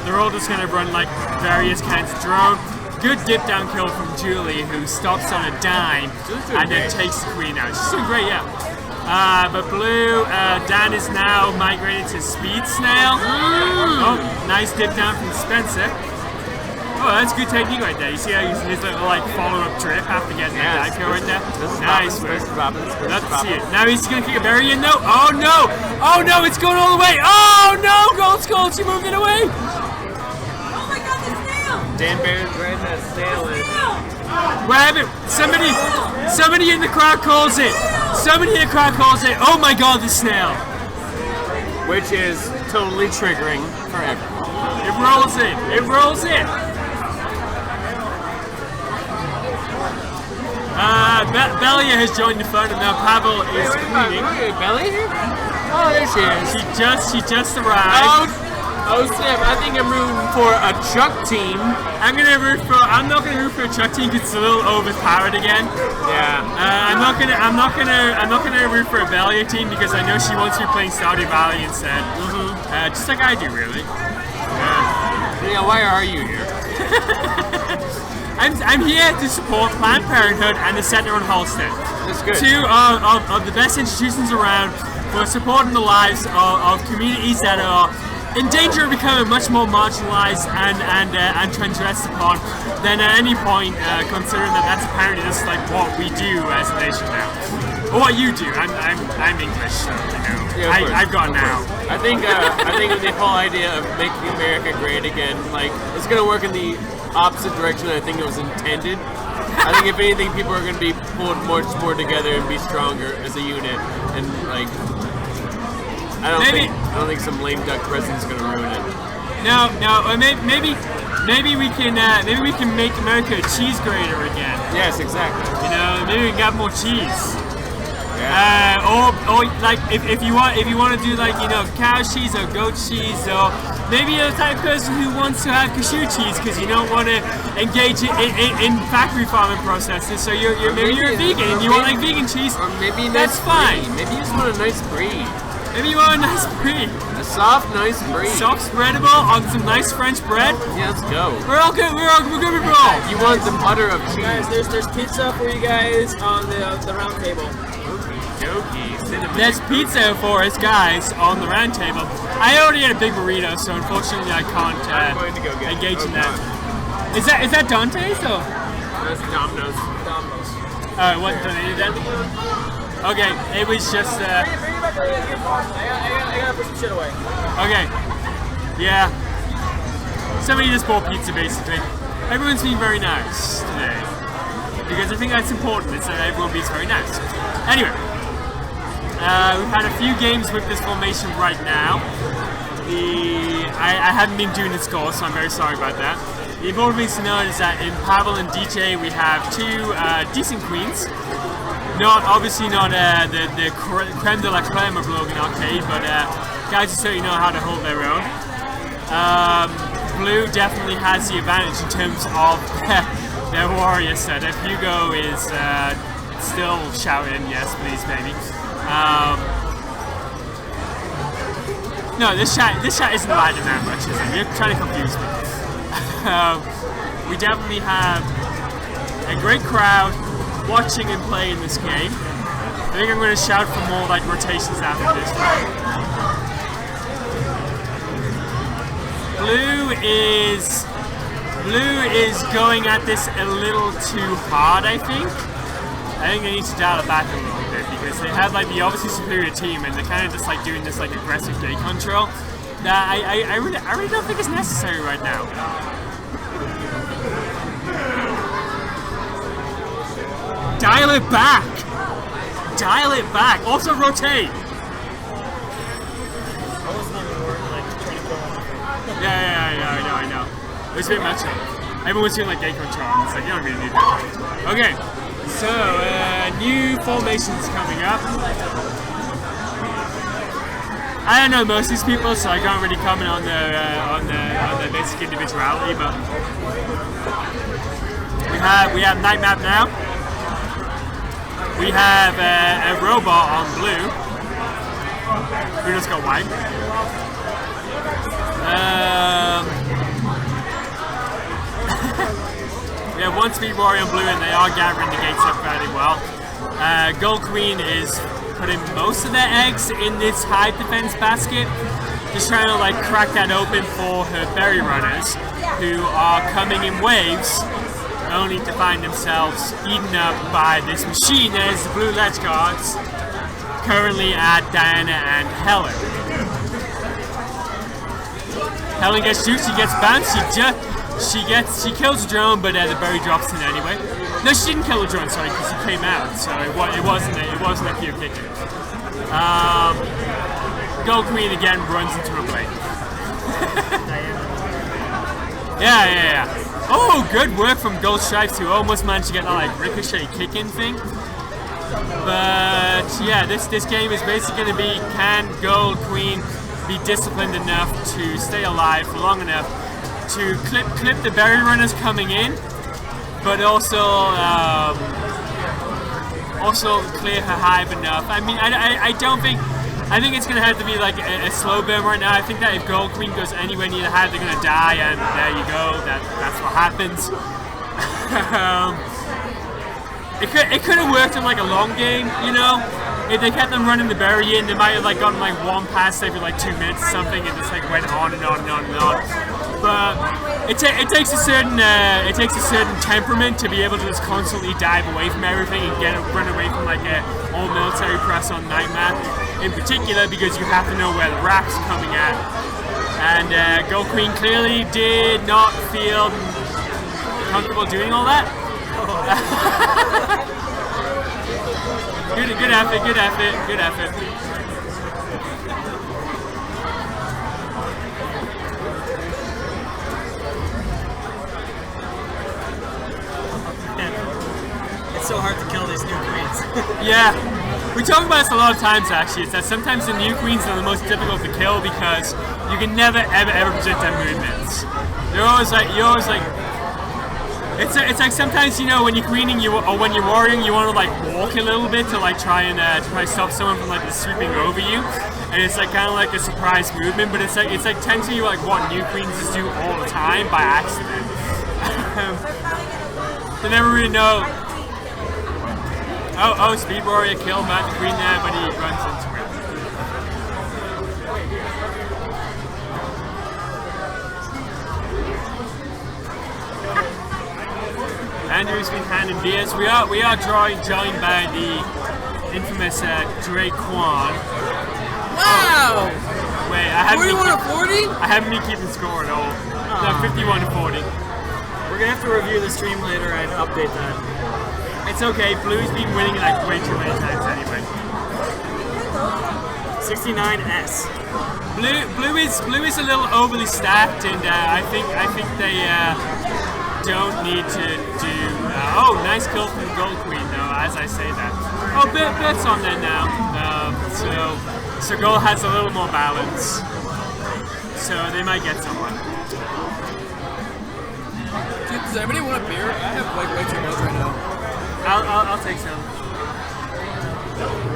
they're all just gonna run like various kinds of drone. Good dip down kill from Julie, who stops on a dime and then takes the queen out. She's doing great, yeah. But Blue, Dan is now migrated to Speed Snail. Oh, nice dip down from Spencer. Oh, that's good technique right there. You see how he's his little like follow-up trip after getting that dive kill right there? Nice work. Love to see it. Now he's gonna kick a berry in though. Oh no! It's going all the way! Oh no! Gold, she moved it away! Dan Barrett's right that snail in. Grab it! Somebody in the crowd calls it! Oh my god, the snail! Which is totally triggering for everyone. It rolls in! Belia has joined the fun, and now Pavel is cleaning. Belia here? Oh, there she is. She just arrived. Oh snap! I think I'm rooting for a Chuck team. I'm not gonna root for a Chuck team because it's a little overpowered again. Yeah. I'm not gonna root for a Belia team because I know she wants to be playing Stardew Valley instead. Just like I do, really. Yeah. Why are you here? I'm here to support Planned Parenthood and the Center on Halstead. That's good. Two of the best institutions around for supporting the lives of communities that are in danger of becoming much more marginalized and transgressed upon than at any point, considering that that's apparently just like what we do as a nation now. Or what you do. I'm English, so you know. Yeah, I've got now. I think the whole idea of making America great again, like it's gonna work in the opposite direction I think it was intended. I think if anything, people are gonna be pulled much more together and be stronger as a unit, and like. I don't think some lame duck president's gonna ruin it. No. Maybe we can make America a cheese grater again. Yes, exactly. You know, maybe we can get more cheese. Yeah, Or like if you want to do like cow cheese or goat cheese, or maybe you're the type of person who wants to have cashew cheese because you don't want to engage in factory farming processes. So maybe you're a vegan and you want like vegan cheese. Or maybe that's fine. Maybe you just want a nice brie. Maybe you want a nice brie. A soft, nice brie. Soft, spreadable on some nice French bread. Yeah, let's go. We're all good. We're good to roll. You want the butter of cheese? Guys, there's pizza for you guys on the round table. There's pizza for us guys on the round table. I already had a big burrito, so unfortunately I can't engage in that. Is that Dante's or? That's Domino's. Oh, it wasn't donated then? Okay, it was just I gotta put some shit away. Okay. Yeah. Somebody just bought pizza basically. Everyone's being very nice today. Because I think that's important, is that everyone being very nice. Anyway. We've had a few games with this formation right now. I haven't been doing the score, so I'm very sorry about that. The important thing to note is that in Pavel and DJ we have two decent queens. Obviously not the creme de la creme of Logan Arcade, but guys who certainly know how to hold their own. Blue definitely has the advantage in terms of their warrior setup. Hugo is still shouting, yes please baby. No, this chat isn't lighting that much, is it? You're trying to confuse me. We definitely have a great crowd watching and playing this game. I think I'm going to shout for more like rotations after this. Blue is going at this a little too hard, I think. I think they need to dial it back a little bit because they have like the obviously superior team and they're kind of just like doing this like aggressive gate control that I really don't think is necessary right now. Dial it back! Dial it back! Also rotate! Yeah, I know. It was a bit much. Everyone's doing like gate control and it's like, you don't really need that. Okay. So, new formations coming up. I don't know most of these people, so I can't really comment on their basic individuality. But we have night map now. We have a robot on blue. We just got white. We have one speed warrior on blue and they are gathering the gates up fairly well. Gold Queen is putting most of their eggs in this high defense basket. Just trying to like crack that open for her berry runners who are coming in waves only to find themselves eaten up by this machine that is the blue ledge guards currently at Diana and Helen. Helen gets juiced, she gets bounced, she kills the drone, but the berry drops in anyway. No, she didn't kill the drone, sorry, because he came out, so it wasn't a pure kicker. Gold Queen again runs into a blade. Yeah. Oh, good work from Gold Stripes, who almost managed to get that like ricochet kick-in thing. But yeah, this game is basically going to be, can Gold Queen be disciplined enough to stay alive for long enough to clip the berry runners coming in, but also clear her hive enough. I mean, I think it's gonna have to be like a slow burn right now. I think that if Gold Queen goes anywhere near the hive, they're gonna die, and there you go. That's what happens. It could have worked in like a long game, you know. If they kept them running the berry in, they might have like gotten like one pass every like 2 minutes or something, and just like went on and on and on and on. But it takes a certain temperament to be able to just constantly dive away from everything and run away from like a all military press on night map. In particular, because you have to know where the wraps are coming at. And Gold Queen clearly did not feel comfortable doing all that. Good effort. It's so hard to kill these new queens. Yeah. We talk about this a lot of times actually. It's that sometimes the new queens are the most difficult to kill because you can never ever predict their movements. You're always like it's like sometimes, you know, when you're queening or when you're warring, you want to like walk a little bit to like try and stop someone from like sweeping over you, and it's like kind of like a surprise movement. But it's like technically like what new queens just do all the time by accident. They never really know. Oh, Speed Warrior killed Matt the Queen there, but he runs into it. Andrew's been handing beers. We are joined by the infamous Drake Kwan. Wow! Wait, I haven't 41 to 40? I haven't been keeping score at all. No, 51 to 40. We're gonna have to review the stream later and update that. It's okay. Blue's been winning like way too many times anyway. 69S. Blue is a little overly stacked, and I think they don't need to do. Oh, nice kill from the Gold Queen though. As I say that. Oh, Bert's on there now. So Gold has a little more balance. So they might get someone. Dude, does anybody want a beer? I have like way too much right now. I'll take some.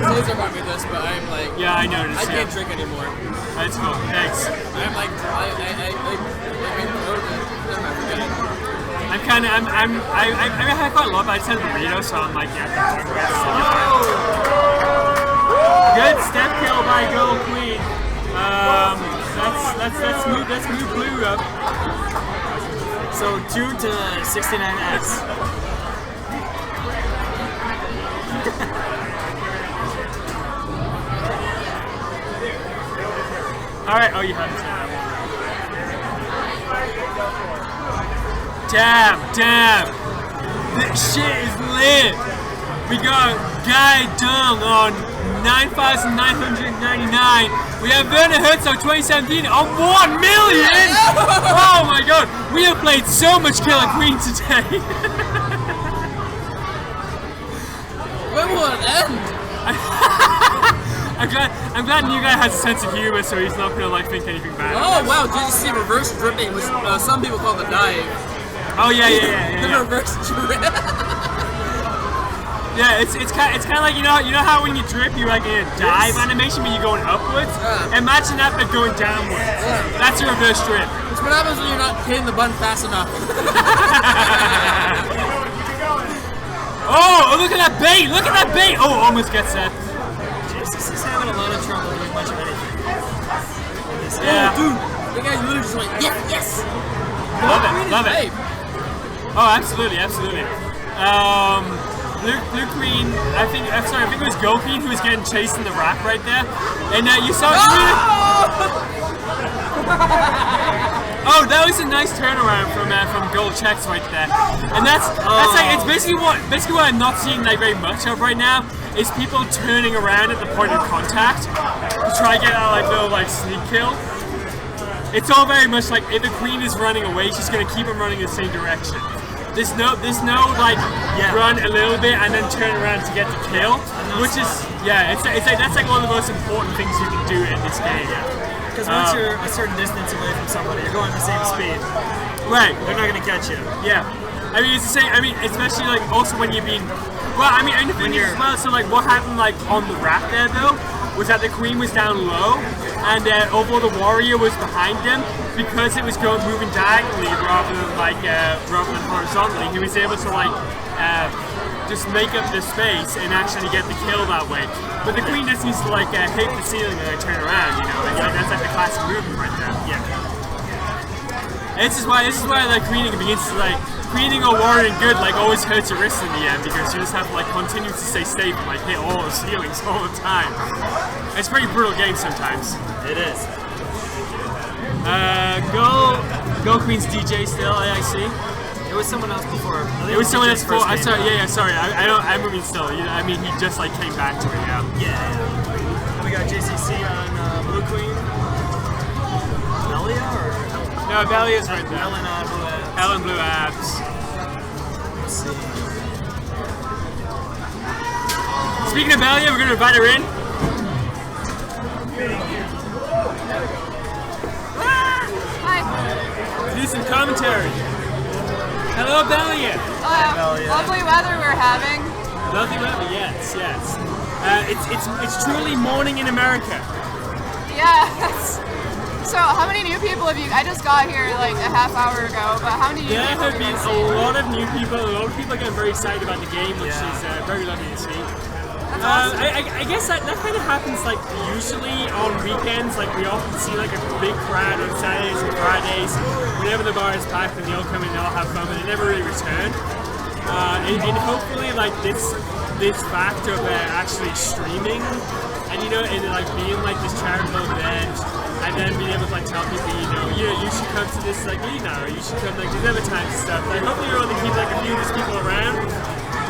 Those are bought me this, but I'm like. Yeah, I noticed. I can't drink anymore. That's cool. Thanks. I'm like, I had quite a lot, but I just had a burrito, so I'm like, yeah. Good step kill by Gold Queen. Let's move Blue up. So 2 to 69S. Alright, oh, you have it. Damn. This shit is lit. We got Guy Dung on 9,999. We have Werner Herzog 2017 on 1 million. Oh my god, we have played so much Killer Queen today. When will it end? I'm glad new guy has a sense of humor, so he's not gonna like think anything bad. Oh wow, did you see reverse dripping, which some people call the dive? Oh yeah. The reverse drip. Yeah, it's kind of like you know how when you drip you like in a dive animation when you're going upwards. Imagine that but going downwards. That's a reverse drip. It's what happens when you're not hitting the button fast enough. Oh, look at that bait! Look at that bait! Oh, almost gets that. Jesus, he's having a lot of trouble doing much of anything. Yeah. Oh, dude, the guy's literally just like yes. Love it. Oh, absolutely. Blue Queen, I think it was Gold Queen who was getting chased in the rack right there. And you saw oh, that was a nice turnaround from Gold Checks right there. And that's like it's basically what I'm not seeing like very much of right now is people turning around at the point of contact to try to get that like little like sneak kill. It's all very much like if the Queen is running away, she's gonna keep him running in the same direction. There's no like run a little bit and then turn around to get the kill, which is it's like that's like one of the most important things you can do in this game. Because once you're a certain distance away from somebody, you're going the same speed. Right. They're not gonna catch you. Yeah. I mean it's the same. I mean especially like also when you're being and the thing is as well. So like what happened like on the rack there though was that the Queen was down low, and although the Warrior was behind them, because it was moving diagonally rather than horizontally, he was able to just make up the space and actually get the kill that way. But the Queen just needs to hit the ceiling and then turn around, you know. That's like the classic movement right there. Yeah. And this is why like queening begins to queening or warring good always hurts your wrist in the end because you just have to continue to stay safe and hit all the ceilings all the time. It's a pretty brutal game sometimes. It is. Go Queen's DJ still, I see. It was someone else before. It was someone else before. I'm sorry. Yeah. Sorry. I'm moving still. I mean, he just came back to it. Yeah. And we got JCC on Blue Queen. Belia or? No, Belia's right there. Ellen on Blue Abs. Ellen Blue Abs. Let's see. Speaking of Belia, we're gonna invite her in. Hi. Do some commentary. Hello, Belia. Lovely weather we're having. Lovely weather, yes. It's truly morning in America. Yes. So, how many new people have you? I just got here like a half hour ago, but how many new There people have been a lot of new people. A lot of people are getting very excited about the game, which is very lovely to see. awesome. I guess that kind of happens like usually on weekends. Like we often see like a big crowd on Saturdays and Fridays. Whenever the bar is packed and they all come in, they all have fun, but they never really return. And hopefully like this fact of actually streaming and and like being like this charitable event. And then being able to like tell people, you should come to this like league now, or you should come like these other times and stuff. Like hopefully you're able to keep like a few of these people around.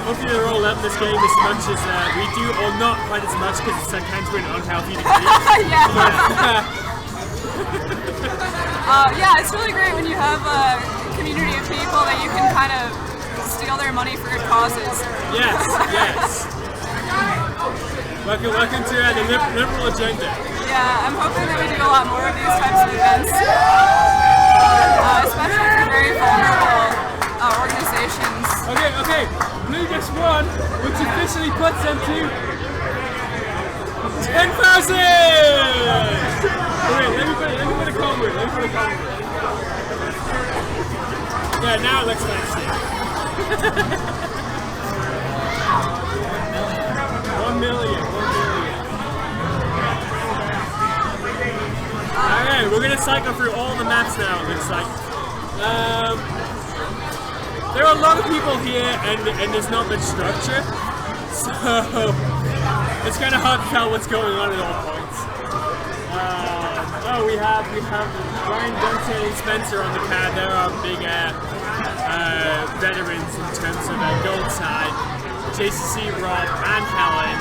Hopefully they're all loving this game as much as we do, or not quite as much because it's sometimes we're an unhealthy degree. Yeah, it's really great when you have a community of people that you can kind of steal their money for good causes. Yes. Welcome to the liberal agenda. Yeah, I'm hoping that we do a lot more of these types of events, especially for very vulnerable organizations. Okay. Blue just won, which officially puts them to 10,000! Wait, let me put a comment. Yeah, now it looks like shit. 1 million. Alright, we're gonna cycle through all the maps now, it looks like. There are a lot of people here and there's not much structure, so it's kind of hard to tell what's going on at all points. We have Ryan Duncan and Spencer on the card. They're our big veterans in terms of gold side. JCC, Rob, and Helen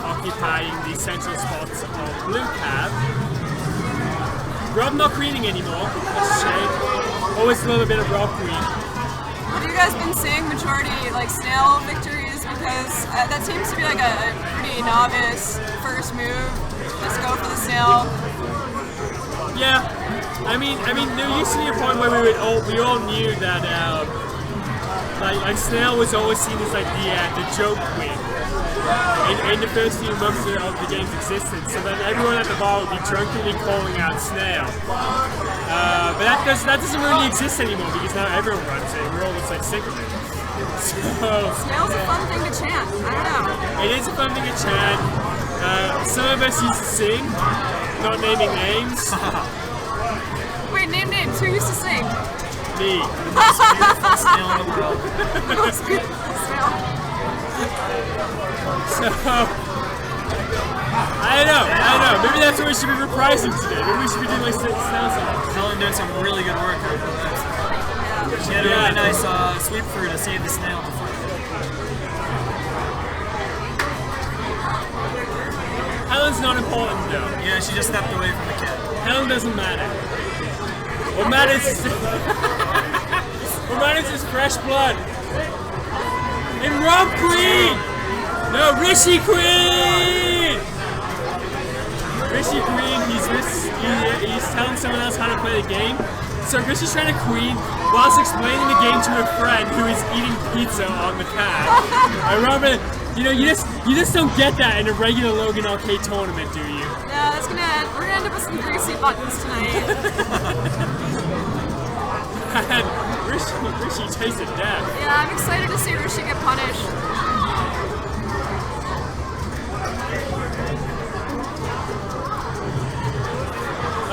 occupying the central spots of blue cab. Rob not queening anymore, that's a shame. Always a little bit of Rob queen. Have you guys been seeing majority like snail victories? Because that seems to be like a pretty novice first move. Just go for the snail. Yeah, I mean, there used to be a point where we all knew that like snail was always seen as like the joke queen in the first few months of the game's existence. So then everyone at the bar would be drunkenly calling out snail. But that doesn't really exist anymore because now everyone runs it. We're all just like sick of it. So snail's a fun thing to chant. I don't know. It is a fun thing to chant. Some of us used to sing, not naming names. Wait, name names. Who used to sing? Me. The most beautiful snail in the world. The most beautiful snail. So, I don't know. Maybe that's what we should be reprising today. Maybe we should be doing like snail songs. Helen doing some really good work on that. She had a really nice sweep through to save the snail before. Helen's not important though. Yeah, she just stepped away from the kid. Helen doesn't matter. What matters is fresh blood. And Rob Queen! No, Rishi Queen! Rishi Queen, he's telling someone else how to play the game. So Rishi's trying to queen whilst explaining the game to a friend who is eating pizza on the cab. I remember, you just don't get that in a regular Logan Arcade tournament, do you? Yeah, we're gonna end up with some greasy buttons tonight. And Rishi tasted death. Yeah, I'm excited to see Rishi get punished.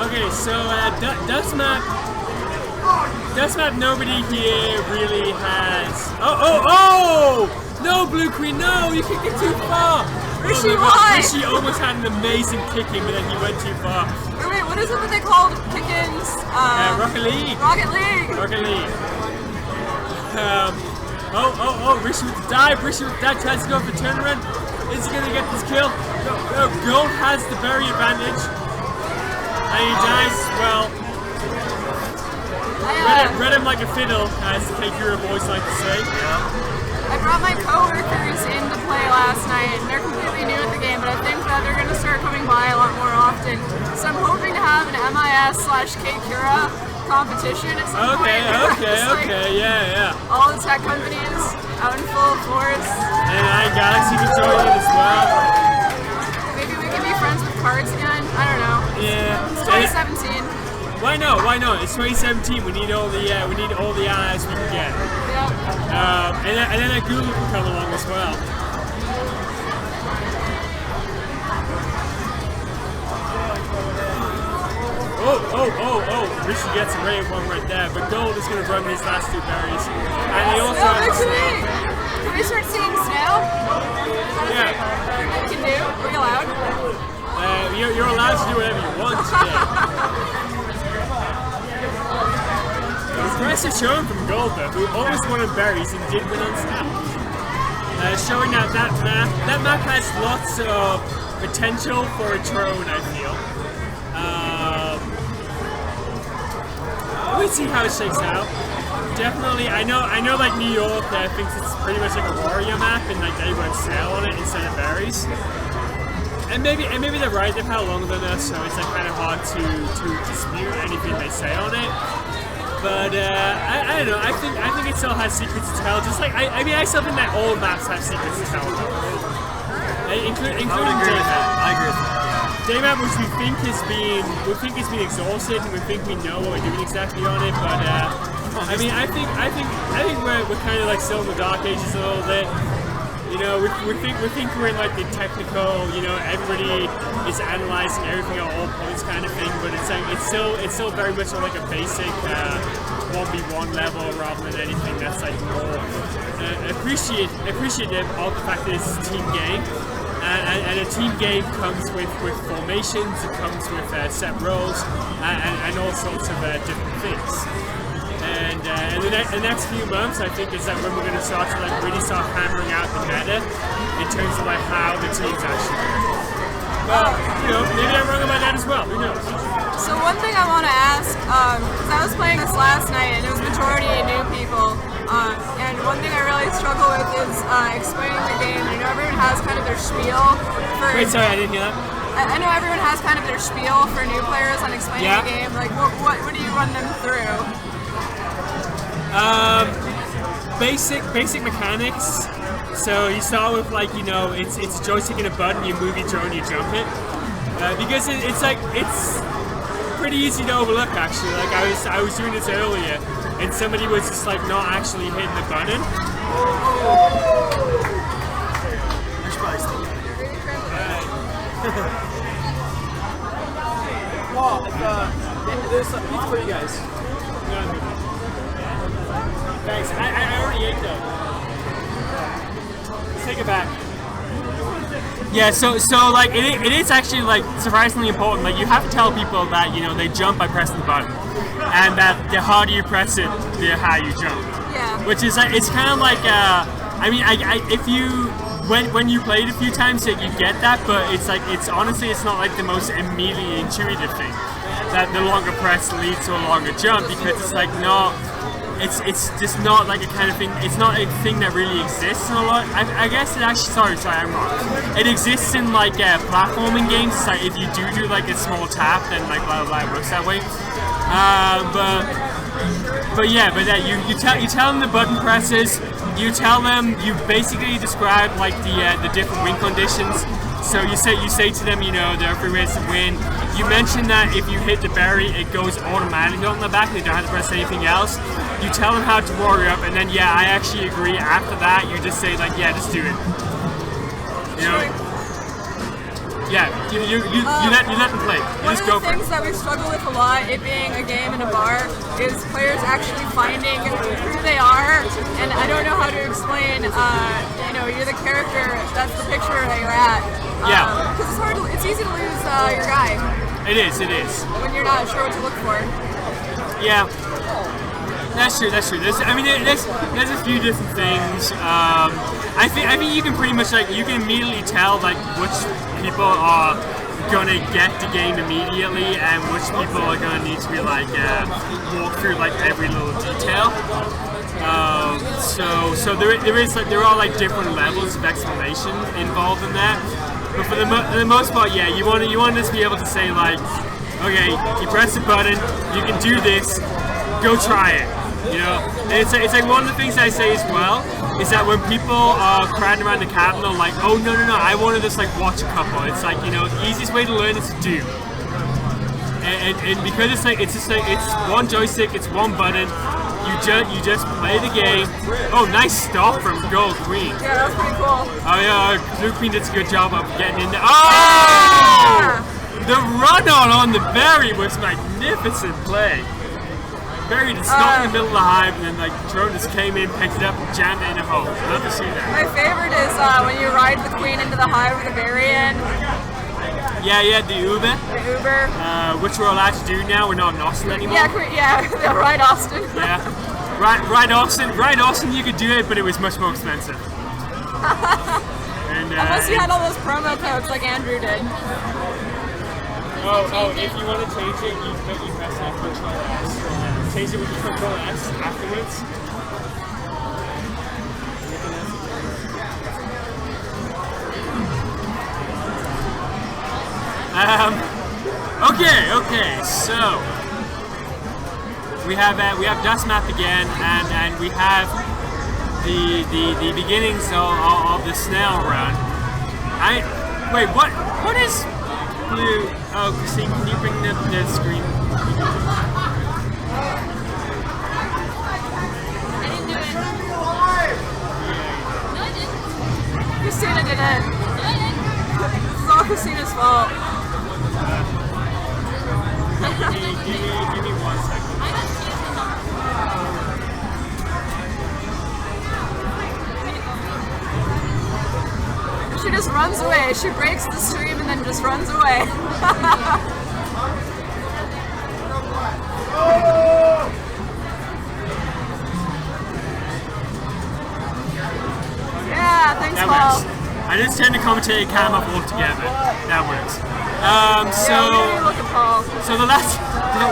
Okay, so Dustmap, nobody here really has. Oh! No, Blue Queen, no! You can't get too far. Rishi, why? Rishi almost had an amazing kicking, but then he went too far. Wait, what is it that they called kick-ins? Rocket League. Rocket League. Rishi with the dive. Rishi with that tries to go for the turnaround. Is he gonna get this kill? No, Gold has the berry advantage. And he dies, well. Read him like a fiddle, as the K-Kura boys like to say. I brought my coworkers in to play last night, and they're completely new at the game, but I think that they're going to start coming by a lot more often. So I'm hoping to have an MIS/K-Cura competition at some point. Okay, yeah. All the tech companies out in full force. And Galaxy can join in as well. Maybe we can be friends with cards again. I don't know. Yeah. It's 2017. Why not? It's 2017. We need all the allies we can get. Yep. And then that Google can come along as well. Oh! Rishi gets a ray of one right there, but Gold is going to run these last two berries. And he also has victory! Can we start seeing snow? Yeah. Can do? Are we allowed? You're allowed to do whatever you want today. Impressive showing from Gold though, who almost won on berries and did win on snow. Showing that map has lots of potential for a throne, I feel. We'll see how it shakes out. Definitely, I know like New York thinks it's pretty much like a warrior map and like they run sail on it instead of berries. And maybe they're right, they've had longer than us, so it's like kind of hard to dispute anything they say on it. But I don't know, I think it still has secrets to tell, just like I still think that all maps have secrets to tell. Including Daymap. I agree with that. Daymap, which we think has been exhausted, and we think we know what we're doing exactly on it. But I think we're kind of like still in the dark ages a little bit. You know, we think we're in like the technical, you know, everybody is analyzing everything at all points kind of thing. But it's like it's still very much on like a basic 1v1 level rather than anything that's like more appreciative of the fact that it's a team game. And a team game comes with formations, it comes with set roles, and all sorts of different things. And the next few months, I think, is that when we're going to start to like really start hammering out the meta in terms of like how the teams actually work. But you know, maybe I'm wrong about that as well. Who knows? So one thing I want to ask, because I was playing this last night and it was majority new people. And one thing I really struggle with is explaining the game. I know everyone has kind of their spiel for... Wait, sorry, I didn't hear that. I know everyone has kind of their spiel for new players on explaining the game. Like, what do you run them through? Basic mechanics. So you start with like, you know, it's a joystick and a button, you move your drone, you jump it. Because it's pretty easy to overlook actually. Like I was doing this earlier, and somebody was just like not actually hitting the button. I should probably still get here. There's some pizza for you guys. Thanks. I already ate though. Let's take it back. Yeah, so like it is actually like surprisingly important. Like you have to tell people that, you know, they jump by pressing the button, and that the harder you press it, the higher you jump. Yeah. Which is like, it's kind of like if you when you play it a few times, you get that, but it's like it's not like the most immediately intuitive thing. That the longer press leads to a longer jump, because it's like not. It's just not like a kind of thing. It's not a thing that really exists in a lot. I guess it actually. Sorry, I'm wrong. It exists in like platforming games. It's like if you do like a small tap, then like blah blah blah, it works that way. But you tell them the button presses. You tell them, you basically describe like the different win conditions. So you say to them, you know, there are 3 ways to win. You mention that if you hit the berry, it goes automatically on the back. They don't have to press anything else. You tell them how to warrior up, and then I actually agree. After that, you just say like, just do it. You know, you let them play. You just go for it. One of the things that we struggle with a lot, it being a game in a bar, is players actually finding who they are. And I don't know how to explain. You know, you're the character. That's the picture that you're at. Because it's hard. It's easy to lose your guy. It is. When you're not sure what to look for. Yeah. That's true. There's a few different things. I think you can pretty much you can immediately tell which people are gonna get the game immediately and which people are gonna need to be like walk through like every little detail. So there are like different levels of explanation involved in that. But for the most part, yeah, you want to just be able to say like, okay, you press the button, you can do this, go try it. You know, and it's like one of the things I say as well is that when people are crowding around the Capitol, like, oh no, I want to just like watch a couple. It's like, you know, the easiest way to learn is to do. And because it's one joystick, it's one button. You just play the game. Oh, nice stop from Gold Queen. Yeah, that was pretty cool. Oh yeah, Blue Queen did a good job of getting in there. Oh! The run-on the berry was magnificent play. Berry just stopped in the middle of the hive, and then like drone just came in, picked it up, and jammed it in a hole. Love to see that. My favorite is when you ride the queen into the hive with the berry in. Yeah, the Uber. The Uber. Which we're allowed to do now. We're not in Austin anymore. Yeah, ride Austin. Yeah. Ride Austin, you could do it, but it was much more expensive. And, unless you had all those promo codes like Andrew did. Oh, if you want to change it, you press that Control S. Change it with the Control S afterwards. Okay, so we have Dust Map again, and we have the beginnings of the snail run. Wait, what is Blue? Oh, Christine, can you bring the screen? I didn't do it. Christina did it. This is all Christina's fault. Give me 1 second. She just runs away. She breaks the stream and then just runs away. Yeah, thanks, that Paul. Works. I just turned the commentator cam off altogether. That works. So the last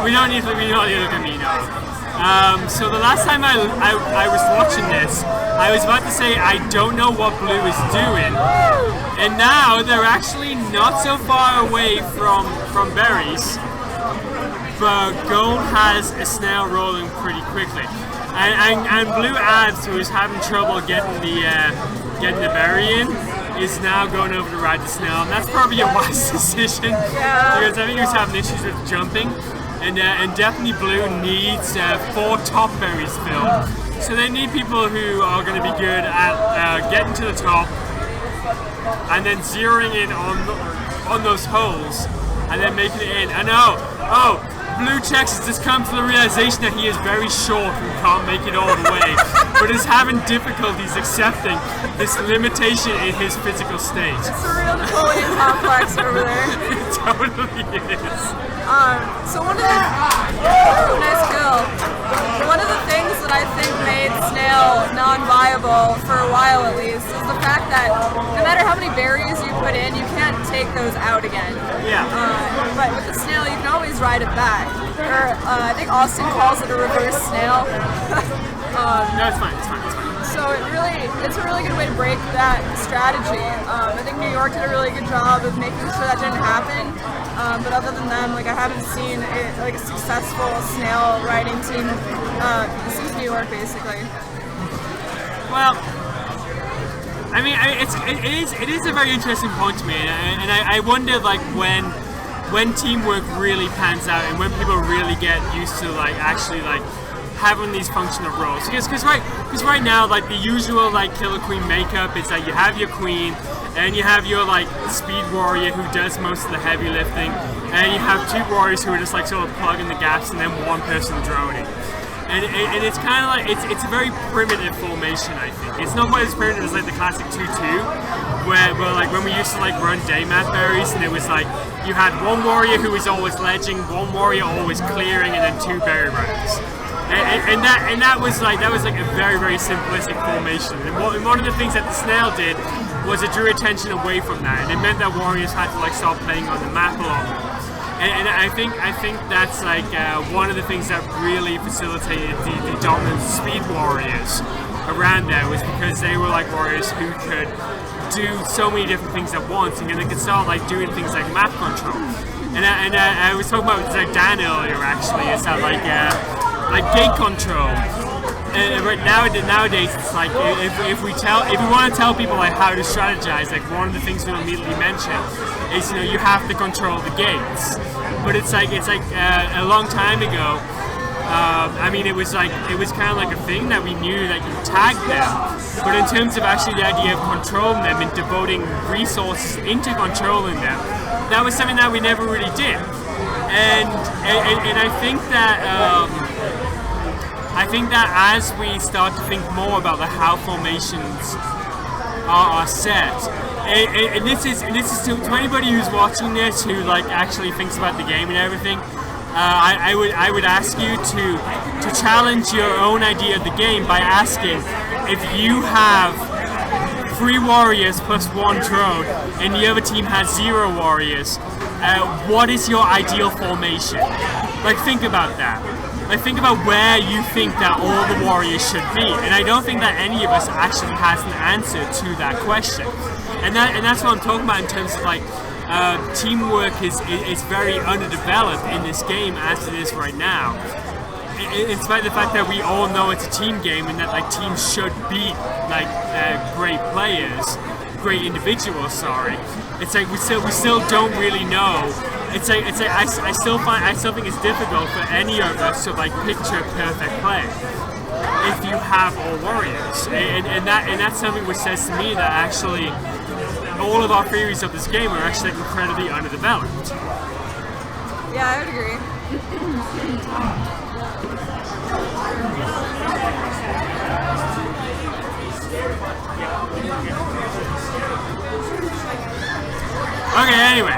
we don't need to look at me now. So the last time I was watching this, I was about to say I don't know what Blue is doing, and now they're actually not so far away from berries, but Gold has a snail rolling pretty quickly, and Blue Abs, who is having trouble getting the berry in, is now going over to ride the snail, and that's probably a wise decision because I think he was having issues with jumping. And definitely Blue needs 4 top berries filled. So they need people who are going to be good at getting to the top and then zeroing in on those holes and then making it in. And Blue Chex has just come to the realization that he is very short and can't make it all the way, but is having difficulties accepting this limitation in his physical state. It's a real Napoleon complex over there. It totally is. So one of the nice kill. One of the things that I think made Snail non-viable for a while at least is the fact that no matter how many berries you put in, you can't take those out again. Yeah. But with the Snail, you can always ride it back. Or I think Austin calls it a reverse Snail. No, it's fine. So it's a really good way to break that strategy. I think New York did a really good job of making sure that didn't happen. But other than them, I haven't seen a successful snail riding team since New York, basically. Well, I mean, it is a very interesting point to me, and I wonder when teamwork really pans out and when people really get used to actually having these functional roles, because right now the usual Killer Queen makeup is that you have your queen and you have your speed warrior who does most of the heavy lifting, and you have 2 warriors who are just sort of plugging the gaps, and then 1 person droning. And it's kind of it's a very primitive formation. I think it's not quite as primitive as the classic 2-2, where when we used to run day math berries, and it was you had 1 warrior who was always ledging, 1 warrior always clearing, and then 2 berry runners. and that was like a very, very simplistic formation. And one of the things that the snail did was it drew attention away from that, and it meant that warriors had to like start playing on the map a lot more. And I think that's like one of the things that really facilitated the dominant speed warriors around there, was because they were like warriors who could do so many different things at once, and they could start like doing things like map control. And I was talking about with Dan earlier actually, is that like gate control. Right nowadays it's like if we want to tell people like how to strategize, like one of the things we immediately mention is you have to control the gates. But it's like a long time ago. I mean, it was kind of like a thing that we knew that you tagged them. But in terms of actually the idea of controlling them and devoting resources into controlling them, that was something that we never really did. And I think that as we start to think more about how formations are set, and this is to anybody who's watching this who like actually thinks about the game and everything, I would ask you to challenge your own idea of the game by asking, if you have 3 warriors plus 1 drone and the other team has 0 warriors, what is your ideal formation? Like, think about that. Like, think about where you think that all the warriors should be, and I don't think that any of us actually has an answer to that question. And that's what I'm talking about in terms of like teamwork is very underdeveloped in this game as it is right now. In spite of the fact that we all know it's a team game and that like teams should beat like great players, great individuals. Sorry, it's like we still don't really know. It's like I still think it's difficult for any of us to like picture a perfect play if you have all warriors, and that's something which says to me that actually all of our theories of this game are actually incredibly underdeveloped. Yeah, I would agree. Okay, anyway.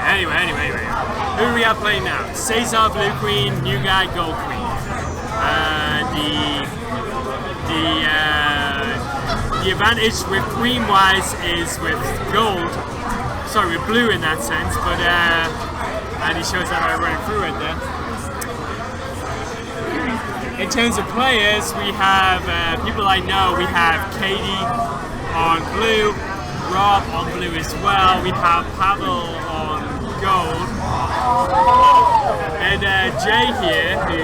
Who do we have playing now? Caesar, Blue Queen, New Guy, Gold Queen. The advantage with Queen-wise is with Gold. Sorry, with Blue in that sense, but and he shows that by running through it there. In terms of players, we have people I know. We have Katie on Blue, Rob on Blue as well. We have Pavel on Gold, and Jay here, who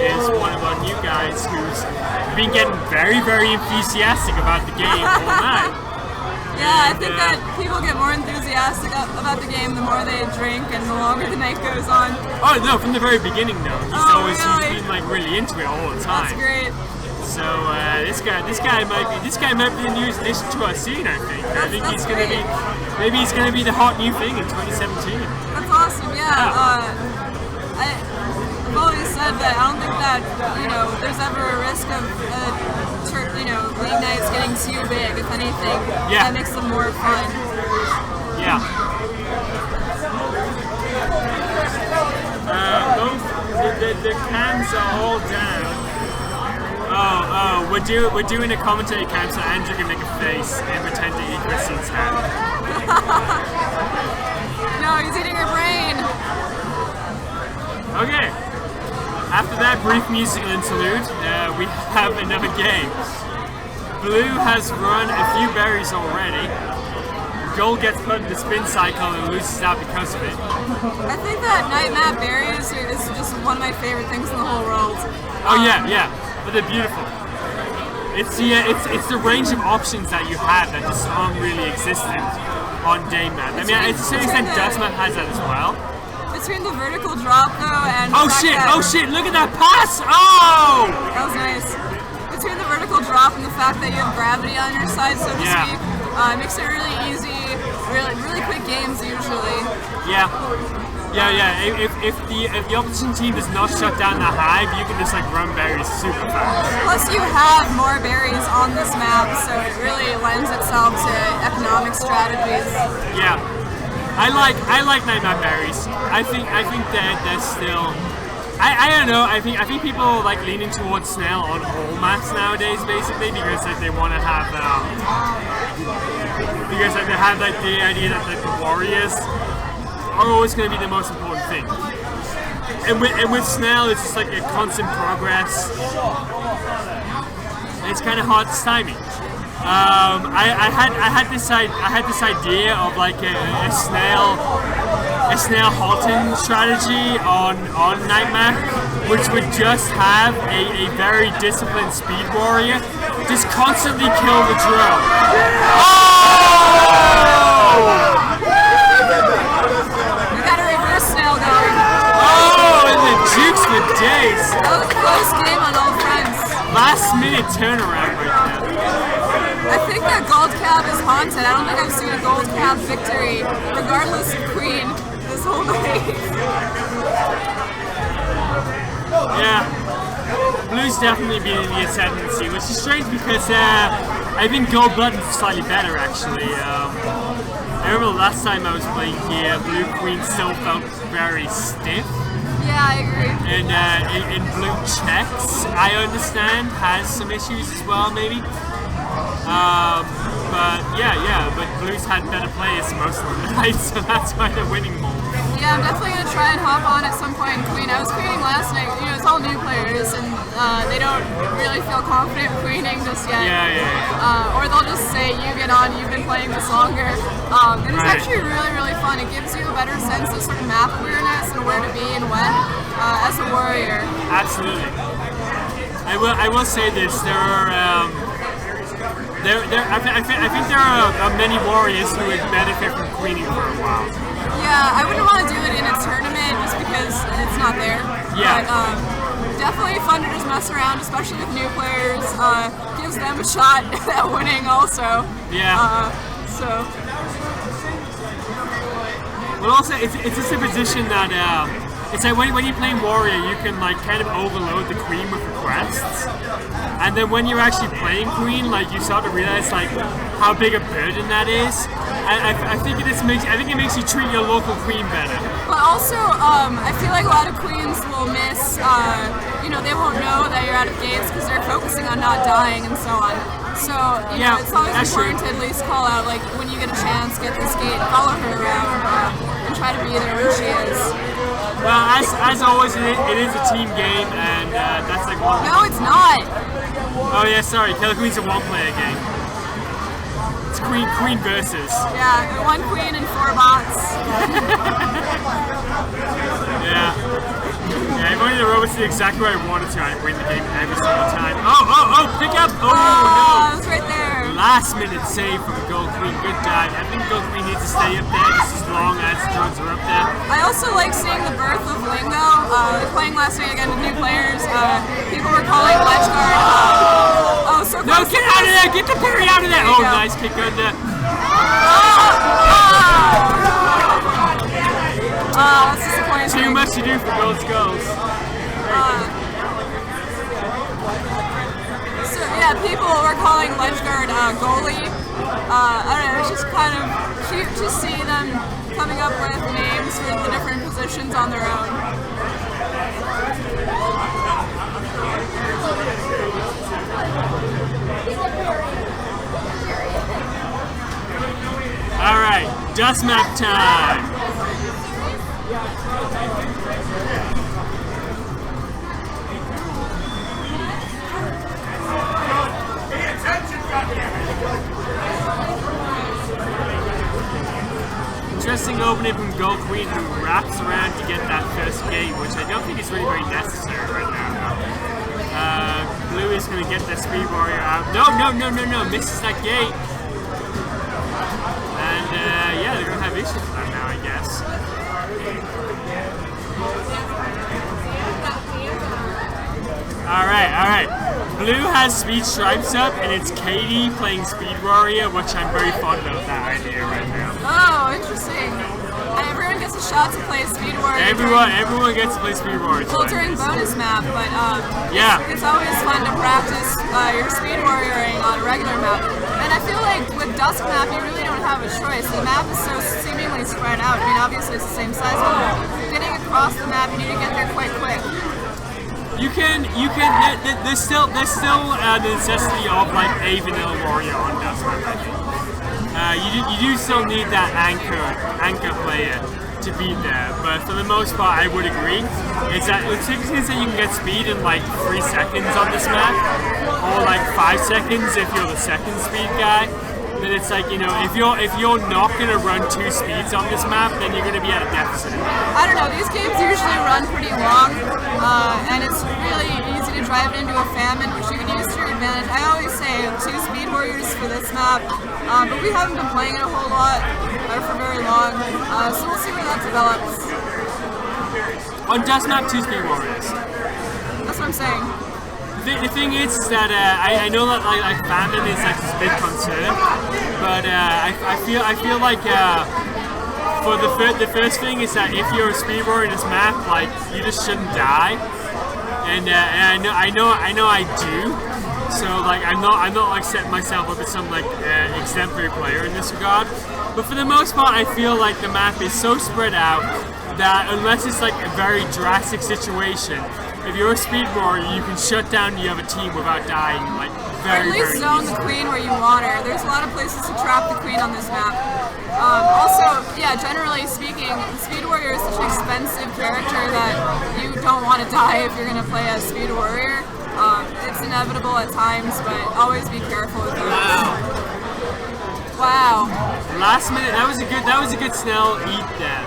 is one of our new guys who's been getting very, very enthusiastic about the game all night. Yeah, I think that people get more enthusiastic about the game the more they drink and the longer the night goes on. Oh no, from the very beginning though. He's been like really into it all the time. That's great. So this guy might be the newest addition to our scene. I think he's gonna be, maybe he's gonna be the hot new thing in 2017. That's awesome. Yeah. I've always said that I don't think that there's ever a risk of league nights getting too big. If anything, that makes them more fun. Yeah. The cams are all down. Oh, we're doing a commentary cam, so Andrew can make a face and pretend to eat Christine's hand. No, he's eating her brain. Okay. After that brief musical interlude, we have another game. Blue has run a few berries already. Gold gets put in the spin cycle and loses out because of it. I think that night map berries is just one of my favorite things in the whole world. Oh yeah, but they're beautiful. It's the range of options that you have that just aren't really existent on day map. I mean, to a certain extent, Dust Map has that as well. Between the vertical drop though and oh shit! Look at that pass! Oh! That was nice. Between the vertical drop and the fact that you have gravity on your side, so to speak, it makes it really easy. Really quick games usually. Yeah. If the opposition team does not shut down the hive, you can just like run berries super fast. Plus, you have more berries on this map, so it really lends itself to economic strategies. Yeah. I like night map berries. I think that they're still I don't know. I think people like leaning towards Snail on all maps nowadays, basically, because like they want to have because like they have like the idea that like the warriors are always going to be the most important thing. And with Snail, it's just like a constant progress. It's kind of hard to stymie. I had this idea of like a snail halting strategy on Nightmare, which would just have a very disciplined speed warrior just constantly kill the drill. You got a reverse Snail going. Oh, and the jukes for days. That was a close game on all fronts. Last minute turnaround right there. I think that Gold Cab is haunted. I don't think I've seen a Gold Cab victory, regardless of Queen, this whole night. Yeah, Blue's definitely been in the ascendancy, which is strange because I think Gold Blood is slightly better actually. I remember the last time I was playing here, Blue Queen still felt very stiff. Yeah, I agree. And in Blue Checks, I understand, has some issues as well, maybe. But Blues had better players most of the night, so that's why they're winning more. Yeah, I'm definitely going to try and hop on at some point in Queen. I was queening last night, you know, it's all new players, and they don't really feel confident queening just yet. Or they'll just say, you get on, you've been playing this longer. And it's actually really, really fun. It gives you a better sense of sort of map awareness and where to be and when as a warrior. Absolutely. I will say this, there are... I think there are many warriors who would benefit from queening for a while. Yeah, I wouldn't want to do it in a tournament just because it's not there. Yeah. But definitely fun to just mess around, especially with new players. Gives them a shot at winning also. Yeah. Well, also, it's just a position that it's like when you're playing warrior, you can like kind of overload the queen with requests, and then when you're actually playing queen, like you start to realize like how big a burden that is. I think it makes you treat your local queen better. But also, I feel like a lot of queens will miss. They won't know that you're out of games because they're focusing on not dying and so on. So it's always important to at least call out, like when you get a chance, get this gate, follow her around, and try to be there when she is. Well, as always, it is a team game, and that's like one. No, it's not. Oh yeah, sorry. Killer Queen's a one-player game. It's queen versus. Yeah, one queen and 4 bots. Yeah. Yeah, if only the robots did exactly what I wanted to, I'd win the game every single time. Oh, pick up! Oh, no! It's right there. Last minute save from Gold Queen. Good dive. I think Gold Queen needs to stay up there just as long as drones are up there. I also like seeing the birth of Lingo. Playing last night again with new players, people were calling Ledgeguard. No, get out of there! Get the parry out of there! Oh, nice kick on that. That's disappointing. Too much to do for Gold Skulls. People were calling Ledgeguard goalie. I don't know, it's just kind of cute to see them coming up with names for the different positions on their own. Alright, dust map time. Interesting opening from Gold Queen, who wraps around to get that first gate, which I don't think is really very necessary right now. Blue is going to get the Speed Warrior out. No, misses that gate. And they're going to have issues with that now, I guess. Alright. Blue has Speed Stripes up, and it's Katie playing Speed Warrior, which I'm very fond of that idea right now. Oh, interesting. Everyone gets a shot to play Speed Warrior. Everyone gets to play Speed Warrior. Well, during bonus map, but yeah, it's always fun to practice your Speed Warrioring on a regular map. And I feel like with Dusk map, you really don't have a choice. The map is so seemingly spread out. I mean, obviously it's the same size, but getting across the map, you need to get there quite quick. There's still the necessity of like a vanilla warrior on Deathmatch, I think. You do still need that anchor player to beat there, but for the most part, I would agree. It's typically say you can get speed in like 3 seconds on this map, or like 5 seconds if you're the second speed guy. Then it's like, you know, if you're not gonna run 2 speeds on this map, then you're gonna be at a deficit. I don't know, these games usually run pretty long, and it's really easy to drive it into a famine, which you can use to your advantage. I always say 2 speed warriors for this map, but we haven't been playing it a whole lot, or for very long, so we'll see where that develops. On Deathmatch, 2 speed warriors. That's what I'm saying. The thing is that I know that like famine is like this big concern, but I feel like for the first thing is that if you're a speed warrior in this map, like you just shouldn't die, and I know I do. So like I'm not like setting myself up as some like exemplary player in this regard, but for the most part I feel like the map is so spread out that unless it's like a very drastic situation, if you're a speed warrior, you can shut down the other team without dying, like very, or at least very zone easily. the queen where you want her. There's a lot of places to trap the queen on this map. Also, yeah, generally speaking, Speed Warrior is such an expensive character that you don't want to die if you're going to play as Speed Warrior. It's inevitable at times, but always be careful with those. Wow. Last minute, that was a good Snell eat there.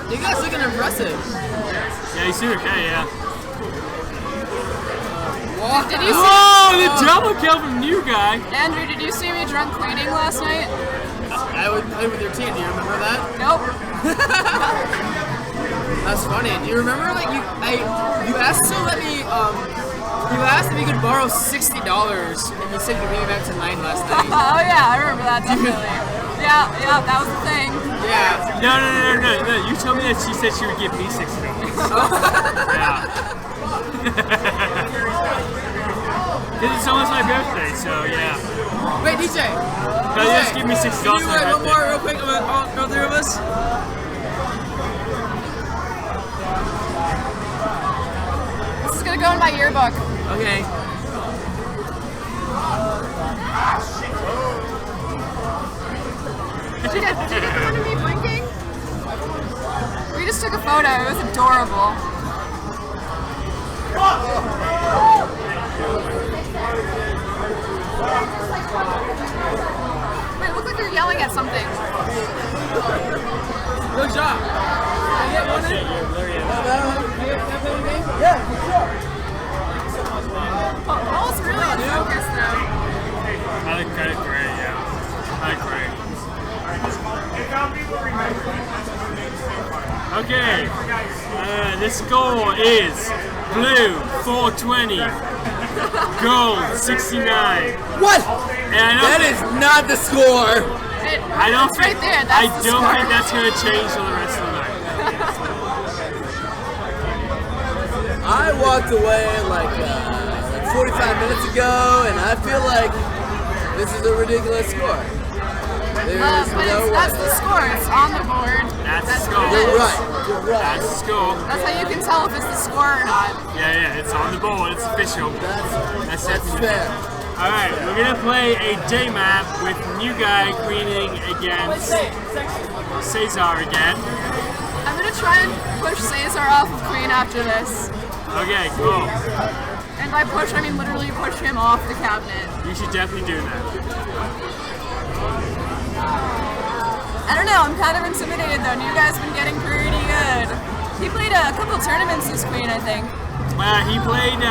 You guys looking impressive. Yeah, he's doing okay, yeah. Did you see? Oh, the double kill from new guy. Andrew, did you see me drunk queening last night? I would play with your team. Do you remember that? Nope. That's funny. Do you remember like you asked to let me you asked if you could borrow $60 and you said you'd bring it back to 9 last night. Oh yeah, I remember that definitely. Yeah, that was the thing. Yeah. No. You told me that she said she would give me $60. Yeah. It's almost my birthday, so yeah. Wait, DJ. No, just give me $60 Can you for my write one birthday. more real quick about all 3 of us? This is gonna go in my yearbook. Okay. Did you get the one of me blinking? We just took a photo. It was adorable. Wait, it looks like you're yelling at something. Good job. Can I get one in? Yeah, for sure. Paul's really in focus though. I like credit great, yeah. I like great. Okay, the score is blue 420, gold 69. What? And That is not the score. I don't It's think right there, I that's the don't score. think that's gonna change for the rest of the night. I walked away like 45 minutes ago, and I feel like this is a ridiculous score. There's But no that's way. the score. It's on the board. That's the score. what it You're is. right. You're right. That's the score. That's how you can tell if it's the score or not. Yeah, it's on the board. It's official. That's fair. All right, we're gonna play a day map with new guy queening against Cesar again. I'm gonna try and push Cesar off of Queen after this. Okay, cool. And by push, I mean literally push him off the cabinet. You should definitely do that. I don't know, I'm kind of intimidated though. New guy's been getting pretty good. He played a couple tournaments as Queen, I think. He played.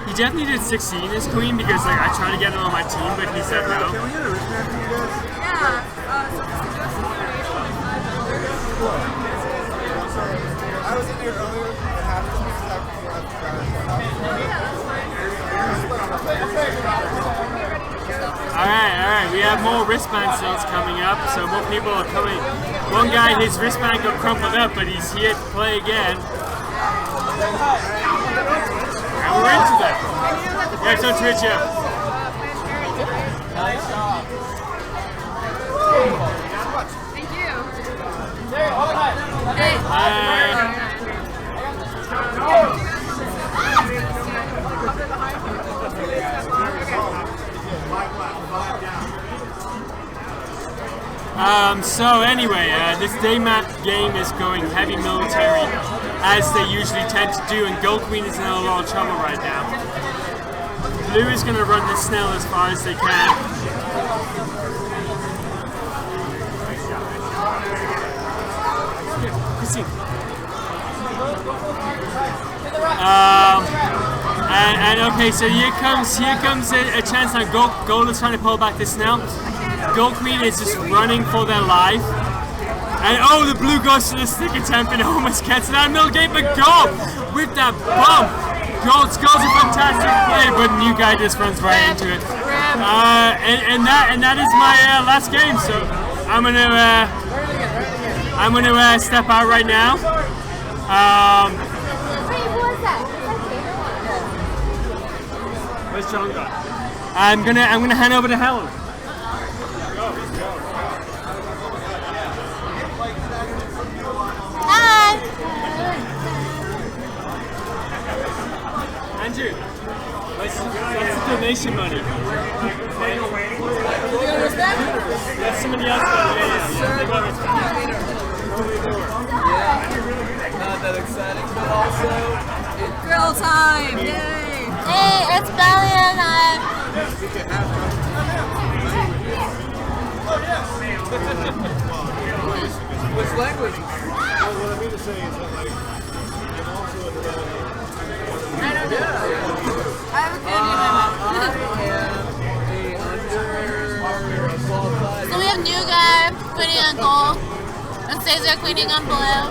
He definitely did 16 as Queen because like I tried to get him on my team, but he said no. Yeah. I was in here earlier and had Alright, we have more wristband sales coming up, so more people are coming. One guy, his wristband got crumpled up, but he's here to play again. And we're into that. Yeah, it's on Twitch, yeah. Thank you. Hey. So anyway, this day map game is going heavy military, as they usually tend to do, and Gold Queen is in a lot of trouble right now. Blue is going to run the Snell as far as they can. And okay, so here comes a chance now. Gold is trying to pull back the Snell. Gold Queen is just running for their life. And oh, the blue goes to the stick attempt and almost gets it out. Millgate, but Gold with that bump. Gold's a fantastic play, but new guy just runs right into it. And that is my last game. So I'm gonna step out right now. Where's John gone? I'm gonna hand over to Helen. Hi. Andrew, what's the donation money? Let somebody else go. Not that exciting, but also grill time! Yay! Hey, it's Bellion time! Which language? Well, what I mean to say is that, like, I'm also in I have a candy in my mouth. So we have new guy queening on gold, and Cesar queening on blue.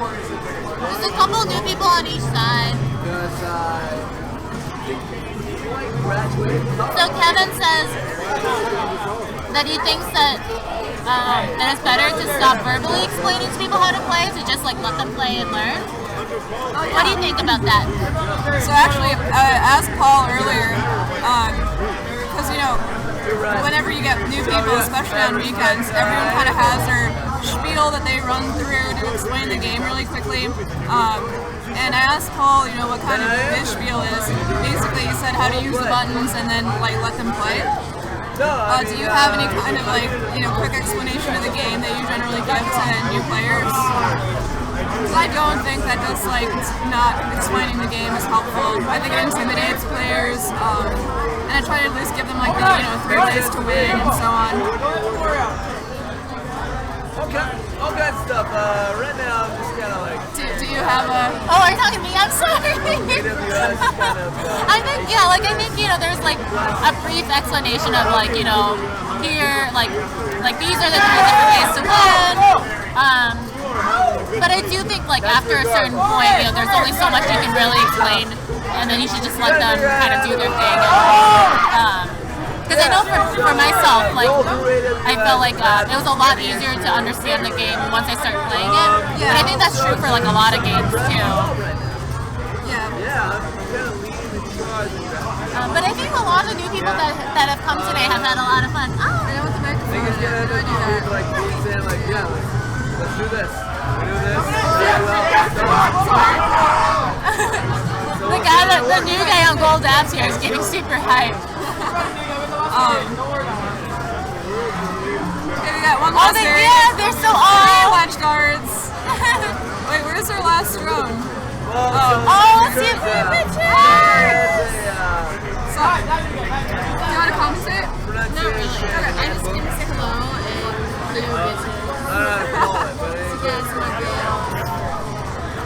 There's a couple new people on each side. So Kevin says that he thinks that it's better to stop verbally explaining to people how to play, to just like let them play and learn. What do you think about that? So actually, as Paul earlier, because whenever you get new people, especially on weekends, everyone kind of has their spiel that they run through to explain the game really quickly. And I asked Paul, what kind of his spiel is. Basically, he said how to use the buttons and then like let them play. Do you have any kind of quick explanation of the game that you generally give to new players? Because I don't think that just not explaining the game is helpful. I think it intimidates players, and I try to at least give them the 3 days to win and so on. Okay, all good stuff. Right now, I'm just kind of Do you have a? Oh, are you talking to me? I'm sorry. I think there's a brief explanation of here these are the 3 different ways to win. But I do think after a certain point, there's only so much you can really explain, and then you should just let them kind of do their thing. Because I know for myself, I felt like it was a lot easier to understand the game once I started playing it. But I think that's true for a lot of games too. But I think a lot of the new people that have come today have had a lot of fun. Oh, I know what the microphone is. Let's do this. The new guy on Gold Apps here is getting super hyped. Okay, we got one last series. Yeah, they're so awesome. Wedge guards. Wait, where's our last throne? Let's see a few pictures. So, do you want to commentate? Not really. Okay, I'm just going to say hello and do business.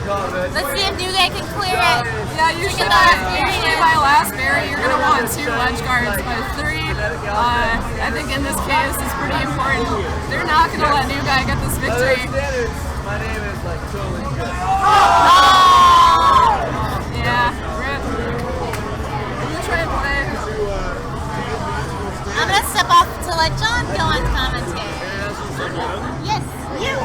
Let's see if new guy can clear it. Yeah, usually by last berry you're going to want 2 wedge guards, but 3, I think in this case is pretty important. They're not going to let new guy get this victory. My name is totally good. Yeah, rip. I'm going to try and play. I'm going to step off to let John go on commentary. Yes, you.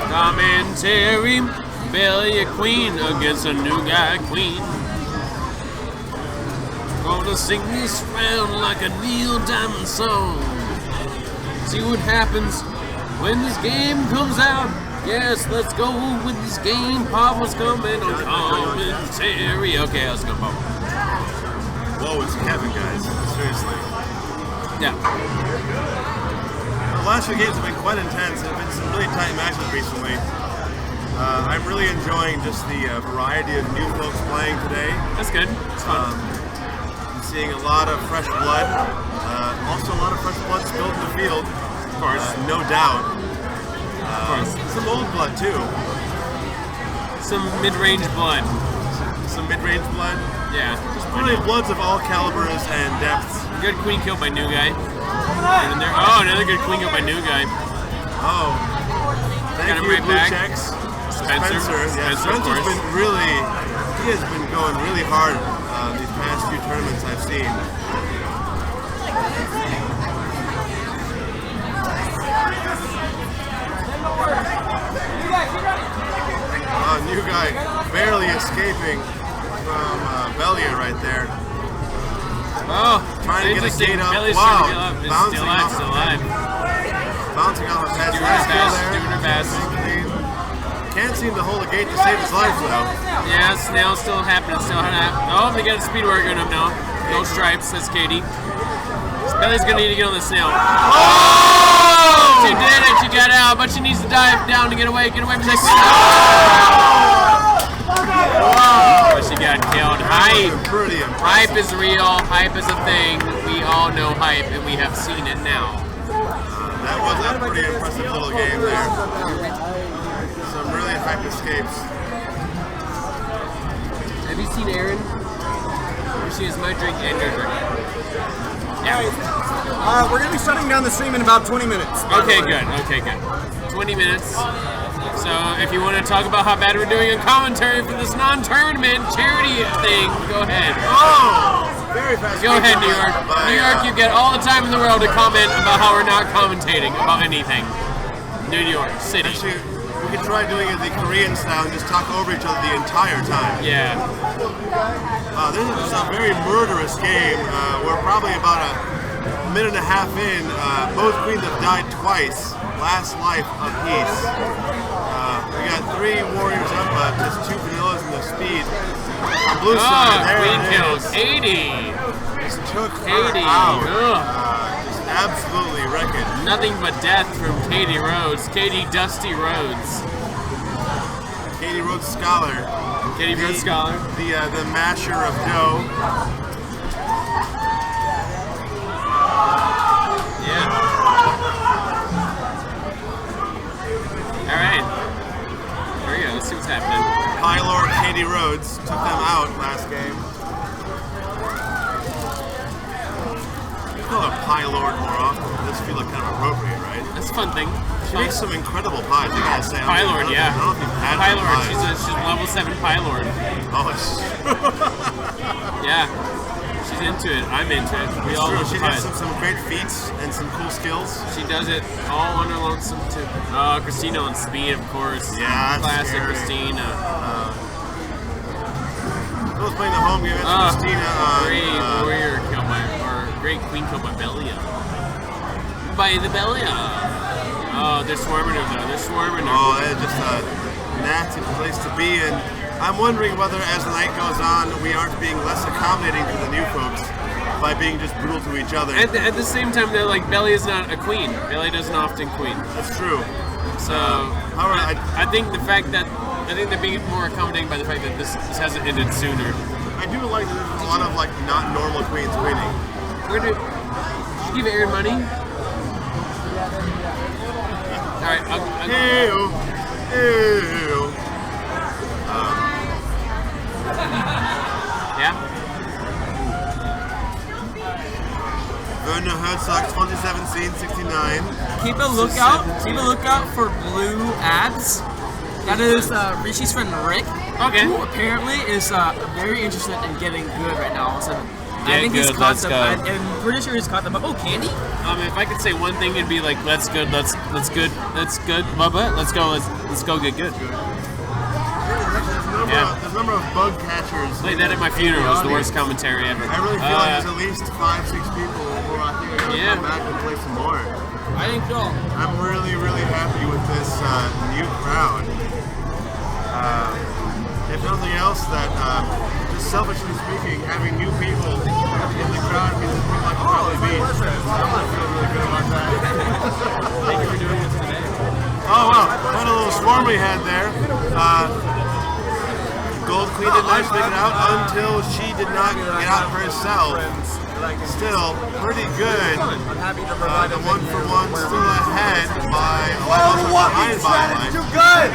Commentary, Belly a queen against a new guy queen. Gonna sing this round like a Neil Diamond song. See what happens when this game comes out. Yes, let's go with this game. Pablo's coming on commentary. Okay, let's go, Pablo. Whoa, it's Kevin, guys. Seriously. Yeah. The last few games have been quite intense. There have been some really tight matches recently. I'm really enjoying just the variety of new folks playing today. That's good. It's fun. I'm seeing a lot of fresh blood. Also a lot of fresh blood spilled in the field. Of course. No doubt. Of course. Some old blood, too. Some mid-range blood. Some mid-range blood? Yeah. Really bloods of all calibers and depths. Good queen kill by new guy. And there, oh, another good queen kill by new guy. Oh. Thank Got him you, right Blue back. Checks. Spencer. Yeah, Spencer's been really, he has been going really hard these past few tournaments I've seen. New guy barely escaping from Belia right there. Oh, trying to get a gate up. Belia's Wow, trying to get up. bouncing Still alive. Bouncing off his head. Doing her best. Doing her best. Can't seem to hold a gate to save his life though. Yeah, Snail's still happening. Oh, they got a speed worker on him now. No stripes. That's Katie. Belia's gonna need to get on the Snail. Oh! She did it. She got out, but she needs to dive down to get away. Get away from that. Oh! But she got killed. Hype. Hype is real. Hype is a thing. We all know hype, and we have seen it now. That was a pretty impressive little game there. Some really hype escapes. Have you seen Aaron? She is my drink and your drink. Yeah. We're going to be shutting down the stream in about 20 minutes. Okay, good. Okay, good. 20 minutes. So if you want to talk about how bad we're doing in commentary for this non-tournament charity thing, go ahead. Oh! Very fast. Go ahead, New York. New York, you get all the time in the world to comment about how we're not commentating about anything. New York City. Actually, we could try doing it the Korean style and just talk over each other the entire time. Yeah. This is just a very murderous game. We're probably about a minute and a half in. Both queens have died twice. Last life apiece. We got 3 warriors up, just 2 vanillas in the speed. On blue side, there queen it kills is. Katie. Just took Katie. her out. Ugh. Just absolutely wrecking. Nothing but death from Katie Rhodes. Katie Dusty Rhodes. Katie Rhodes Scholar. Katie Rhodes Scholar. The masher of dough. Yeah. Alright. Here we go. Let's see what's happening. Pylord Katie Rhodes took them out last game. You call her Pylord more often. This feels like kind of appropriate, right? That's a fun thing. She makes some incredible pies, I gotta say. Pylord, yeah. I don't know if you've had her Pylord, pies. she's level 7 Pylord. Oh, yeah. She's into it. I'm into it. We all love She pies. has some great feats and some cool skills. She does it all on her lonesome too. Christina on speed, of course. Yeah, that's classic scary. Christina. I was playing the home game against Christina on... Great warrior kill by, or great queen kill by Belia. By the Belia. Oh, they're swarming her though. They're swarming her. Oh, it's just a nasty place to be in. I'm wondering whether as the night goes on, we aren't being less accommodating to the new folks by being just brutal to each other. At the same time, they're like, Belia's not a queen. Belia doesn't often queen. That's true. So, I think the fact that, I think they're being more accommodating by the fact that this hasn't ended sooner. I do like that there's a lot of like not normal queens winning. We're gonna, did you give Aaron money? Alright, Ew. Ew. Yeah? Werner Herzog, 2017-69. Keep a lookout for blue ads. That is Rishi's friend Rick, who apparently is very interested in getting good right now. All of a sudden. I think he's caught them. I'm pretty sure he's caught them. Oh, Candy? If I could say one thing, it'd be like, let's good, let's good, blah, blah, let's go get good. There's a number of bug catchers. Played that at my funeral. It was the worst commentary ever. I really feel like there's at least 5-6 people who I think are going to come back and play some more. I think so. I'm really, really happy with this new crowd. If nothing else, that just selfishly speaking, having new people in the crowd means that people like to probably beat. So I feel really good about that. Thank you for doing this today. Oh well, what a little swarm we had there. Gold Queen did not make it out until she did not get out herself. Still pretty good. The 1-for-1 still ahead by a lot behind by Too good.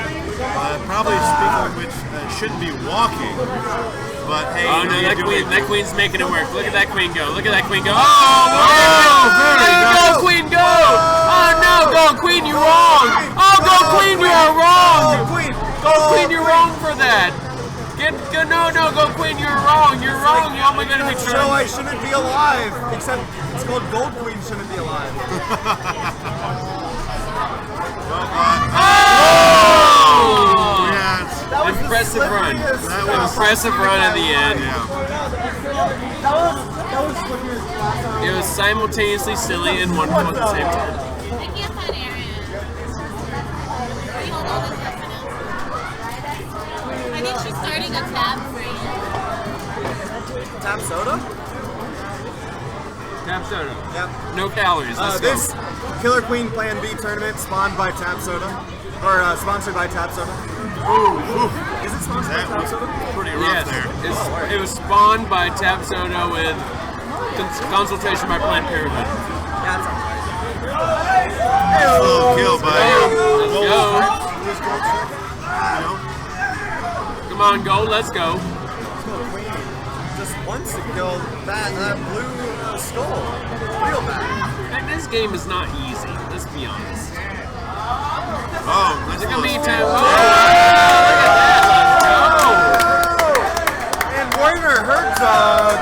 probably speaking of which shouldn't be walking. But hey, oh no, that queen's making it work. Look at that queen go. Look at that queen go. Oh, very nice. Go queen go. Oh no, Gold Queen, you're wrong. Oh, Gold Queen, you are wrong. Gold Queen, you're wrong for that. No, Gold Queen, you're wrong. You're wrong. You only got to make sure. I shouldn't be alive. Except it's called Gold Queen shouldn't be alive. Oh! Yes. Impressive run. Impressive run at the end. It was simultaneously silly and wonderful at the same time. I can't find Aaron. Are you holding all this stuff for now? I think she's starting a tab for you. Tab soda? Tab soda. Yep. No calories. Let's go. This Killer Queen Plan B tournament spawned by Tab Soda. Or sponsored by Tab Soda. Ooh. Is it sponsored by Tab Soda? Pretty rough there. It was spawned by Tab Soda with consultation by Planned Parenthood. That's a little kill by Let's go. Come on, Gold, let's go. Just wants to kill that blue skull. Real bad. And this game is not easy, let's be honest. Oh, look at me, Tab. Oh, and Werner Herzog,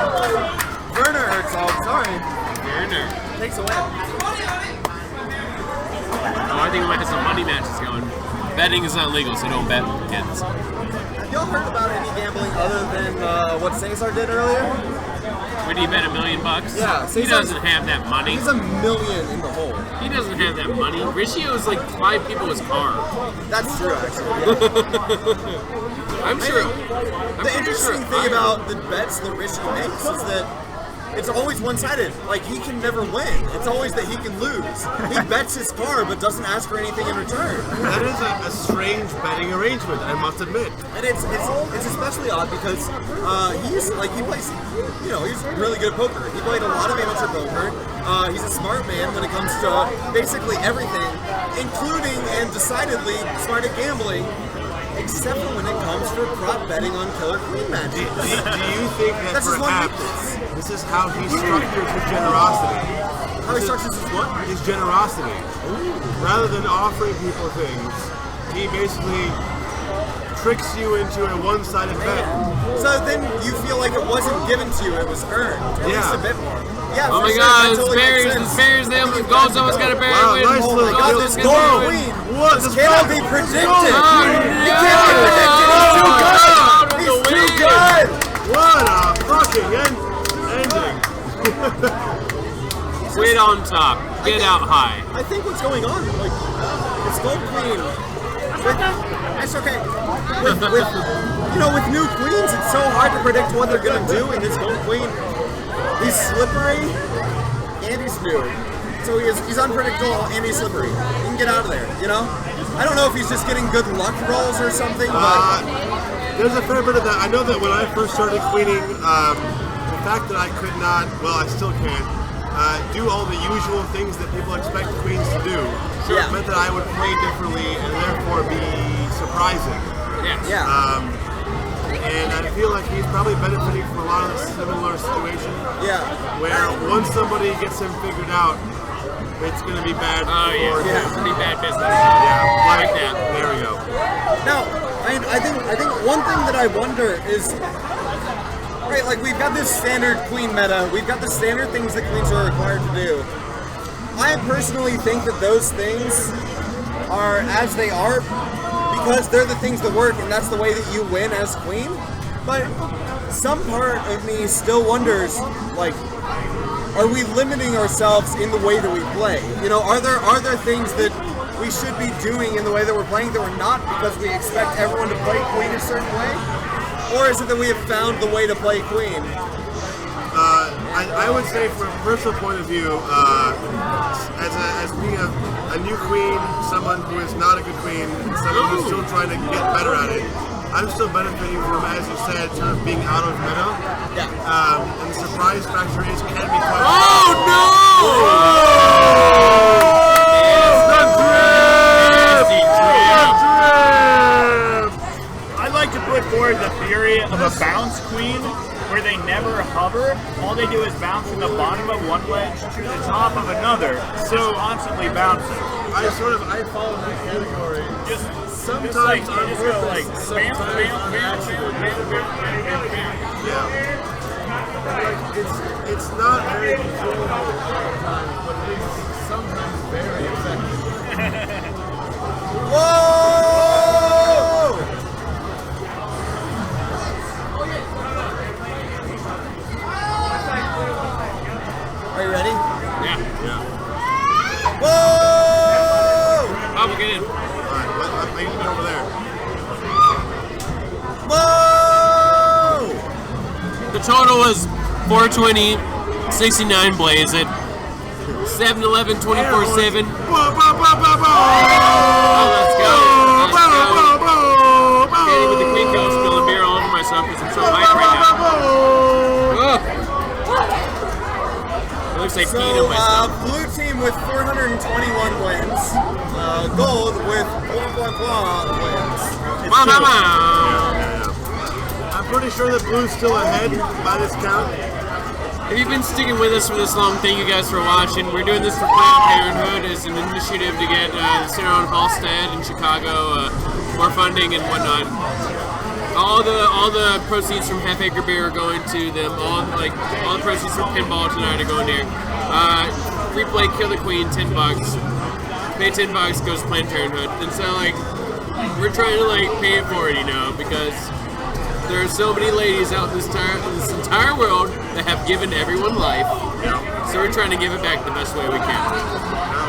sorry. Werner. Takes away. Oh, I think we might have some money matches going. Betting is not legal, so don't bet, kids. Have y'all heard about any gambling other than what Cesar did earlier? Would he bet $1 million? Yeah, he doesn't have that money. He's $1 million in the hole. He doesn't have that money. Richie owes like 5 people his car. That's true, actually. I'm sure. The interesting thing about the bets that Richie makes is that it's always one-sided. Like, he can never win. It's always that he can lose. He bets his car, but doesn't ask for anything in return. That is a strange betting arrangement, I must admit. And it's especially odd because he plays, he's really good at poker. He played a lot of amateur poker. He's a smart man when it comes to basically everything, including and decidedly smart at gambling. Except for when it comes for prop betting on Killer Queen matches. Do you think that perhaps this is how he structures his generosity? How he structures his what? His generosity. Ooh. Rather than offering people things, he basically tricks you into a one-sided bet. So then you feel like it wasn't given to you, it was earned. At least a bit more. Yeah, oh my god, it's Bears, Gold's almost got a bear win. Nice little Gold's Gold Queen. What? This cannot be predicted. He can't be predicted. He's too good. What a fucking ending. Quit on top. Get out high. I think what's going on, like, it's Gold Queen. That's okay. With new queens, it's so hard to predict what they're gonna do, and this Gold Queen, he's slippery and he's new. So he's unpredictable and he's slippery. He can get out of there, I don't know if he's just getting good luck rolls or something, but there's a fair bit of that. I know that when I first started queening, the fact that I could not, well, I still can't, do all the usual things that people expect queens to do. So it meant that I would play differently and therefore be surprising. Yeah. And I feel like he's probably benefiting from a lot of the similar situation. Yeah. Where once somebody gets him figured out, it's going to be bad. It's going to be bad business. Yeah, like that. There we go. Now, I think one thing that I wonder is, right, like we've got this standard queen meta, we've got the standard things that queens are required to do. I personally think that those things are as they are because they're the things that work and that's the way that you win as queen. But some part of me still wonders, like, are we limiting ourselves in the way that we play? You know, are there things that we should be doing in the way that we're playing that we're not because we expect everyone to play Queen a certain way? Or is it that we have found the way to play Queen? I would say, from a personal point of view, as being a new queen, someone who is not a good queen, and someone who's still trying to get better at it, I'm still benefiting from, as you said, sort of being out of meta. Yeah. And the surprise factor can be quite. Oh no! I'd like to put forward the theory of a bounce queen, where they never hover. All they do is bounce from the bottom of one wedge to the top of another, so constantly bouncing. I fall in that category. Sometimes like, on you just purpose, go like bam, sometimes bam, bam, bam, bam, bam, bam, bam. Yeah. Like, it's not very controllable all the time, but it is sometimes very effective. Whoa! Are you ready? Yeah. Whoa! Oh, we'll get in. Alright, I need to be over there. Whoa! The total was 420, 69 blaze it. 7-Eleven 24/7. Oh, let's go. Getting with the queen kill, spilling beer all over myself because I'm so hyped right now. It looks like peeing on myself. Blue team with 421 wins. Gold with wins. I'm pretty sure that blue's still ahead by this count. If you've been sticking with us for this long, thank you guys for watching. We're doing this for Planned Parenthood as an initiative to get the Center on Halstead in Chicago more funding and whatnot. All the proceeds from Half Acre Beer are going to them. All the proceeds from pinball tonight are going there. Free play, Kill the Queen, $10. Pay $10 goes to Planned Parenthood. And so we're trying to pay it forward, because there are so many ladies out in this entire world that have given everyone life. So we're trying to give it back the best way we can.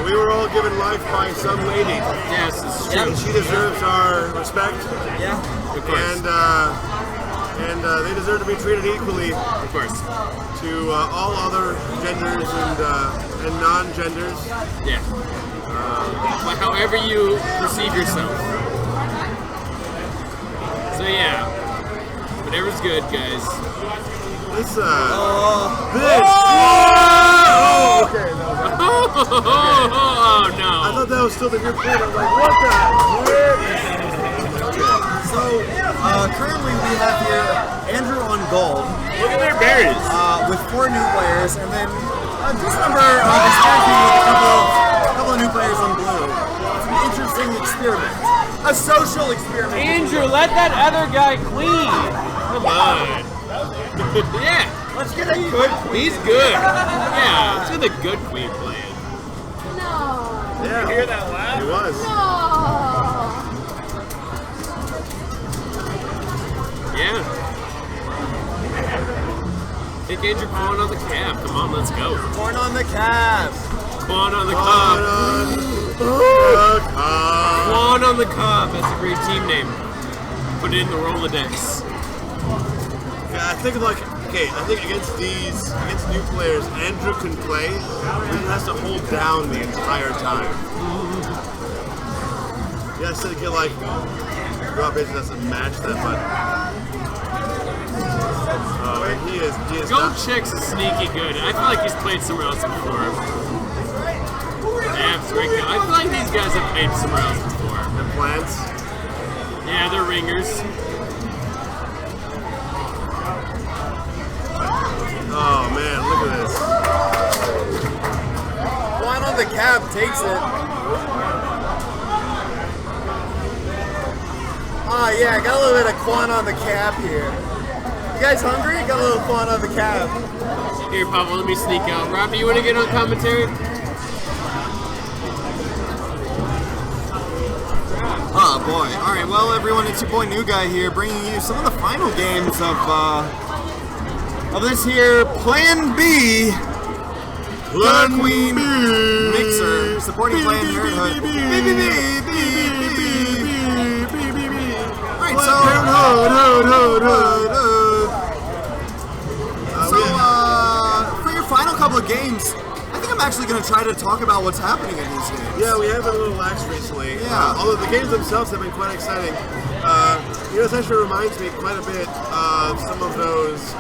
We were all given life by some lady. Yes, it's true. And she deserves our respect. Yeah. Of course. And they deserve to be treated equally. Of course. To all other genders and non-genders. Yeah. But however you perceive yourself. So yeah. Whatever's good, guys. This, Oh no! I thought that was still the new point. I'm like, what the? So, currently we have here Andrew on gold. Look at their berries. With 4 new players, and then just number is Andrew with a couple of new players on blue. It's an interesting experiment. A social experiment. Andrew, let that other guy queen. Come on. Yeah. Let's get a good queen. He's good. Yeah, let's get the good queen playing. No. Yeah. You hear that laugh? He was. No. Yeah. Take Andrew corn on the cab. Come on, let's go. Corn on the cab. Corn on the cob. Corn on the cob. That's a great team name. Put it in the Rolodex. Yeah, I think against new players, Andrew can play, but he has to hold down the entire time. He has to get Rob basically has to match that button. He is Gold Chick's sneaky good. I feel like he's played somewhere else before. Abs, Rick. I feel like these guys have played somewhere else before. The plants? Yeah, they're ringers. Oh man, look at this. One on the cab takes it. Yeah, got a little bit of Quan on the cab here. You guys hungry? Got a little Quan on the cab. Here, Pablo, let me sneak out. Rob, do you want to get on commentary? Oh boy. Alright, well everyone, it's your boy New Guy here, bringing you some of the final games of this here Plan B Killer Queen, Mixer, supporting Planned Parenthood. Alright, so... for your final couple of games, I think I'm actually going to try to talk about what's happening in these games. Yeah, we have been a little lax recently. Yeah. Although the games themselves have been quite exciting. This actually reminds me quite a bit of some of those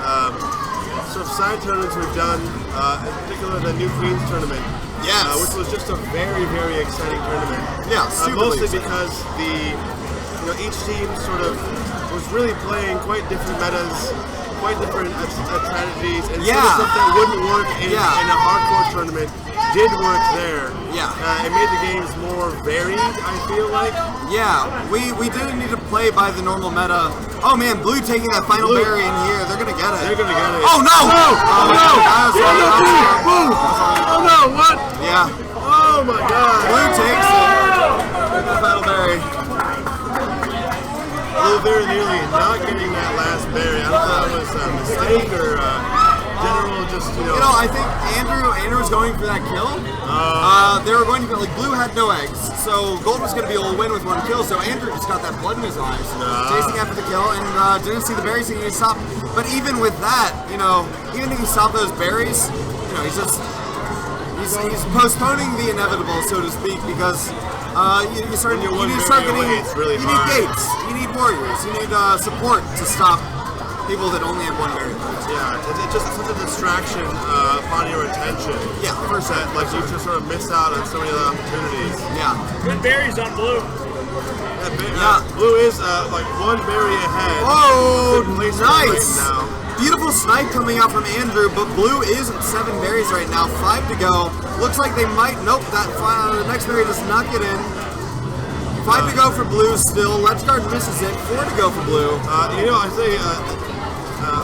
sort of side tournaments we've done, in particular the New Queens tournament. Yes. Which was just a very, very exciting tournament. Yeah, super mostly exciting. because each team sort of was really playing quite different metas, quite different strategies, and sort of stuff that wouldn't work in a hardcore tournament did work there. Yeah. It made the games more varied, I feel like. Yeah, we didn't need to play by the normal meta. Oh man, Blue taking that final berry in here. They're gonna get it. They're gonna get it. Oh no! Oh no! What? Yeah. Oh my God! Blue takes it. The final berry. Blue very nearly not getting that last berry. I don't know if it was a mistake or general just I think Andrew was going for that kill. They were going to be Blue had no eggs, so Gold was going to be able to win with one kill. So Andrew just got that blood in his eyes, chasing after the kill, and didn't see the berries. He needed to stop. But even with that, even if he stopped those berries, he's postponing the inevitable, so to speak, because you need gates, you need warriors, you need support to stop people that only have one berry. Yeah, it's just such a distraction upon your attention. Yeah, first that you just sort of miss out on so many other opportunities. Yeah. Good berries on Blue. Blue is like one berry ahead. Oh, nice! Now. Beautiful snipe coming out from Andrew, but Blue is at 7 berries right now. 5 to go. Looks like they might. Nope, the next berry does not get in. 5 to go for Blue still. Let's Guard misses it. 4 to go for Blue. I say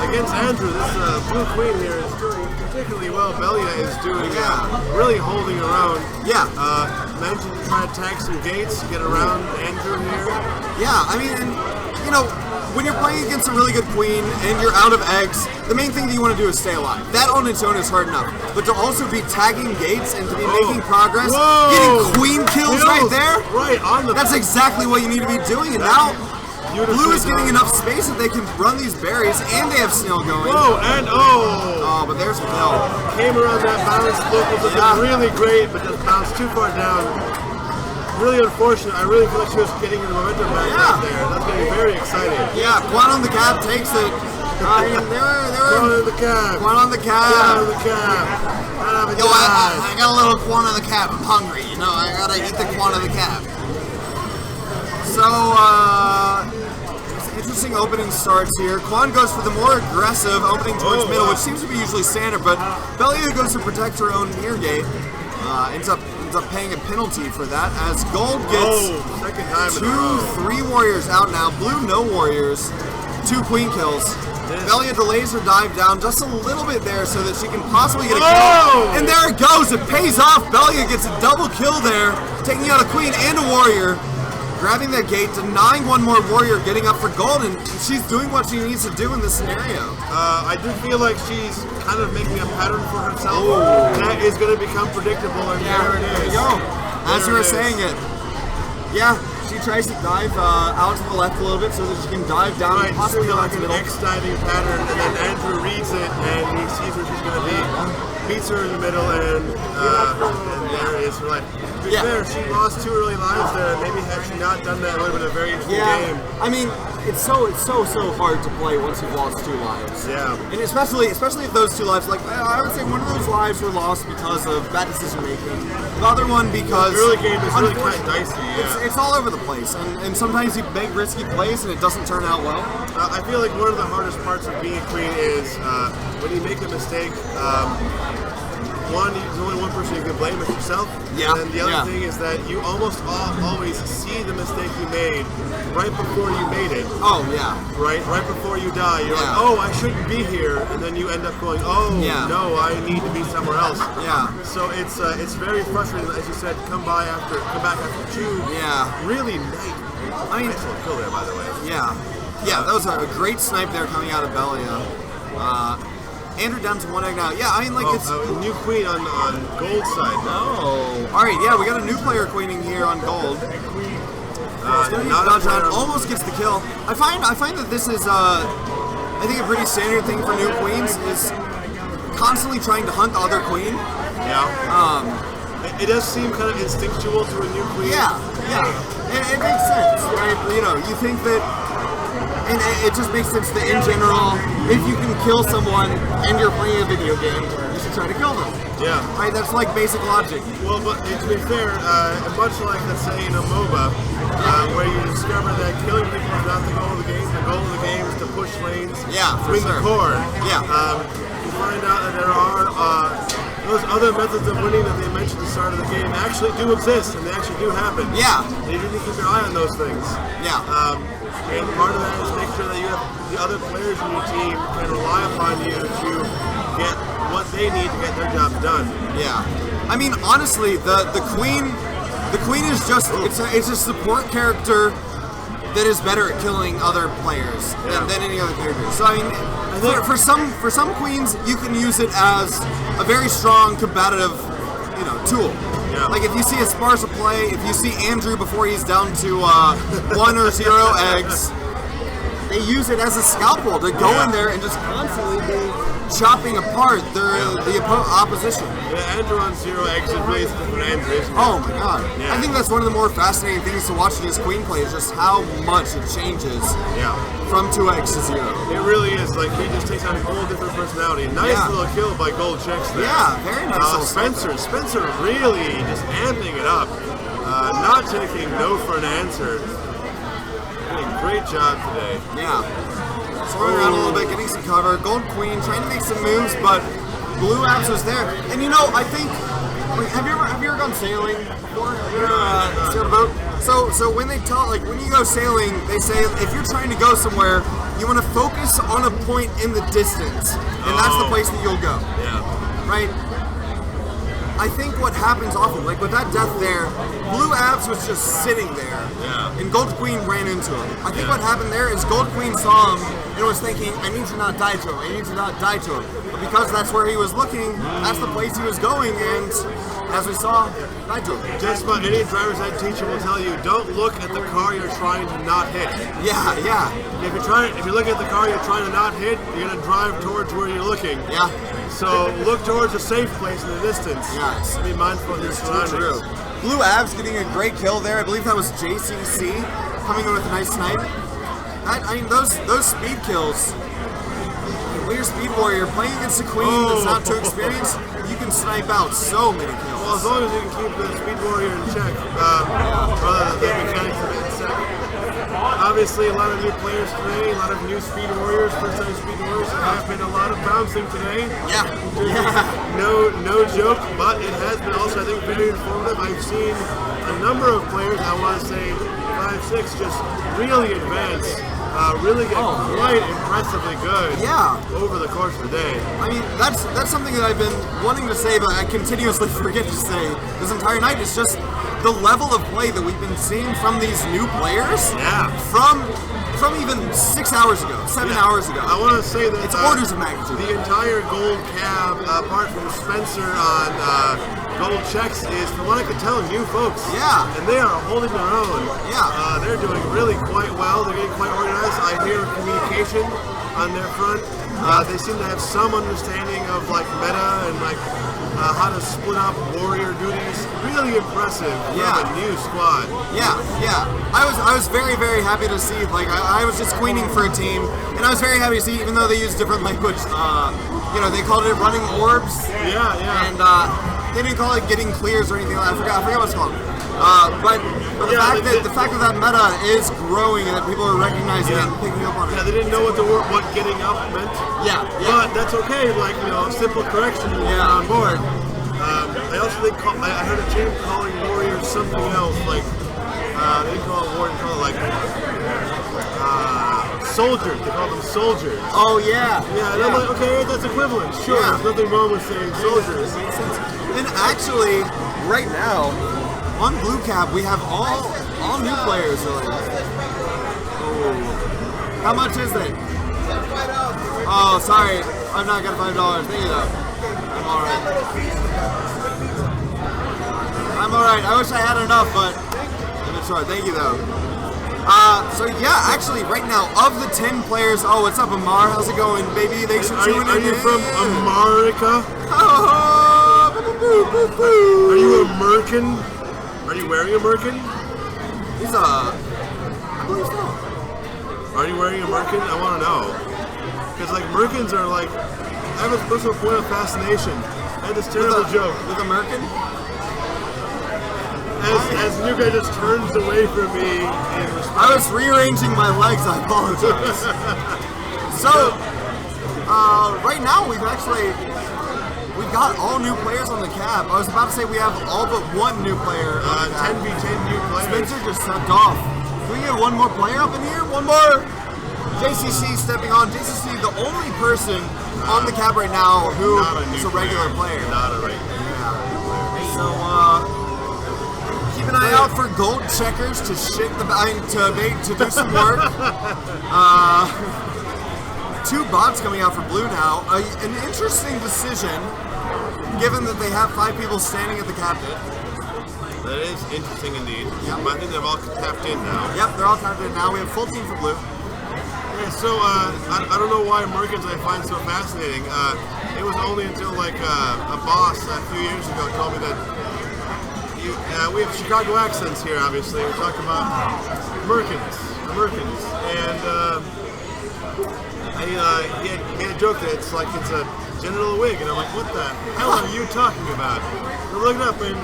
against Andrew, this Blue Queen here is doing particularly well. Belia is doing really holding her own. Yeah. Managing to try to tag some gates, get around Andrew here. Yeah, I mean, when you're playing against a really good queen and you're out of eggs, the main thing that you want to do is stay alive. That on its own is hard enough. But to also be tagging gates and to be making progress, getting queen kills right there, that's exactly what you need to be doing. And now, Blue is getting enough space that they can run these berries and they have snail going. Oh, but there's Bill. Came around that balance, look was looking really great, but just bounced too far down. Really unfortunate. I really feel like she was getting the momentum back out there. That's getting very exciting. Yeah, Quan on the cab takes it. Quan on the cab. Quan on the cab. Quan on the cab. Yo, I got a little Quan on the cab. I'm hungry. I gotta eat the Quan on the cab. So, interesting opening starts here. Quan goes for the more aggressive opening towards middle, which seems to be usually standard, but Belia goes to protect her own near gate. Ends up paying a penalty for that as Gold gets 3 warriors out now. Blue, no warriors. 2 queen kills. Belia delays her dive down just a little bit there so that she can possibly get a kill. And there it goes. It pays off. Belia gets a double kill there, taking out a queen and a warrior. Grabbing that gate, denying one more warrior, getting up for Gold, and she's doing what she needs to do in this scenario. I do feel like she's kind of making a pattern for herself that is going to become predictable, and there it is. There you go. As you were saying it. Yeah, she tries to dive out to the left a little bit so that she can dive down and possibly like go an X diving pattern, and then Andrew reads it, and he sees where she's going to be, beats her in the middle, and there it is. To be fair, she lost 2 early lives there. Maybe had she not done that, it would have been a very interesting game. I mean, it's so hard to play once you've lost 2 lives. Yeah. And especially if those 2 lives, like I would say one of those lives were lost because of bad decision making. The other one because the early game is really quite dicey. It's all over the place, and sometimes you make risky plays and it doesn't turn out well. I feel like one of the hardest parts of being a queen is when you make a mistake. There's only one person you can blame, it's yourself. Yeah. And the other thing is that you almost always see the mistake you made right before you made it. Oh, yeah. Right before you die. You're like, oh, I shouldn't be here. And then you end up going, oh, no, I need to be somewhere else. Yeah. So it's very frustrating, as you said, come back after 2. Yeah. Really nice. Nice little kill there, by the way. Yeah. Yeah, that was a great snipe there coming out of Belia. Andrew down to 1 egg now. Yeah, I mean, like, it's... new queen on gold side now. Oh. Alright, yeah, we got a new player queening here on gold. Almost gets the kill. I find that this is, I think a pretty standard thing for new queens is constantly trying to hunt the other queen. Yeah. It does seem kind of instinctual to a new queen. Yeah. It makes sense, right? You know, you think that, and it just makes sense that in general, if you can kill someone and you're playing a video game, you should try to kill them. Yeah. Right, that's like basic logic. Well, but to be fair, much like, let's say, in a MOBA, where you discover that killing people is not the goal of the game. The goal of the game is to push lanes, win the core. Yeah. You find out that there are those other methods of winning that they mentioned at the start of the game actually do exist, and they actually do happen. Yeah. You need to keep your eye on those things. Yeah. And part of that is make sure that you have the other players in your team can rely upon you to get what they need to get their job done. Yeah. I mean, honestly, the queen is just it's a support character that is better at killing other players than any other character. So I mean, for some queens, you can use it as a very strong combative, tool. Yeah. Like if you see a Sparsa play, if you see Andrew before he's down to 1 or 0 eggs, they use it as a scalpel to go in there and just constantly be chopping apart the opposition. Yeah, Andrew on 0 eggs is really different Andrew, isn't it? Oh my god. Yeah. I think that's one of the more fascinating things to watch in his queen play is just how much it changes from 2 eggs to 0. It really is. Like, he just takes on a whole different personality. Nice little kill by Gold Checks there. Yeah, very nice. Spencer really just amping it up. Not taking no for an answer. Doing a great job today. Yeah. Throwing around a little bit, getting some cover. Gold Queen trying to make some moves, but Blue Abs was there. And I think, have you ever gone sailing before? Have you ever sailed a boat? So when they tell, like when you go sailing, they say if you're trying to go somewhere, you want to focus on a point in the distance, and that's the place that you'll go. Yeah. Right? I think what happens often, like with that death there, Blue Abs was just sitting there, and Gold Queen ran into him. I think what happened there is Gold Queen saw him and was thinking, I need to not die to him, I need to not die to him. But because that's where he was looking, that's the place he was going, and as we saw, died to him. Just about any driver's ed teacher will tell you, don't look at the car you're trying to not hit. Yeah. If you're looking at the car you're trying to not hit, you're gonna drive towards where you're looking. Yeah. So look towards a safe place in the distance. Yes. Be mindful of your surroundings. Blue Abs getting a great kill there. I believe that was JCC coming in with a nice snipe. Those speed kills. When you're Speed Warrior playing against a queen that's not too experienced, you can snipe out so many kills. Well, as long as you can keep the Speed Warrior in check, the mechanics of it in check. Obviously, a lot of new players today, a lot of new Speed Warriors, first-time Speed Warriors. There have been a lot of bouncing today. Yeah. No joke, but it has been also, I think, very informative. I've seen a number of players, I want to say 5, 6, just really advance. Really get quite impressively good over the course of the day. I mean, that's something that I've been wanting to say, but I continuously forget to say this entire night. It's just the level of play that we've been seeing from these new players. Yeah. From even 6 hours ago, 7 hours ago. I want to say that it's orders of magnitude. The entire gold cab, apart from Spencer on Gold Checks, is, from what I can tell, new folks. Yeah. And they are holding their own. Yeah. They're doing really quite well. They're getting quite organized. I hear communication on their front. They seem to have some understanding of like meta and like how to split up warrior duties. Really impressive. Yeah. A new squad. Yeah. I was very, very happy to see, like, I was just queening for a team, and I was very happy to see, even though they used different language, they called it running orbs. Yeah. And they didn't call it getting clears or anything like that. I forgot what it's called. But the fact that meta is growing and that people are recognizing it and picking up on it. Yeah, they didn't know what getting up meant. Yeah. But that's okay. Like, simple correction on board. I also think I heard a team calling warriors something else. Like they didn't call it warriors, they call it like soldiers. They call them soldiers. Oh yeah. Yeah. And I'm like, okay, that's equivalent. Sure. There's nothing wrong with saying soldiers. And actually, right now, on Blue Cap, we have all new players. How much is it? Oh, sorry. I've not got $5. Thank you, though. I'm alright. I'm alright. I wish I had enough, but I'm sorry. Thank you, though. So yeah, actually, right now, of the 10 players, oh, what's up, Amar? How's it going, baby? Thanks for tuning in. Are you from America? Are you American? Are you wearing a Merkin? He's I believe so. Are you wearing a Merkin? I want to know. Because like Merkins are like, I have a personal point of fascination. I had this terrible joke. With a Merkin? As the new guy just turns away from me in response. I was rearranging my legs, I apologize. So, right now we've got all new players on the cap. I was about to say we have all but one new player. 10v10 new players. Spencer just stepped off. Can we get one more player up in here? One more? JCC stepping on. JCC, the only person on the cap right now who is a regular player. Not a regular player. So, keep an eye out for gold checkers to shit the to do some work. 2 bots coming out for blue now. An interesting decision, given that they have 5 people standing at the captain. That is interesting indeed. Yep. I think they're all tapped in now. Yep, they're all tapped in now. We have full team for blue. Yeah, so I don't know why Merkins I find so fascinating. It was only until like a boss a few years ago told me that we have Chicago accents here. Obviously, we're talking about Merkins, and he had a joke that it's like it's a genital wig, and I'm like, what the hell are you talking about? I looked it up, and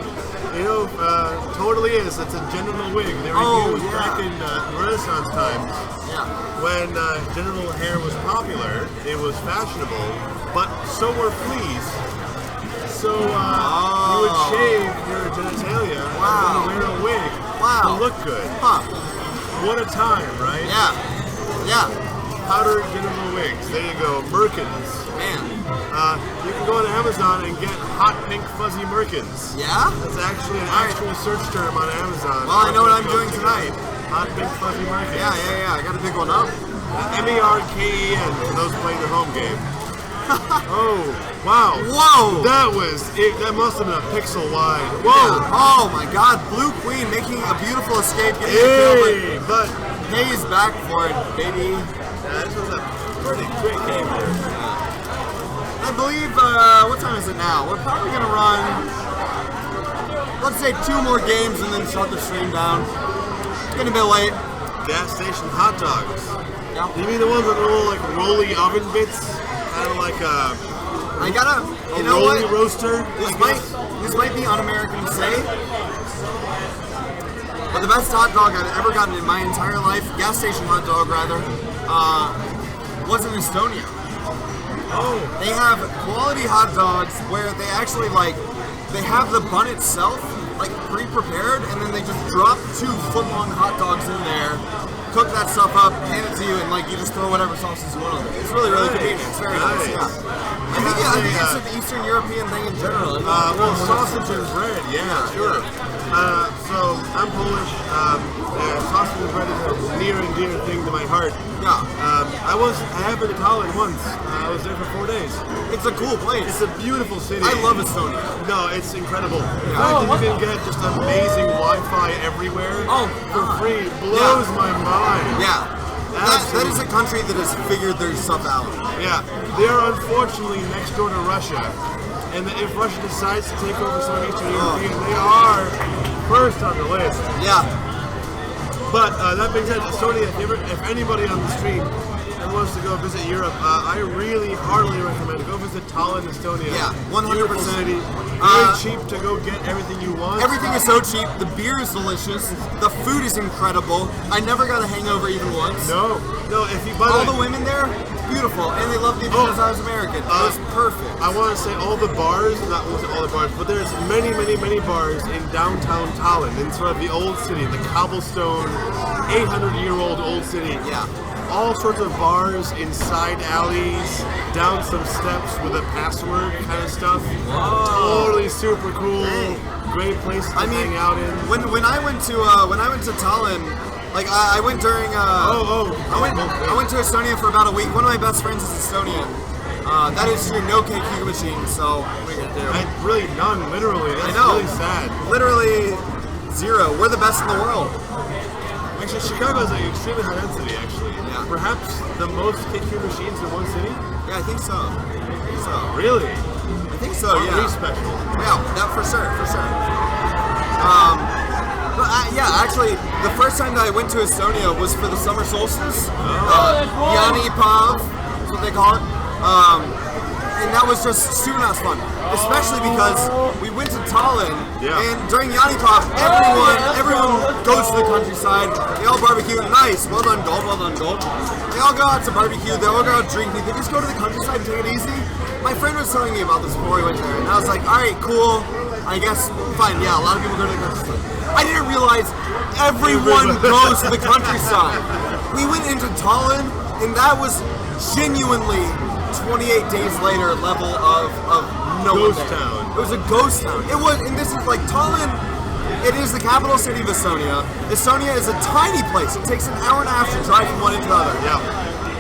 totally is. It's a genital wig. They were used back in Renaissance times. When genital hair was popular, it was fashionable, but so were fleas. So you would shave your genitalia and wear a wig to look good. What a time, right? Yeah. Powder genital wigs. There you go. Merkins. Man. You can go on Amazon and get hot pink fuzzy Merkins. Yeah? That's actually an actual search term on Amazon. Well, I know what I'm doing tonight. Hot pink fuzzy Merkins. Yeah. I gotta pick one up. MERKEN for those playing the home game. Oh, wow. Whoa. That must have been a pixel wide. Whoa. Yeah. Oh my god. Blue Queen making a beautiful escape. Getting a kill, but Hayes back for it, baby. This was a pretty quick game here. I believe, what time is it now? We're probably gonna run, let's say 2 more games and then shut the stream down. It's getting a bit late. Gas station hot dogs. Yeah. You mean the ones with the little like rolly oven bits? Kind of like a rolly roaster? This might be un-American to say, but the best hot dog I've ever gotten in my entire life, gas station hot dog rather, was in Estonia. Oh. They have quality hot dogs where they actually they have the bun itself pre-prepared, and then they just drop 2 foot-long hot dogs in there, cook that stuff up, hand it to you, and you just throw whatever sauces you want on it. It's really convenient. It's very nice. Yeah. I think it's an Eastern European thing in general. Well, sausage and bread. Yeah, sure. So I'm Polish. Sausage and bread is a near and dear thing to my heart. Yeah. I have been to Tallinn once. I was there for 4 days. It's a cool place. It's a beautiful city. I love Estonia. No, it's incredible. The fact that you can get just amazing Wi-Fi everywhere for free blows my mind. Yeah. That is a country that has figured their stuff out. Yeah. They are unfortunately next door to Russia. And if Russia decides to take over some Eastern European, they are first on the list. Yeah. But that being said, Estonia, if anybody on the stream wants to go visit Europe, I really heartily recommend go visit Tallinn, Estonia. Yeah, 100%. Beautiful city. Very cheap to go get everything you want. Everything is so cheap. The beer is delicious. The food is incredible. I never got a hangover even once. No. If you buy all the women there, beautiful, and they love me because I was American. It was perfect. I want to say all the bars, not all the bars, but there's many bars in downtown Tallinn, in sort of the old city, the cobblestone, 800-year-old old city. Yeah. All sorts of bars inside alleys, down some steps with a password kind of stuff. Whoa. Totally super cool. Great place to hang out in. When I went to Tallinn, I went during I went to Estonia for about a week. One of my best friends is Estonian, That is true. No KQ machine. So what are we gonna do? Really none. Literally. That's I know. really sad. Literally 0. We're the best in the world. Actually, Chicago is an extremely high density. Actually, perhaps the most KQ machines in one city. Yeah, I think so. Really? I think so. Aren't Yeah. we special? Yeah, that for sure. But actually, the first time that I went to Estonia was for the summer solstice. Jani Pav, is what they call it. And that was just super nice fun. Especially because we went to Tallinn, and during Jani Pav, everyone goes to the countryside. They all barbecue. Nice, well done, Gold, well done, Gold. They all go out to barbecue. They all go out drinking. They just go to the countryside and take it easy. My friend was telling me about this before we went there, and I was like, all right, cool. I guess, fine, yeah, a lot of people go to the countryside. I didn't realize everyone goes to the countryside. We went into Tallinn, and that was genuinely 28 days later level of no Ghost one there. town. It was a ghost town. It was, and this is like Tallinn. It is the capital city of Estonia. Estonia is a tiny place. It takes an hour and a half to drive from one end to the other. Yeah.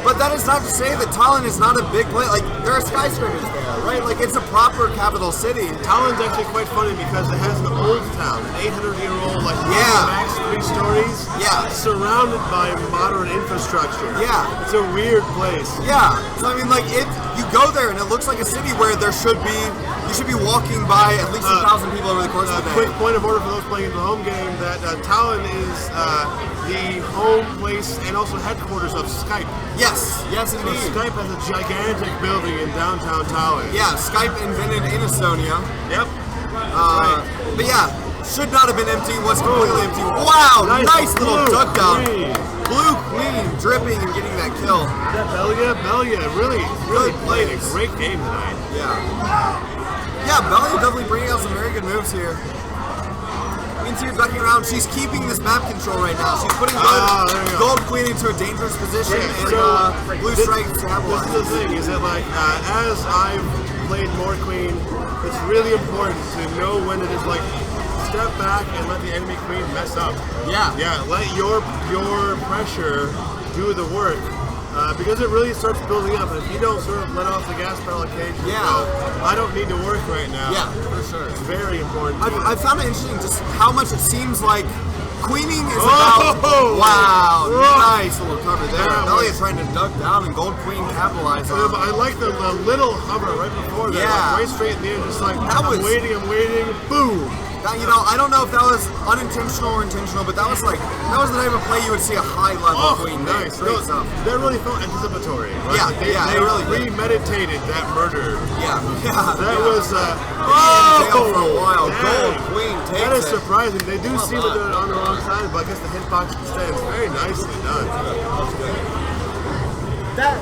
But that is not to say that Tallinn is not a big place. Like, there are skyscrapers there, right? Like, it's a proper capital city. Tallinn's actually quite funny because it has an old town, an 800-year-old, like max 3 stories, surrounded by modern infrastructure. Yeah. It's a weird place. Yeah. So I mean, like, you go there and it looks like a city where you should be walking by at least 1,000 people over the course of the day. Quick point of order for those playing the home game that Tallinn is the home place and also headquarters of Skype. Yes, indeed. So Skype has a gigantic building in downtown Tallinn. Yeah, Skype invented in Estonia. Yep. But yeah, should not have been empty, was completely empty. Wow, nice little duck down. Blue Queen dripping and getting that kill. Belia really played a great game tonight. Yeah, Belia definitely bringing out some very good moves here. Means here ducking around. She's keeping this map control right now. She's putting Gold Queen into a dangerous position and Blue Strike stabilized. This is the thing, is that like as I've played more Queen, it's really important to know when it is like step back and let the enemy Queen mess up. Yeah. Let your pressure do the work. Because it really starts building up, and if you don't sort of let off the gas pedal occasionally, I don't need to work right now. Yeah, for sure. It's very important. I found it interesting just how much it seems like queening is about. Wow, nice little cover there. Belia trying to duck down and Gold Queen capitalize on. I like the little hover right before that, like right straight in the end, just like I'm waiting, boom. I don't know if that was unintentional or intentional, but that was the type of play you would see a high level Queen. Nice. Great stuff. That really felt anticipatory. Right? They really premeditated that murder. That was for a while. Gold Queen takes That is surprising. They do seem to do it on the wrong side, but I guess the hitbox stands very nicely done. That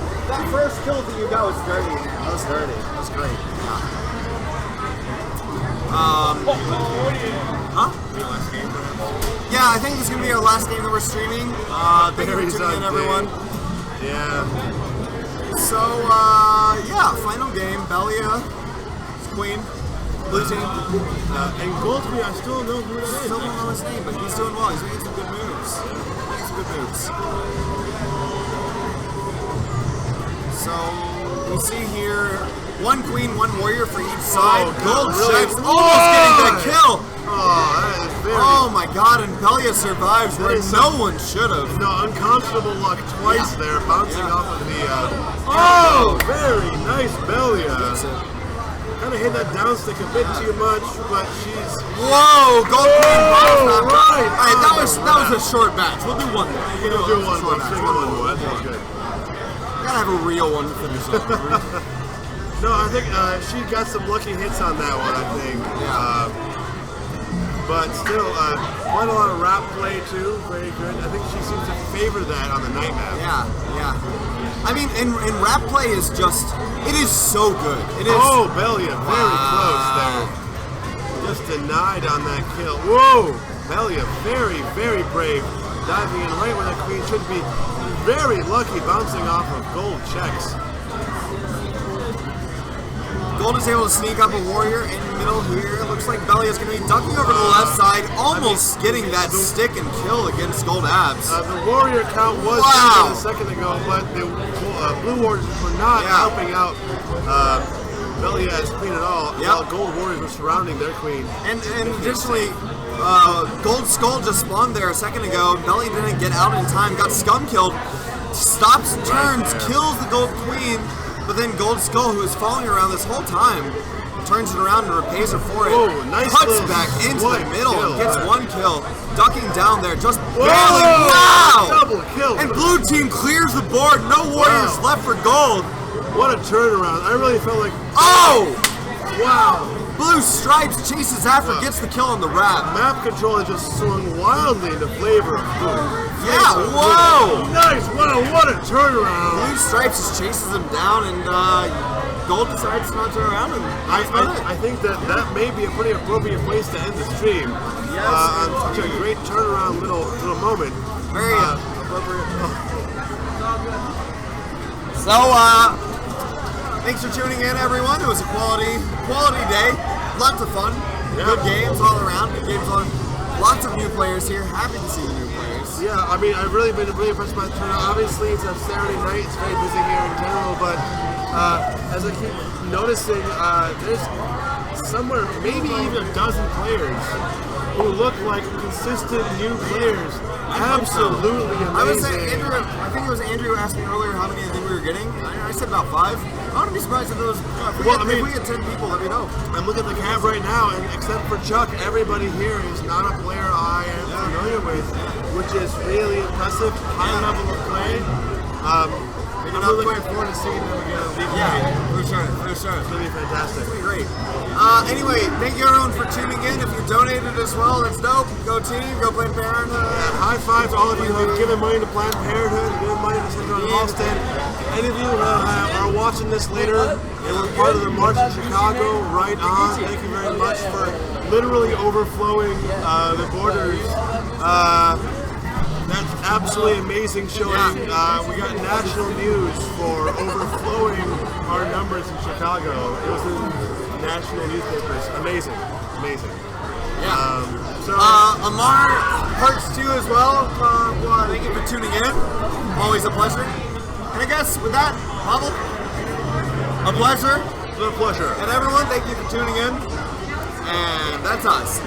first kill that you got was dirty. That was dirty. That was great. Yeah, I think this is going to be our last game that we're streaming. Thank you for tuning in, everyone. Yeah. So, final game. Belia, Queen, Blue Team. And Gold Queen, I still don't know who it is. Still don't know his name, but he's doing well. He's making some good moves. So, we see here 1 Queen, 1 Warrior for each side. Gold Checks almost getting the kill. Oh my god, and Belia survives where no one should have. No, unconscionable luck twice there, bouncing off of the... very nice Belia. Kind of hit that down stick a bit too much, but she's... Whoa, Gold Queen bottom. Right. Alright, that was a short match. We'll do one more. We'll do one more. That sounds good. Gotta have a real one to finish up. No, I think she got some lucky hits on that one, I think. But still, quite a lot of rap play too. Very good. I think she seems to favor that on the night map. Yeah. I mean, and rap play is just, it is so good. It is. Oh, Belia, very close there. Just denied on that kill. Whoa! Belia, very, very brave. Diving in right where that Queen should be. Very lucky bouncing off of Gold Checks. Gold is able to sneak up a warrior in the middle here. It looks like Belly is going to be ducking over to the left side, almost getting that stick and kill against Gold Abs. The warrior count was down a second ago, but the blue warriors were not helping out Belly as queen at all. While Gold warriors were surrounding their queen. And additionally, Gold Skull just spawned there a second ago. Belly didn't get out in time, got scum killed, stops, turns, kills the Gold Queen, but then Gold Skull, who is following her around this whole time, turns it around and repays her for it. Cuts back into the middle and gets one kill, ducking down there just barely. Wow! Double kill. And blue team clears the board. No warriors left for Gold. What a turnaround. I really felt like... Oh! Wow. Blue Stripes chases after, gets the kill on the wrap. Map control has just swung wildly into flavor of blue. Yeah, whoa! Nice, wow, what a turnaround. Blue Stripes just chases him down, and Gold decides to not turn around. And I think that may be a pretty appropriate place to end the stream. On such a great turnaround little moment. Very appropriate. So, thanks for tuning in, everyone. It was a quality day. Lots of fun. Good games all around. Good games on. Lots of new players here. Happy to see the new players. Yeah, I mean, I've really been impressed by the turnout. Obviously, it's a Saturday night. It's very busy here in general, but as I keep noticing, there's somewhere maybe even a dozen players who look like consistent new players. Absolutely amazing. I would say Andrew. I think it was Andrew who asked me earlier how many I think we were getting. I said about 5. I wouldn't be surprised if it was. If we get 10 people, let me know. I'm looking at the cab right now, and except for Chuck, everybody here is not a player I am familiar with, which is really impressive. High level of play. I'm really looking forward to seeing them again. Yeah, for sure. It's going to be fantastic. It's going to be great. Anyway, thank you everyone for tuning in. If you donated as well, that's dope. Go team, go Planned Parenthood. High five to all of you who have given money to Planned Parenthood, given money to Central Halstead. Any of you who are watching this later, you were part of the march in Chicago, right on. Thank you very much for literally overflowing the borders. That's absolutely amazing showing. We got national news for overflowing our numbers in Chicago. It was in national newspapers. Amazing. Yeah. Amar Parks 2 as well. Thank you for tuning in. Always a pleasure. And I guess with that, Pavel, a pleasure. It's been a pleasure. And everyone, thank you for tuning in. And that's us.